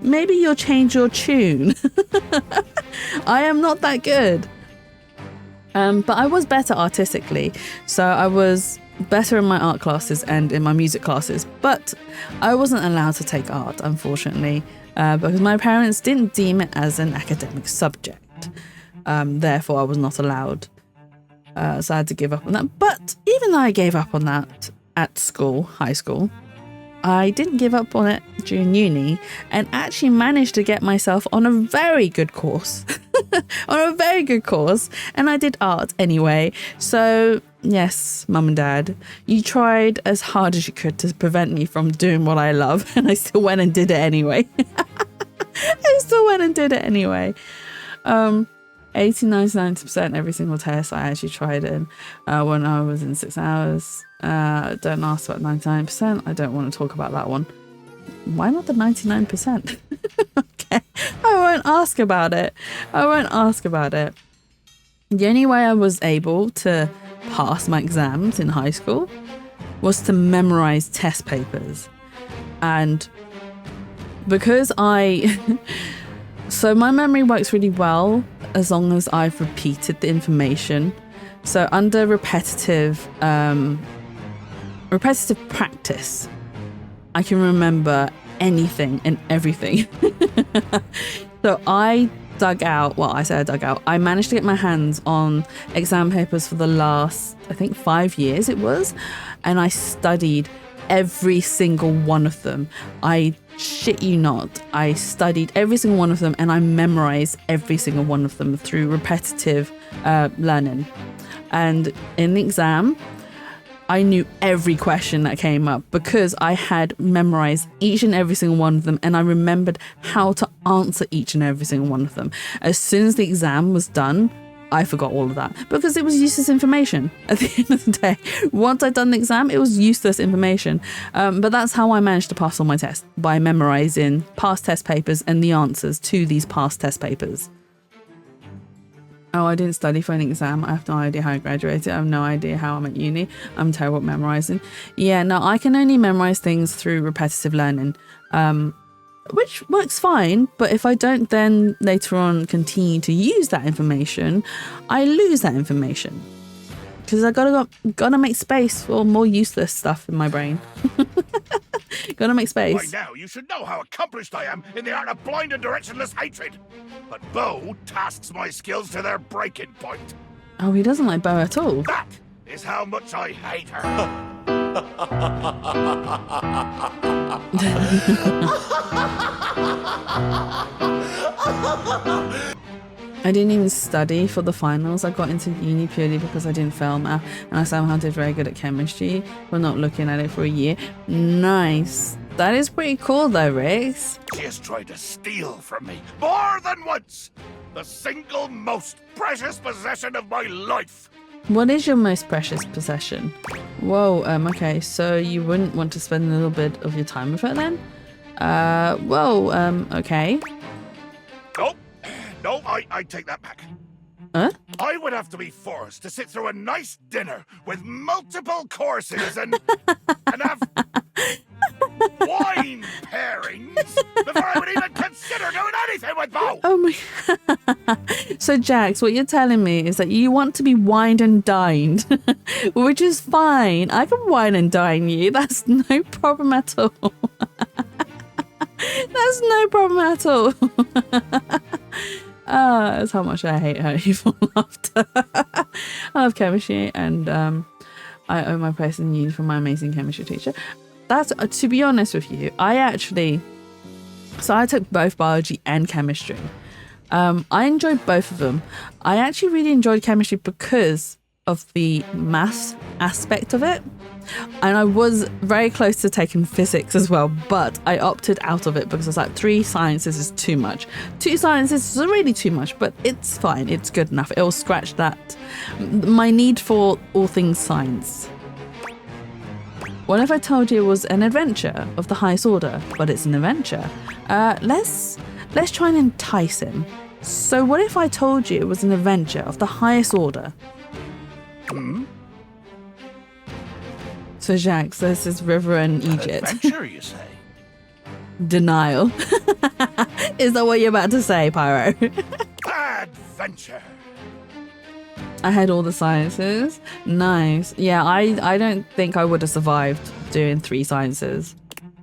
Maybe you'll change your tune. I am not that good. But I was better artistically. So I was better in my art classes and in my music classes. But I wasn't allowed to take art, unfortunately, because my parents didn't deem it as an academic subject. Therefore, I was not allowed. So I had to give up on that. But even though I gave up on that at school, high school, I didn't give up on it during uni and actually managed to get myself on a very good course. On a very good course. And I did art anyway. So yes, mum and dad, you tried as hard as you could to prevent me from doing what I love. And I still went and did it anyway. 80, 90% every single test I actually tried in when I was in 6 hours. Don't ask about 99%. I don't want to talk about that one. Why not the 99%? Okay, I won't ask about it. The only way I was able to pass my exams in high school was to memorize test papers. And because so my memory works really well as long as I've repeated the information. So under repetitive practice, I can remember anything and everything. So I managed to get my hands on exam papers for the last, I think 5 years it was. And I studied every single one of them. I shit you not, I studied every single one of them and I memorized every single one of them through repetitive learning. And in the exam, I knew every question that came up because I had memorized each and every single one of them and I remembered how to answer each and every single one of them. As soon as the exam was done, I forgot all of that because it was useless information at the end of the day. Once I'd done the exam, it was useless information. But that's how I managed to pass all my tests, by memorizing past test papers and the answers to these past test papers. Oh, I didn't study for an exam. I have no idea how I graduated. I have no idea how I'm at uni. I'm terrible at memorizing. Yeah, no, I can only memorize things through repetitive learning. Which works fine, but if I don't then later on continue to use that information, I lose that information. Because I gotta make space for more useless stuff in my brain. Gotta make space. By now, you should know how accomplished I am in the art of blind and directionless hatred. But Bo tasks my skills to their breaking point. Oh, he doesn't like Bo at all. That is how much I hate her. I didn't even study for the finals. I got into uni purely because I didn't fail math and I somehow did very good at chemistry for not looking at it for a year. Nice. That is pretty cool though, Rex. She has tried to steal from me more than once. The single most precious possession of my life. What is your most precious possession? Whoa, okay, so you wouldn't want to spend a little bit of your time with her then? Okay. No, I take that back. Huh? I would have to be forced to sit through a nice dinner with multiple courses and have wine pairings before I would even consider doing anything with Bo. Oh my. So Jax, what you're telling me is that you want to be wined and dined, which is fine. I can wine and dine you. That's no problem at all. That's no problem at all. That's how much I hate her evil laughter. I love chemistry and I owe my place in uni for my amazing chemistry teacher. That's to be honest with you, I took both biology and chemistry. I enjoyed both of them. I actually really enjoyed chemistry because of the maths aspect of it. And I was very close to taking physics as well, but I opted out of it because I was like, 3 sciences is too much. 2 sciences is really too much, but it's fine. It's good enough. It will scratch my need for all things science. What if I told you it was an adventure of the highest order? But it's an adventure. Let's try and entice him. So what if I told you it was an adventure of the highest order? So Jacques, this is river and Egypt. Adventure, you say? Denial. Is that what you're about to say, Pyro? Adventure. I had all the sciences. Nice. Yeah, I don't think I would have survived doing 3 sciences.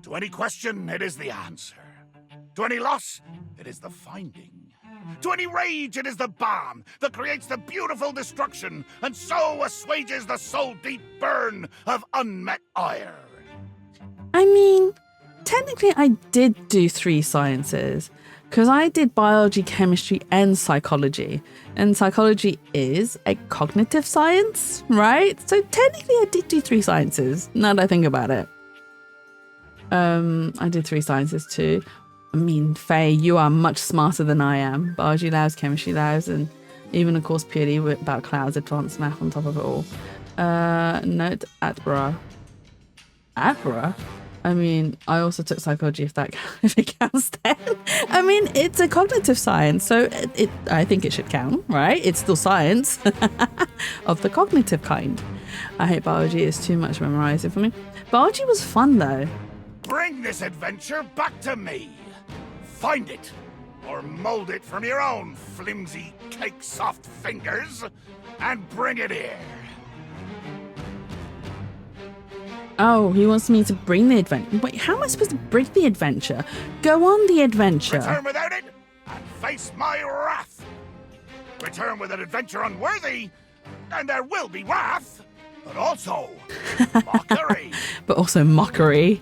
To any question, it is the answer. To any loss, it is the finding. To any rage, it is the balm that creates the beautiful destruction and so assuages the soul-deep burn of unmet ire. I mean, technically I did do 3 sciences because I did biology, chemistry, and psychology. And psychology is a cognitive science, right? So technically I did do 3 sciences, now that I think about it. I did 3 sciences too. I mean, Faye, you are much smarter than I am. Biology labs, chemistry labs, and even, of course, purely about clouds, advanced math on top of it all. Note Atborough. Atborough? I mean, I also took psychology if it counts then. I mean, it's a cognitive science, so I think it should count, right? It's still science of the cognitive kind. I hate biology. It's too much memorizing for me. Biology was fun, though. Bring this adventure back to me. Find it, or mold it from your own flimsy, cake-soft fingers, and bring it here. Oh, he wants me to bring the adventure. Wait, how am I supposed to bring the adventure? Go on the adventure. Return without it, and face my wrath. Return with an adventure unworthy, and there will be wrath, but also mockery. But also mockery.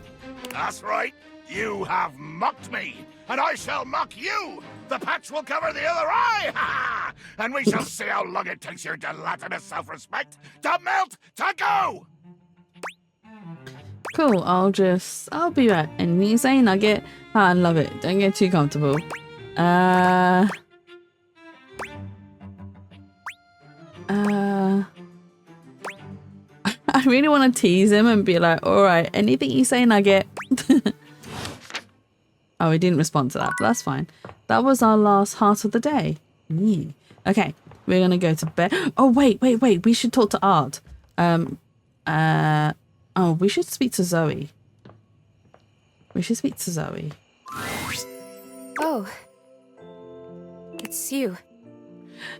That's right. You have mocked me, and I shall mock you. The patch will cover the other eye, ha! And we shall see how long it takes your gelatinous self-respect to melt to go. Cool, I'll be right. And you say Nugget? Oh, I love it. Don't get too comfortable. I really want to tease him and be like, alright, anything you say, Nugget. Oh, he didn't respond to that, but that's fine. That was our last heart of the day. Yeah. Okay, we're gonna go to bed. Oh, wait. We should talk to Art. Oh, we should speak to Zoe. Oh. It's you.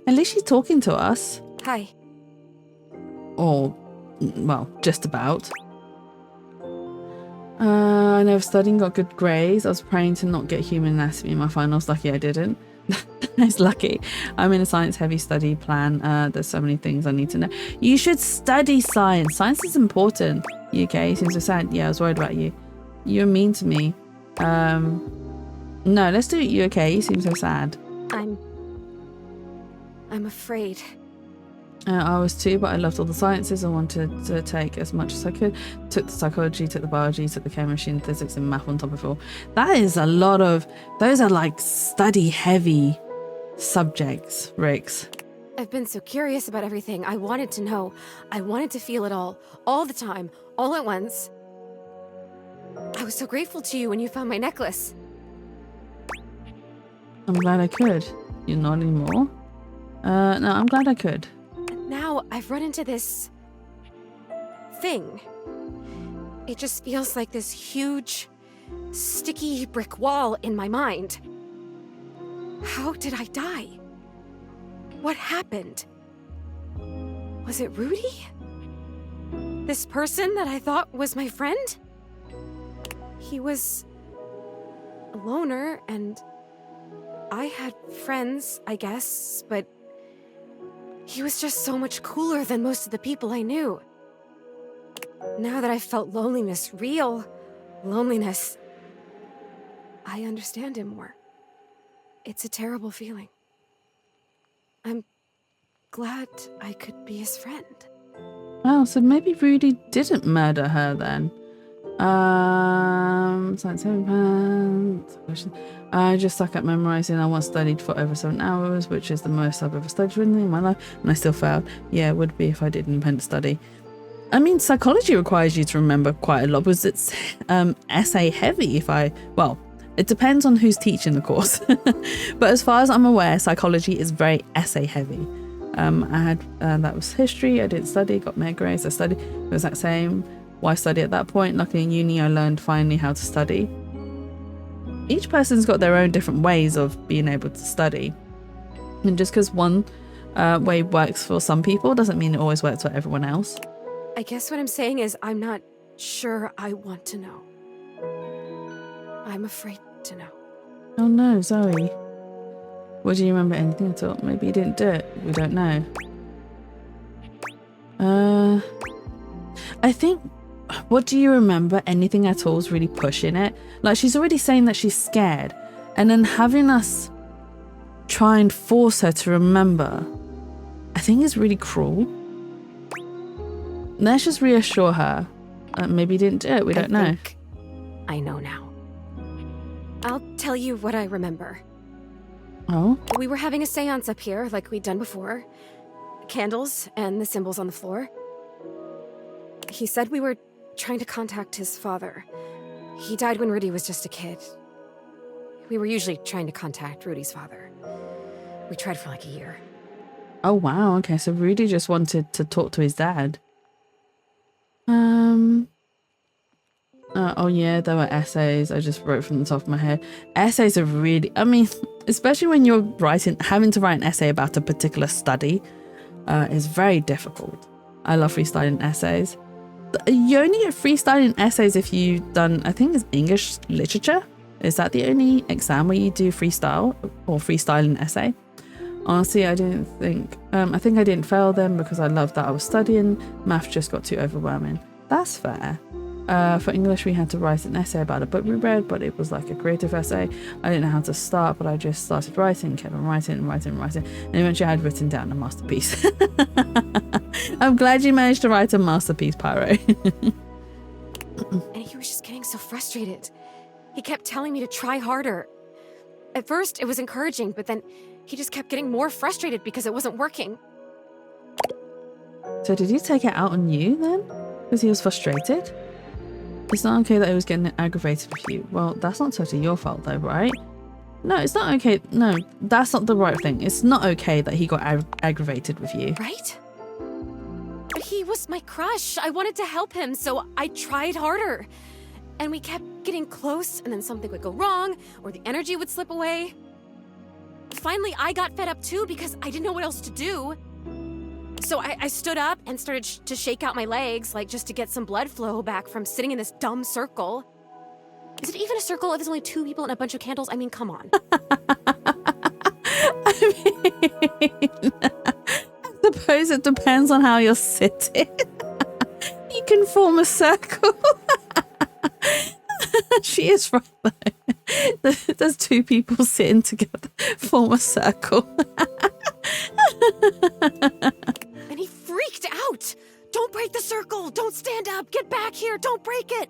At least she's talking to us. Hi. Or, well, just about. I never studied and got good grades. I was praying to not get human anatomy in my finals. Lucky I didn't. It's lucky. I'm in a science-heavy study plan. There's so many things I need to know. You should study science. Science is important. You okay? You seem so sad. Yeah, I was worried about you. You're mean to me. No, let's do it. You okay? You seem so sad. I'm afraid. I was too, but I loved all the sciences. I wanted to take as much as I could. Took the psychology, took the biology, took the chemistry and physics and math on top of it all. That is a lot of... Those are like study-heavy subjects, Rix. I've been so curious about everything. I wanted to know. I wanted to feel it all the time, all at once. I was so grateful to you when you found my necklace. I'm glad I could. You're not anymore? No, I'm glad I could. Now I've run into this thing. It just feels like this huge, sticky brick wall in my mind. How did I die? What happened? Was it Rudy? This person that I thought was my friend? He was a loner, and I had friends, I guess, but he was just so much cooler than most of the people I knew. Now that I've felt loneliness, real loneliness, I understand him more. It's a terrible feeling. I'm glad I could be his friend. Oh, so maybe Rudy didn't murder her then. Science question. I just suck at memorizing. I once studied for over 7 hours, which is the most I've ever studied in my life, and I still failed. Yeah, it would be if I didn't intend to study. I mean, psychology requires you to remember quite a lot because it's essay heavy. Well, it depends on who's teaching the course. But as far as I'm aware, psychology is very essay heavy. I had that was history. I didn't study, got mega grades. I studied. It was that same. why study at that point? Luckily in uni I learned finally how to study. Each person's got their own different ways of being able to study. And just because one way works for some people doesn't mean it always works for everyone else. I guess what I'm saying is I'm not sure I want to know. I'm afraid to know. Oh no, Zoe. Well, do you remember anything at all? Maybe you didn't do it. We don't know. I think, what do you remember? Anything at all is really pushing it. Like, she's already saying that she's scared. And then having us try and force her to remember, I think is really cruel. Let's just reassure her. Maybe you didn't do it. We don't know. I know now. I'll tell you what I remember. Oh? We were having a seance up here, like we'd done before. Candles and the symbols on the floor. He said we were trying to contact his father. He died when Rudy was just a kid. We were usually trying to contact Rudy's father. We tried for like a year. Oh wow, okay, so Rudy just wanted to talk to his dad. Oh yeah, there were essays. I just wrote from the top of my head. Essays are really, I mean, especially when you're having to write an essay about a particular study, is very difficult. I love freestyling essays. You only get freestyling essays if you've done, I think it's English literature. Is that the only exam where you do freestyle or freestyling essay? Honestly, I didn't think, I think I didn't fail them because I loved that I was studying. Math just got too overwhelming. That's fair. For English, we had to write an essay about a book we read, but it was like a creative essay. I didn't know how to start, but I just started writing, kept on writing, and eventually I had written down a masterpiece. I'm glad you managed to write a masterpiece, Pyro. And he was just getting so frustrated. He kept telling me to try harder. At first, it was encouraging, but then he just kept getting more frustrated because it wasn't working. So did he take it out on you then? Because he was frustrated? It's not okay that he was getting aggravated with you. Well, that's not totally your fault though, right? No, it's not okay. No, that's not the right thing. It's not okay that he got aggravated with you. Right? But he was my crush. I wanted to help him, so I tried harder. And we kept getting close, and then something would go wrong, or the energy would slip away. Finally, I got fed up too because I didn't know what else to do. So I stood up and started to shake out my legs, like just to get some blood flow back from sitting in this dumb circle. Is it even a circle if there's only 2 people and a bunch of candles? I mean, come on. I suppose it depends on how you're sitting. You can form a circle. She is right though. There's 2 people sitting together, form a circle. And he freaked out. Don't break the circle. Don't stand up. Get back here. Don't break it.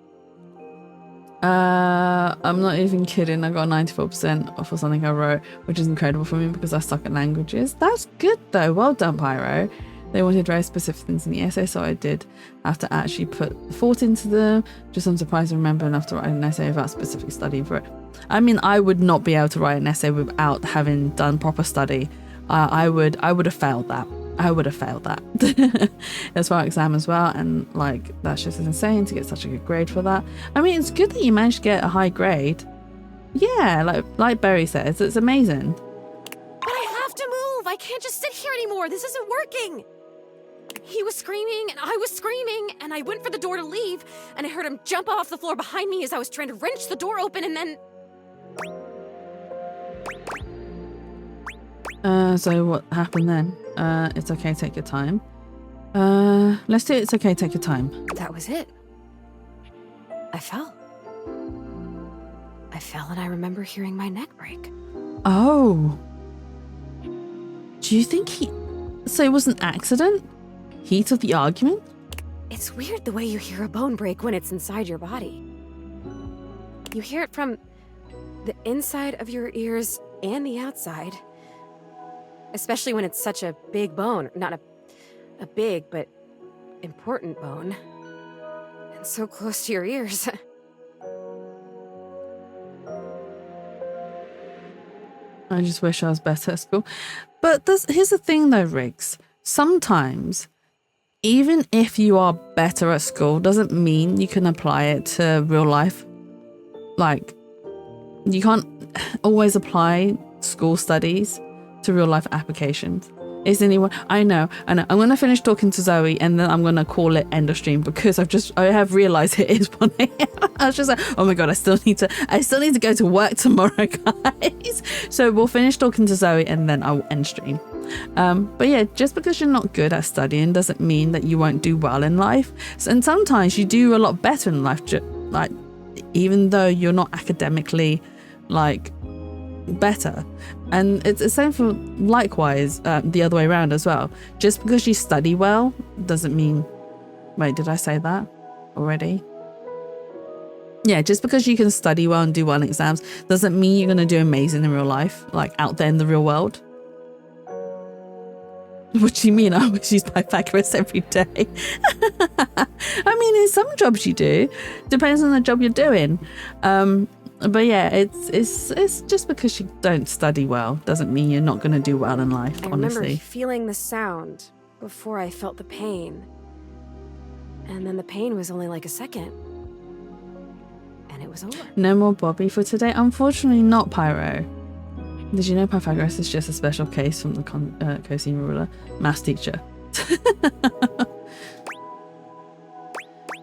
I'm not even kidding. I got 94% for something I wrote, which is incredible for me because I suck at languages. That's good though. Well done, Pyro. They wanted very specific things in the essay, so I did have to actually put thought into them. Just I'm surprised I remember enough to write an essay without specific studying for it. I mean, I would not be able to write an essay without having done proper study. I would have failed that. I would have failed that. That's for our exam as well, and like that's just insane to get such a good grade for that. I mean, it's good that you managed to get a high grade. Yeah, like Berry says, it's amazing. But I have to move. I can't just sit here anymore. This isn't working. He was screaming and I was screaming, and I went for the door to leave, and I heard him jump off the floor behind me as I was trying to wrench the door open, and then... So what happened then? It's okay, take your time. Let's do It's Okay, Take Your Time. That was it. I fell. And I remember hearing my neck break. Oh. Do you think so it was an accident? Heat of the argument? It's weird the way you hear a bone break when it's inside your body. You hear it from the inside of your ears and the outside. Especially when it's such a big bone. Not a big, but important bone. And so close to your ears. I just wish I was better at school. But here's the thing though, Riggs. Sometimes even if you are better at school, doesn't mean you can apply it to real life. Like, you can't always apply school studies to real life applications. Is anyone? I know. I'm gonna finish talking to Zoe and then I'm gonna call it end of stream because I have realized it is 1 a.m. I was just like, oh my god, I still need to go to work tomorrow, guys. So we'll finish talking to Zoe and then I'll end stream. But yeah, just because you're not good at studying doesn't mean that you won't do well in life. And sometimes you do a lot better in life, like even though you're not academically like better. And it's the same for likewise the other way around as well. Just because you study well doesn't mean, wait, did I say that already? Yeah, just because you can study well and do well in exams doesn't mean you're going to do amazing in real life, like out there in the real world. What do you mean? I always use Pythagoras every day. I mean, in some jobs you do. Depends on the job you're doing. But yeah, it's just because you don't study well doesn't mean you're not going to do well in life, I honestly. remember feeling the sound before I felt the pain. And then the pain was only like a second. And it was over. No more Bobby for today. Unfortunately, not Pyro. Did you know Pythagoras is just a special case from the cosine ruler? Maths teacher.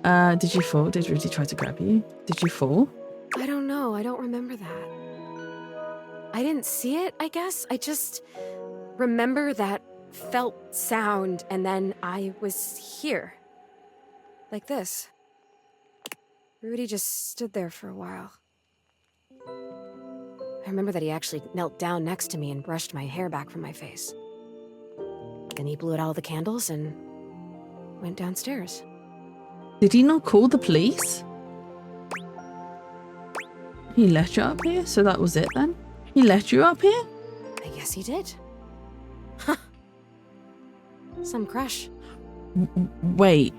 Did you fall? Did Rudy try to grab you? Did you fall? I don't know. I don't remember that. I didn't see it, I guess. I just remember that felt sound, and then I was here. Like this. Rudy just stood there for a while. I remember that he actually knelt down next to me and brushed my hair back from my face. Then he blew out all the candles and went downstairs. Did he not call the police? He let you up here? So that was it then? He let you up here? I guess he did. Huh. Some crush. Wait.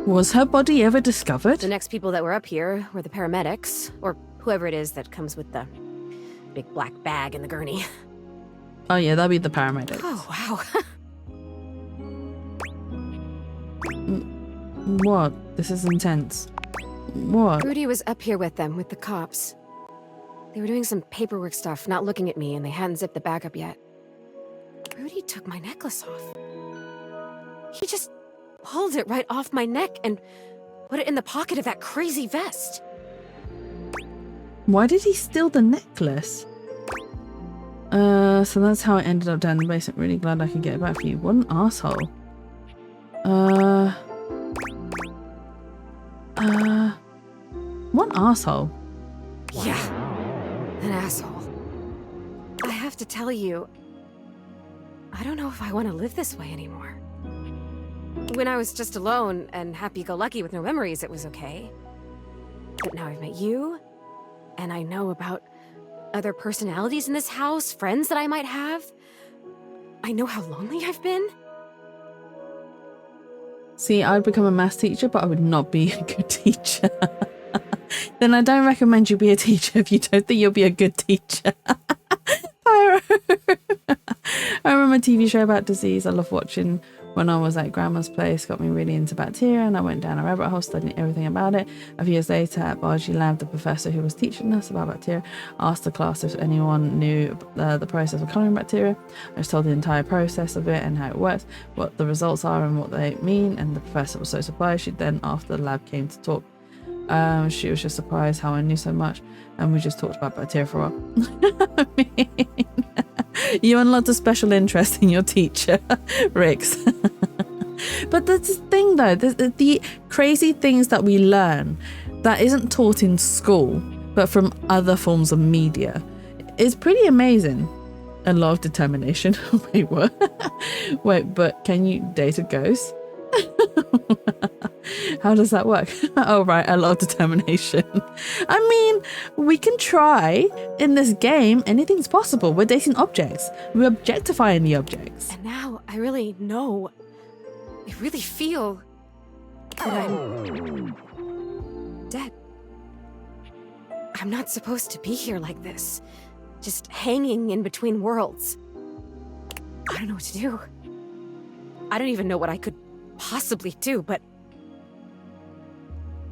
Was her body ever discovered? The next people that were up here were the paramedics, or whoever it is that comes with the big black bag and the gurney. Oh yeah, that'd be the paramedics. Oh, wow. What? This is intense. What? Rudy was up here with them, with the cops. They were doing some paperwork stuff, not looking at me, and they hadn't zipped the bag up yet. Rudy took my necklace off. He just pulled it right off my neck and put it in the pocket of that crazy vest. Why did he steal the necklace? So that's how it ended up down in the basement. Really glad I could get it back for you. What an asshole. What an asshole. Yeah, an asshole. I have to tell you, I don't know if I want to live this way anymore. When I was just alone and happy-go-lucky with no memories, it was okay. But now I've met you, and I know about other personalities in this house, friends that I might have. I know how lonely I've been. See, I'd become a maths teacher, but I would not be a good teacher. Then I don't recommend you be a teacher if you don't think you'll be a good teacher. I remember a TV show about disease I love watching when I was at grandma's place. Got me really into bacteria, and I went down a rabbit hole studying everything about it. A few years later at biology lab, the professor who was teaching us about bacteria asked the class if anyone knew the process of colouring bacteria. I was told the entire process of it and how it works, what the results are and what they mean, and the professor was so surprised. She then, after the lab came to talk, she was just surprised how I knew so much, and we just talked about bacteria for a while. I mean, you unlocked a special interest in your teacher, Rix. But that's the thing though, the crazy things that we learn that isn't taught in school, but from other forms of media, is pretty amazing. A lot of determination. Wait, what? Wait, but can you date a ghost? How does that work? Oh right, a lot of determination. I mean, we can try. In this game, anything's possible. We're dating objects. We're objectifying the objects. And now I really know, I really feel that I'm dead. I'm not supposed to be here like this, just hanging in between worlds. I don't know what to do. I don't even know what I could possibly do, but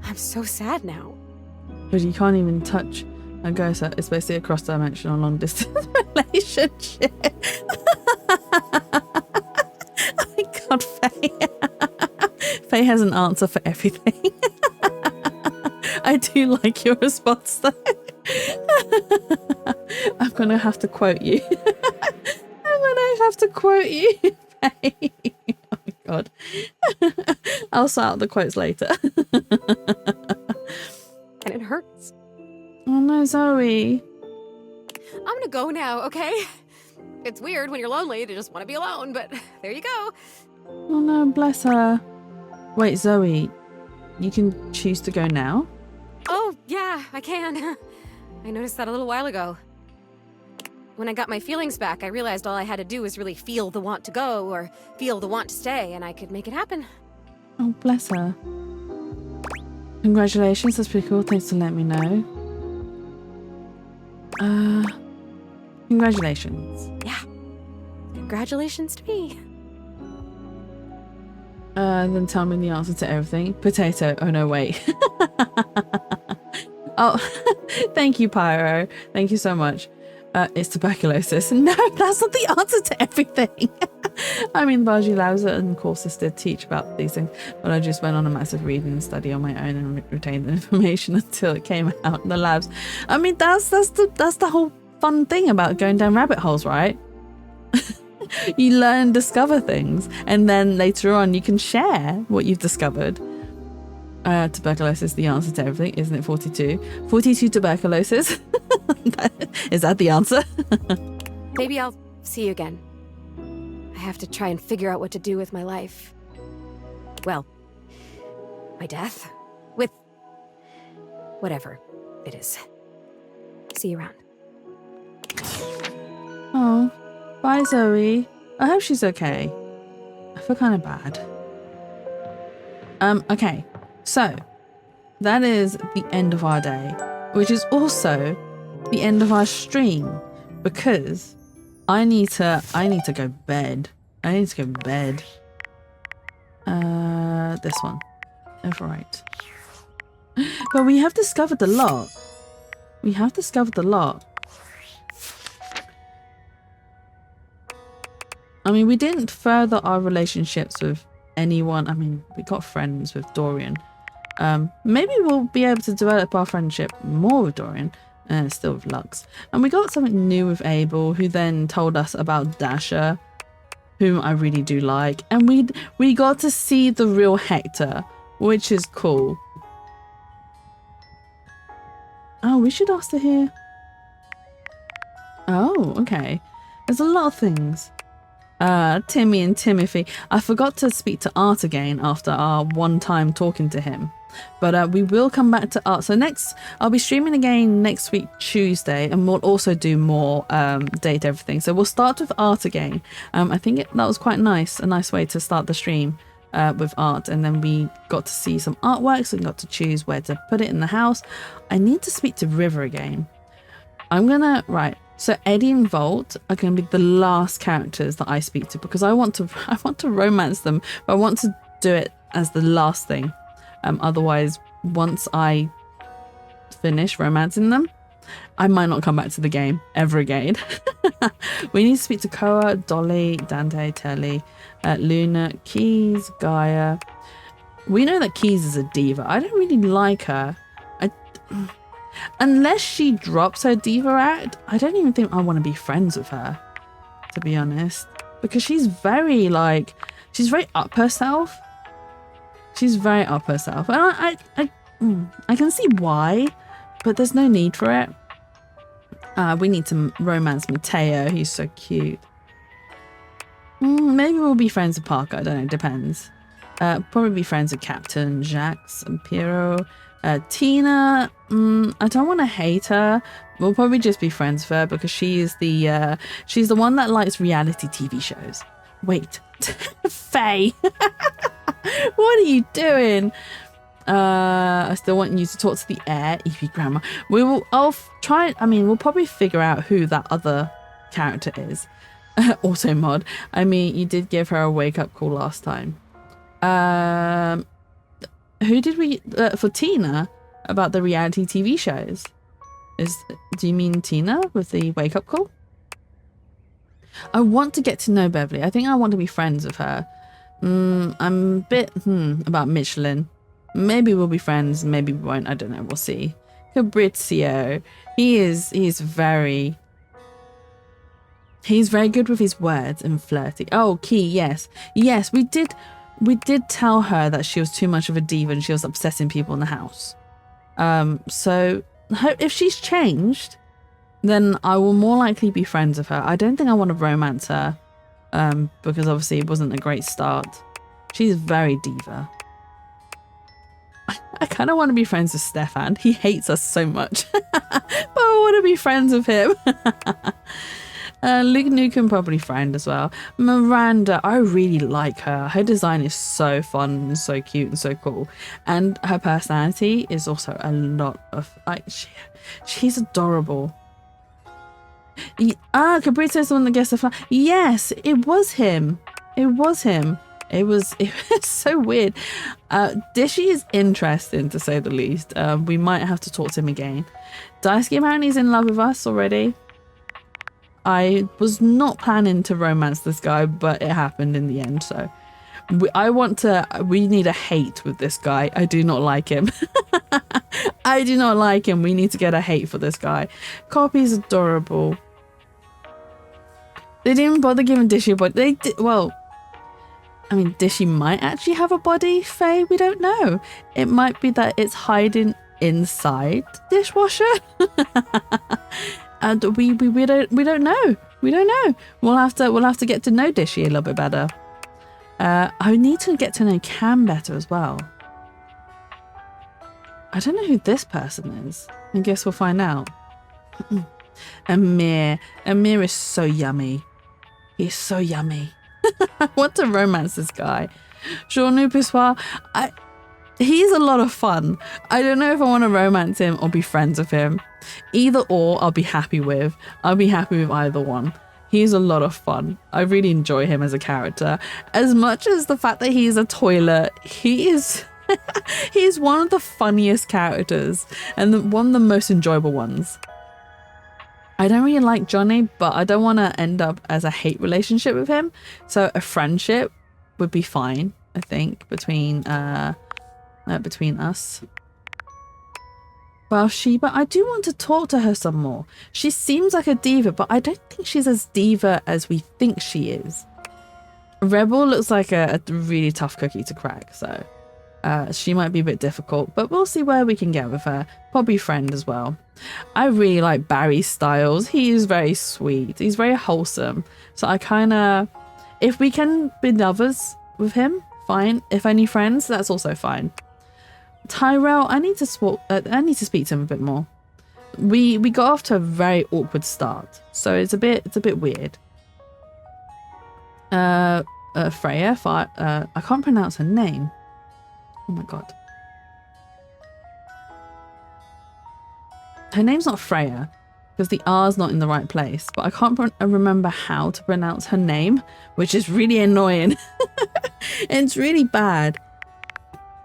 I'm so sad now. But you can't even touch a ghost. It's basically a cross-dimensional long-distance relationship. Oh my god, Faye. Faye has an answer for everything. I do like your response though. I'm gonna have to quote you. I'm gonna have to quote you, Faye. Oh my god. I'll sort out the quotes later. And it hurts. Oh no, Zoe. I'm gonna go now, okay? It's weird when you're lonely to just want to be alone, but there you go. Oh no, bless her. Wait, Zoe, you can choose to go now? Oh, yeah, I can. I noticed that a little while ago. When I got my feelings back, I realized all I had to do was really feel the want to go or feel the want to stay, and I could make it happen. Oh, bless her. Congratulations, that's pretty cool. Thanks for letting me know. Congratulations. Yeah. Congratulations to me. Then tell me the answer to everything. Potato. Oh no, wait. Oh, thank you, Pyro. Thank you so much. It's tuberculosis. No, that's not the answer to everything. I mean, Baji labs and courses did teach about these things, but I just went on a massive reading and study on my own and retained the information until it came out in the labs. I mean, that's the whole fun thing about going down rabbit holes, right? You learn and discover things, and then later on you can share what you've discovered. Tuberculosis, the answer to everything, isn't it? 42 tuberculosis. Is that the answer? Maybe I'll see you again. I have to try and figure out what to do with my life. Well, my death. With whatever it is. See you around. Oh, bye, Zoe. I hope she's okay. I feel kind of bad. Okay. So, that is the end of our day, which is also the end of our stream, because I need to go bed. I need to go bed. This one. Overwrite. But we have discovered a lot. We have discovered a lot. I mean, we didn't further our relationships with anyone. I mean, we got friends with Dorian. Maybe we'll be able to develop our friendship more with Dorian, still with Lux. And we got something new with Abel, who then told us about Dasher, whom I really do like. And we got to see the real Hector, which is cool. Oh, we should ask to hear. Oh, okay. There's a lot of things. Timmy and Timothy. I forgot to speak to Art again after our one time talking to him. But we will come back to Art. So next, I'll be streaming again next week, Tuesday, and we'll also do more date everything. So we'll start with Art again. I think that was quite nice, a nice way to start the stream with Art. And then we got to see some artworks and got to choose where to put it in the house. I need to speak to River again. Right. So Eddie and Volt are going to be the last characters that I speak to, because I want to romance them, but I want to do it as the last thing. Otherwise, once I finish romancing them, I might not come back to the game ever again. We need to speak to Koa, Dolly, Dante, Telly, Luna, Keys, Gaia. We know that Keys is a diva. I don't really like her. Unless she drops her diva act, I don't even think I want to be friends with her, to be honest. Because she's very up herself. She's very up herself. And I can see why, but there's no need for it. We need to romance Mateo. He's so cute. Maybe we'll be friends with Parker. I don't know. Depends. Probably be friends with Captain, Jacques, and Piero. Tina, I don't want to hate her. We'll probably just be friends with her because she's the one that likes reality TV shows. Wait, Faye, what are you doing? I still want you to talk to the air, Evie Grandma. We'll probably figure out who that other character is. Auto mod. I mean, you did give her a wake-up call last time. Who did we... for Tina, about the reality TV shows. Do you mean Tina with the wake-up call? I want to get to know Beverly. I think I want to be friends with her. I'm a bit about Michelin. Maybe we'll be friends, maybe we won't. I don't know. We'll see. Fabrizio. He's very good with his words and flirty. Oh, Key, yes. Yes, we did tell her that she was too much of a diva and she was upsetting people in the house. So if she's changed, then I will more likely be friends with her. I don't think I want to romance her, because obviously it wasn't a great start. She's very diva. I kind of want to be friends with Stefan. He hates us so much. But I want to be friends with him. Luke Nukem probably friend as well. Miranda, I really like her. Her design is so fun and so cute and so cool. And her personality is also a lot of... like, she's adorable. Cabrito's the one that gets the fun. Yes, it was him. It was him. It was so weird. Dishy is interesting, to say the least. We might have to talk to him again. Daisuke apparently is in love with us already. I was not planning to romance this guy, but it happened in the end. So we need a hate with this guy. I do not like him. I do not like him. We need to get a hate for this guy. Copy's adorable. They didn't even bother giving Dishy a body. They did, well, I mean, Dishy might actually have a body, Faye. We don't know. It might be that it's hiding inside the dishwasher. And we don't know. We don't know. We'll have to get to know Dishy a little bit better. I need to get to know Cam better as well. I don't know who this person is. I guess we'll find out. Amir. Amir is so yummy. He's so yummy. I want to romance this guy. Jean-Luc Pissoir, he's a lot of fun. I don't know if I want to romance him or be friends with him. Either or, I'll be happy with. I'll be happy with either one. He's a lot of fun. I really enjoy him as a character. As much as the fact that he's a toilet, he is one of the funniest characters and one of the most enjoyable ones. I don't really like Johnny, but I don't want to end up as a hate relationship with him. So a friendship would be fine, I think, between us. Well, Sheba, I do want to talk to her some more. She seems like a diva, but I don't think she's as diva as we think she is. Rebel looks like a really tough cookie to crack, so she might be a bit difficult, but we'll see where we can get with her. Probably friend as well. I really like Barry Styles. He is very sweet. He's very wholesome. So I kind of... if we can be lovers with him, fine. If any friends, that's also fine. Tyrell, I need to speak to him a bit more. We got off to a very awkward start, so it's a bit weird. Freya, I can't pronounce her name. Oh my god. Her name's not Freya because the R's not in the right place, but I can't remember how to pronounce her name, which is really annoying. It's really bad.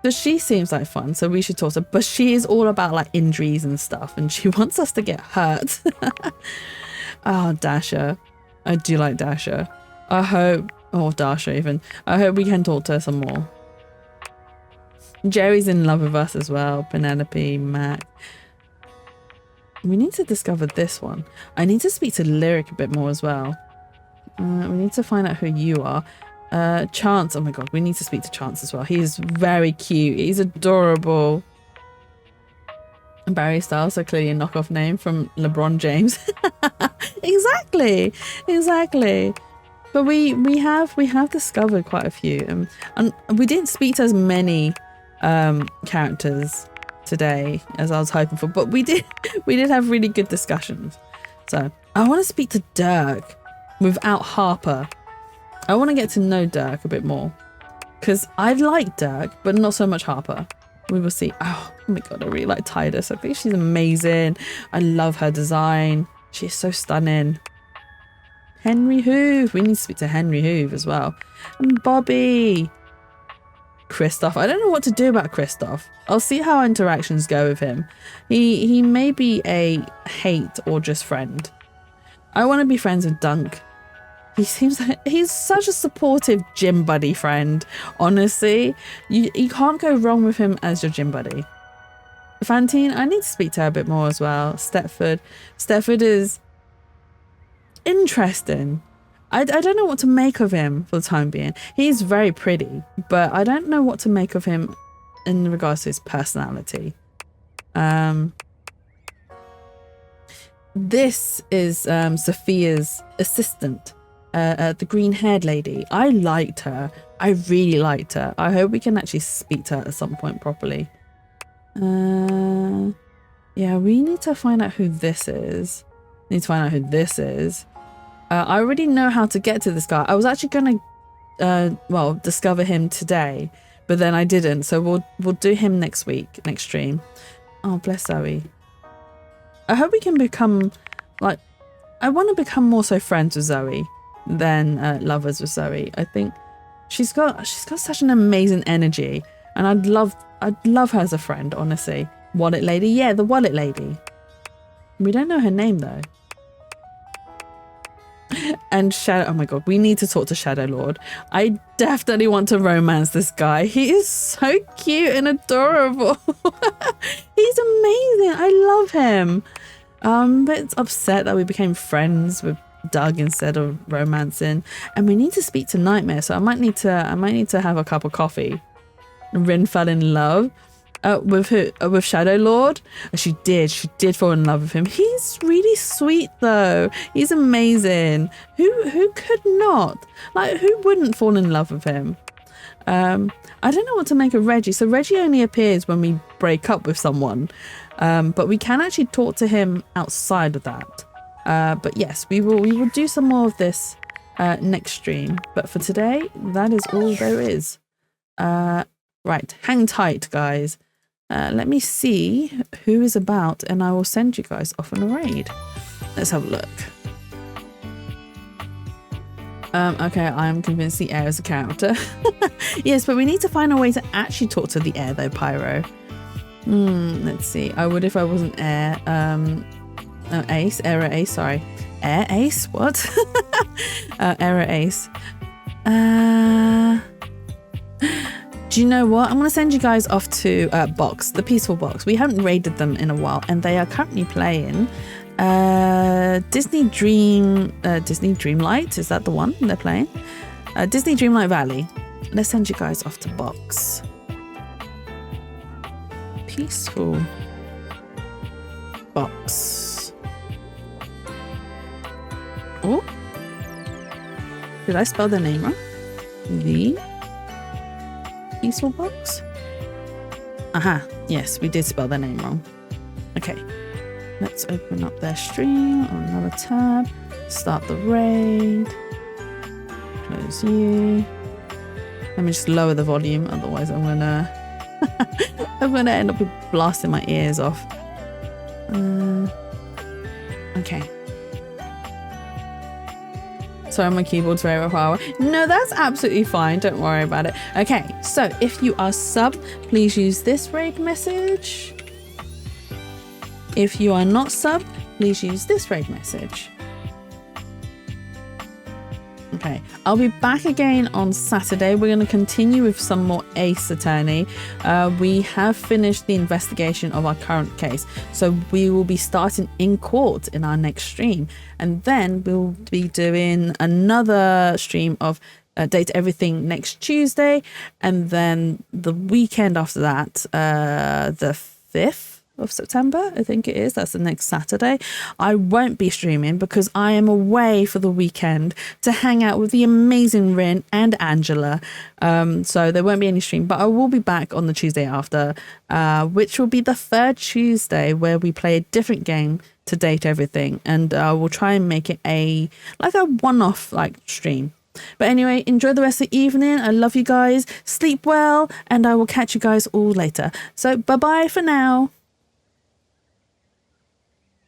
But she seems like fun, so we should talk to her. But she is all about like injuries and stuff, and she wants us to get hurt. Oh, Dasha. I do like Dasha. I hope, Dasha even. I hope we can talk to her some more. Jerry's in love with us as well. Penelope, Mac. We need to discover this one. I need to speak to Lyric a bit more as well. We need to find out who you are. Chance. Oh my god, we need to speak to Chance as well. He's very cute. He's adorable. And Barry Styles, so clearly a knockoff name from LeBron James. Exactly. But we have discovered quite a few, and we didn't speak to as many characters today as I was hoping for, but we did have really good discussions. So I want to speak to Dirk without Harper. I want to get to know Dirk a bit more because I like Dirk, but not so much Harper. We will see. Oh my god, I really like Tidus. I think she's amazing. I love her design. She's so stunning. Henry Hoove. We need to speak to Henry Hoove as well. And Bobby. Christoph. I don't know what to do about Christoph. I'll see how interactions go with him. He may be a hate or just friend. I want to be friends with Dunk. He seems like he's such a supportive gym buddy friend. Honestly, you can't go wrong with him as your gym buddy. Fantine, I need to speak to her a bit more as well. Stepford is interesting. I don't know what to make of him for the time being. He's very pretty, but I don't know what to make of him in regards to his personality. This is Sophia's assistant, the green-haired lady. I liked her. I really liked her. I hope we can actually speak to her at some point properly. Yeah, we need to find out who this is. I already know how to get to this guy. I was actually going to, discover him today, but then I didn't. So we'll do him next week, next stream. Oh, bless Zoe. I hope we can become, I want to become more so friends with Zoe than lovers with Zoe. I think she's got such an amazing energy, and I'd love her as a friend, honestly. Wallet lady, yeah, the wallet lady. We don't know her name though. And Shadow, oh my god, we need to talk to Shadow Lord. I definitely want to romance this guy. He is so cute and adorable. He's amazing. I love him. But it's upset that we became friends with Doug instead of romancing. And we need to speak to Nightmare, so I might need to have a cup of coffee. Rin fell in love. With Shadow Lord. She did fall in love with him. He's really sweet though. He's amazing. Who could not? Who wouldn't fall in love with him? I don't know what to make of Reggie. So Reggie only appears when we break up with someone, but we can actually talk to him outside of that. But yes, we will do some more of this next stream. But for today, that is all there is. Right, hang tight, guys. Let me see who is about, and I will send you guys off on a raid. Let's have a look. Okay, I'm convinced the air is a character. Yes, but we need to find a way to actually talk to the air, though, Pyro. Let's see. I would if I wasn't air. Ace, Error Ace, sorry. Air Ace? What? Error Ace. Do you know what? I'm going to send you guys off to Box, the Peaceful Box. We haven't raided them in a while, and they are currently playing Disney Dreamlight. Is that the one they're playing? Disney Dreamlight Valley. Let's send you guys off to Box. Peaceful Box. Oh, did I spell their name wrong? The Peaceful Box? Aha, yes, we did spell their name wrong. Okay, let's open up their stream on another tab, start the raid, close you. Let me just lower the volume, otherwise I'm gonna end up blasting my ears off. Okay. Sorry, my keyboard's very power. No, that's absolutely fine. Don't worry about it. Okay, so if you are sub, please use this raid message. If you are not sub, please use this raid message. Okay, I'll be back again on Saturday. We're going to continue with some more Ace Attorney. We have finished the investigation of our current case, so we will be starting in court in our next stream, and then we'll be doing another stream of Data Everything next Tuesday, and then the weekend after that, the 5th of September, I think it is. That's the next Saturday. I won't be streaming because I am away for the weekend to hang out with the amazing Rin and Angela. So there won't be any stream, but I will be back on the Tuesday after, which will be the 3rd Tuesday, where we play a different game to Date Everything, and we'll try and make it a one-off stream. But anyway, enjoy the rest of the evening. I love you guys. Sleep well, and I will catch you guys all later. So bye-bye for now.